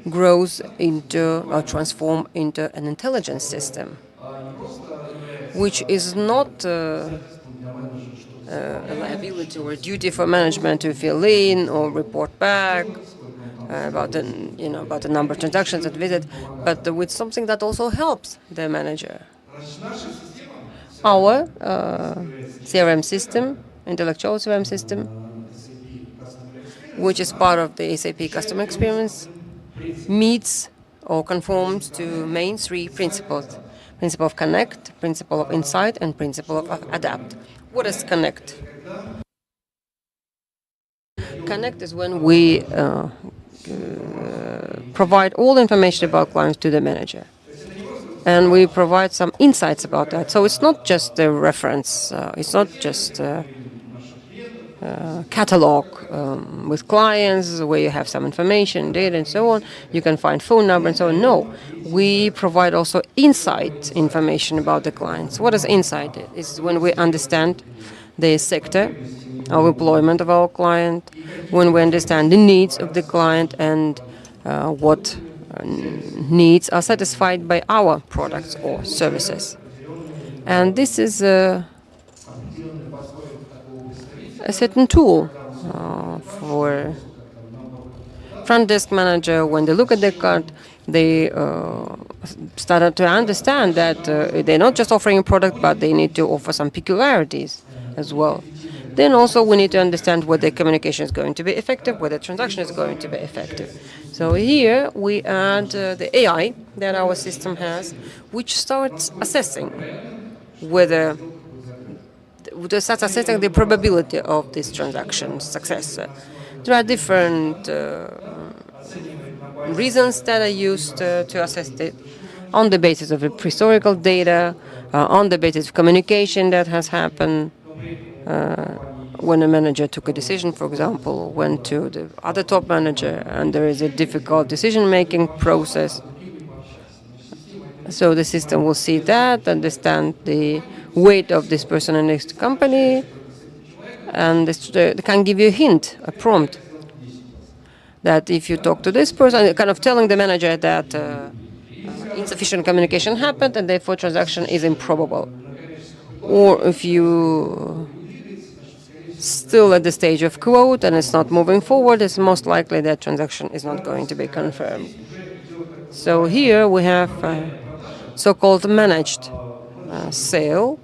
grows into or transforms into an intelligence system, which is not a liability or a duty for management to fill in or report back about the number of transactions and visit, but with something that also helps the manager. Our CRM system, intellectual CRM system, which is part of the SAP customer experience, meets or conforms to main three principles: principle of connect, principle of insight, and principle of adapt. What is connect? Connect is when we provide all information about clients to the manager, and we provide some insights about that. So it's not just a reference, it's not just a catalog with clients where you have some information, data, and so on. You can find phone number and so on. No, we provide also insight information about the clients. What is insight? It's when we understand the sector of employment of our client, when we understand the needs of the client and what needs are satisfied by our products or services. And this is a certain tool for front desk manager. When they look at the card, they started to understand that they're not just offering a product, but they need to offer some peculiarities as well. Then also we need to understand whether communication is going to be effective, whether transaction is going to be effective. So here we add the AI that our system has, which starts assessing whether assessing the probability of this transaction success. There are different reasons that are used to assess it on the basis of historical data, on the basis of communication that has happened. When a manager took a decision, for example, went to the other top manager, and there is a difficult decision-making process. So the system will see that, understand the weight of this person in this company, and they can give you a hint, a prompt, that if you talk to this person, kind of telling the manager that insufficient communication happened and therefore transaction is improbable. Or if you still at the stage of quote and it's not moving forward, it's most likely that transaction is not going to be confirmed. So here we have so-called managed sale,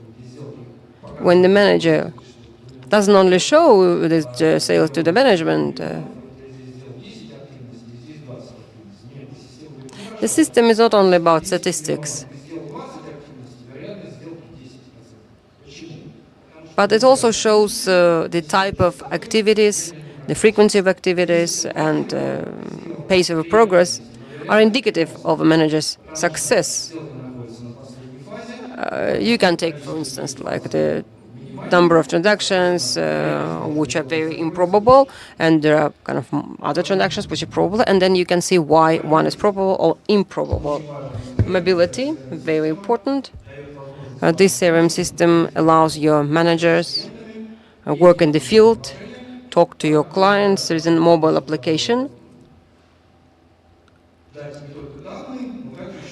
when the manager doesn't only show the sales to the management. The system is not only about statistics, but it also shows the type of activities, the frequency of activities, and pace of progress are indicative of a manager's success. You can take, for instance, like the number of transactions which are very improbable, and there are kind of other transactions which are probable, and then you can see why one is probable or improbable. Mobility, very important. This CRM system allows your managers work in the field, talk to your clients. There is a mobile application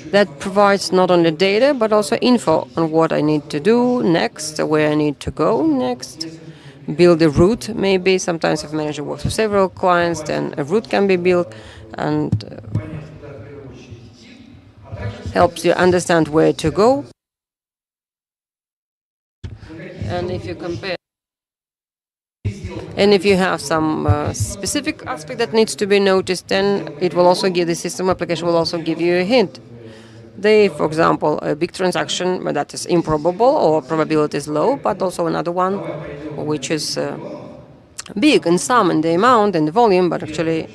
that provides not only data but also info on what I need to do next, where I need to go next, build a route. Maybe sometimes if a manager works with several clients, then a route can be built and helps you understand where to go. And if you compare, and if you have some specific aspect that needs to be noticed, then it will also give the system application will also give you a hint. For example, a big transaction that is improbable or probability is low, but also another one which is big in sum and the amount and the volume, but actually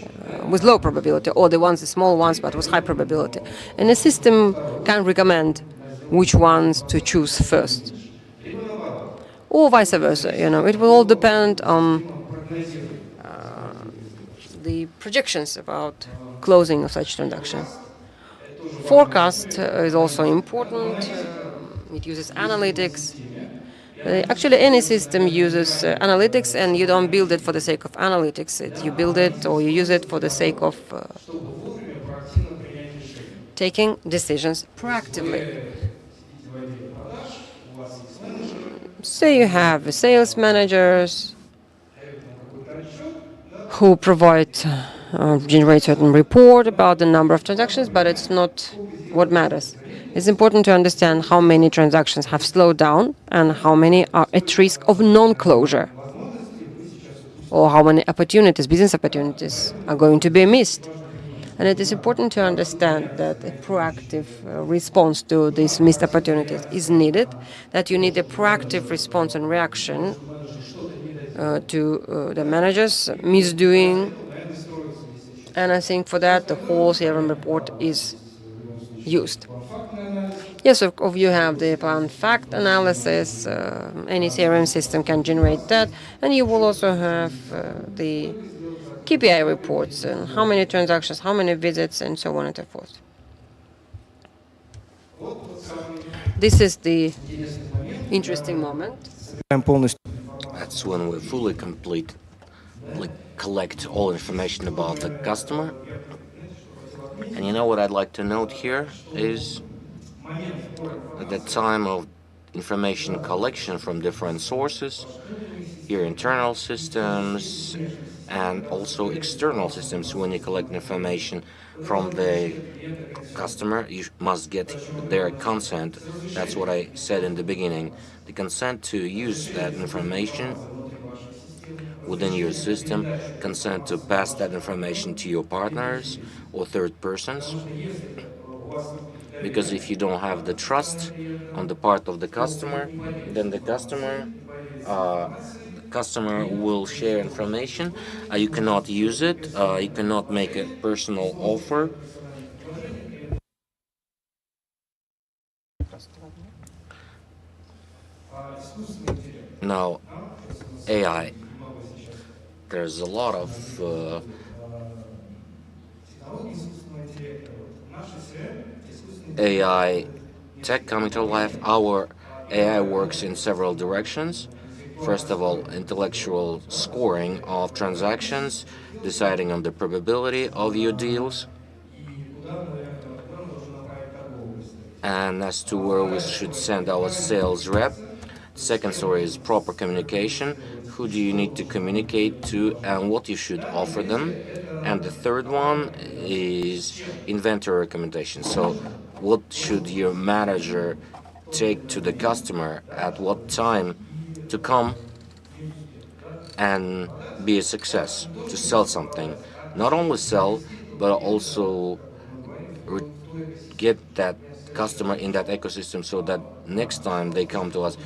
with low probability, or the small ones but with high probability. And the system can recommend which ones to choose first. Or vice versa, it will all depend on the projections about closing of such transaction. Forecast is also important. It uses analytics. Actually, any system uses analytics, and you don't build it for the sake of analytics. You build it or you use it for the sake of taking decisions proactively. So you have sales managers who generate certain report about the number of transactions, but it's not what matters. It's important to understand how many transactions have slowed down and how many are at risk of non-closure, or how many business opportunities are going to be missed. And it is important to understand that a proactive response to these missed opportunities is needed, that you need a proactive response and reaction to the managers misdoing. And I think for that, the whole CRM report is used. Yes, of you have the plan fact analysis. Any CRM system can generate that. And you will also have the KPI reports and how many transactions, how many visits, and so on and so forth. This is the interesting moment. That's when we fully collect all information about the customer. And you know what I'd like to note here is at the time of information collection from different sources, your internal systems and also external systems. When you collect information from the customer, you must get their consent. That's what I said in the beginning. The consent to use that information within your system, consent to pass that information to your partners or third persons. Because if you don't have the trust on the part of the customer, then the customer will share information. You cannot use it. You cannot make a personal offer. Now, AI. There's a lot of AI tech coming to life. Our AI works in several directions. First of all, intellectual scoring of transactions, deciding on the probability of your deals, and as to where we should send our sales rep. Second story is proper communication. Who do you need to communicate to and what you should offer them. And the third one is inventory recommendation. So what should your manager take to the customer at what time to come and be a success, to sell something. Not only sell, but also get that customer in that ecosystem so that next time they come to us,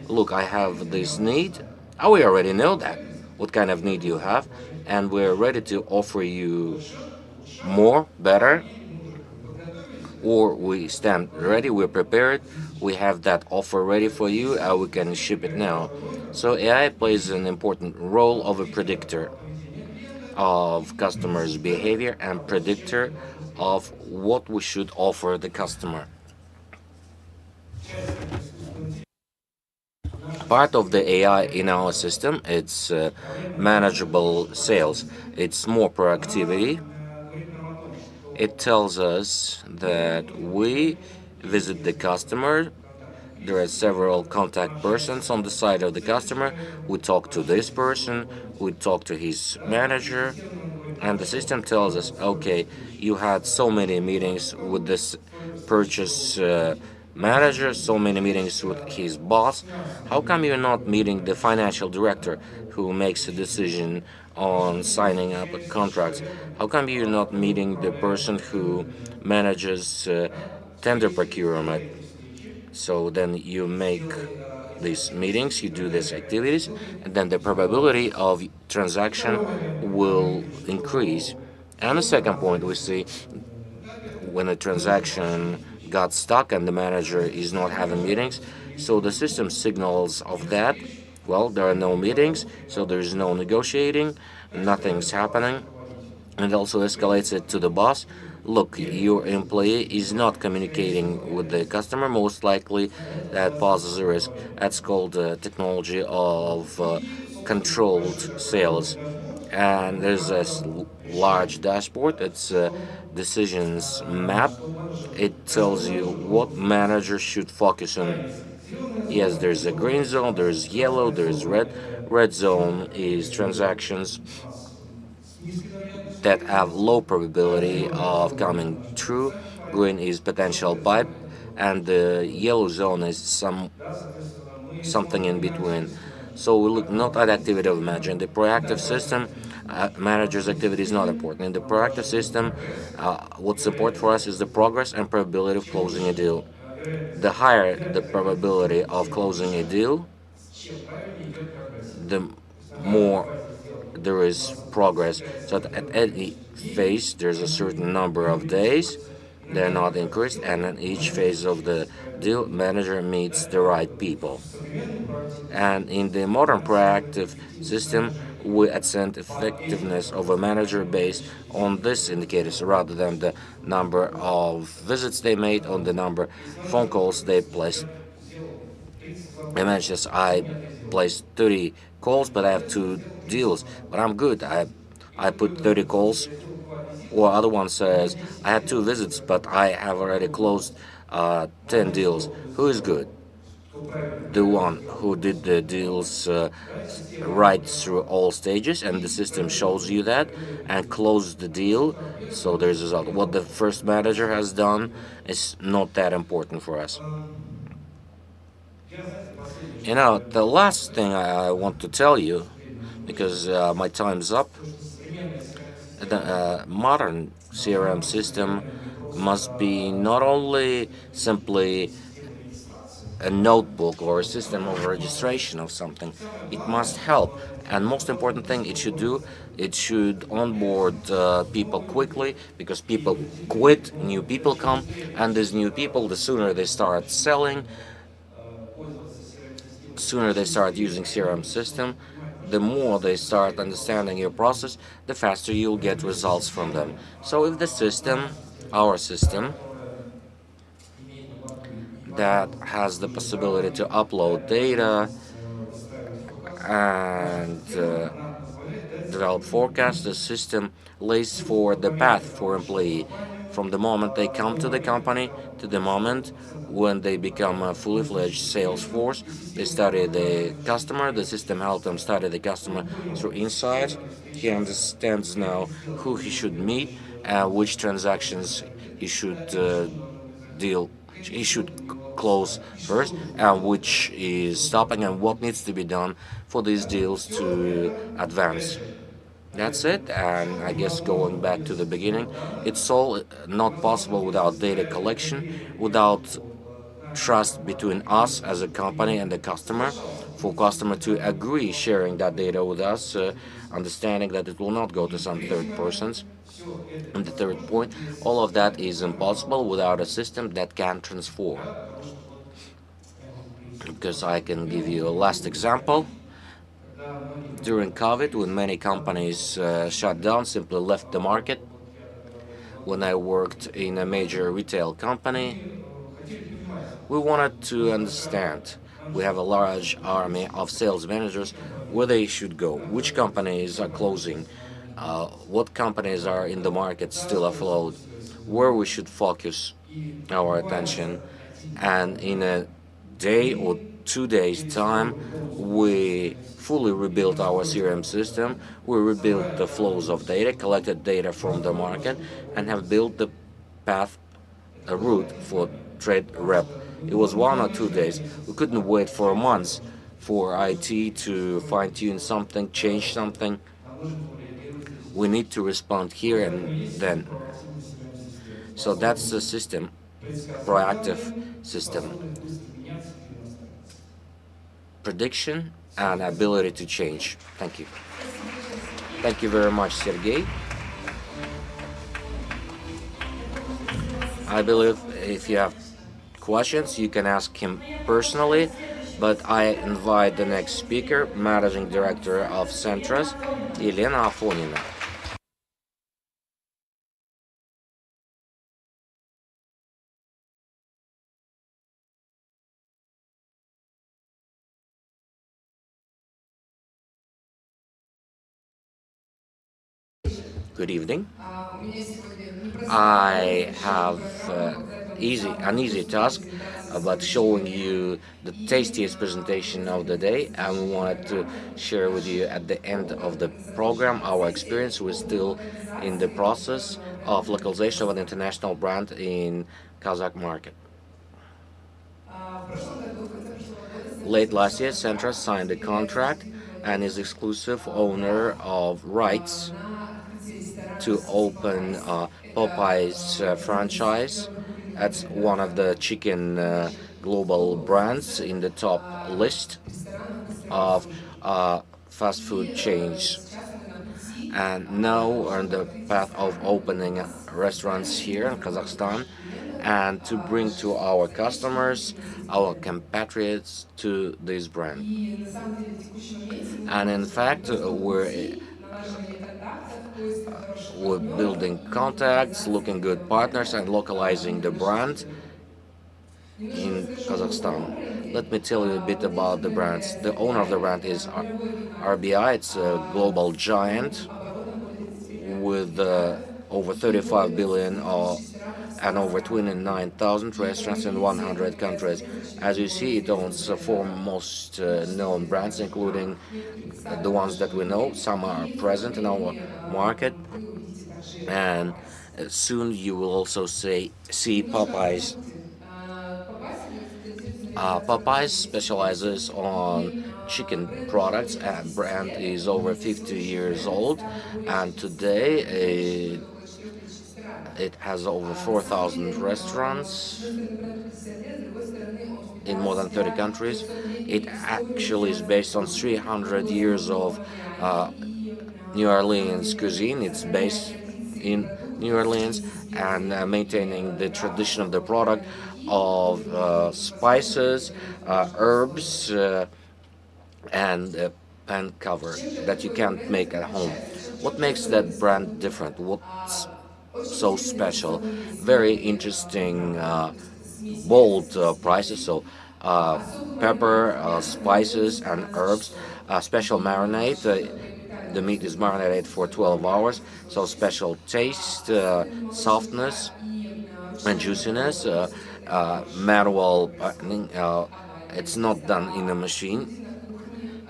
look, I have this need. We already know that, what kind of need you have, and we're ready to offer you more, better, or we stand ready, we're prepared, we have that offer ready for you, we can ship it now. So AI plays an important role of a predictor of customers' behavior and predictor of what we should offer the customer. Part of the AI in our system, it's manageable sales. It's more proactivity. It tells us that we visit the customer. There are several contact persons on the side of the customer. We talk to this person, we talk to his manager, and the system tells us, okay, you had so many meetings with this purchase manager, so many meetings with his boss. How come you're not meeting the financial director who makes a decision on signing up contracts? How come you're not meeting the person who manages tender procurement? So then you make these meetings, you do these activities, and then the probability of transaction will increase. And the second point we see, when a transaction got stuck and the manager is not having meetings, so the system signals of that, well, there are no meetings, so there is no negotiating, nothing's happening. and also escalates it to the boss. Look, your employee is not communicating with the customer. Most likely, that poses a risk. That's called technology of controlled sales. And there's a large dashboard. It's a decisions map. It tells you what manager should focus on. Yes, there's a green zone, there's yellow, there's red. Red zone is transactions that have low probability of coming true. Green is potential pipe, and the yellow zone is something in between. So we look not at activity of manager. In the proactive system, manager's activity is not important. In the proactive system, what's important for us is the progress and probability of closing a deal. The higher the probability of closing a deal, the more there is progress. So at any phase, there's a certain number of days. They're not increased, and in each phase of the deal, manager meets the right people. And in the modern proactive system, we assess effectiveness of a manager based on these indicators rather than the number of visits they made, on the number of phone calls they placed. Imagine I placed 30 calls, but I have 2 deals, but I'm good. I put 30 calls. Or other one says I had 2 visits, but I have already closed 10 deals. Who is good? The one who did the deals right through all stages, and the system shows you that, and closed the deal. So there's a result. What the first manager has done is not that important for us. The last thing I want to tell you, because my time's up, the modern CRM system must be not only simply a notebook or a system of registration of something. It must help. And most important thing it should do, it should onboard people quickly, because people quit, new people come, and these new people, the sooner they start selling, sooner they start using CRM system, the more they start understanding your process, the faster you'll get results from them. So if the system, our system, that has the possibility to upload data and develop forecasts, the system lays for the path for employee from the moment they come to the company to the moment when they become a fully fledged sales force. They study the customer. The system helps them study the customer through insight. He understands now who he should meet, which transactions he should deal. He should close first, and which is stopping, and what needs to be done for these deals to advance. That's it. And I guess going back to the beginning, it's all not possible without data collection, without trust between us as a company and the customer, for customer to agree sharing that data with us, understanding that it will not go to some third persons. And the third point, all of that is impossible without a system that can transform. Because I can give you a last example. During COVID, when many companies shut down, simply left the market, when I worked in a major retail company, we wanted to understand. We have a large army of sales managers where they should go, which companies are closing, what companies are in the market still afloat, where we should focus our attention. And in a day or 2 days time, we fully rebuilt our CRM system. We rebuilt the flows of data, collected data from the market, and have built the path, a route for trade rep. It was 1 or 2 days. We couldn't wait for months for IT to fine-tune something, change something. We need to respond here and then. So that's the system, proactive system. Prediction and ability to change. Thank you. Thank you very much, Sergey. I believe if you have questions, you can ask him personally, but I invite the next speaker, Managing Director of Centras, Elena Afonina. Good evening. I have an easy task about showing you the tastiest presentation of the day, and we wanted to share with you at the end of the program our experience. We're still in the process of localization of an international brand in Kazakh market. Late last year, Centra signed a contract and is exclusive owner of rights to open Popeye's franchise. That's one of the chicken global brands in the top list of fast food chains. And now we're on the path of opening restaurants here in Kazakhstan and to bring to our customers, our compatriots, to this brand. And in fact, we're building contacts, looking good partners, and localizing the brand in Kazakhstan. Let me tell you a bit about the brands. The owner of the brand is RBI. It's a global giant with over 35 billion and over 29,000 restaurants in 100 countries. As you see, it owns four most known brands, including the ones that we know. Some are present in our market, and soon you will also see Popeyes. Popeyes specializes on chicken products, and brand is over 50 years old, and today it has over 4,000 restaurants in more than 30 countries. It actually is based on 300 years of New Orleans cuisine. It's based in New Orleans and maintaining the tradition of the product of spices, herbs, and pan cover that you can't make at home. What makes that brand different? What's so special? Very interesting, bold prices. So, pepper, spices, and herbs. Special marinade. The meat is marinated for 12 hours. So special taste, softness, and juiciness. Manual patterning. It's not done in a machine.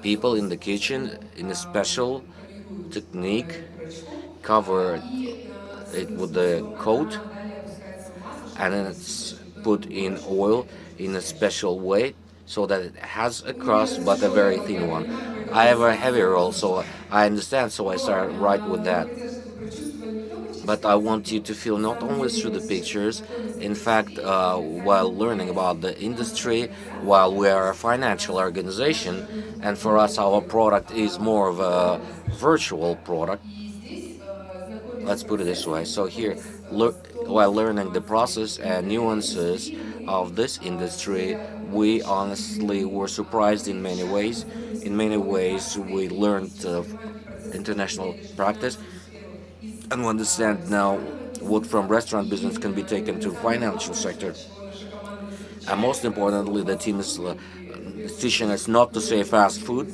People in the kitchen, in a special technique, cover it with a coat, and then it's put in oil in a special way so that it has a crust but a very thin one. I have a heavy roll, so I understand, so I start right with that. But I want you to feel not only through the pictures, in fact, while learning about the industry, while we are a financial organization, and for us, our product is more of a virtual product. Let's put it this way. So here, while learning the process and nuances of this industry, we honestly were surprised in many ways. In many ways, we learned international practice and we understand now what from restaurant business can be taken to financial sector. And most importantly, the team is teaching us not to say fast food,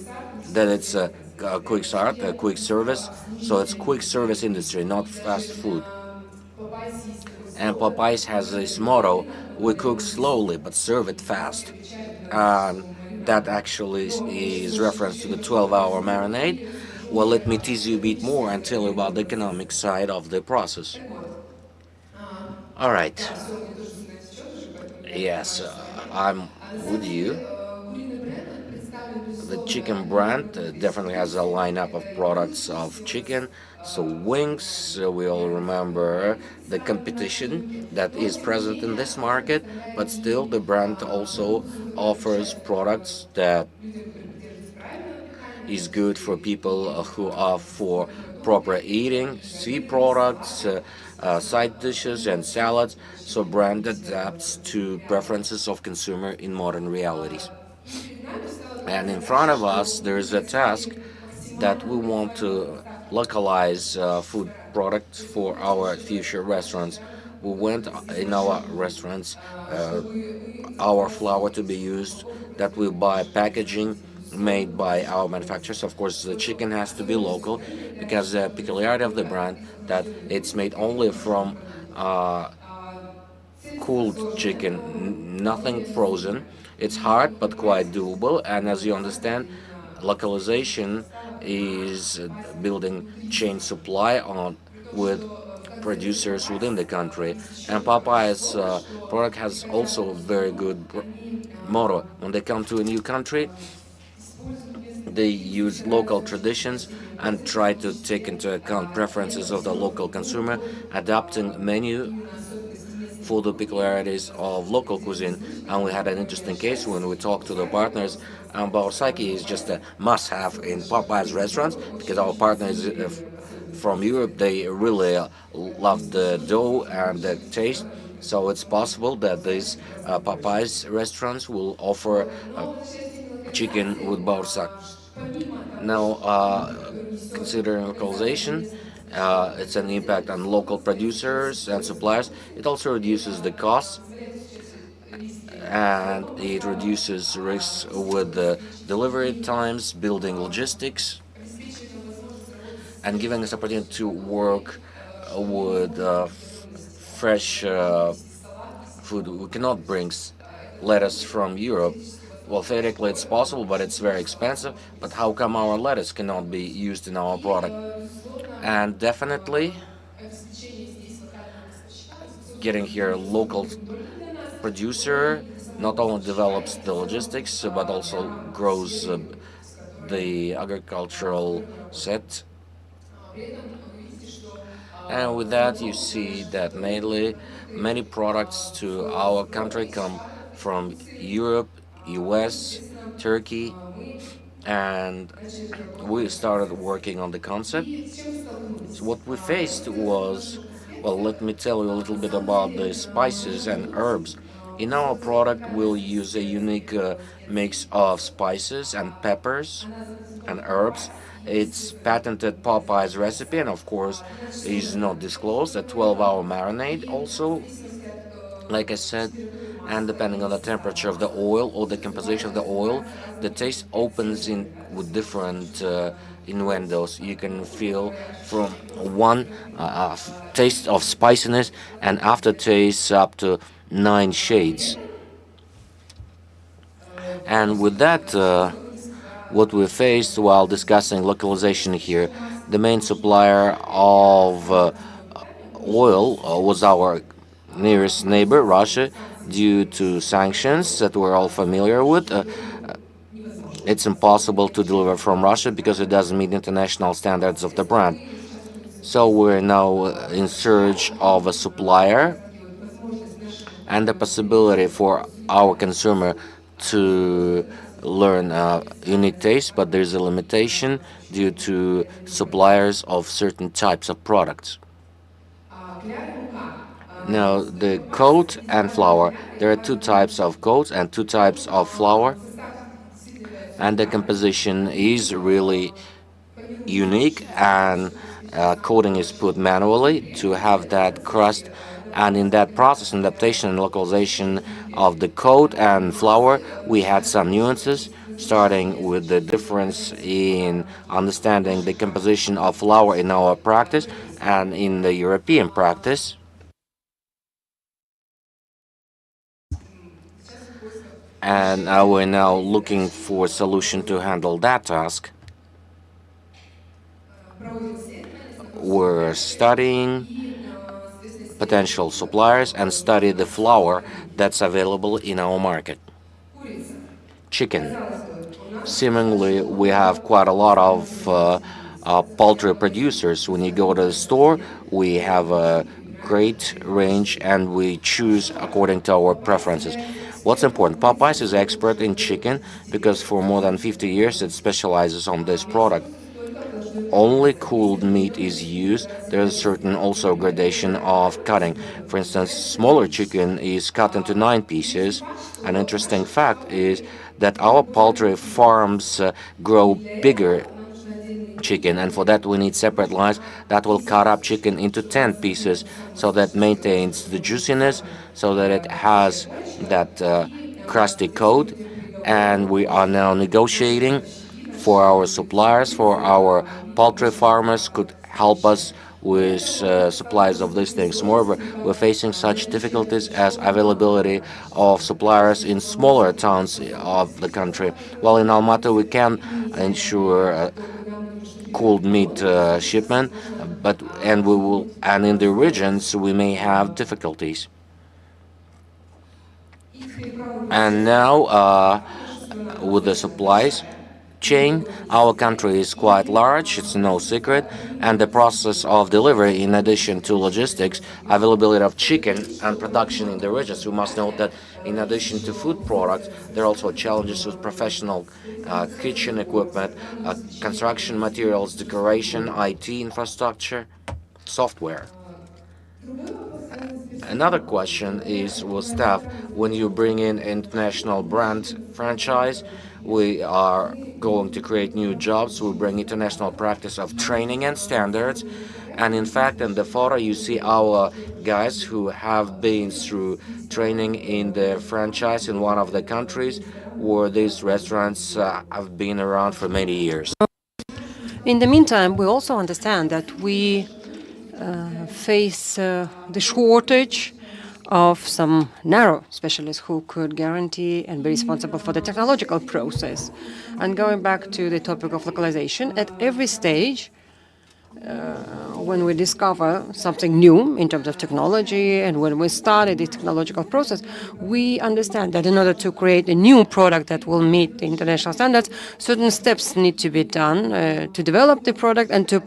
that it's a quick start, a quick service. So it's quick service industry, not fast food. And Popeyes has this motto: we cook slowly but serve it fast. And that actually is reference to the 12-hour marinade. Well, let me tease you a bit more and tell you about the economic side of the process. All right. Yes, I'm with you. The chicken brand definitely has a lineup of products of chicken. So wings, we all remember the competition that is present in this market, but still the brand also offers products that is good for people who are for proper eating, sea products, side dishes, and salads. So brand adapts to preferences of consumer in modern realities. And in front of us, there is a task that we want to localize food products for our future restaurants. We want in our restaurants our flour to be used, that we buy packaging made by our manufacturers. Of course, the chicken has to be local because the peculiarity of the brand that it's made only from cooled chicken, nothing frozen. It's hard but quite doable, and as you understand, localization is building chain supply on with producers within the country. And Popeye's product has also a very good motto. When they come to a new country, they use local traditions and try to take into account preferences of the local consumer, adapting menu for the peculiarities of local cuisine. And we had an interesting case when we talked to the partners. Baosaki is just a must-have in Popeye's restaurants because our partners from Europe, they really love the dough and the taste. So it's possible that these Popeye's restaurants will offer chicken with boursak. Now, considering localization, it's an impact on local producers and suppliers. It also reduces the costs and it reduces risks with the delivery times, building logistics, and giving us opportunity to work with fresh food. We cannot bring lettuce from Europe. Well, theoretically it's possible, but it's very expensive. But how come our lettuce cannot be used in our product? And definitely getting here a local producer not only develops the logistics but also grows the agricultural set. And with that, you see that mainly many products to our country come from Europe, US, Turkey, and we started working on the concept. So what we faced was, well, let me tell you a little bit about the spices and herbs. In our product, we'll use a unique mix of spices and peppers and herbs. It's patented Popeye's recipe, and of course, is not disclosed. A 12-hour marinade also, like I said, and depending on the temperature of the oil or the composition of the oil, the taste opens in with different innuendos. You can feel from one taste of spiciness and aftertaste up to 9 shades. And with that, what we faced while discussing localization here, the main supplier of oil was our nearest neighbor, Russia, due to sanctions that we're all familiar with. It's impossible to deliver from Russia because it doesn't meet international standards of the brand. So we're now in search of a supplier and the possibility for our consumer to learn unique taste, but there's a limitation due to suppliers of certain types of products. Now, the coat and flour, there are two types of coats and two types of flour, and the composition is really unique, and coating is put manually to have that crust, and in that process, adaptation and localization of the coat and flour, we had some nuances, starting with the difference in understanding the composition of flour in our practice and in the European practice. And we're now looking for a solution to handle that task. We're studying potential suppliers and study the flour that's available in our market. Chicken. Seemingly, we have quite a lot of poultry producers. When you go to the store, we have a great range and we choose according to our preferences. What's important? Popeyes is expert in chicken because for more than 50 years it specializes on this product. Only cooled meat is used. There's a certain also gradation of cutting. For instance, smaller chicken is cut into 9 pieces. An interesting fact is that our poultry farms grow bigger chicken, and for that we need separate lines that will cut up chicken into 10 pieces so that maintains the juiciness, so that it has that crusty coat, and we are now negotiating for our suppliers, for our poultry farmers could help us with supplies of these things. Moreover, we're facing such difficulties as availability of suppliers in smaller towns of the country. While in Almaty we can ensure cooled meat shipment, and in the regions we may have difficulties. And now with the supplies chain, our country is quite large, it's no secret, and the process of delivery, in addition to logistics, availability of chicken and production in the regions. We must note that in addition to food products, there are also challenges with professional kitchen equipment, construction materials, decoration, IT infrastructure, software. Another question is with staff. When you bring in international brand franchise, we are going to create new jobs. We bring international practice of training and standards. And in fact, in the photo, you see our guys who have been through training in the franchise in one of the countries where these restaurants have been around for many years. In the meantime, we also understand that we face the shortage of some narrow specialists who could guarantee and be responsible for the technological process. And going back to the topic of localization, at every stage, when we discover something new in terms of technology and when we study the technological process, we understand that in order to create a new product that will meet the international standards, certain steps need to be done to develop the product and to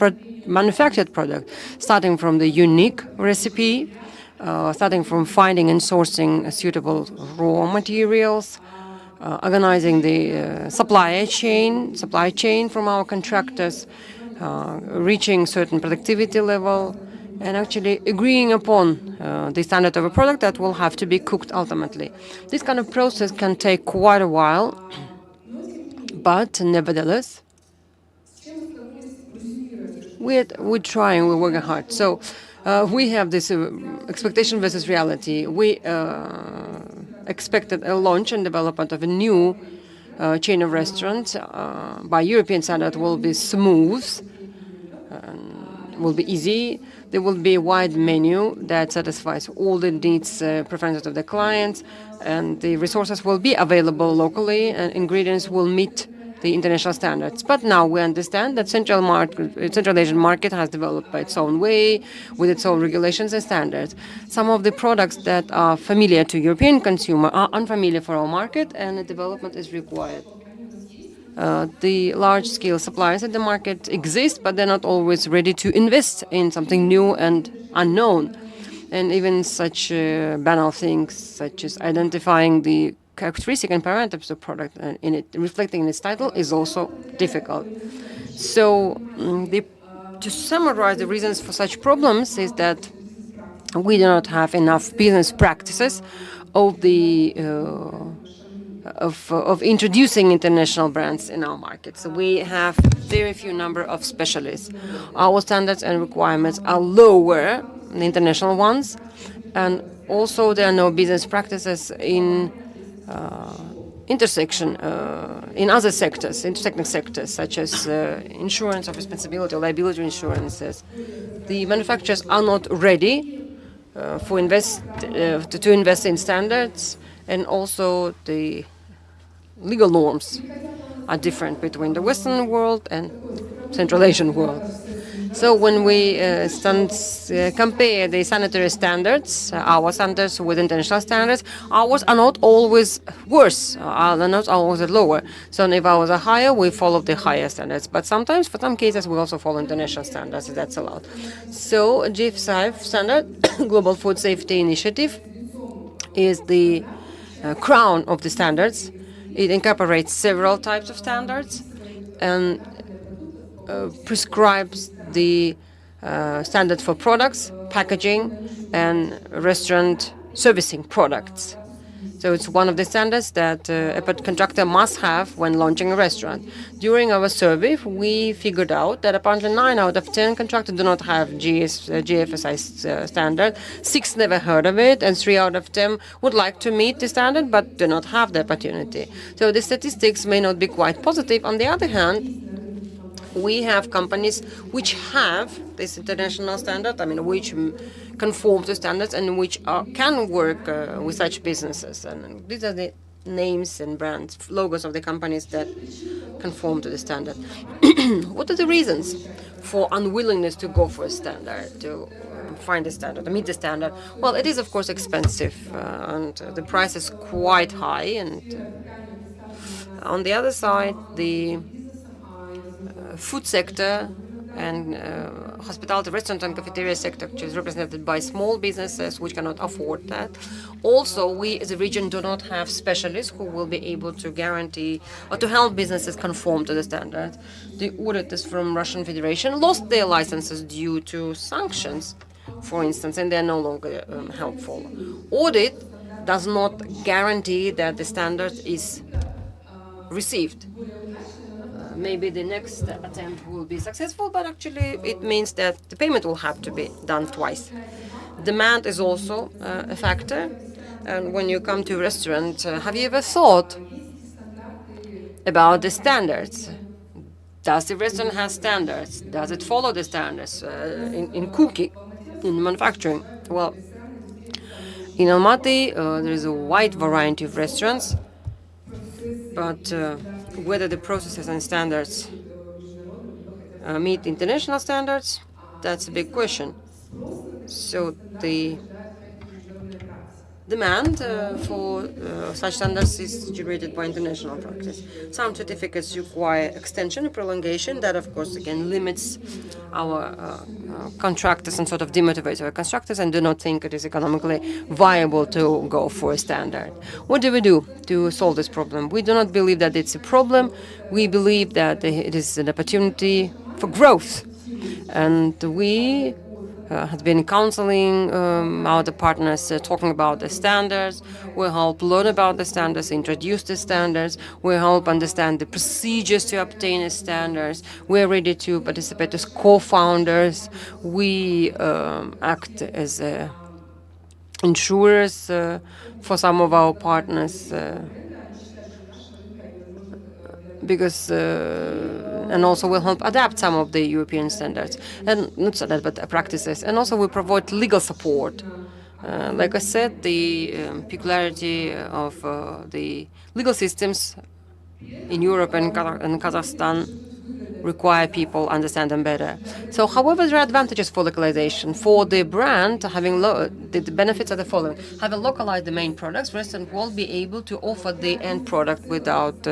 manufacture the product, starting from the unique recipe, starting from finding and sourcing suitable raw materials, organizing the supply chain from our contractors, reaching certain productivity level, and actually agreeing upon the standard of a product that will have to be cooked ultimately. This kind of process can take quite a while, but nevertheless, we're trying, we're working hard. So we have this expectation versus reality. We expected a launch and development of a new chain of restaurants by European standard will be smooth, will be easy. There will be a wide menu that satisfies all the needs, preferences of the clients, and the resources will be available locally, and ingredients will meet the international standards. But now we understand that Central Asian market has developed by its own way, with its own regulations and standards. Some of the products that are familiar to European consumer are unfamiliar for our market, and the development is required. The large-scale suppliers in the market exist, but they're not always ready to invest in something new and unknown. And even such banal things such as identifying the characteristic and parameters of product in it, reflecting in its title, is also difficult. So to summarize the reasons for such problems is that we do not have enough business practices of the of introducing international brands in our market. So we have very few number of specialists. Our standards and requirements are lower than the international ones, and also there are no business practices in intersecting sectors such as insurance of responsibility or liability insurances. The manufacturers are not ready to invest in standards, and also the legal norms are different between the Western world and Central Asian world. So when we compare the sanitary standards, our standards with international standards, ours are not always worse, are not always lower. So if ours are higher, we follow the higher standards. But sometimes, for some cases, we also follow international standards, if that's allowed. So GFSAIF standard, Global Food Safety Initiative, is the crown of the standards. It incorporates several types of standards and prescribes the standard for products, packaging, and restaurant servicing products. So it's one of the standards that a contractor must have when launching a restaurant. During our survey, we figured out that apparently 9 out of 10 contractors do not have GFSI standard, 6 never heard of it, and 3 out of 10 would like to meet the standard but do not have the opportunity. So the statistics may not be quite positive. On the other hand, we have companies which have this international standard, which conform to standards and which can work with such businesses. And these are the names and brands, logos of the companies that conform to the standard. What are the reasons for unwillingness to go for a standard, to find a standard, to meet the standard? Well, it is, of course, expensive, and the price is quite high. And on the other side, the food sector and hospitality, restaurant and cafeteria sector, which is represented by small businesses which cannot afford that. Also, we as a region do not have specialists who will be able to guarantee or to help businesses conform to the standards. The auditors from Russian Federation lost their licenses due to sanctions, for instance, and they're no longer helpful. Audit does not guarantee that the standard is received. Maybe the next attempt will be successful, but actually it means that the payment will have to be done twice. Demand is also a factor. And when you come to a restaurant, have you ever thought about the standards? Does the restaurant have standards? Does it follow the standards in cooking, in manufacturing? Well, in Almaty, there is a wide variety of restaurants, but whether the processes and standards meet international standards, that's a big question. So the demand for such standards is generated by international practice. Some certificates require extension or prolongation. That, of course, again limits our contractors and sort of demotivates our constructors and do not think it is economically viable to go for a standard. What do we do to solve this problem? We do not believe that it's a problem. We believe that it is an opportunity for growth. And we have been counseling our partners, talking about the standards. We help learn about the standards, introduce the standards. We help understand the procedures to obtain the standards. We're ready to participate as co-founders. We act as insurers for some of our partners. Because and also will help adapt some of the European standards and not so that but practices, and also we provide legal support. Like I said, the peculiarity of the legal systems in Europe and Kazakhstan require people understand them better. So, however, there are advantages for localization. For the brand, having the benefits are the following: having localized the main products, restaurant will be able to offer the end product without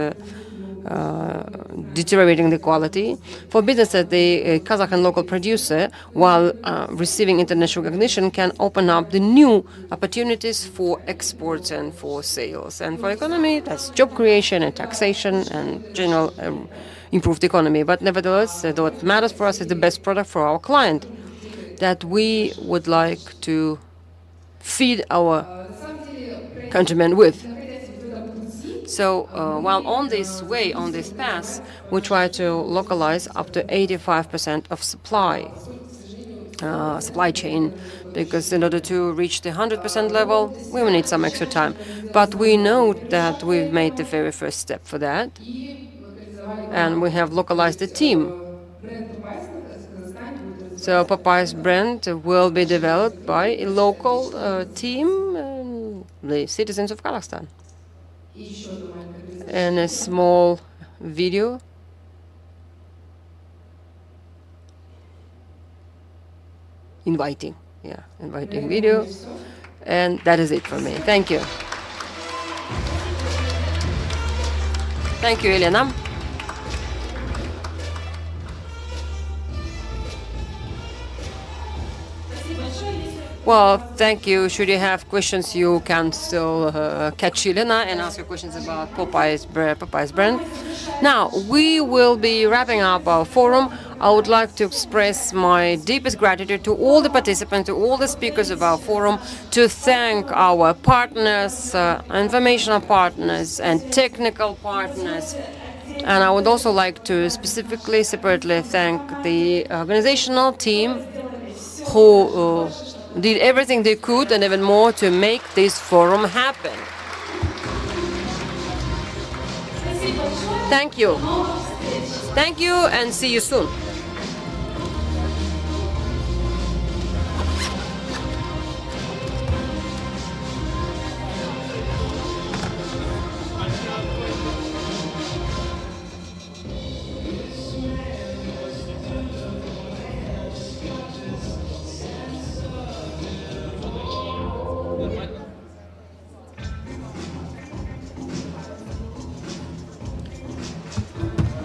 deteriorating the quality. For businesses, the Kazakh and local producer, while receiving international recognition, can open up the new opportunities for exports and for sales. And for economy, that's job creation and taxation and general improved economy. But nevertheless, what matters for us is the best product for our client that we would like to feed our countrymen with. So while on this way, on this path, we try to localize up to 85% of supply chain, because in order to reach the 100% level, we will need some extra time. But we know that we've made the very first step for that, and we have localized the team. So Popeye's brand will be developed by a local team, the citizens of Kazakhstan. And a small video inviting video, and that is it for me. Thank you. Thank you, Elena. Well, thank you. Should you have questions, you can still catch Elena and ask your questions about Popeye's brand. Now, we will be wrapping up our forum. I would like to express my deepest gratitude to all the participants, to all the speakers of our forum, to thank our partners, informational partners and technical partners. And I would also like to specifically, separately thank the organizational team who did everything they could and even more to make this forum happen. Thank you. Thank you and see you soon.